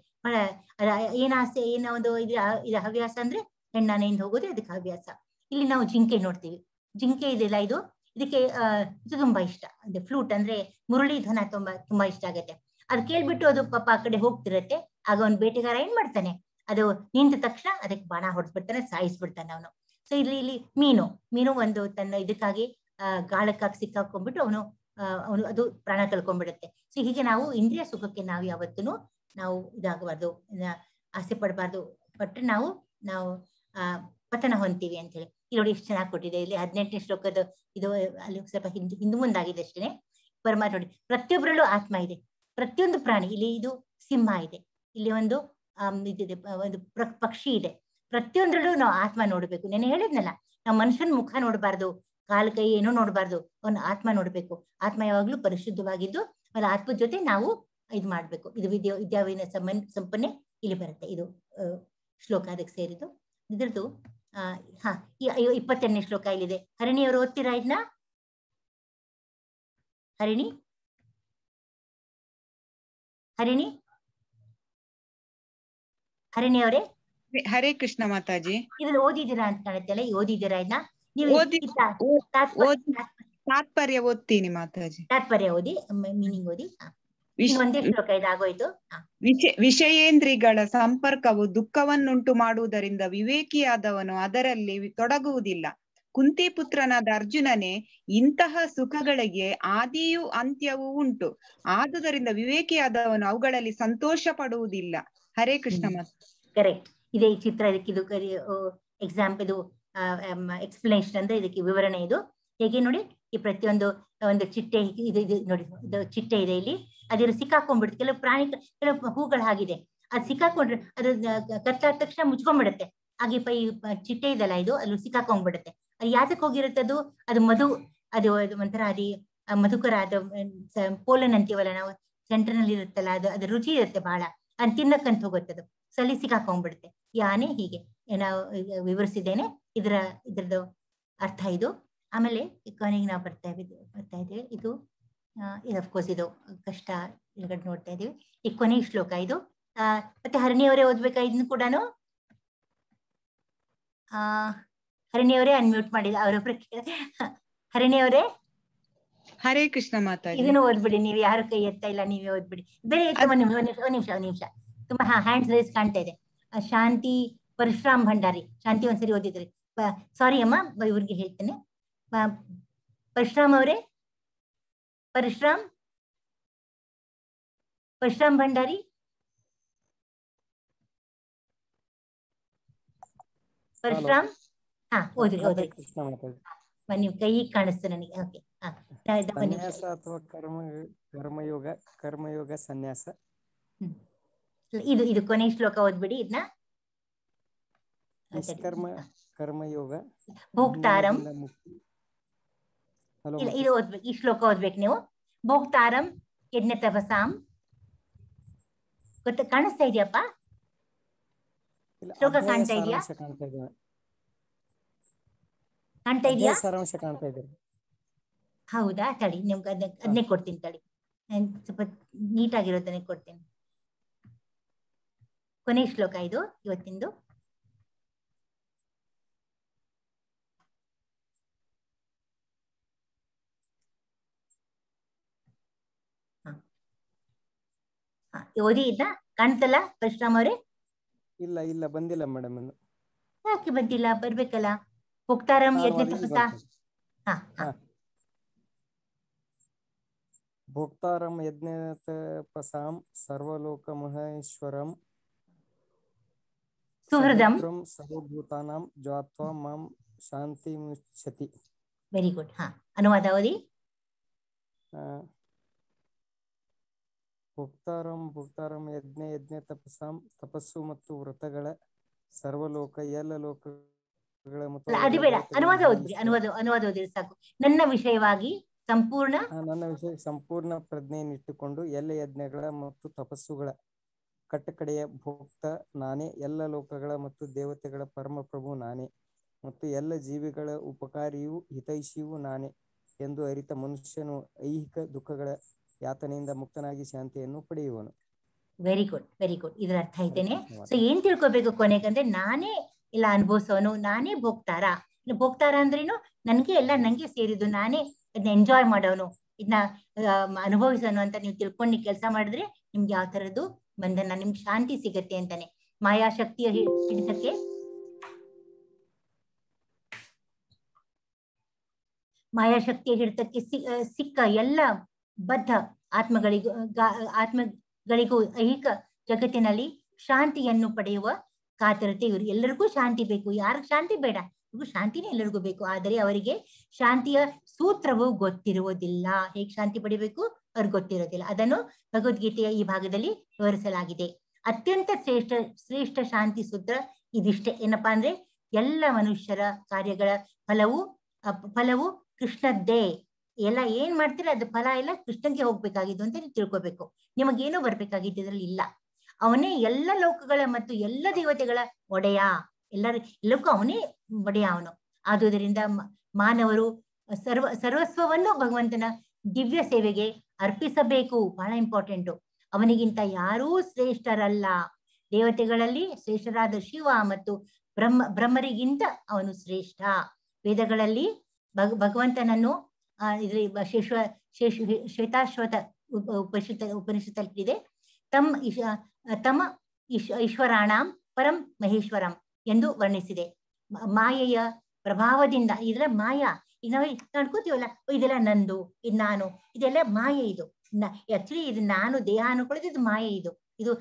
ಏನ್ ಆಸೆ ಏನೋ ಒಂದು ಇದು ಹವ್ಯಾಸ ಅಂದ್ರೆ ಹೆಣ್ಣಾನೆಯಿಂದ ಹೋಗೋದು ಅದಕ್ಕೆ ಹವ್ಯಾಸ. ಇಲ್ಲಿ ನಾವು ಜಿಂಕೆ ನೋಡ್ತೀವಿ. ಜಿಂಕೆ ಇದೆಲ್ಲ ಇದಕ್ಕೆ ಇದು ತುಂಬಾ ಇಷ್ಟ. ಅಂದ್ರೆ ಫ್ಲೂಟ್ ಅಂದ್ರೆ ಮುರಳೀಧನ ತುಂಬಾ ಇಷ್ಟ ಆಗತ್ತೆ. ಅದು ಕೇಳ್ಬಿಟ್ಟು ಅದು ಪಾಪ ಆ ಕಡೆ ಹೋಗ್ತಿರತ್ತೆ. ಆಗ ಅವ್ನ್ ಬೇಟೆಗಾರ ಏನ್ ಮಾಡ್ತಾನೆ, ಅದು ನಿಂತ ತಕ್ಷಣ ಅದಕ್ಕೆ ಬಾಣ ಹೊಡೆದ್ಬಿಡ್ತಾನೆ, ಸಾಯಿಸ್ಬಿಡ್ತಾನೆ ಅವನು. ಸೊ ಇಲ್ಲಿ ಮೀನು ಒಂದು ತನ್ನ ಇದಕ್ಕಾಗಿ ಗಾಳಕ್ಕಾಗಿ ಸಿಕ್ಕಾಕೊಂಡ್ಬಿಟ್ಟು ಅವನು ಅದು ಪ್ರಾಣ ಕಳ್ಕೊಂಡ್ಬಿಡುತ್ತೆ. ಸೊ ಹೀಗೆ ನಾವು ಇಂದ್ರಿಯ ಸುಖಕ್ಕೆ ನಾವು ಯಾವತ್ತೂ ನಾವು ಇದಾಗಬಾರ್ದು, ಆಸೆ ಪಡಬಾರ್ದು. ಪಟ್ರೆ ನಾವು ಪತನ ಹೊಂತೀವಿ ಅಂತ ಹೇಳಿ ಇಲ್ಲಿ ನೋಡಿ ಎಷ್ಟು ಚೆನ್ನಾಗಿ ಕೊಟ್ಟಿದೆ. ಇಲ್ಲಿ 18ನೇ ಶ್ಲೋಕದ ಇದು ಅಲ್ಲಿ ಸ್ವಲ್ಪ ಹಿಂದೆ ಮುಂದಾಗಿದೆ ಅಷ್ಟೇನೆ. ಪರಮಾತ್ಮ ನೋಡಿ ಪ್ರತಿಯೊಬ್ಬರಲ್ಲೂ ಆತ್ಮ ಇದೆ, ಪ್ರತಿಯೊಂದು ಪ್ರಾಣಿ. ಇಲ್ಲಿ ಇದು ಸಿಂಹ ಇದೆ, ಇಲ್ಲಿ ಒಂದು ಇದಿದೆ, ಒಂದು ಪಕ್ಷಿ ಇದೆ. ಪ್ರತಿಯೊಂದ್ರಲ್ಲೂ ನಾವು ಆತ್ಮ ನೋಡ್ಬೇಕು. ನಾನು ಹೇಳಿದ್ನಲ್ಲ, ನಾವು ಮನುಷ್ಯನ ಮುಖ ನೋಡ್ಬಾರ್ದು, ಕಾಲು ಕೈ ಏನೋ ನೋಡ್ಬಾರ್ದು, ಅವನ ಆತ್ಮ ನೋಡ್ಬೇಕು. ಆತ್ಮ ಯಾವಾಗ್ಲೂ ಪರಿಶುದ್ಧವಾಗಿದ್ದು ಆಮೇಲೆ ಆತ್ಮದ ಜೊತೆ ನಾವು ಇದು ಮಾಡ್ಬೇಕು. ಇದು ವಿದ್ಯಾವಿನ ಸಂಪನ್ನೆ ಇಲ್ಲಿ ಬರುತ್ತೆ. ಇದು ಶ್ಲೋಕ ಅದಕ್ಕೆ ಸೇರಿದ್ದು. ಇದ್ರದ್ದು 22ನೇ ಶ್ಲೋಕ ಇಲ್ಲಿದೆ. ಹರಿಣಿಯವರು ಓದ್ತೀರಾ ಇದನ್ನ? ಹರಿಣಿ ಅವರೇ, ಹರೇ ಕೃಷ್ಣ ಮಾತಾಜಿ. ಇದನ್ನ ಓದಿದ್ದೀರಾ ಅಂತ ಕಾಣುತ್ತಲ್ಲ, ಓದಿದ್ದೀರಾ ಇದನ್ನ ನೀವು? ತಾತ್ಪರ್ಯ ಓದ್ತೀನಿ ಮಾತಾಜಿ. ತಾತ್ಪರ್ಯ ಓದಿ, ಮೀನಿಂಗ್ ಓದಿ. ಒಂದೇ ಶ್ಲೋಕ ಇದಾಗೋಯ್ತು. ವಿಷಯೇಂದ್ರಿಗಳ ಸಂಪರ್ಕವು ದುಃಖವನ್ನುಂಟು ಮಾಡುವುದರಿಂದ ವಿವೇಕಿಯಾದವನು ಅದರಲ್ಲಿ ತೊಡಗುವುದಿಲ್ಲ. ಕುಂತಿ ಪುತ್ರನಾದ ಅರ್ಜುನನೇ, ಇಂತಹ ಸುಖಗಳಿಗೆ ಆದಿಯೂ ಅಂತ್ಯವೂ ಉಂಟು. ಆದುದರಿಂದ ವಿವೇಕಿಯಾದವನು ಅವುಗಳಲ್ಲಿ ಸಂತೋಷ ಪಡುವುದಿಲ್ಲ. ಹರೇ ಕೃಷ್ಣ ಮಾತಾ. ಕರೆಕ್ಟ್. ಇದೇ ಚಿತ್ರ, ಇದಕ್ಕೆ ಇದು ಎಕ್ಸಾಂಪಲ್, ಇದು ಎಕ್ಸ್ಪ್ಲನೇಷನ್ ಅಂದ್ರೆ ಇದಕ್ಕೆ ವಿವರಣೆ. ಇದು ಹೇಗೆ ನೋಡಿ, ಈ ಪ್ರತಿಯೊಂದು ಒಂದು ಚಿಟ್ಟೆ ಇದು ನೋಡಿ, ಇದು ಚಿಟ್ಟೆ ಇದೆ ಇಲ್ಲಿ. ಅದಿರು ಸಿಕ್ಕಾಕೊಂಡ್ಬಿಡುತ್ತೆ. ಕೆಲವು ಪ್ರಾಣಿ, ಕೆಲವು ಹೂಗಳು ಹಾಗಿದೆ, ಅದು ಸಿಕ್ಕಾಕೊಂಡ್ರೆ ಅದು ಕತ್ತಾದ ತಕ್ಷಣ ಮುಚ್ಕೊಂಡ್ಬಿಡುತ್ತೆ. ಹಾಗೆ ಚಿಟ್ಟೆ ಇದೆಲ್ಲ ಇದು ಅಲ್ಲಿ ಸಿಕ್ಕಾಕೊಂಡ್ಬಿಡುತ್ತೆ. ಅದು ಯಾತಕ್ಕೆ ಹೋಗಿರುತ್ತೆ, ಅದು ಮಧು, ಅದು ಒಂಥರ ಮಧುಕರ, ಅದು ಪೋಲನ್ ಅಂತೀವಲ್ಲ ನಾವು, ಸೆಂಟರ್ ನಲ್ಲಿ ಇರುತ್ತಲ್ಲ, ಅದು ರುಚಿ ಇರುತ್ತೆ ಬಹಳ, ಅದು ತಿನ್ನಕ್ಕಂತ ಹೋಗುತ್ತದು. ಸಲಿ ಸಿಕ್ಕಾಕೊಂಡ್ಬಿಡುತ್ತೆ. ಈ ಆನೆ ಹೀಗೆ ನಾವು ವಿವರಿಸಿದ್ದೇನೆ. ಇದ್ರದ್ದು ಅರ್ಥ ಇದು. ಆಮೇಲೆ ಕೊನೆಗೆ ನಾವು ಬರ್ತಾ ಇದ್ದೇವೆ. ಇದು ಅಫ್ಕೋರ್ಸ್ ಇದು ಕಷ್ಟ ಇಲ್ಗಡೆ ನೋಡ್ತಾ ಇದೀವಿ. ಈ ಕೊನೆ ಶ್ಲೋಕ ಇದು. ಮತ್ತೆ ಹರಿಣಿಯವರೇ ಓದ್ಬೇಕಾ ಇದನ್ನು ಕೂಡ? ಹರಿಣಿಯವರೇ ಅನ್ಮ್ಯೂಟ್ ಮಾಡಿದ ಅವರೊಬ್ಬರ. ಹರಿಣಿಯವರೇ, ಹರೇ ಕೃಷ್ಣ ಮಾತಾಜಿ. ಇದನ್ನು ಓದ್ಬಿಡಿ, ನೀವು ಯಾರು ಕೈ ಎತ್ತಾ ಇಲ್ಲ, ನೀವೇ ಓದ್ಬಿಡಿ. ಬೇರೆ ಒಂದ್ ನಿಮಿಷ ತುಂಬಾ ಹ್ಯಾಂಡ್ಸ್ ರೈಸ್ ಕಾಣ್ತಾ ಇದೆ. ಶಾಂತಿ ಪರಶುರಾಮ್ ಭಂಡಾರಿ, ಶಾಂತಿ ಒಂದ್ಸರಿ ಓದಿದ್ರಿ. ಸಾರಿ ಅಮ್ಮ, ಇವ್ರಿಗೆ ಹೇಳ್ತೇನೆ. ಪರಶುರಾಮ್ ಅವರೇ, ಪರಶುರಾಮ್ ಭಂಡಾರಿ, ಪರಶುರಾಮ್. ಓದ್ರಿ. ನೀವು ಕೈ ಕಾಣಿಸ್ತು ನನಗೆ. ಓಕೆ, ಸನ್ಯಾಸ ಅಥವಾ ಕರ್ಮಯೋಗ ಸನ್ಯಾಸ. ಇದು ಕೊನೆ ಶ್ಲೋಕ ಓದ್ಬಿಡಿ ಇದನ್ನ. ಕರ್ಮಯೋಗ ಭೋಕ್ತಾರಂ. ಇದು ಓದ್ಬೇಕು, ಈ ಶ್ಲೋಕ ಓದ್ಬೇಕು ನೀವು. ಭೋಕ್ತಾರಂ ಯಜ್ಞ ತಪಸಾಂ. ಕಾಣಿಸ್ತಾ ಇದೆಯಪ್ಪ ಶ್ಲೋಕ? ಕಾಣ್ತಾ ಇದೆಯಾ? ಕಾಣ್ತಾ ಇದೆಯಾ? ಸಾರಾಂಶ ಕಾಣ್ತಾ ಇದೆ. ಹೌದಾ? ತಡಿ, ನಿಮ್ಗೆ ಅದನ್ನೇ ಕೊಡ್ತೀನಿ. ತಡಿ, ಸ್ವಲ್ಪ ನೀಟಾಗಿರೋದನ್ನೇ ಕೊಡ್ತೀನಿ. ಕೊನೆ ಶ್ಲೋಕ ಇದು ಇವತ್ತಿಂದು. ಓದಿ ಇದ್ದ ಕಾಣ್ತಲ್ಲ ಪರಶುರಾಮ್ ಅವರೇ? ಇಲ್ಲ ಬಂದಿಲ್ಲ ಮೇಡಮ್. ಯಾಕೆ ಬಂದಿಲ್ಲ? ಬರ್ಬೇಕಲ್ಲ. ಭೋಕ್ತಾರಂ ಯಜ್ಞ ತಪಸ. ಭೋಕ್ತಾರಂ ಯಜ್ಞ ತಪಸಾಂ ಸರ್ವಲೋಕ ಮಹೇಶ್ವರಂ ಸುಹೃದಂ ಸರ್ವಭೂತಾನಾಂ ಜ್ಞಾತ್ವಾ ಮಾಂ ಶಾಂತಿ ಮುಚ್ಚತಿ. Very good. ಅನುವಾದ ಓದಿ. ಭೋಕ್ತಾರಂ ಯಜ್ಞ ತಪಸ್ಸು ಮತ್ತು ವ್ರತಗಳ ಸರ್ವಲೋಕ ಎಲ್ಲ ಲೋಕ ಅದು ಬೇಡ, ಅನುವಾದ ಓದ್ರಿ, ಅನುವಾದ ಓದಿದ್ರೆ ಸಾಕು. ನನ್ನ ವಿಷಯವಾಗಿ ಸಂಪೂರ್ಣ ನನ್ನ ವಿಷಯ ಸಂಪೂರ್ಣ ಪ್ರಜ್ಞೆಯನ್ನಿಟ್ಟುಕೊಂಡು ಎಲ್ಲ ಯಜ್ಞಗಳ ಮತ್ತು ತಪಸ್ಸುಗಳ ಕಟ್ಟಕಡೆಯ ಭೋಕ್ತ ನಾನೇ, ಎಲ್ಲ ಲೋಕಗಳ ಮತ್ತು ದೇವತೆಗಳ ಪರಮ ಪ್ರಭು ನಾನೇ, ಮತ್ತು ಎಲ್ಲ ಜೀವಿಗಳ ಉಪಕಾರಿಯೂ ಹಿತೈಷಿಯೂ ನಾನೇ ಎಂದು ಅರಿತ ಮನುಷ್ಯನು ಐಹಿಕ ದುಃಖಗಳ ಯಾತನೆಯಿಂದ ಮುಕ್ತನಾಗಿ ಶಾಂತಿಯನ್ನು ಪಡೆಯುವನು. Very good, very good. ಇದರ ಅರ್ಥ ಇದ್ದೇನೆ. ಸೊ ಏನ್ ತಿಳ್ಕೊಬೇಕು ಕೊನೆಗಂದ್ರೆ, ನಾನೇ ಎಲ್ಲ ಅನುಭವಿಸೋನು, ನಾನೇ ಭೋಗ್ತಾರ. ಭೋಗ್ತಾರ ಅಂದ್ರೇನು, ನನ್ಗೆ ಎಲ್ಲ ನಂಗೆ ಸೇರಿದ್ದು, ನಾನೇ ಇದನ್ನ ಎಂಜಾಯ್ ಮಾಡೋನು, ಇದನ್ನ ಅನುಭವಿಸೋನು ಅಂತ ನೀವು ತಿಳ್ಕೊಂಡು ಕೆಲಸ ಮಾಡಿದ್ರೆ ನಿಮ್ಗೆ ಯಾವ ತರದ್ದು ಬಂಧನ, ನಿಮ್ಗೆ ಶಾಂತಿ ಸಿಗತ್ತೆ ಅಂತಾನೆ. ಮಾಯಾಶಕ್ತಿಯ ಹಿಡಿತಕ್ಕೆ ಸಿಕ್ಕ ಎಲ್ಲ ಬದ್ಧ ಆತ್ಮಗಳಿಗೂ ಐಹಿಕ ಜಗತ್ತಿನಲ್ಲಿ ಶಾಂತಿಯನ್ನು ಪಡೆಯುವ ಕಾತರತೆ ಇವರು. ಎಲ್ಲರಿಗೂ ಶಾಂತಿ ಬೇಕು, ಯಾರಿಗೂ ಶಾಂತಿ ಬೇಡ, ಇವ್ರಿಗೂ ಶಾಂತಿನೇ ಎಲ್ಲರಿಗೂ ಬೇಕು. ಆದರೆ ಅವರಿಗೆ ಶಾಂತಿಯ ಸೂತ್ರವು ಗೊತ್ತಿರುವುದಿಲ್ಲ. ಹೇಗೆ ಶಾಂತಿ ಪಡಿಬೇಕು ಅವ್ರಿಗೆ ಗೊತ್ತಿರೋದಿಲ್ಲ. ಅದನ್ನು ಭಗವದ್ಗೀತೆಯ ಈ ಭಾಗದಲ್ಲಿ ವಿವರಿಸಲಾಗಿದೆ. ಅತ್ಯಂತ ಶ್ರೇಷ್ಠ ಶಾಂತಿ ಸೂತ್ರ ಇದಿಷ್ಟೇ. ಏನಪ್ಪಾ ಅಂದ್ರೆ, ಎಲ್ಲ ಮನುಷ್ಯರ ಕಾರ್ಯಗಳ ಫಲವು ಕೃಷ್ಣದ್ದೇ. ಎಲ್ಲ ಏನ್ ಮಾಡ್ತೀರ ಅದು ಫಲ ಎಲ್ಲ ಕೃಷ್ಣನ್ಗೆ ಹೋಗ್ಬೇಕಾಗಿದ್ದು ಅಂತ ನೀವು ತಿಳ್ಕೊಬೇಕು. ನಿಮಗೇನು ಬರ್ಬೇಕಾಗಿದ್ದು ಇದ್ರಲ್ಲಿ ಇಲ್ಲ. ಅವನೇ ಎಲ್ಲ ಲೋಕಗಳ ಮತ್ತು ಎಲ್ಲ ದೇವತೆಗಳ ಒಡೆಯ, ಎಲ್ಲಕ್ಕೂ ಅವನೇ ಒಡೆಯ ಅವನು. ಆದುದರಿಂದ ಮಾನವರು ಸರ್ವಸ್ವವನ್ನು ಭಗವಂತನ ದಿವ್ಯ ಸೇವೆಗೆ ಅರ್ಪಿಸಬೇಕು. ಬಹಳ ಇಂಪಾರ್ಟೆಂಟು. ಅವನಿಗಿಂತ ಯಾರೂ ಶ್ರೇಷ್ಠರಲ್ಲ. ದೇವತೆಗಳಲ್ಲಿ ಶ್ರೇಷ್ಠರಾದ ಶಿವ ಮತ್ತು ಬ್ರಹ್ಮರಿಗಿಂತ ಅವನು ಶ್ರೇಷ್ಠ. ವೇದಗಳಲ್ಲಿ ಭಗವಂತನನ್ನು ಶ್ವೇತಾಶ್ವತ ಉಪನಿಷತ್ತಲ್ಲಿದೆ, ಈಶ್ವರಾಣಾಂ ಪರಂ ಮಹೇಶ್ವರಂ ಎಂದು ವರ್ಣಿಸಿದೆ. ಮಾಯೆಯ ಪ್ರಭಾವದಿಂದ, ಇದೆಲ್ಲ ಮಾಯಾ. ಈಗ ನಾವು ಅನ್ಕೋತೀವಲ್ಲ, ಇದೆಲ್ಲ ನಂದು, ಇದು ನಾನು, ಇದೆಲ್ಲ ಮಾಯೆ. ಇದು ಆಕ್ಚುಲಿ ಇದು ನಾನು ದೇಹ ಅನ್ಕೊಳ್ಳೋದು, ಇದು ಮಾಯೆ. ಇದು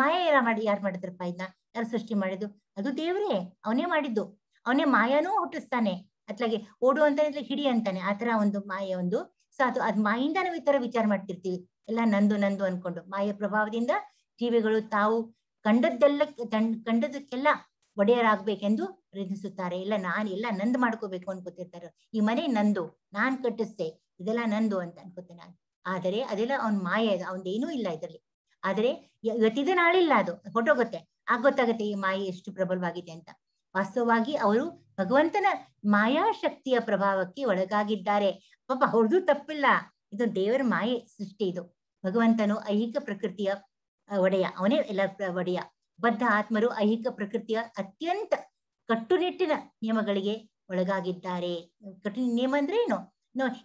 ಮಾಯೆ ಯಾರು ಮಾಡಿದ್ರಪ್ಪ? ಇದನ್ನ ಯಾರು ಸೃಷ್ಟಿ ಮಾಡಿದ್ದು? ಅದು ದೇವ್ರೇ, ಅವನೇ ಮಾಡಿದ್ದು. ಅವನೇ ಮಾಯಾನೂ ಹುಟ್ಟಿಸ್ತಾನೆ. ಅತ್ಲಾಗೆ ಓಡು ಅಂತಾನೆ, ಹಿಡಿ ಅಂತಾನೆ. ಆತರ ಒಂದು ಮಾಯೆ ಒಂದು. ಸೊ ಅದ್ ಮಾಯಿಂದ ನಾವು ಈ ತರ ವಿಚಾರ ಮಾಡ್ತಿರ್ತೀವಿ, ಎಲ್ಲ ನಂದು ನಂದು ಅನ್ಕೊಂಡು. ಮಾಯ ಪ್ರಭಾವದಿಂದ ಜೀವಿಗಳು ತಾವು ಕಂಡದಕ್ಕೆಲ್ಲ ಒಡೆಯರಾಗ್ಬೇಕೆಂದು ಪ್ರಯತ್ನಿಸುತ್ತಾರೆ. ಎಲ್ಲ ನಂದು ಮಾಡ್ಕೋಬೇಕು ಅನ್ಕೋತಿರ್ತಾರೆ. ಈ ಮನೆ ನಂದು, ನಾನ್ ಕಟ್ಟಿಸ್ತೆ, ಇದೆಲ್ಲ ನಂದು ಅಂತ ಅನ್ಕೋತೇನೆ ನಾನು. ಆದರೆ ಅದೆಲ್ಲ ಅವ್ನ ಮಾಯ, ಅವನದೇನೂ ಇಲ್ಲ ಇದರಲ್ಲಿ. ಆದ್ರೆ ಇವತ್ತಿದ ನಾಳಿಲ್ಲ, ಅದು ಹೊಟ್ಟೋಗುತ್ತೆ. ಗೊತ್ತಾಗುತ್ತೆ ಈ ಮಾಯೆ ಎಷ್ಟು ಪ್ರಬಲವಾಗಿದೆ ಅಂತ. ವಾಸ್ತವವಾಗಿ ಅವರು ಭಗವಂತನ ಮಾಯಾಶಕ್ತಿಯ ಪ್ರಭಾವಕ್ಕೆ ಒಳಗಾಗಿದ್ದಾರೆ. ಪಾಪ ಅವ್ರದ್ದು ತಪ್ಪಿಲ್ಲ, ಇದು ದೇವರ ಮಾಯೆ ಸೃಷ್ಟಿ. ಇದು ಭಗವಂತನು ಐಹಿಕ ಪ್ರಕೃತಿಯ ಒಡೆಯ, ಅವನೇ ಎಲ್ಲ ಒಡೆಯ. ಬದ್ಧ ಆತ್ಮರು ಐಹಿಕ ಪ್ರಕೃತಿಯ ಅತ್ಯಂತ ಕಟ್ಟುನಿಟ್ಟಿನ ನಿಯಮಗಳಿಗೆ ಒಳಗಾಗಿದ್ದಾರೆ. ಕಠಿಣ ನಿಯಮ ಅಂದ್ರೆ ಏನು?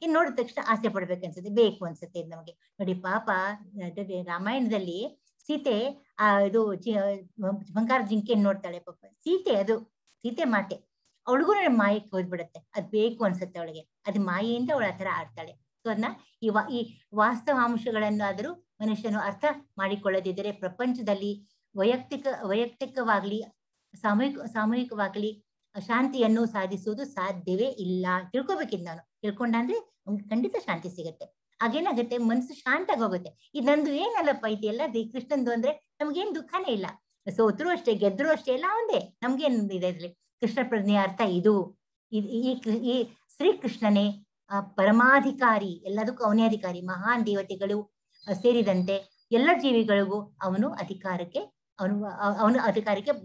ಇನ್ ನೋಡಿದ ತಕ್ಷಣ ಆಸೆ ಪಡ್ಬೇಕನ್ಸುತ್ತೆ, ಬೇಕು ಅನ್ಸುತ್ತೆ ಇದು ನಮಗೆ. ನೋಡಿ ಪಾಪ ರಾಮಾಯಣದಲ್ಲಿ ಸೀತೆ ಇದು ಬಂಗಾರ ಜಿಂಕೆಯನ್ನು ನೋಡ್ತಾಳೆ. ಪಾಪ ಸೀತೆ ಮಾತೆ, ಅವಳಿಗೂ ಮಾಯಕ್ಕೆ ಹೋಗ್ಬಿಡತ್ತೆ. ಅದ್ ಬೇಕು ಅನ್ಸುತ್ತೆ ಅವಳಿಗೆ, ಅದು ಮಾಯೆಯಿಂದ ಅವಳು ಆತರ ಆಡ್ತಾಳೆ. ಸೊ ಅದನ್ನ ಈ ವಾಸ್ತವಾಂಶಗಳನ್ನಾದರೂ ಮನುಷ್ಯನು ಅರ್ಥ ಮಾಡಿಕೊಳ್ಳದಿದ್ದರೆ ಪ್ರಪಂಚದಲ್ಲಿ ವೈಯಕ್ತಿಕವಾಗ್ಲಿ ಸಾಮೂಹಿಕವಾಗ್ಲಿ ಶಾಂತಿಯನ್ನು ಸಾಧಿಸುವುದು ಸಾಧ್ಯವೇ ಇಲ್ಲ. ತಿಳ್ಕೊಬೇಕಿದ್ ನಾನು. ತಿಳ್ಕೊಂಡಂದ್ರೆ ನಮ್ಗೆ ಖಂಡಿತ ಶಾಂತಿ ಸಿಗತ್ತೆ. ಹಾಗೇನಾಗುತ್ತೆ, ಮನಸ್ಸು ಶಾಂತ ಆಗೋಗುತ್ತೆ. ಇದು ನಂದು ಏನಲ್ಲಪ್ಪ, ಇದೆಲ್ಲ ಕೃಷ್ಣಂದು ಅಂದ್ರೆ ನಮ್ಗೇನ್ ದುಃಖನೇ ಇಲ್ಲ. ಸೋತ್ರು ಅಷ್ಟೇ, ಗೆದ್ರು ಅಷ್ಟೇ, ಎಲ್ಲ ಒಂದೇ. ನಮ್ಗೇನ್ ಇದೆ ಇದ್ರಲ್ಲಿ? ಕೃಷ್ಣ ಪ್ರಜ್ಞೆಯ ಅರ್ಥ ಇದು. ಈ ಶ್ರೀಕೃಷ್ಣನೇ ಪರಮಾಧಿಕಾರಿ, ಎಲ್ಲದಕ್ಕೂ ಅವನೇ ಅಧಿಕಾರಿ. ಮಹಾನ್ ದೇವತೆಗಳು ಸೇರಿದಂತೆ ಎಲ್ಲ ಜೀವಿಗಳಿಗೂ ಅವನು ಅಧಿಕಾರಕ್ಕೆ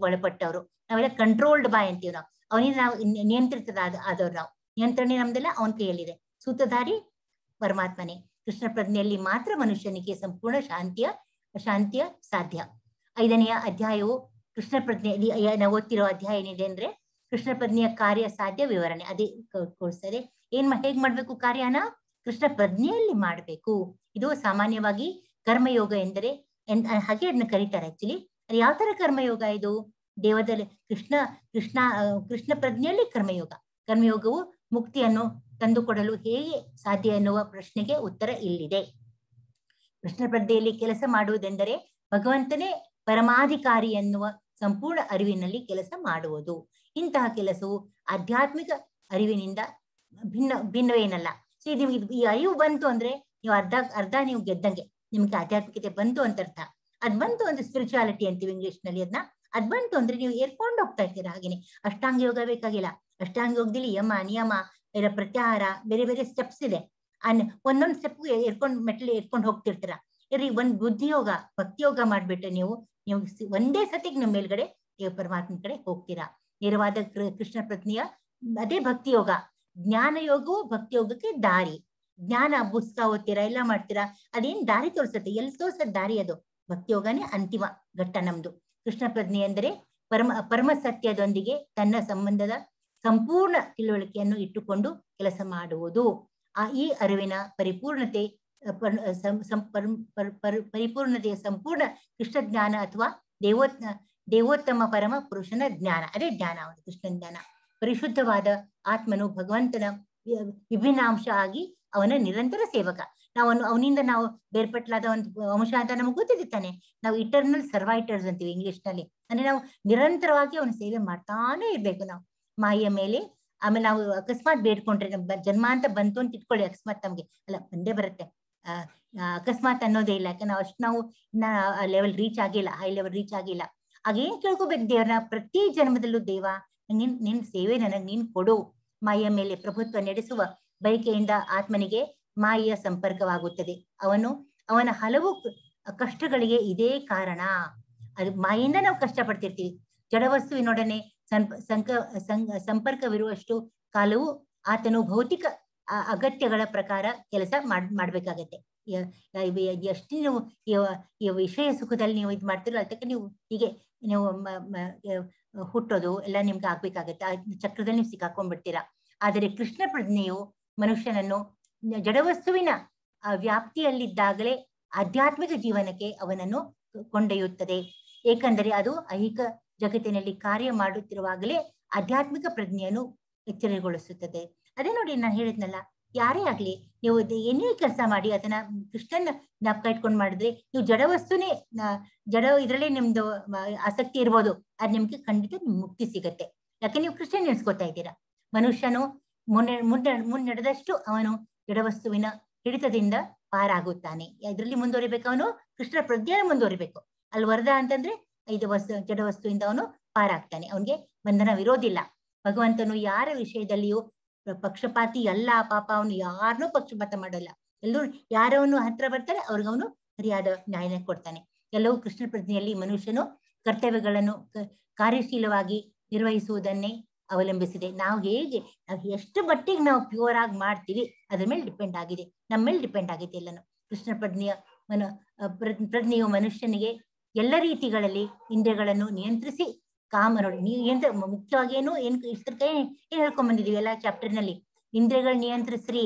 ಒಳಪಟ್ಟವರು. ನಾವೆಲ್ಲ ಕಂಟ್ರೋಲ್ಡ್ ಬೈ ಅಂತೀವಿ ನಾವು. ಅವನಿಂದ ನಾವು ನಿಯಂತ್ರಿತದ ಆದವ್ರು. ನಾವು ನಿಯಂತ್ರಣೆ ನಮ್ದೆಲ್ಲ ಅವನ ಕೈಯಲ್ಲಿದೆ. ಸೂತ್ರಧಾರಿ ಪರಮಾತ್ಮನೇ. ಕೃಷ್ಣ ಪ್ರಜ್ಞೆಯಲ್ಲಿ ಮಾತ್ರ ಮನುಷ್ಯನಿಗೆ ಸಂಪೂರ್ಣ ಶಾಂತಿಯ ಸಾಧ್ಯ. 5ನೆಯ ಅಧ್ಯಾಯವು ಕೃಷ್ಣ ಪ್ರಜ್ಞೆ. ನಾವು ಓದ್ತಿರೋ ಅಧ್ಯಾಯ ಏನಿದೆ ಅಂದ್ರೆ ಕೃಷ್ಣ ಪ್ರಜ್ಞೆಯ ಕಾರ್ಯ ಸಾಧ್ಯ ವಿವರಣೆ. ಅದೇ ಕೊಡ್ತಾರೆ. ಹೇಗ್ ಮಾಡ್ಬೇಕು ಕಾರ್ಯನ? ಕೃಷ್ಣ ಪ್ರಜ್ಞೆಯಲ್ಲಿ ಮಾಡ್ಬೇಕು. ಇದು ಸಾಮಾನ್ಯವಾಗಿ ಕರ್ಮಯೋಗ ಎಂದರೆ ಹಾಗೆ ಅದನ್ನ ಕರೀತಾರೆ. ಆಕ್ಚುಲಿ ಅದು ಯಾವ ತರ ಕರ್ಮಯೋಗ? ಇದು ದೇವದಲ್ಲಿ ಕೃಷ್ಣ ಪ್ರಜ್ಞೆಯಲ್ಲಿ ಕರ್ಮಯೋಗವು ಮುಕ್ತಿಯನ್ನು ತಂದುಕೊಡಲು ಹೇಗೆ ಸಾಧ್ಯ ಎನ್ನುವ ಪ್ರಶ್ನೆಗೆ ಉತ್ತರ ಇಲ್ಲಿದೆ. ಕೃಷ್ಣ ಪ್ರಜ್ಞೆಯಲ್ಲಿ ಕೆಲಸ ಮಾಡುವುದೆಂದರೆ ಭಗವಂತನೇ ಪರಮಾಧಿಕಾರಿ ಎನ್ನುವ ಸಂಪೂರ್ಣ ಅರಿವಿನಲ್ಲಿ ಕೆಲಸ ಮಾಡುವುದು. ಇಂತಹ ಕೆಲಸವು ಆಧ್ಯಾತ್ಮಿಕ ಅರಿವಿನಿಂದ ಭಿನ್ನವೇನಲ್ಲ. ಸೊ ನಿಮ್ಗೆ ಈ ಅರಿವು ಬಂತು ಅಂದ್ರೆ ನೀವು ಅರ್ಧ ನೀವು ಗೆದ್ದಂಗೆ. ನಿಮ್ಗೆ ಆಧ್ಯಾತ್ಮಿಕತೆ ಬಂತು ಅಂತ ಅರ್ಥ. ಅದ್ ಬಂತು ಅಂದ್ರೆ ಸ್ಪಿರಿಚುಯಾಲಿಟಿ ಅಂತೀವಿ ಇಂಗ್ಲಿಷ್ ನಲ್ಲಿ. ಅದನ್ನ ಅದ್ ಬಂತು ಅಂದ್ರೆ ನೀವು ಏರ್ಕೊಂಡು ಹೋಗ್ತಾ ಇರ್ತೀರಾ. ಹಾಗೇನೆ ಅಷ್ಟಾಂಗ ಯೋಗ ಬೇಕಾಗಿಲ್ಲ. ಅಷ್ಟಾಂಗ ಯೋಗದಲ್ಲಿ ಯಮ ನಿಯಮ ಇಲ್ಲ ಪ್ರತ್ಯಾಹಾರ ಬೇರೆ ಬೇರೆ ಸ್ಟೆಪ್ಸ್ ಇದೆ. ಒಂದೊಂದು ಸ್ಟೆಪ್ ಏರ್ಕೊಂಡು ಮೆಟ್ಲು ಏರ್ಕೊಂಡು ಹೋಗ್ತಿರ್ತೀರ. ಇರ್ರಿ ಒಂದ್ ಬುದ್ಧಿ ಯೋಗ ಭಕ್ತಿ ಯೋಗ ಮಾಡ್ಬಿಟ್ರೆ ನೀವು ಒಂದೇ ಸತಿಗೆ ನಿಮ್ಮ ಮೇಲ್ಗಡೆ ಪರಮಾತ್ಮನ ಕಡೆ ಹೋಗ್ತೀರಾ. ನೇರವಾದ ಕೃಷ್ಣ ಪ್ರಜ್ಞೆಯ ಅದೇ ಭಕ್ತಿ ಯೋಗ. ಜ್ಞಾನ ಯೋಗವು ಭಕ್ತಿ ಯೋಗಕ್ಕೆ ದಾರಿ. ಜ್ಞಾನ ಪುಸ್ತಕ ಓದ್ತೀರಾ ಎಲ್ಲ ಮಾಡ್ತೀರಾ, ಅದೇನ್ ದಾರಿ ತೋರ್ಸತ್ತೆ, ಎಲ್ಲಿ ತೋರ್ಸತ್ ದಾರಿ ಅದು. ಭಕ್ತಿ ಯೋಗನೇ ಅಂತಿಮ ಘಟ್ಟ ನಮ್ದು. ಕೃಷ್ಣ ಪ್ರಜ್ಞೆ ಅಂದರೆ ಪರಮ ಸತ್ಯದೊಂದಿಗೆ ತನ್ನ ಸಂಬಂಧದ ಸಂಪೂರ್ಣ ತಿಳುವಳಿಕೆಯನ್ನು ಇಟ್ಟುಕೊಂಡು ಕೆಲಸ ಮಾಡುವುದು. ಈ ಅರಿವಿನ ಪರಿಪೂರ್ಣತೆಯ ಸಂಪೂರ್ಣ ಕೃಷ್ಣ ಜ್ಞಾನ ಅಥವಾ ದೇವೋತ್ತಮ ಪರಮ ಪುರುಷನ ಜ್ಞಾನ. ಅದೇ ಜ್ಞಾನ, ಅವನು ಕೃಷ್ಣ ಜ್ಞಾನ. ಪರಿಶುದ್ಧವಾದ ಆತ್ಮನು ಭಗವಂತನ ವಿಭಿನ್ನಾಂಶ ಆಗಿ ಅವನ ನಿರಂತರ ಸೇವಕ. ಅವನಿಂದ ನಾವು ಬೇರ್ಪಟ್ಲಾದ ಒಂದು ಅಂಶ ಅಂತ ನಮ್ಗೆ ಗೊತ್ತಿದೆ ತಾನೆ. ನಾವು ಇಟರ್ನಲ್ ಸರ್ವೈಟರ್ಸ್ ಅಂತೀವಿ ಇಂಗ್ಲಿಷ್ ನಲ್ಲಿ. ಅಂದ್ರೆ ನಾವು ನಿರಂತರವಾಗಿ ಅವನ ಸೇವೆ ಮಾಡ್ತಾನೆ ಇರ್ಬೇಕು ನಾವು ಮಾಯೆಯ ಮೇಲೆ. ಆಮೇಲೆ ನಾವು ಅಕಸ್ಮಾತ್ ಬೇಡ್ಕೊಂಡ್ರೆ ಜನ್ಮ ಅಂತ ಬಂತು ಅಂತ ಇಟ್ಕೊಳ್ಳಿ, ಅಕಸ್ಮಾತ್ ನಮ್ಗೆ ಅಲ್ಲ ಬಂದೇ ಬರುತ್ತೆ. ಅಕಸ್ಮಾತ್ ಅನ್ನೋದೇ ಇಲ್ಲ, ಯಾಕಂದ್ರೆ ನಾವು ಇನ್ನ ಲೆವೆಲ್ ರೀಚ್ ಆಗಿಲ್ಲ, ಹೈ ಲೆವೆಲ್ ರೀಚ್ ಆಗಿಲ್ಲ. ಹಾಗೇನ್ ಕೇಳ್ಕೋಬೇಕು ದೇವ್ರನ್ನ, ಪ್ರತಿ ಜನ್ಮದಲ್ಲೂ ದೇವ ನಿನ್ ಸೇವೆ ನನಗ್ ನೀನ್ ಕೊಡು. ಮಾಯೆಯ ಮೇಲೆ ಪ್ರಭುತ್ವ ನಡೆಸುವ ಬಯಕೆಯಿಂದ ಆತ್ಮನಿಗೆ ಮಾಯೆಯ ಸಂಪರ್ಕವಾಗುತ್ತದೆ. ಅವನ ಹಲವು ಕಷ್ಟಗಳಿಗೆ ಇದೇ ಕಾರಣ. ಅದು ಮಾಯೆಯಿಂದ ನಾವು ಕಷ್ಟಪಡ್ತಿರ್ತೀವಿ. ಜಡವಸ್ತುವಿನೊಡನೆ ಸಂಪರ್ಕವಿರುವಷ್ಟು ಕಾಲವು ಆತನು ಭೌತಿಕ ಅಗತ್ಯಗಳ ಪ್ರಕಾರ ಕೆಲಸ ಮಾಡ್ಬೇಕಾಗತ್ತೆ. ಎಷ್ಟು ನೀವು ಈ ವಿಷಯ ಸುಖದಲ್ಲಿ ನೀವು ಇದು ಮಾಡ್ತಿರೋ ಅದಕ್ಕೆ ನೀವು ಹೀಗೆ ನೀವು ಹುಟ್ಟೋದು ಎಲ್ಲ ನಿಮ್ಗೆ ಆಗ್ಬೇಕಾಗತ್ತೆ. ಆ ಚಕ್ರದಲ್ಲಿ ನೀವು ಸಿಕ್ಕಾಕೊಂಡ್ಬಿಡ್ತೀರಾ. ಆದರೆ ಕೃಷ್ಣ ಪ್ರಜ್ಞೆಯು ಮನುಷ್ಯನನ್ನು ಜಡವಸ್ತುವಿನ ವ್ಯಾಪ್ತಿಯಲ್ಲಿದ್ದಾಗಲೇ ಆಧ್ಯಾತ್ಮಿಕ ಜೀವನಕ್ಕೆ ಅವನನ್ನು ಕೊಂಡೊಯ್ಯುತ್ತದೆ. ಏಕೆಂದರೆ ಅದು ಐಹಿಕ ಜಗತ್ತಿನಲ್ಲಿ ಕಾರ್ಯ ಮಾಡುತ್ತಿರುವಾಗಲೇ ಆಧ್ಯಾತ್ಮಿಕ ಪ್ರಜ್ಞೆಯನ್ನು ಎಚ್ಚರಗೊಳಿಸುತ್ತದೆ. ಅದೇ ನೋಡಿ ನಾನು ಹೇಳಿದ್ನಲ್ಲ, ಯಾರೇ ಆಗ್ಲಿ ನೀವು ಏನೇ ಕೆಲಸ ಮಾಡಿ ಅದನ್ನ ಕೃಷ್ಣನ ಜ್ಞಾಪಕ ಇಟ್ಕೊಂಡು ಮಾಡಿದ್ರೆ ನೀವು ಜಡವಸ್ತುನೇ ಇದ್ರಲ್ಲೇ ನಿಮ್ದು ಆಸಕ್ತಿ ಇರ್ಬೋದು, ಅದ್ ನಿಮ್ಗೆ ಖಂಡಿತ ಮುಕ್ತಿ ಸಿಗತ್ತೆ. ಯಾಕೆ ನೀವು ಕೃಷ್ಣ ನೆನೆಸ್ಕೊತಾ ಇದ್ದೀರಾ. ಮನುಷ್ಯನು ಮುನ್ನಡೆದಷ್ಟು ಅವನು ಜಡವಸ್ತುವಿನ ಹಿಡಿತದಿಂದ ಪಾರಾಗುತ್ತಾನೆ. ಇದರಲ್ಲಿ ಮುಂದುವರಿಬೇಕು, ಅವನು ಕೃಷ್ಣ ಪ್ರಜ್ಞೆ ಮುಂದುವರಿಬೇಕು. ಅಲ್ಲಿ ವರದ ಅಂತಂದ್ರೆ ಜಡವಸ್ತುವಿಂದ ಅವನು ಪಾರಾಗ್ತಾನೆ, ಅವನಿಗೆ ಬಂಧನವಿರೋದಿಲ್ಲ. ಭಗವಂತನು ಯಾರ ವಿಷಯದಲ್ಲಿಯೂ ಪಕ್ಷಪಾತಿ ಅಲ್ಲ. ಪಾಪ ಅವನು ಯಾರನ್ನೂ ಪಕ್ಷಪಾತ ಮಾಡಲ್ಲ. ಎಲ್ಲರೂ ಯಾರವನು ಹತ್ರ ಬರ್ತಾರೆ ಅವ್ರಿಗವನು ಸರಿಯಾದ ನ್ಯಾಯನ ಕೊಡ್ತಾನೆ. ಎಲ್ಲವೂ ಕೃಷ್ಣ ಪ್ರಜ್ಞೆಯಲ್ಲಿ ಮನುಷ್ಯನು ಕರ್ತವ್ಯಗಳನ್ನು ಕಾರ್ಯಶೀಲವಾಗಿ ನಿರ್ವಹಿಸುವುದನ್ನೇ ಅವಲಂಬಿಸಿದೆ. ನಾವು ಎಷ್ಟು ಮಟ್ಟಿಗೆ ನಾವು ಪ್ಯೂರ್ ಆಗಿ ಮಾಡ್ತೀವಿ ಅದ್ರ ಮೇಲೆ ಡಿಪೆಂಡ್ ಆಗಿದೆ, ನಮ್ಮ ಮೇಲೆ ಡಿಪೆಂಡ್ ಆಗಿದೆ ಎಲ್ಲಾನು. ಕೃಷ್ಣ ಪ್ರಜ್ಞೆಯು ಮನುಷ್ಯನಿಗೆ ಎಲ್ಲ ರೀತಿಗಳಲ್ಲಿ ಇಂದ್ರಿಯಗಳನ್ನು ನಿಯಂತ್ರಿಸಿ ನೋಡಿ ಮುಖ್ಯವಾಗಿ ಏನ್ ಹೇಳ್ಕೊಂಡ್ ಬಂದಿದೀವಿ ಎಲ್ಲ ಚಾಪ್ಟರ್ ನಲ್ಲಿ. ಇಂದ್ರಿಯಗಳು ನಿಯಂತ್ರಿಸ್ರಿ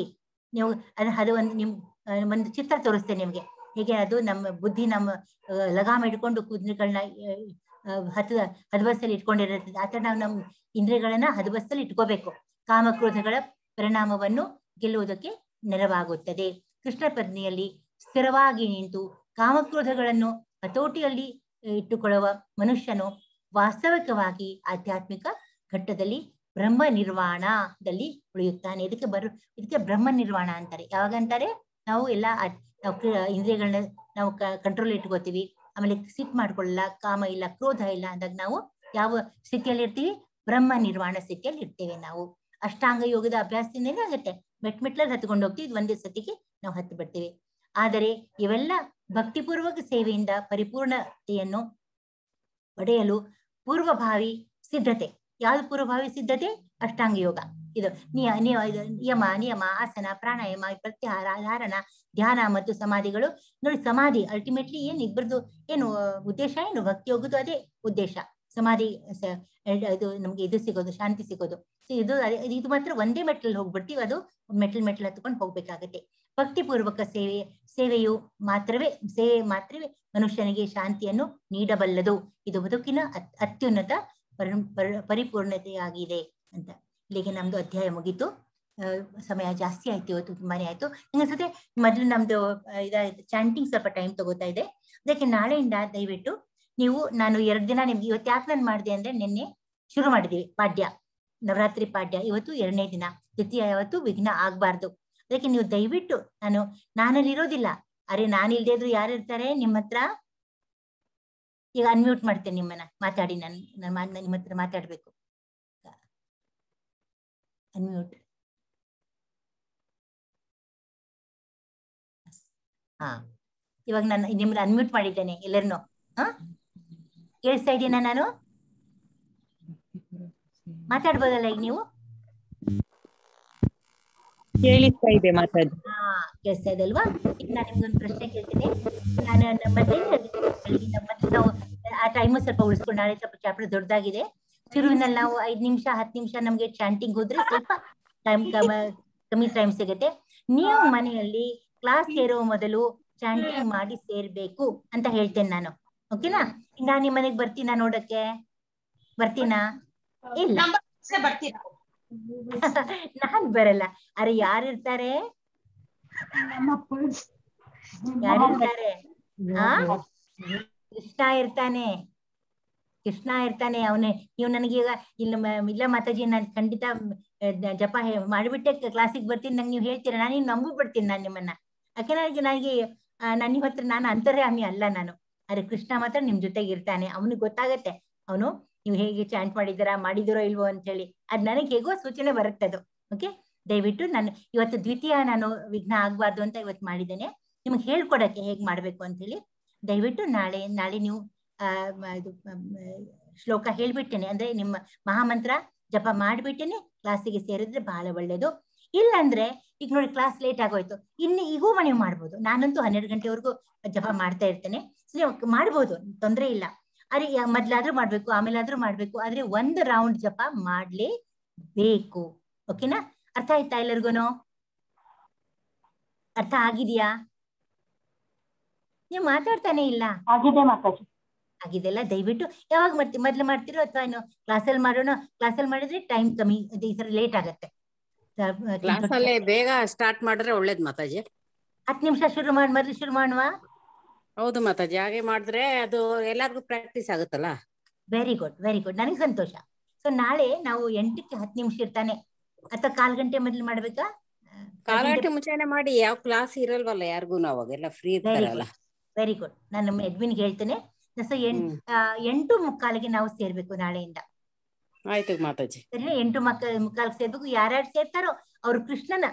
ನೀವು. ಅದು ಒಂದು ಚಿತ್ರ ತೋರಿಸ್ತೇನೆ ನಿಮ್ಗೆ. ಹೇಗೆ ಅದು ನಮ್ಮ ಬುದ್ಧಿ ನಮ್ಮ ಲಗಾಮ ಇಟ್ಕೊಂಡು ಕುದುರೆಗಳನ್ನ ಹದಬಸ್ತಲ್ಲಿ ಇಟ್ಕೊಂಡಿರುತ್ತೆ. ಆತರ ನಾವು ನಮ್ಮ ಇಂದ್ರಿಯಗಳನ್ನ ಹದಬಸ್ತಲ್ಲಿ ಇಟ್ಕೋಬೇಕು. ಕಾಮಕ್ರೋಧಗಳ ಪರಿಣಾಮವನ್ನು ಗೆಲ್ಲುವುದಕ್ಕೆ ನೆರವಾಗುತ್ತದೆ. ಕೃಷ್ಣ ಪ್ರಜ್ಞೆಯಲ್ಲಿ ಸ್ಥಿರವಾಗಿ ನಿಂತು ಕಾಮಕ್ರೋಧಗಳನ್ನು ಹತೋಟಿಯಲ್ಲಿ ಇಟ್ಟುಕೊಳ್ಳುವ ಮನುಷ್ಯನು ವಾಸ್ತವಿಕವಾಗಿ ಆಧ್ಯಾತ್ಮಿಕ ಘಟ್ಟದಲ್ಲಿ ಬ್ರಹ್ಮ ನಿರ್ವಾಣದಲ್ಲಿ ಉಳಿಯುತ್ತಾನೆ. ಇದಕ್ಕೆ ಬ್ರಹ್ಮ ನಿರ್ವಾಣ ಅಂತಾರೆ. ಯಾವಾಗಂತಾರೆ, ನಾವು ಇಂದ್ರಿಯಗಳನ್ನ ನಾವು ಕಂಟ್ರೋಲ್ ಇಟ್ಕೋತೀವಿ, ಆಮೇಲೆ ಸಿಟ್ ಮಾಡ್ಕೊಳ್ಳಲ್ಲ, ಕಾಮ ಇಲ್ಲ, ಕ್ರೋಧ ಇಲ್ಲ ಅಂದಾಗ ನಾವು ಯಾವ ಸ್ಥಿತಿಯಲ್ಲಿ ಇರ್ತೀವಿ? ಬ್ರಹ್ಮ ನಿರ್ವಾಣ ಸ್ಥಿತಿಯಲ್ಲಿ ಇರ್ತೇವೆ ನಾವು. ಅಷ್ಟಾಂಗ ಯೋಗದ ಅಭ್ಯಾಸದಿಂದ ಏನಾಗುತ್ತೆ, ಮೆಟ್ಮೆಟ್ಲಲ್ಲಿ ಹತ್ಕೊಂಡು ಹೋಗ್ತೀವಿ, ಒಂದೇ ಸತಿಗೆ ನಾವು ಹತ್ತು ಬಿಡ್ತೀವಿ. ಆದರೆ ಇವೆಲ್ಲ ಭಕ್ತಿಪೂರ್ವಕ ಸೇವೆಯಿಂದ ಪರಿಪೂರ್ಣತೆಯನ್ನು ಪಡೆಯಲು ಪೂರ್ವಭಾವಿ ಸಿದ್ಧತೆ. ಯಾವ್ದು ಪೂರ್ವಭಾವಿ ಸಿದ್ಧತೆ? ಅಷ್ಟಾಂಗ ಯೋಗ. ಇದು ನಿಯಮ, ಆಸನ, ಪ್ರಾಣಾಯಾಮ, ಪ್ರತ್ಯಾಹಾರ, ಧಾರಣ, ಧ್ಯಾನ ಮತ್ತು ಸಮಾಧಿಗಳು. ನೋಡಿ, ಸಮಾಧಿ ಅಲ್ಟಿಮೇಟ್ಲಿ ಇಬ್ಬರದು ಉದ್ದೇಶ ಏನು? ಭಕ್ತಿ ಯೋಗದ್ದು ಅದೇ ಉದ್ದೇಶ. ಸಮಾಧಿ ಇದು ನಮ್ಗೆ ಇದು ಸಿಗೋದು, ಶಾಂತಿ ಸಿಗೋದು. ಇದು ಮಾತ್ರ ಒಂದೇ ಮೆಟ್ಲಲ್ಲಿ ಹೋಗ್ಬಿಡ್ತೀವಿ, ಅದು ಮೆಟ್ಲ್ ಹತ್ಕೊಂಡು ಹೋಗ್ಬೇಕಾಗತ್ತೆ. ಭಕ್ತಿಪೂರ್ವಕ ಸೇವೆಯು ಮಾತ್ರವೇ ಮನುಷ್ಯನಿಗೆ ಶಾಂತಿಯನ್ನು ನೀಡಬಲ್ಲದು. ಇದು ಬದುಕಿನ ಅತ್ಯುನ್ನತ ಪರಿಪೂರ್ಣತೆಯಾಗಿದೆ ಅಂತ. ಇಲ್ಲಿಗೆ ನಮ್ದು ಅಧ್ಯಾಯ ಮುಗೀತು. ಸಮಯ ಜಾಸ್ತಿ ಆಯ್ತು, ಇವತ್ತು ತುಂಬಾನೇ ಆಯ್ತು. ಇನ್ನೊಂದ್ಸತಿ ಮೊದಲು ನಮ್ದು ಚಾಂಟಿಂಗ್ ಸ್ವಲ್ಪ ಟೈಮ್ ತಗೋತಾ ಇದೆ. ಅದಕ್ಕೆ ನಾಳೆಯಿಂದ ದಯವಿಟ್ಟು ನೀವು, ನಾನು 2 ದಿನ ನಿಮ್ಗೆ ಇವತ್ತು ಯಾಕೆ ನಾನು ಮಾಡಿದೆ ಅಂದ್ರೆ, ನಿನ್ನೆ ಶುರು ಮಾಡಿದೀವಿ ಪಾಡ್ಯ, ನವರಾತ್ರಿ ಪಾಡ್ಯ. ಇವತ್ತು 2ನೇ ದಿನ, ದ್ವಿತೀಯ. ಯಾವತ್ತು ವಿಘ್ನ ಆಗ್ಬಾರ್ದು. ಅದಕ್ಕೆ ನೀವು ದಯವಿಟ್ಟು, ನಾನಲ್ಲಿ ಇರೋದಿಲ್ಲ. ಅರೆ, ನಾನು ಇಲ್ದೇ ಇದ್ರು ಯಾರು ಇರ್ತಾರೆ ನಿಮ್ಮ ಹತ್ರ? ಈಗ ಅನ್ಮ್ಯೂಟ್ ಮಾಡ್ತೇನೆ ನಿಮ್ಮನ್ನ, ಮಾತಾಡಿ. ನಾನು ನಿಮ್ಮ ಹತ್ರ ಮಾತಾಡ್ಬೇಕು. ಅನ್ಮ್ಯೂಟ್. ಹಾ, ಇವಾಗ ನಾನು ನಿಮ್ಮನ್ನ ಅನ್ಮ್ಯೂಟ್ ಮಾಡಿದ್ದೇನೆ ಎಲ್ಲರನ್ನು. ಹಾ, ಕೇಳಿಸ್ತಾ ಇದೀನಾ? ನಾನು ಮಾತಾಡ್ಬೋದಲ್ಲ ಈಗ ನೀವು? ಕೇಳಿಸ್ತಾ ಇದೆ, ಮಾತಾಡಿ. ಹಾ, ಕೇಳಿಸ್ತಾ ಇದೆ ಅಲ್ವಾ? ಈಗ ನಾನು ನಿಮ್ಗೊಂದು ಪ್ರಶ್ನೆ ಕೇಳ್ತೀನಿ. ನಾನು ಮೊದಲೇ ನಾವು ಆ ಟೈಮ್ ಸ್ವಲ್ಪ ಉಳಿಸ್ಕೊಂಡು, ನಾಳೆ ಸ್ವಲ್ಪ ಚಾಪ್ಟರ್ ದೊಡ್ಡದಾಗಿದೆ. ಶುರುವಿನಲ್ಲಿ ನಾವು 5 ನಿಮಿಷ 10 ನಿಮಿಷ ನಮ್ಗೆ ಚಾಂಟಿಂಗ್ ಹೋದ್ರೆ ಸ್ವಲ್ಪ ಟೈಮ್ ಕಮ್ಮಿ ಟೈಮ್ ಸಿಗುತ್ತೆ. ನೀವು ಮನೆಯಲ್ಲಿ ಕ್ಲಾಸ್ ಸೇರೋ ಮೊದಲು ಚಾಂಟಿಂಗ್ ಮಾಡಿ ಸೇರ್ಬೇಕು ಅಂತ ಹೇಳ್ತೇನೆ ನಾನು. ಓಕೆನಾ? ನಾನು ನಿಮ್ಮ ಮನೆಗೆ ಬರ್ತೀನಾ ನೋಡಕ್ಕೆ? ಬರ್ತೀನಾ? ಇಲ್ಲ, ನಾನ್ ಬರಲ್ಲ. ಅರೆ ಯಾರಿರ್ತಾರೆ? ಯಾರಿರ್ತಾರೆ? ಕೃಷ್ಣ ಇರ್ತಾನೆ, ಕೃಷ್ಣ ಇರ್ತಾನೆ. ಅವನೇ. ನೀವು ನನಗೆ ಈಗ ಇಲ್ಲ ಮಾತಾಜಿ, ನಾನು ಖಂಡಿತ ಜಪ ಮಾಡಿಬಿಟ್ಟೆ ಕ್ಲಾಸಿಗೆ ಬರ್ತೀನಿ ನಂಗೆ ನೀವು ಹೇಳ್ತೀರಾ, ನಾನು ನೀವು ನಂಬು ಬಿಡ್ತೀನಿ ನಾನು ನಿಮ್ಮನ್ನ. ಯಾಕೆಂದ್ರೆ ನನಗೆ ನನ್ನ ಹತ್ರ ನಾನು ಅಂತರ್ಯಾಮಿ ಅಲ್ಲ ನಾನು. ಅರೆ ಕೃಷ್ಣ ಮಾತ್ರ ನಿಮ್ ಜೊತೆಗೆ ಇರ್ತಾನೆ. ಅವನಿಗೆ ಗೊತ್ತಾಗತ್ತೆ ಅವನು ನೀವು ಹೇಗೆ ಚಾಂಟ್ ಮಾಡಿದಿರೋ ಇಲ್ವೋ ಅಂತ ಹೇಳಿ. ಅದ್ ನನಗೆ ಹೇಗೋ ಸೂಚನೆ ಬರುತ್ತೆ ಅದು. ಓಕೆ, ದಯವಿಟ್ಟು ನಾನು ಇವತ್ತು ದ್ವಿತೀಯ ನಾನು ವಿಘ್ನ ಆಗ್ಬಾರ್ದು ಅಂತ ಇವತ್ತು ಮಾಡಿದ್ದೇನೆ, ನಿಮ್ಗೆ ಹೇಳ್ಕೊಡಕ್ಕೆ ಹೇಗ್ ಮಾಡ್ಬೇಕು ಅಂತ ಹೇಳಿ. ದಯವಿಟ್ಟು ನಾಳೆ ನೀವು ಇದು ಶ್ಲೋಕ ಹೇಳ್ಬಿಟ್ಟೇನೆ, ಅಂದ್ರೆ ನಿಮ್ಮ ಮಹಾಮಂತ್ರ ಜಪ ಮಾಡ್ಬಿಟ್ಟೇನೆ ಕ್ಲಾಸಿಗೆ ಸೇರಿದ್ರೆ ಬಹಳ ಒಳ್ಳೇದು. ಇಲ್ಲಾಂದ್ರೆ ಈಗ ನೋಡಿ ಕ್ಲಾಸ್ ಲೇಟ್ ಆಗೋಯ್ತು, ಈಗೂ ನೀವು ಮಾಡ್ಬೋದು. ನಾನಂತೂ 12 ಗಂಟೆವರೆಗೂ ಜಪ ಮಾಡ್ತಾ ಇರ್ತೇನೆ. ಮಾಡ್ಬೋದು, ತೊಂದ್ರೆ ಇಲ್ಲ. ಅರೆ ಮೊದ್ಲಾದ್ರೂ ಮಾಡ್ಬೇಕು, ಆಮೇಲಾದ್ರೂ ಮಾಡ್ಬೇಕು, ಆದ್ರೆ 1 ರೌಂಡ್ ಜಪ ಮಾಡ್ಲೇಬೇಕು. ಓಕೆನಾ? ಅರ್ಥ ಆಯ್ತಾ ಎಲ್ಲರಿಗೂನು? ಅರ್ಥ ಆಗಿದ್ಯಾ? ನೀವು ಮಾತಾಡ್ತಾನೆ ಇಲ್ಲ. ಆಗಿದೆ ಮಾತಾಡಿ. ಆಗಿದೆಲ್ಲ. ದಯವಿಟ್ಟು ಯಾವಾಗ ಮೊದ್ಲು ಮಾಡ್ತಿರೋ ಅಥವಾ ಏನು ಕ್ಲಾಸಲ್ಲಿ ಮಾಡೋಣ? ಕ್ಲಾಸಲ್ಲಿ ಮಾಡಿದ್ರೆ ಟೈಮ್ ಕಮ್ಮಿ, ಈ ಸರಿ ಲೇಟ್ ಆಗತ್ತೆ. ಕ್ಲಾಸಲ್ಲೇ ಬೇಗ ಸ್ಟಾರ್ಟ್ ಮಾಡಿದ್ರೆ ಒಳ್ಳೇದ್ ಮಾತಾಜಿ. 10 ನಿಮಿಷ ಮೊದ್ಲು ಶುರು ಮಾಡುವ. ಹೌದು ಮಾತಾಜಿ, ಹಾಗೆ ಮಾಡಿದ್ರೆ ಅದು ಎಲ್ಲಾರ್ಗು ಪ್ರಾಕ್ಟೀಸ್ ಆಗುತ್ತಲ್ಲ. ವೆರಿ ಗುಡ್, ವೆರಿ ಗುಡ್, ನನಗೆ ಸಂತೋಷ. ಸೊ ನಾಳೆ ನಾವು 8ಕ್ಕೆ 10 ನಿಮಿಷ ಇರ್ತಾನೆ, ಅಥವಾ 1/4 ಗಂಟೆ ಮೊದ್ಲು ಮಾಡ್ಬೇಕಾ? 1/4 ಗಂಟೆ ಮುಂಚೆನೆ ಮಾಡಿ, ಯಾವ ಕ್ಲಾಸ್ ಇರಲ್ವಲ್ಲ ಯಾರಿಗೂ, ಅವಾಗೆಲ್ಲ ಫ್ರೀ ಇರ್ತಾರಲ್ಲ. ವೆರಿ ಗುಡ್, ನಾನು ನಮ್ಮ ಅಡ್ಮಿನ್ಗೆ ಹೇಳ್ತೇನೆ. ಸೊ 8:45ಗೆ ನಾವು ಸೇರ್ಬೇಕು ನಾಳೆಯಿಂದ. ಆಯ್ತು ಮಾತಾಜಿ. 8:45ಗೆ ಸೇರ್ಬೇಕು. ಯಾರ್ಯಾರು ಸೇರ್ತಾರೋ ಅವ್ರು ಕೃಷ್ಣನ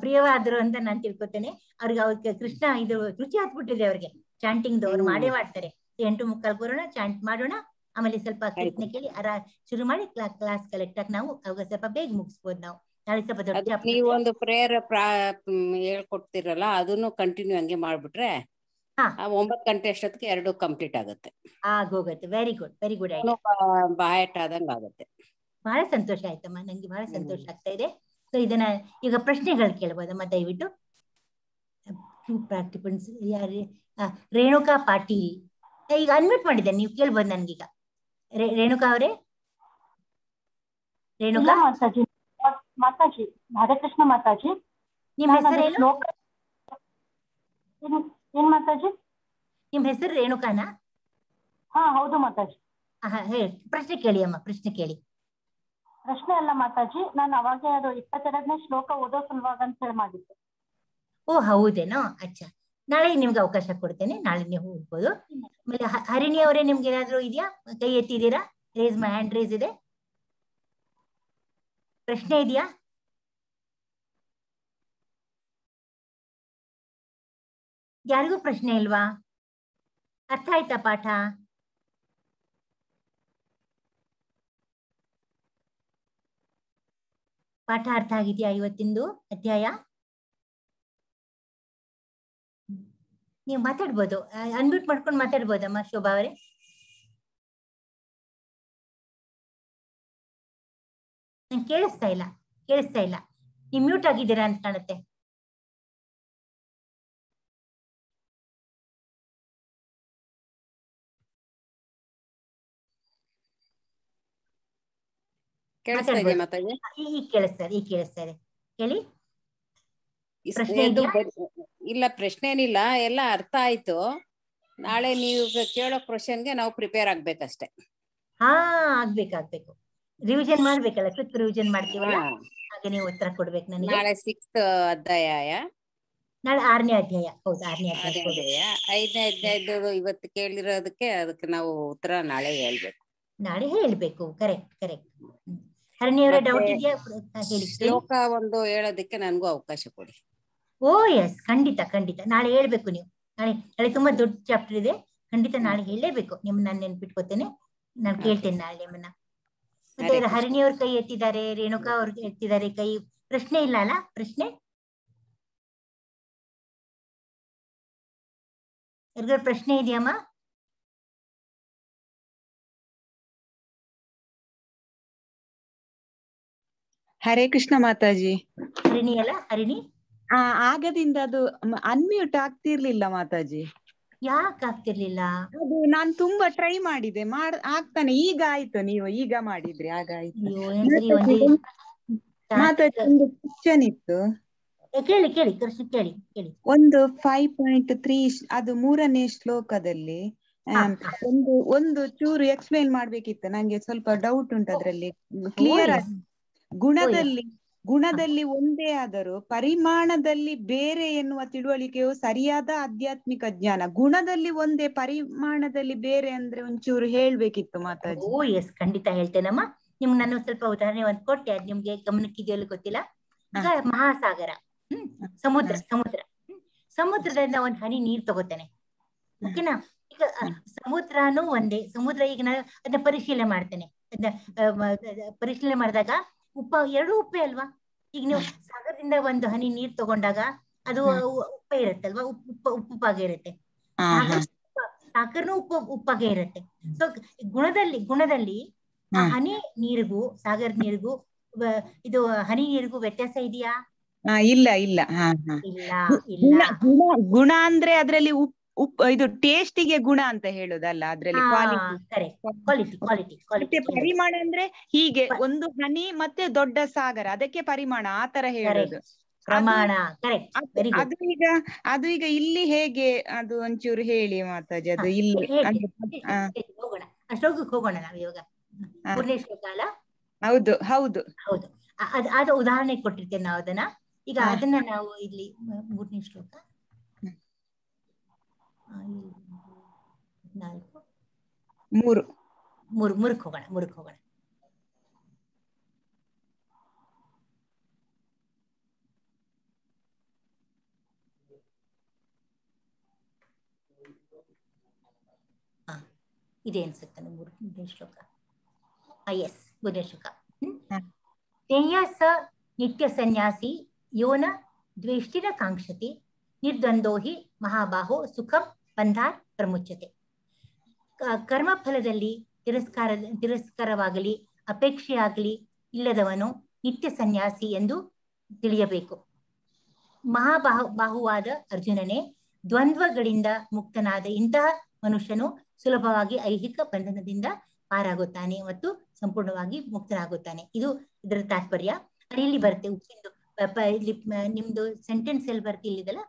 ಪ್ರಿಯವಾದ್ರು ಅಂತ ನಾನು ತಿಳ್ಕೊತೇನೆ. ಅವ್ರಿಗೆ ಕೃಷ್ಣ ಇದು ರುಚಿ ಹತ್ಬಿಟ್ಟಿದೆ ಅವ್ರಿಗೆ ಚಾಂಟಿಂಗ್. ಅವ್ರು ಮಾಡೇ ಮಾಡ್ತಾರೆ. 8:45 ಬರೋಣ, ಚಾಂಟ್ ಮಾಡೋಣ, ಆಮೇಲೆ ಸ್ವಲ್ಪ ಕೀರ್ತನೆ ಕೇಳಿ ಶುರು ಮಾಡಿ ಕ್ಲಾಸ್ ಕಲೆಕ್ಟ್ ಆಗಿ ನಾವು ಅವಾಗ ಸ್ವಲ್ಪ ಬೇಗ ಮುಗಿಸ್ಬೋದು. ನಾವು ನಾಳೆ ಸ್ವಲ್ಪ ದೊಡ್ಡ ನೀವು ಒಂದು ಪ್ರೇಯರ್ ಹೇಳ್ಕೊಡ್ತಿರಲ್ಲ, ಅದನ್ನು ಕಂಟಿನ್ಯೂ ಹಂಗೆ ಮಾಡ್ಬಿಟ್ರೆ 9 ಗಂಟೆ ಅಷ್ಟೊತ್ತಿಗೆ 2 ಕಂಪ್ಲೀಟ್ ಆಗುತ್ತೆ. ಆಗೋಗುತ್ತೆ. Very good, very good idea. ಬಾಯಟ್ ಆದಂಗ ಆಗುತ್ತೆ. ಬಹಳ ಸಂತೋಷ ಆಯ್ತಮ್ಮ, ನಂಗೆ ಬಹಳ ಸಂತೋಷ ಆಗ್ತಾ ಇದೆ. ಸೊ ಇದನ್ನ ಈಗ ಪ್ರಶ್ನೆಗಳು ಕೇಳ್ಬೋದಮ್ಮ ದಯವಿಟ್ಟು. ಪಾರ್ಟಿಸಿಪೆಂಟ್ಸ್ ಯಾರು? ರೇಣುಕಾ ಪಾಟೀಲ್ ಈಗ ಅನ್ಮ್ಯೂಟ್ ಮಾಡಿದ್ದೇನೆ, ನೀವು ಕೇಳ್ಬೋದು ನನ್ಗೀಗ. ರೇಣುಕಾ ಅವರೇ? ರೇಣುಕಾ ಮಾತಾಜಿ, ಹರೇ ಕೃಷ್ಣ ಮಾತಾಜಿ. ನಿಮ್ಮ ಹೆಸರೇನು? ಏನ್ ಮಾತಾಜಿ? ನಿಮ್ ಹೆಸರು ರೇಣುಕಾನಾ? ಹಾ ಹೌದು ಮಾತಾಜಿ. ಹೇಳಿ, ಪ್ರಶ್ನೆ ಕೇಳಿ ಅಮ್ಮ, ಪ್ರಶ್ನೆ ಕೇಳಿ. ಪ್ರಶ್ನೆ ಅಲ್ಲ ಮಾತಾಜಿ, ನಾನು ಅವಾಗೆ ಅದು 22ನೇ ಶ್ಲೋಕ ಓದೋ ಸಲುವಾಗಿ ಅಂತ ಹೇಳಿ ಮಾಡಿದ್ದೆ. ಓ ಹೌದೇನೋ? ಅಚ್ಚಾ, ನಾಳೆ ನಿಮ್ಗೆ ಅವಕಾಶ ಕೊಡ್ತೇನೆ, ನಾಳೆ ನೀವು ಹೋಗ್ಬೋದು. ಆಮೇಲೆ ಹರಿಣಿ ಅವರೇ, ನಿಮ್ಗೆ ಏನಾದ್ರು ಇದೆಯಾ? ಕೈ ಎತ್ತಿದ್ದೀರಾ? ರೇಸ್ ಮೈ ಹ್ಯಾಂಡ್ ರೇಸ್ ಇದೆ. ಪ್ರಶ್ನೆ ಇದೆಯಾ? ಯಾರಿಗೂ ಪ್ರಶ್ನೆ ಇಲ್ವಾ? ಅರ್ಥ ಆಯ್ತಾ ಪಾಠ? ಪಾಠ ಅರ್ಥ ಆಗಿದ್ಯಾ ಇವತ್ತಿಂದು ಅಧ್ಯಾಯ? ನೀವು ಮಾತಾಡ್ಬೋದು, ಅನ್ಮ್ಯೂಟ್ ಮಾಡ್ಕೊಂಡು ಮಾತಾಡ್ಬೋದಮ್ಮ ಶೋಭಾ ಅವರೇ. ನಂಗೆ ಕೇಳಿಸ್ತಾ ಇಲ್ಲ. ನೀವು ಮ್ಯೂಟ್ ಆಗಿದ್ದೀರಾ ಅಂತ ಕಾಣುತ್ತೆ. ಈಗ ಕೇಳಿಸ್ತಾ ಇದೆ. ಹೇಳಿ. ಇಲ್ಲ ಪ್ರಶ್ನೆ ಏನಿಲ್ಲ, ಎಲ್ಲ ಅರ್ಥ ಆಯ್ತು. ನಾಳೆ ನೀವು ಕೇಳೋ ಕ್ವಶನ್ಗೆ ನಾವು ಪ್ರಿಪೇರ್ ಆಗ್ಬೇಕಷ್ಟೇ. ಆಗ್ಬೇಕು. ರಿವಿಷನ್ ಮಾಡ್ಬೇಕಲ್ಲ, ಕ್ವಿಕ್ ರಿವಿಷನ್ ಮಾಡ್ತೀವಲ್ಲ, ಹಾಗೆ ನೀವು ಉತ್ತರ ಕೊಡ್ಬೇಕು ನನಗೆ. ನಾಳೆ 6th ಅಧ್ಯಾಯ ನಾಳೆ 6ನೇ ಅಧ್ಯಾಯ. ಹೌದು 6ನೇ ಅಧ್ಯಾಯ. ಅಧ್ಯಾಯ 5ನೇ ಅಧ್ಯಾಯದ ಇವತ್ತು ಕೇಳಿರೋದಕ್ಕೆ ಅದಕ್ಕೆ ನಾವು ಉತ್ತರ ನಾಳೆ ಹೇಳ್ಬೇಕು. ನಾಳೆ ಹೇಳ್ಬೇಕು. Correct correct. ಹರಣಿಯವರ ಡೌಟ್ ಇದೆಯಾ? ಹೇಳಿ. ಶ್ಲೋಕ ಒಂದು ಹೇಳೋದಕ್ಕೆ ನನ್ಗೂ ಅವಕಾಶ ಕೊಡಿ. ಓ ಎಸ್, ಖಂಡಿತ ಖಂಡಿತ ನಾಳೆ ಹೇಳ್ಬೇಕು ನೀವು. ನಾಳೆ ತುಂಬಾ ದೊಡ್ಡ ಚಾಪ್ಟರ್ ಇದೆ, ಖಂಡಿತ ನಾಳೆ ಹೇಳಲೇಬೇಕು. ನಿಮ್ಮನ್ನ ನಾನು ನೆನ್ಪಿಟ್ಕೋತೇನೆ, ನಾನು ಕೇಳ್ತೇನೆ ನಾಳೆ ನಿಮ್ಮನ್ನ. ಮತ್ತೆ ಹರಿಣಿಯವ್ರ ಕೈ ಎತ್ತಿದ್ದಾರೆ, ರೇಣುಕಾ ಅವ್ರಿಗೆ ಎತ್ತಿದ್ದಾರೆ ಕೈ. ಪ್ರಶ್ನೆ ಇಲ್ಲ ಅಲ್ಲ? ಪ್ರಶ್ನೆ ಯಾರಿಗಾರು ಪ್ರಶ್ನೆ ಇದೆಯಮ್ಮ? ಹರೇ ಕೃಷ್ಣ ಮಾತಾಜಿ. ಹರಿಣಿ ಅಲ್ಲ? ಹರಿಣಿ ಆಗದಿಂದ ಅದು ಅನ್ಮ್ಯೂಟ್ ಆಗ್ತಿರ್ಲಿಲ್ಲ ಮಾತಾಜಿ. ಯಾಕೆ ಆಗ್ತಿರ್ಲಿಲ್ಲ? ಅದು ನಾನ್ ತುಂಬಾ ಟ್ರೈ ಮಾಡಿದೆ, ಆಗ್ತಾನೆ. ಈಗ ಆಯ್ತು, ನೀವು ಈಗ ಮಾಡಿದ್ರಿ, ಆಗ ಆಯ್ತು. ಮಾತಾಜಿ ಒಂದು ಕ್ವಶನ್ ಇತ್ತು. ಕೇಳಿ ಕೇಳಿ ಕೃಷ್ಣ ಕೇಳಿ ಕೇಳಿ. ಒಂದು 5.3 ಅದು 3ನೇ ಶ್ಲೋಕದಲ್ಲಿ ಒಂದು ಚೂರು ಎಕ್ಸ್ಪ್ಲೈನ್ ಮಾಡ್ಬೇಕಿತ್ತು. ನಂಗೆ ಸ್ವಲ್ಪ ಡೌಟ್ ಉಂಟು ಅದ್ರಲ್ಲಿ. ಕ್ಲಿಯರ್ ಆಗಿ ಗುಣದಲ್ಲಿ ಒಂದೇ ಆದರೂ ಪರಿಮಾಣದಲ್ಲಿ ಬೇರೆ ಎನ್ನುವ ತಿಳುವಳಿಕೆಯು ಸರಿಯಾದ ಆಧ್ಯಾತ್ಮಿಕ ಜ್ಞಾನ. ಗುಣದಲ್ಲಿ ಒಂದೇ, ಪರಿಮಾಣದಲ್ಲಿ ಬೇರೆ ಅಂದ್ರೆ ಒಂಚೂರು ಹೇಳ್ಬೇಕಿತ್ತು ಮಾತಾಜಿ. ಓ ಎಸ್, ಖಂಡಿತ ಹೇಳ್ತೇನಮ್ಮ. ನಿಮ್ಗೆ ನಾನು ಸ್ವಲ್ಪ ಉದಾಹರಣೆ ಒಂದು ಕೊಟ್ಟೆ, ಅದು ನಿಮ್ಗೆ ಗಮನಕ್ಕಿದೆಯಲ್ಲ ಗೊತ್ತಿಲ್ಲ. ಈಗ ಮಹಾಸಾಗರ, ಸಮುದ್ರದಿಂದ ಒಂದು ಹನಿ ನೀರ್ ತಗೋತೇನೆ, ಓಕೆನಾ? ಈಗ ಸಮುದ್ರನೂ ಒಂದೇ. ಸಮುದ್ರ ಈಗ ನಾನು ಅದನ್ನ ಪರಿಶೀಲನೆ ಮಾಡ್ತೇನೆ. ಪರಿಶೀಲನೆ ಮಾಡಿದಾಗ ಎರಡೂ ಉಪ್ಪೆ ಅಲ್ವಾ? ಈಗ ನೀವು ಸಾಗರದಿಂದ ಒಂದು ಹನಿ ನೀರ್ ತಗೊಂಡಾಗ ಅದು ಉಪ್ಪೆ ಇರುತ್ತಲ್ವಾ? ಉಪ್ಪಾಗೆ ಇರುತ್ತೆ. ಸಾಗರನು ಉಪ್ಪಾಗೆ ಇರುತ್ತೆ. ಸೊ ಗುಣದಲ್ಲಿ ಆ ಹನಿ ನೀರಿಗೂ ಸಾಗರ ನೀರಿಗೂ ಇದು ಹನಿ ನೀರಿಗೂ ವ್ಯತ್ಯಾಸ ಇದೆಯಾ? ಇಲ್ಲ ಇಲ್ಲ. ಇಲ್ಲ. ಗುಣ ಅಂದ್ರೆ ಅದ್ರಲ್ಲಿ ಇದು ಟೇಸ್ಟಿಗೆ ಗುಣ ಅಂತ ಹೇಳುದಲ್ಲ, ಅದ್ರಲ್ಲಿ ಕ್ವಾಲಿಟಿ. ಪರಿಮಾಣ ಅಂದ್ರೆ ಹೀಗೆ ಒಂದು ಹನಿ ಮತ್ತೆ ದೊಡ್ಡ ಸಾಗರ, ಅದಕ್ಕೆ ಪರಿಮಾಣ ಆತರ ಹೇಳುದು. ಪ್ರಮಾಣ. ಅದು ಈಗ ಇಲ್ಲಿ ಹೇಗೆ, ಅದು ಒಂಚೂರು ಹೇಳಿ ಮಾತಾಜಿ. ಅದು ಇಲ್ಲಿ ಹೋಗೋಣ, ಅಷ್ಟೋಗಕ್ಕೆ ಹೋಗೋಣ ನಾವು ಇವಾಗ. 3ನೇ ಶ್ಲೋಕ ಅಲ್ಲ? ಹೌದು ಹೌದು ಹೌದು. ಅದು ಉದಾಹರಣೆ ಕೊಟ್ಟಿರ್ತೇನೆ ನಾವು ಅದನ್ನ. ಈಗ ಅದನ್ನ ನಾವು ಇಲ್ಲಿ 3ನೇ ಶ್ಲೋಕ 3ಕ್ಕೆ ಹೋಗೋಣ. ಇದೆ ಅನ್ಸುತ್ತೆ 3ನೇ ಶ್ಲೋಕ. ಎಸ್, 3ನೇ ಶ್ಲೋಕ. ಸ ನಿತ್ಯ ಸನ್ಯಾಸಿ ಯೋನ ದ್ವೇಷ್ಟಿನ ಕಾಂಕ್ಷತಿ ನಿರ್ದ್ವಂದೋ ಹಿ ಮಹಾಬಾಹೋ ಸುಖಂ ಬಂಧಾರ್ ಪ್ರಮುಚ್ಯತೆ. ಕರ್ಮ ಫಲದಲ್ಲಿ ತಿರಸ್ಕಾರವಾಗಲಿ ಅಪೇಕ್ಷೆಯಾಗಲಿ ಇಲ್ಲದವನು ನಿತ್ಯ ಸನ್ಯಾಸಿ ಎಂದು ತಿಳಿಯಬೇಕು. ಬಾಹುವಾದ ಅರ್ಜುನನೇ, ದ್ವಂದ್ವಗಳಿಂದ ಮುಕ್ತನಾದ ಇಂತಹ ಮನುಷ್ಯನು ಸುಲಭವಾಗಿ ಐಹಿಕ ಬಂಧನದಿಂದ ಪಾರಾಗುತ್ತಾನೆ ಮತ್ತು ಸಂಪೂರ್ಣವಾಗಿ ಮುಕ್ತನಾಗುತ್ತಾನೆ. ಇದರ ತಾತ್ಪರ್ಯ. ಇಲ್ಲಿ ಬರುತ್ತೆ ಇಲ್ಲಿ ನಿಮ್ದು ಸೆಂಟೆನ್ಸ್ ಎಲ್ಲಿ ಬರುತ್ತೆ? ಇಲ್ಲಿದಲ್ಲ,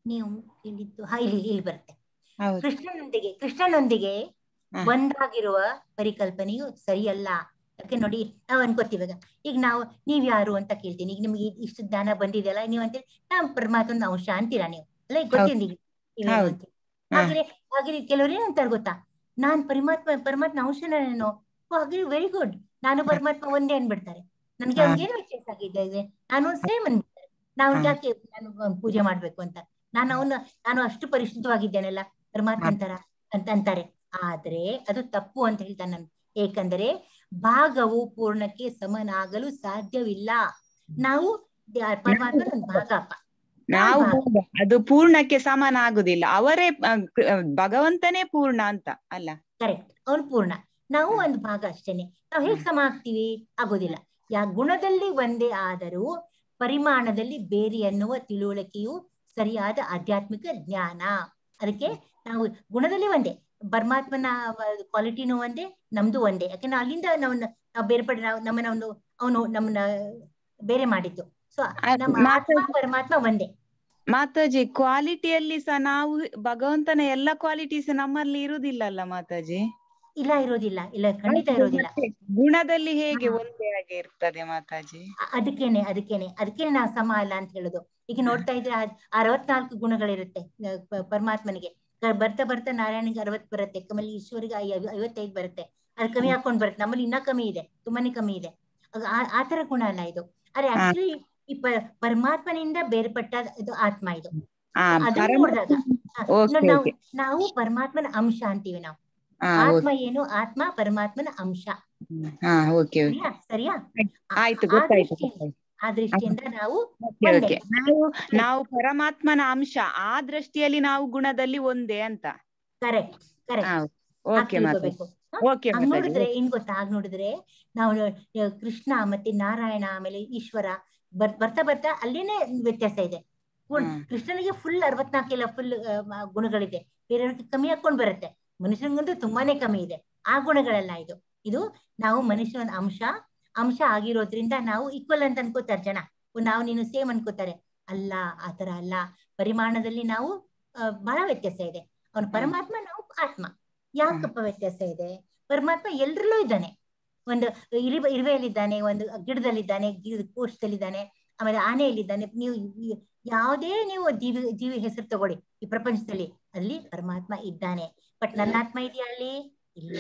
ನೀವು ಹೇಳಿದ್ದು ಇಲ್ಲಿ ಬರುತ್ತೆ. ಕೃಷ್ಣನೊಂದಿಗೆ ಒಂದಾಗಿರುವ ಪರಿಕಲ್ಪನೆಯು ಸರಿಯಲ್ಲ. ಯಾಕೆ ನೋಡಿ, ನಾವ್ ಅನ್ಕೋತೀವಾಗ ಈಗ ನೀವ್ ಯಾರು ಅಂತ ಕೇಳ್ತೀನಿ. ಈಗ ನಿಮ್ಗೆ ಇಷ್ಟು ಜ್ಞಾನ ಬಂದಿದೆಯಲ್ಲ, ನೀವ್ ಅಂತ ನಾವ್ ಪರಮಾತ್ಮನ ಅಂಶ ಅಂತೀರಾ ನೀವು ಅಲ್ಲ? ಈಗ ಗೊತ್ತಿಲ್ಲ. ಹಾಗೆ ಕೆಲವ್ರು ಏನಂತಾರೆ ಗೊತ್ತಾ, ನಾನ್ ಪರಮಾತ್ಮ ಅಂಶನೇನೋ. ಹಾಗೆ ವೆರಿ ಗುಡ್, ನಾನು ಪರಮಾತ್ಮ ಒಂದೇ ಅನ್ಬಿಡ್ತಾರೆ. ನನ್ಗೆ ಅವ್ನಿಗೇನು ವಿಶೇಷ ಆಗಿದೆ, ನಾನು ಸೇಮ್ ಅನ್ಬಿಡ್ತಾರೆ. ನಾವು ಯಾಕೆ ನಾನು ಪೂಜೆ ಮಾಡ್ಬೇಕು ಅಂತ, ನಾನು ಅಷ್ಟು ಪರಿಶುದ್ಧವಾಗಿದ್ದೇನಲ್ಲ ಪರಮಾತ್ಮ ಅಂತ ಅಂತಾರೆ. ಆದ್ರೆ ಅದು ತಪ್ಪು ಅಂತ ಹೇಳ್ತಾನೆ ನಾನು. ಏಕೆಂದರೆ ಭಾಗವು ಪೂರ್ಣಕ್ಕೆ ಸಮನಾಗಲು ಸಾಧ್ಯವಿಲ್ಲ. ನಾವು ಪರಮಾತ್ಮನ ಒಂದು ಭಾಗಪ್ಪ, ಅದು ಪೂರ್ಣಕ್ಕೆ ಸಮಾನ ಆಗುದಿಲ್ಲ. ಅವರೇ ಭಗವಂತನೇ ಪೂರ್ಣ ಅಂತ ಅಲ್ಲ? ಕರೆಕ್ಟ್, ಅವನು ಪೂರ್ಣ, ನಾವು ಒಂದು ಭಾಗ ಅಷ್ಟೇನೆ. ನಾವು ಹೇಗ್ ಸಮ ಆಗ್ತೀವಿ? ಆಗೋದಿಲ್ಲ. ಗುಣದಲ್ಲಿ ಒಂದೇ ಆದರೂ ಪರಿಮಾಣದಲ್ಲಿ ಬೇರೆ ಎನ್ನುವ ತಿಳುವಳಿಕೆಯು ಸರಿಯಾದ ಆಧ್ಯಾತ್ಮಿಕ ಜ್ಞಾನ. ಅದಕ್ಕೆ ನಾವು ಗುಣದಲ್ಲಿ ಒಂದೇ, ಪರಮಾತ್ಮನ ಕ್ವಾಲಿಟಿನೂ ಒಂದೇ, ನಮ್ದು ಒಂದೇ. ಯಾಕಂದ್ರೆ ಅಲ್ಲಿಂದ ನಾವು ಬೇರ್ಪಡೆ ಅವನು ನಮ್ಮನ್ನ ಬೇರೆ ಮಾಡಿದ್ದು. ಸೊ ನಮ್ಮ ಆತ್ಮ ಪರಮಾತ್ಮ ಒಂದೇ. ಮಾತಾಜಿ, ಕ್ವಾಲಿಟಿಯಲ್ಲಿ ಸಹ ನಾವು ಭಗವಂತನ ಎಲ್ಲ ಕ್ವಾಲಿಟೀಸ್ ನಮ್ಮಲ್ಲಿ ಇರುವುದಿಲ್ಲಲ್ಲ ಮಾತಾಜಿ? ಇಲ್ಲ ಇರೋದಿಲ್ಲ, ಇಲ್ಲ ಖಂಡಿತ ಇರೋದಿಲ್ಲ. ಮತ್ತೆ ಗುಣದಲ್ಲಿ ಹೇಗೆ ಒಂದೇ ಆಗಿ ಇರ್ತದೆ ಮಾತಾಜಿ? ಅದಕ್ಕೇನೆ ನಾವು ಸಮ ಅಲ್ಲ ಅಂತ ಹೇಳುದು. ಈಗ ನೋಡ್ತಾ ಇದ್ರೆ 64 ಗುಣಗಳಿರುತ್ತೆ ಪರಮಾತ್ಮನಿಗೆ. ಬರ್ತಾ ಬರ್ತಾ ನಾರಾಯಣಿಗೆ 60 ಬರುತ್ತೆ, ಆಮೇಲೆ ಈಶ್ವರಿಗೆ 55 ಬರುತ್ತೆ. ಅದು ಕಮ್ಮಿ ಹಾಕೊಂಡ್ ಬರುತ್ತೆ. ನಮ್ಮಲ್ಲಿ ಇನ್ನ ಕಮ್ಮಿ ಇದೆ, ತುಂಬಾನೇ ಕಮ್ಮಿ ಇದೆ. ಆ ತರ ಗುಣ ಅಲ್ಲ ಇದು. ಆದ್ರೆ ಆಕ್ಚುಲಿ ಈ ಪರಮಾತ್ಮನಿಂದ ಬೇರ್ಪಟ್ಟ ಇದು ಆತ್ಮ ಇದು. ಅದನ್ನ ನೋಡಿದಾಗ ನಾವು ಪರಮಾತ್ಮನ ಅಂಶ ಅಂತೀವಿ ನಾವು. ಆತ್ಮ ಏನು? ಆತ್ಮ ಪರಮಾತ್ಮನ ಅಂಶ. ಸರಿಯಾ? ಆ ದೃಷ್ಟಿಯಿಂದ ನಾವು ಪರಮಾತ್ಮನ ಅಂಶ, ಆ ದೃಷ್ಟಿಯಲ್ಲಿ ನಾವು ಗುಣದಲ್ಲಿ ಒಂದೇ ಅಂತ. ಕರೆಕ್ಟ್. ನೋಡಿದ್ರೆ ಏನ್ ಗೊತ್ತಾ, ಆಗ ನೋಡಿದ್ರೆ ನಾವು ಕೃಷ್ಣ ಮತ್ತೆ ನಾರಾಯಣ ಆಮೇಲೆ ಈಶ್ವರ ಬರ್ತಾ ಬರ್ತಾ ಅಲ್ಲೇನೆ ವ್ಯತ್ಯಾಸ ಇದೆ. ಕೃಷ್ಣನಿಗೆ ಫುಲ್ 64 ಫುಲ್ ಗುಣಗಳಿದೆ, ಬೇರೆಯವ್ರಿಗೆ ಕಮ್ಮಿ ಹಾಕೊಂಡ್ ಬರುತ್ತೆ. ಮನುಷ್ಯನಿಗಂತೂ ತುಂಬಾನೇ ಕಮ್ಮಿ ಇದೆ. ಆ ಗುಣಗಳೆಲ್ಲ ಇದು ನಾವು ಮನುಷ್ಯನ ಅಂಶ ಆಗಿರೋದ್ರಿಂದ ನಾವು ಈಕ್ವಲ್ ಅಂತ ಅನ್ಕೋತಾರೆ ಜನ. ನಾವು ನೀನು ಸೇಮ್ ಅನ್ಕೋತಾರೆ. ಅಲ್ಲ, ಆತರ ಅಲ್ಲ. ಪರಿಮಾಣದಲ್ಲಿ ನಾವು ಬಹಳ ವ್ಯತ್ಯಾಸ ಇದೆ. ಅವನು ಪರಮಾತ್ಮ, ನಾವು ಆತ್ಮ. ಯಾಕಪ್ಪ ವ್ಯತ್ಯಾಸ ಇದೆ? ಪರಮಾತ್ಮ ಎಲ್ರಲ್ಲೂ ಇದ್ದಾನೆ. ಒಂದು ಇರುವೆಯಲ್ಲಿದ್ದಾನೆ, ಒಂದು ಗಿಡದಲ್ಲಿದ್ದಾನೆ, ಕೋಶದಲ್ಲಿದ್ದಾನೆ, ಆಮೇಲೆ ಆನೆಯಲ್ಲಿದ್ದಾನೆ. ನೀವು ಯಾವುದೇ ಜೀವಿ ಹೆಸರು ತಗೊಳ್ಳಿ ಈ ಪ್ರಪಂಚದಲ್ಲಿ, ಅಲ್ಲಿ ಪರಮಾತ್ಮ ಇದ್ದಾನೆ. ಬಟ್ ನನ್ನ ಆತ್ಮ ಇದೆಯಾ ಅಲ್ಲಿ? ಇಲ್ಲ.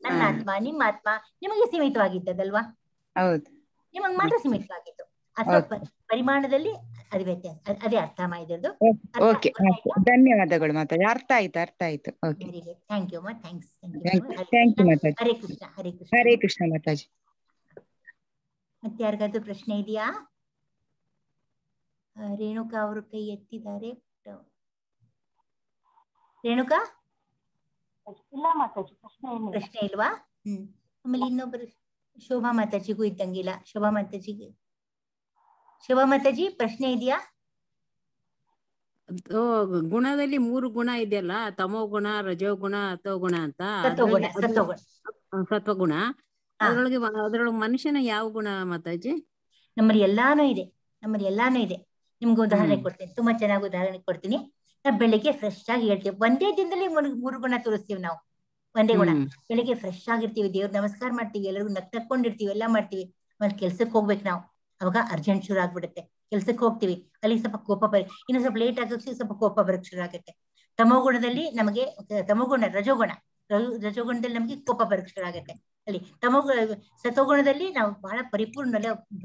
ನನ್ನ ಆತ್ಮ, ನಿಮ್ಮ ಆತ್ಮ ನಿಮಗೆ ಸೀಮಿತವಾಗಿದ್ದದಲ್ವಾ? ಹೌದು, ನಿಮಗ್ ಮಾತ್ರ ಸೀಮಿತವಾಗಿತ್ತು. ಅಥವಾ ಪರಿಮಾಣದಲ್ಲಿ ಅದು ವ್ಯತ್ಯಾಸ. ಅದೇ ಅರ್ಥ ಮಾಡಿದ್ದು. ಧನ್ಯವಾದಗಳು ಮಾತಾಡಿ. ಅರ್ಥ ಆಯ್ತು. Very good. Thank you. Thanks. Thank you Mataji. Hare Krishna. Hare Krishna Mataji. ಮತ್ತೆ ಯಾರಿಗಾದ್ರೂ ಪ್ರಶ್ನೆ ಇದೆಯಾ? ರೇಣುಕಾ ಅವರು ಕೈ ಎತ್ತಿದ್ದಾರೆ. ರೇಣುಕಾ? ಇಲ್ಲ ಮಾತಾಜಿ, ಪ್ರಶ್ನೆ ಇಲ್ವಾ? ಆಮೇಲೆ ಇನ್ನೊಬ್ಬರು ಶೋಭಾ ಮಾತಾಜಿಗೂ ಇದ್ದಂಗಿಲ್ಲ. ಶೋಭಾ ಮಾತಾಜಿ ಪ್ರಶ್ನೆ ಇದೆಯಾ? ಗುಣದಲ್ಲಿ 3 ಗುಣ ಇದೆಯಲ್ಲ, ತಮೋ ಗುಣ, ರಜೋಗುಣ, ಸತ್ವಗುಣ ಅಂತ. ಸತ್ವಗುಣ ಅದ್ರೊಳಗೆ ಮನುಷ್ಯನ ಯಾವ ಗುಣ ಮಾತಾಜಿ? ನಮ್ಮಲ್ಲಿ ಎಲ್ಲಾನು ಇದೆ. ನಿಮ್ಗೆ ಉದಾಹರಣೆ ಕೊಡ್ತೀನಿ, ತುಂಬಾ ಚೆನ್ನಾಗಿ ಉದಾಹರಣೆ ಕೊಡ್ತೀನಿ. ನಾವು ಬೆಳಿಗ್ಗೆ ಫ್ರೆಶ್ ಆಗಿ ಹೇಳ್ತೀವಿ. ಒಂದೇ ದಿನದಲ್ಲಿ 3 ಗುಣ ತೋರಿಸ್ತೀವಿ ನಾವು. ಒಂದೇ ಗುಣ. ಬೆಳಿಗ್ಗೆ ಫ್ರೆಶ್ ಆಗಿರ್ತೀವಿ, ದೇವ್ರ ನಮಸ್ಕಾರ ಮಾಡ್ತೀವಿ, ಎಲ್ಲರಿಗೂ ನಕ್ಕೊಂಡಿರ್ತೀವಿ, ಎಲ್ಲ ಮಾಡ್ತೀವಿ. ಆಮೇಲೆ ಕೆಲ್ಸಕ್ಕೆ ಹೋಗ್ಬೇಕು ನಾವು. ಅವಾಗ ಅರ್ಜೆಂಟ್ ಶುರು ಆಗ್ಬಿಡುತ್ತೆ. ಕೆಲ್ಸಕ್ಕೆ ಹೋಗ್ತೀವಿ, ಅಲ್ಲಿ ಸ್ವಲ್ಪ ಕೋಪ ಇನ್ನು ಸ್ವಲ್ಪ ಲೇಟ್ ಆಗೋಕ್ಕೆ ಸ್ವಲ್ಪ ಕೋಪ ಬರಕ್ ಶುರು ಆಗುತ್ತೆ. ತಮೋಗುಣದಲ್ಲಿ ನಮಗೆ ರಜೋಗುಣದಲ್ಲಿ ನಮಗೆ ಕೋಪ ಬರಕ್ ಶುರು ಆಗುತ್ತೆ. ಅಲ್ಲಿ ಸತ್ವಗುಣದಲ್ಲಿ ನಾವು ಬಹಳ ಪರಿಪೂರ್ಣ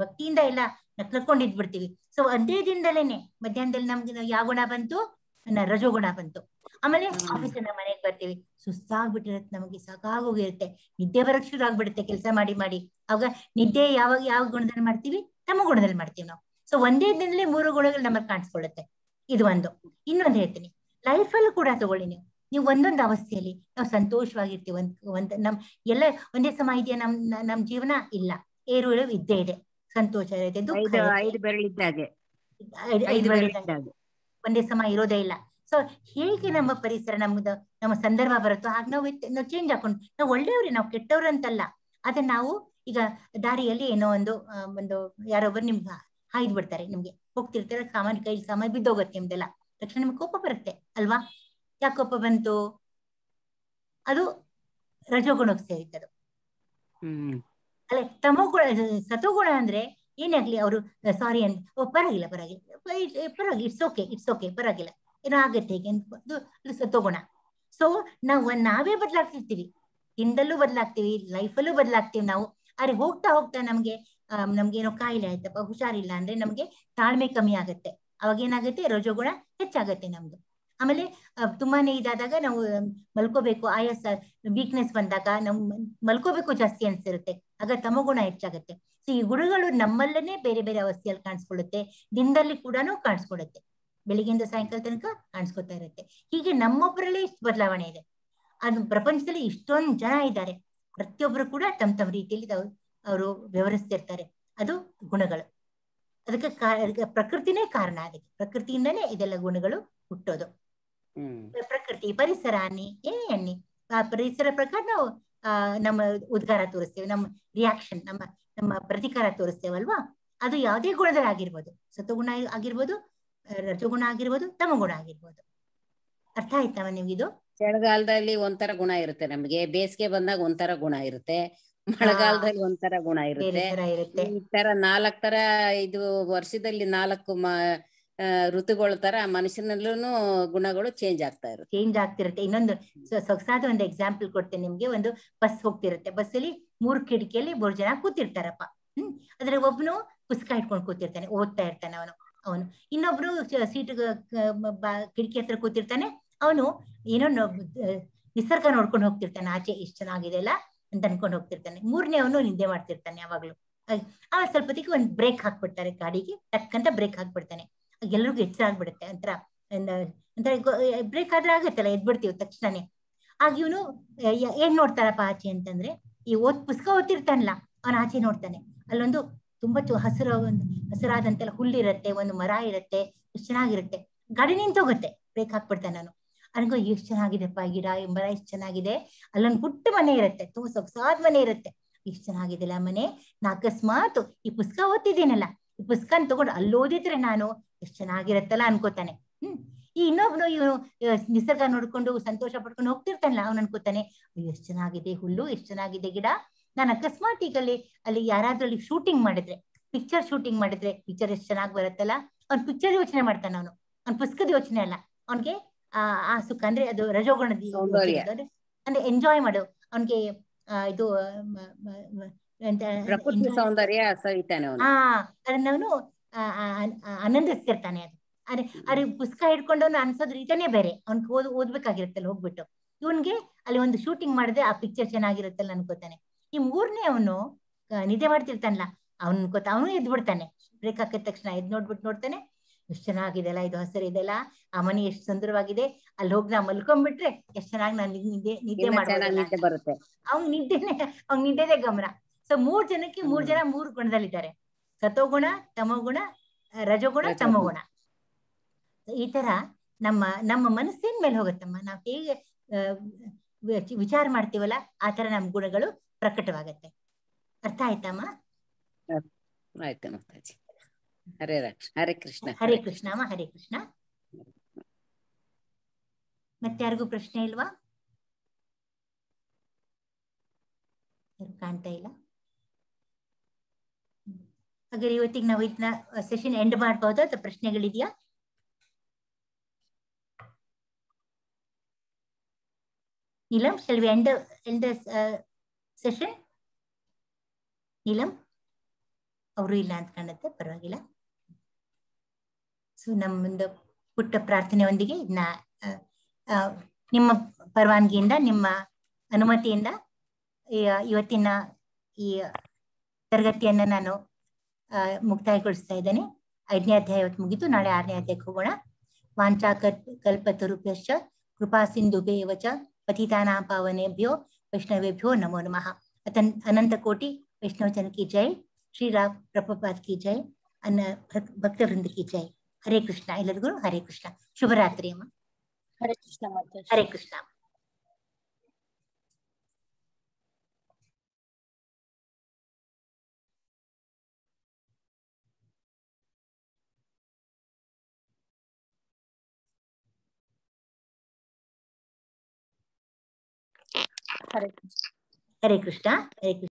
ಭಕ್ತಿಯಿಂದ ಎಲ್ಲ ನಕ್ಕೊಂಡಿದ್ಬಿಡ್ತೀವಿ. ಸೊ ಅದೇ ದಿನದಲ್ಲೇನೆ ಮಧ್ಯಾಹ್ನದಲ್ಲಿ ನಮ್ಗೆ ಯಾವ ಗುಣ ಬಂತು? ರಜೋಗುಣ ಬಂತು. ಆಮೇಲೆ ಆಫೀಸಿಂದ ಮನೆಗೆ ಬರ್ತೀವಿ, ಸುಸ್ತಾಗ್ಬಿಟ್ಟಿರತ್ತೆ, ನಮಗೆ ಸಾಕಾಗೋಗಿರುತ್ತೆ, ನಿದ್ದೆ ಬರಕ್ ಶುರು ಆಗ್ಬಿಡುತ್ತೆ ಕೆಲಸ ಮಾಡಿ ಮಾಡಿ. ಆವಾಗ ನಿದ್ದೆ ಯಾವ ಗುಣದಲ್ಲಿ ಮಾಡ್ತೀವಿ? ತಮೋಗುಣದಲ್ಲಿ ಮಾಡ್ತೀವಿ ನಾವು. ಸೊ ಒಂದೇ ದಿನದಲ್ಲಿ 3 ಗುಣಗಳು ನಮಗೆ ಕಾಣಿಸ್ಕೊಳ್ಳುತ್ತೆ. ಇದು ಒಂದು. ಇನ್ನೊಂದು ಹೇಳ್ತೀನಿ, ಲೈಫಲ್ಲೂ ಕೂಡ ತಗೊಳ್ಳಿ ನೀವು ಒಂದೊಂದು ಅವಸ್ಥೆಯಲ್ಲಿ ನಾವು ಸಂತೋಷವಾಗಿರ್ತೀವಿ. ಎಲ್ಲ ಒಂದೇ ಸಮ ಇದೆಯಾ ನಮ್ ಜೀವನ? ಇಲ್ಲ, ಏರು ಇದ್ದೇ ಇದೆ. ಸಂತೋಷ ಇರುತ್ತೆ, ದುಃಖ ಒಂದೇ ಸಮ ಇರೋದೇ ಇಲ್ಲ. ಸೊ ಹೇಗೆ ನಮ್ಮ ಪರಿಸರ ನಮ್ಮ ಸಂದರ್ಭ ಬರುತ್ತೋ ಹಾಗೆ ನಾವು ಚೇಂಜ್ ಹಾಕೊಂಡು, ನಾವು ಒಳ್ಳೆಯವ್ರಿ, ನಾವು ಕೆಟ್ಟವ್ರು ಅಂತಲ್ಲ. ಆದ್ರೆ ನಾವು ಈಗ ದಾರಿಯಲ್ಲಿ ಏನೋ ಒಂದು ಯಾರೊಬ್ಬರು ನಿಮ್ಗೆ ಹಾಯ್ದು ಬಿಡ್ತಾರೆ, ನಿಮ್ಗೆ ಹೋಗ್ತಿರ್ತಾರೆ, ಕೈಲಿ ಸಾಮಾನು ಬಿದ್ದೋಗುತ್ತೆ ನಿಮ್ದೆಲ್ಲ. ತಕ್ಷಣ ನಿಮ್ಗೆ ಕೋಪ ಬರುತ್ತೆ ಅಲ್ವಾ? ಯಾಕೆ ಕೋಪ ಬಂತು? ಅದು ರಜೋಗುಣಕ್ಕೆ ಸೇರಿದ್ದದು ಅಲ್ಲೇ. ತಮೋಗುಣ, ಸತೋಗುಣ ಅಂದ್ರೆ ಏನಾಗ್ಲಿ, ಅವರು ಸಾರಿ ಅಂತ ಪರವಾಗಿಲ್ಲ ಇಟ್ಸ್ ಓಕೆ ಪರವಾಗಿಲ್ಲ, ಏನೋ ಆಗತ್ತೆ ಹೇಗೆ ಅದು ಸತೋಗುಣ. ಸೊ ನಾವೇ ಬದಲಾಗ್ತಿರ್ತೀವಿ, ದಿನದಲ್ಲೂ ಬದಲಾಗ್ತೀವಿ, ಲೈಫಲ್ಲೂ ಬದಲಾಗ್ತೀವಿ ನಾವು. ಆದ್ರೆ ಹೋಗ್ತಾ ನಮ್ಗೆ ಏನೋ ಕಾಯಿಲೆ ಆಯ್ತಪ್ಪ, ಹುಷಾರಿಲ್ಲ ಅಂದ್ರೆ ನಮ್ಗೆ ತಾಳ್ಮೆ ಕಮ್ಮಿ ಆಗತ್ತೆ. ಅವಾಗ ಏನಾಗುತ್ತೆ? ರಜೋಗುಣ ಹೆಚ್ಚಾಗತ್ತೆ ನಮ್ದು. ಆಮೇಲೆ ತುಂಬಾನೇ ಇದಾದಾಗ ನಾವು ಮಲ್ಕೋಬೇಕು, ಆಯಾಸ ವೀಕ್ನೆಸ್ ಬಂದಾಗ ನಾವು ಮಲ್ಕೋಬೇಕು ಜಾಸ್ತಿ ಅನ್ಸಿರುತ್ತೆ, ಆಗ ತಮೋಗುಣ ಹೆಚ್ಚಾಗತ್ತೆ. ಸೊ ಈ ಗುಣಗಳು ನಮ್ಮಲ್ಲೇ ಬೇರೆ ಬೇರೆ ಅವಸ್ಥೆಯಲ್ಲಿ ಕಾಣಿಸ್ಕೊಳ್ಳುತ್ತೆ, ದಿನದಲ್ಲಿ ಕೂಡ ಕಾಣಿಸ್ಕೊಳ್ಳುತ್ತೆ, ಬೆಳಿಗ್ಗೆಯಿಂದ ಸಾಯಂಕಾಲ ತನಕ ಕಾಣಿಸ್ಕೊತಾ ಇರುತ್ತೆ. ಹೀಗೆ ನಮ್ಮೊಬ್ಬರಲ್ಲೇ ಇಷ್ಟು ಬದಲಾವಣೆ ಇದೆ. ಅದು ಪ್ರಪಂಚದಲ್ಲಿ ಇಷ್ಟೊಂದು ಜನ ಇದ್ದಾರೆ, ಪ್ರತಿಯೊಬ್ಬರು ಕೂಡ ತಮ್ಮ ರೀತಿಯಲ್ಲಿ ಅವರು ವ್ಯವಹರಿಸ್ತಿರ್ತಾರೆ. ಅದು ಗುಣಗಳು. ಅದಕ್ಕೆ ಪ್ರಕೃತಿನೇ ಕಾರಣ. ಅದಕ್ಕೆ ಪ್ರಕೃತಿಯಿಂದನೇ ಇದೆಲ್ಲ ಗುಣಗಳು ಹುಟ್ಟೋದು. ಪ್ರಕೃತಿ, ಪರಿಸರ ಅನ್ನಿ ಆ ಪರಿಸರ ಪ್ರಕಾರ ನಾವು ನಮ್ಮ ಉದ್ಗಾರ ತೋರಿಸ್ತೇವೆ, ನಮ್ಮ ರಿಯಾಕ್ಷನ್, ನಮ್ಮ ಪ್ರತಿಕಾರ ತೋರಿಸ್ತೇವಲ್ವಾ? ಅದು ಯಾವುದೇ ಗುಣದಲ್ಲಿ ಆಗಿರ್ಬೋದು, ಸತ್ವಗುಣ ಆಗಿರ್ಬೋದು, ರಜೋಗುಣ ಆಗಿರ್ಬೋದು, ತಮಗುಣ ಆಗಿರ್ಬೋದು. ಅರ್ಥ ಆಯ್ತವ ನಿಮ್ಗಿದು? ಚಳಿಗಾಲದಲ್ಲಿ ಒಂಥರ ಗುಣ ಇರುತ್ತೆ ನಮ್ಗೆ, ಬೇಸಿಗೆ ಬಂದಾಗ ಒಂಥರ ಗುಣ ಇರುತ್ತೆ, ಮಳೆಗಾಲದಲ್ಲಿ ಒಂಥರ ಗುಣ ಬೇರೆ ಇರುತ್ತೆ. ತರ ಇರುತ್ತೆ. ಈ ತರ 4 ತರ ಇದು ವರ್ಷದಲ್ಲಿ 4 ಋತುಗಳ ತರ ಮನುಷ್ಯನಲ್ಲೂ ಗುಣಗಳು ಚೇಂಜ್ ಆಗ್ತಾ ಇರುತ್ತೆ. ಚೇಂಜ್ ಆಗ್ತಿರುತ್ತೆ. ಇನ್ನೊಂದು ಸೊಗಸಾದ ಒಂದು ಎಕ್ಸಾಂಪಲ್ ಕೊಡ್ತೇನೆ ನಿಮ್ಗೆ. ಒಂದು ಬಸ್ ಹೋಗ್ತಿರುತ್ತೆ, ಬಸ್ಸಲ್ಲಿ 3 ಕಿಟಕಿಯಲ್ಲಿ 3 ಜನ ಕೂತಿರ್ತಾರಪ್ಪ. ಅದ್ರ ಒಬ್ನು ಪುಸ್ತಕ ಇಟ್ಕೊಂಡು ಕೂತಿರ್ತಾನೆ, ಓದ್ತಾ ಇರ್ತಾನೆ ಅವನು. ಇನ್ನೊಬ್ರು ಸೀಟ್ ಕಿಟಕಿ ಹತ್ರ ಕೂತಿರ್ತಾನೆ, ಅವನು ಏನೋ ನಿಸರ್ಗ ನೋಡ್ಕೊಂಡು ಹೋಗ್ತಿರ್ತಾನೆ, ಆಚೆ ಎಷ್ಟು ಚೆನ್ನಾಗಿದೆ ಅಲ್ಲ ಅಂತ ಅನ್ಕೊಂಡು ಹೋಗ್ತಿರ್ತಾನೆ. 3ನೇ ಅವನು ನಿದ್ದೆ ಮಾಡ್ತಿರ್ತಾನೆ ಯಾವಾಗ್ಲೂ. ಆಮೇಲೆ ಸ್ವಲ್ಪ ಹೊತ್ತಿಗೆ ಒಂದು ಬ್ರೇಕ್ ಹಾಕ್ಬಿಡ್ತಾರೆ ಗಾಡಿಗೆ, ಟಕ್ಕಂತ ಬ್ರೇಕ್ ಹಾಕ್ಬಿಡ್ತಾನೆ. ಎಲ್ರಿಗೂ ಎಚ್ಚರ ಆಗ್ಬಿಡುತ್ತೆ. ಒಂಥರ ಬ್ರೇಕ್ ಆದ್ರೆ ಆಗತ್ತಲ್ಲ, ಎದ್ಬಿಡ್ತೀವಿ ತಕ್ಷಣನೇ. ಆಗ ಇವನು ಏನ್ ನೋಡ್ತಾರಪ್ಪ ಆಚೆ ಅಂತಂದ್ರೆ, ಈ ಪುಸ್ತಕ ಓದ್ತಿರ್ತಾನಲ್ಲ ಅವನ ಆಚೆ ನೋಡ್ತಾನೆ. ಅಲ್ಲೊಂದು ತುಂಬಾ ಹಸಿರಾದಂತೆಲ್ಲ ಹುಲ್ಲಿರತ್ತೆ, ಒಂದು ಮರ ಇರತ್ತೆ, ಎಷ್ಟು ಚೆನ್ನಾಗಿರುತ್ತೆ. ಗಾಡಿ ನಿಂತೋಗುತ್ತೆ, ಬ್ರೇಕ್ ಹಾಕ್ಬಿಡ್ತಾನೆ ನಾನು. ಅನ್ಕೋ ಎಷ್ಟು ಚೆನ್ನಾಗಿದೆಪ್ಪ ಗಿಡ, ಮರ ಎಷ್ಟು ಚೆನ್ನಾಗಿದೆ. ಅಲ್ಲೊಂದು ಪುಟ್ಟ ಮನೆ ಇರುತ್ತೆ, ತುಂಬಾ ಸೊಗಸಾದ ಮನೆ ಇರುತ್ತೆ. ಎಷ್ಟು ಚೆನ್ನಾಗಿದೆಲ್ಲ ಮನೆ. ನಾ ಅಕಸ್ಮಾತ್ ಈ ಪುಸ್ತಕ ಓದ್ತಿದ್ದೀನಲ್ಲ, ಈ ಪುಸ್ತಕ ತಗೊಂಡು ಅಲ್ಲಿ ಓದಿದ್ರೆ ನಾನು ಎಷ್ಟು ಚೆನ್ನಾಗಿರತ್ತಲ್ಲ ಅನ್ಕೋತಾನೆ. ಈ ಇನ್ನೊಬ್ನು ಇವನು ನಿಸರ್ಗ ನೋಡ್ಕೊಂಡು ಸಂತೋಷ ಪಡ್ಕೊಂಡು ಹೋಗ್ತಿರ್ತಾನಲ್ಲ, ಅವ್ನು ಅನ್ಕೋತಾನೆ ಎಷ್ಟು ಚೆನ್ನಾಗಿದೆ ಹುಲ್ಲು, ಎಷ್ಟು ಚೆನ್ನಾಗಿದೆ ಗಿಡ. ನಾನು ಅಕಸ್ಮಾತ್ ಈಗ ಅಲ್ಲಿ ಯಾರಾದ್ರೂ ಅಲ್ಲಿ ಶೂಟಿಂಗ್ ಮಾಡಿದ್ರೆ, ಪಿಕ್ಚರ್ ಶೂಟಿಂಗ್ ಮಾಡಿದ್ರೆ ಪಿಕ್ಚರ್ ಎಷ್ಟು ಚೆನ್ನಾಗಿ ಬರುತ್ತಲ್ಲ, ಅವ್ನ್ ಪಿಕ್ಚರ್ ಯೋಚನೆ ಮಾಡ್ತಾನೆ ಅವನು, ಅವ್ನ ಪುಸ್ತಕದ ಯೋಚನೆ ಅಲ್ಲ. ಅವ್ನಿಗೆ ಆ ಸುಖ ಅಂದ್ರೆ ಅದು ರಜೋಗುಣದ ಸೌಂದರ್ಯ, ಅಂದ್ರೆ ಎಂಜಾಯ್ ಮಾಡು. ಅವ್ನಿಗೆ ಇದು ಪ್ರಕೃತಿ ಸೌಂದರ್ಯ ಸವಿತಾನೆ ಅವನು. ಅದನ್ನವನು ಆನಂದಿಸ್ತಿರ್ತಾನೆ. ಅರೆ ಪುಸ್ತಕ ಹಿಡ್ಕೊಂಡವನು ಅನ್ಸೋದ್ ರೀತಿನೇ ಬೇರೆ. ಅವ್ನಿಗೆ ಓದ್ಬೇಕಾಗಿರುತ್ತಲ್ಲ ಹೋಗ್ಬಿಟ್ಟು. ಇವನ್ಗೆ ಅಲ್ಲಿ ಒಂದು ಶೂಟಿಂಗ್ ಮಾಡಿದ್ರೆ ಆ ಪಿಕ್ಚರ್ ಚೆನ್ನಾಗಿರುತ್ತಲ್ಲ ಅನ್ಕೋತಾನೆ. ಈ 3ನೇ ಅವನು ನಿದ್ದೆ ಮಾಡ್ತಿರ್ತಾನಲ್ಲ, ಅವನು ಎದ್ ಬಿಡ್ತಾನೆ. ಬ್ರೇಕ್ ಹಾಕಿದ ತಕ್ಷಣ ಎದ್ ನೋಡ್ತಾನೆ, ಎಷ್ಟು ಚೆನ್ನಾಗಿದೆಲ್ಲ, ಇದು ಹಸಿರಿದೆಲ್ಲ, ಆ ಮನೆ ಎಷ್ಟು ಸುಂದರವಾಗಿದೆ, ಅಲ್ಲಿ ಹೋಗಿ ನಾ ಮಲ್ಕೊಂಡ್ಬಿಟ್ರೆ ಎಷ್ಟು ಚೆನ್ನಾಗಿ ನಾನು ನಿದ್ದೆ ಮಾಡ್ಬೋದಲ್ಲ ಬರುತ್ತೆ. ಅವ್ನ್ ನಿದ್ದೆನೇ ಗಮನ. ಸೊ 3 ಜನಕ್ಕೆ 3 ಜನ 3 ಗುಣದಲ್ಲಿದ್ದಾರೆ: ಸತೋಗುಣ, ತಮೋಗುಣ, ರಜೋಗುಣ, ತಮೋಗುಣ. ಈ ತರ ನಮ್ಮ ಮನಸ್ಸಿನ ಮೇಲೆ ಹೋಗುತ್ತಮ್ಮ. ನಾವು ಹೇಗೆ ವಿಚಾರ ಮಾಡ್ತೀವಲ್ಲ ಆ ತರ ನಮ್ ಗುಣಗಳು ಪ್ರಕಟವಾಗತ್ತೆ. ಅರ್ಥ ಆಯ್ತಮ್ಮ? ಆಯ್ತು ಮಾತಾಜಿ. ಹರೇ ಕೃಷ್ಣ. ಹರೇ ಕೃಷ್ಣ ಅಮ್ಮ, ಹರೇ ಕೃಷ್ಣ. ಮತ್ತೆ ಯಾರಿಗೂ ಪ್ರಶ್ನೆ ಇಲ್ವಾ? ಕಾಣ್ತಾ ಇಲ್ಲ. ಹಾಗಾದ್ರೆ ಇವತ್ತಿಗೆ ನಾವು ಇದನ್ನ ಸೆಷನ್ ಎಂಡ್ ಮಾಡಬಹುದಾ ಅಥವಾ ಪ್ರಶ್ನೆಗಳಿದೆಯಾ? Neelam, shall we end the session? Neelam ಅವರು ಇಲ್ಲ ಅಂತ ಕಾಣುತ್ತೆ, ಪರವಾಗಿಲ್ಲ. ಸೊ ನಮ್ಮೊಂದು ಪುಟ್ಟ ಪ್ರಾರ್ಥನೆಯೊಂದಿಗೆ ಇದನ್ನ ನಿಮ್ಮ ಪರವಾನಗಿಯಿಂದ, ನಿಮ್ಮ ಅನುಮತಿಯಿಂದ ಇವತ್ತಿನ ಈ ತರಗತಿಯನ್ನ ನಾನು ಮುಕ್ತಾಯಗೊಳಿಸ್ತಾ ಇದ್ದೇನೆ. 5ನೇ ಅಧ್ಯಾಯ ಇವತ್ತು ಮುಗಿತು, ನಾಳೆ 6ನೇ ಅಧ್ಯಾಯಕ್ಕೆ ಹೋಗೋಣ. ವಾಂಚಾ ಕಲ್ಪತರುಭ್ಯಶ್ಚ ಕೃಪಾ ಸಿಂಧುಭ್ಯೇವ ಚ ಪತಿತಾನಾಂ ಪಾವನೇಭ್ಯೋ ವೈಷ್ಣವೇಭ್ಯೋ ನಮೋ ನಮಃ. अनंत कोटि वैष्णव जन की जय, श्री राम प्रभुपाद की जय, भक्त वृंद की जय. हरे कृष्ण. ಎಲ್ಲರಿಗೂ ಹರೇ ಕೃಷ್ಣ. ಶುಭರಾತ್ರಿ ಅಮ್ಮ. ಹರೇ ಕೃಷ್ಣ ಮಾತಾಜಿ. ಹರೇ ಕೃಷ್ಣ. ಹರೇ ಕೃಷ್ಣ. ಹರೇ ಕೃಷ್ಣ. ಹರೇ ಕೃಷ್ಣ.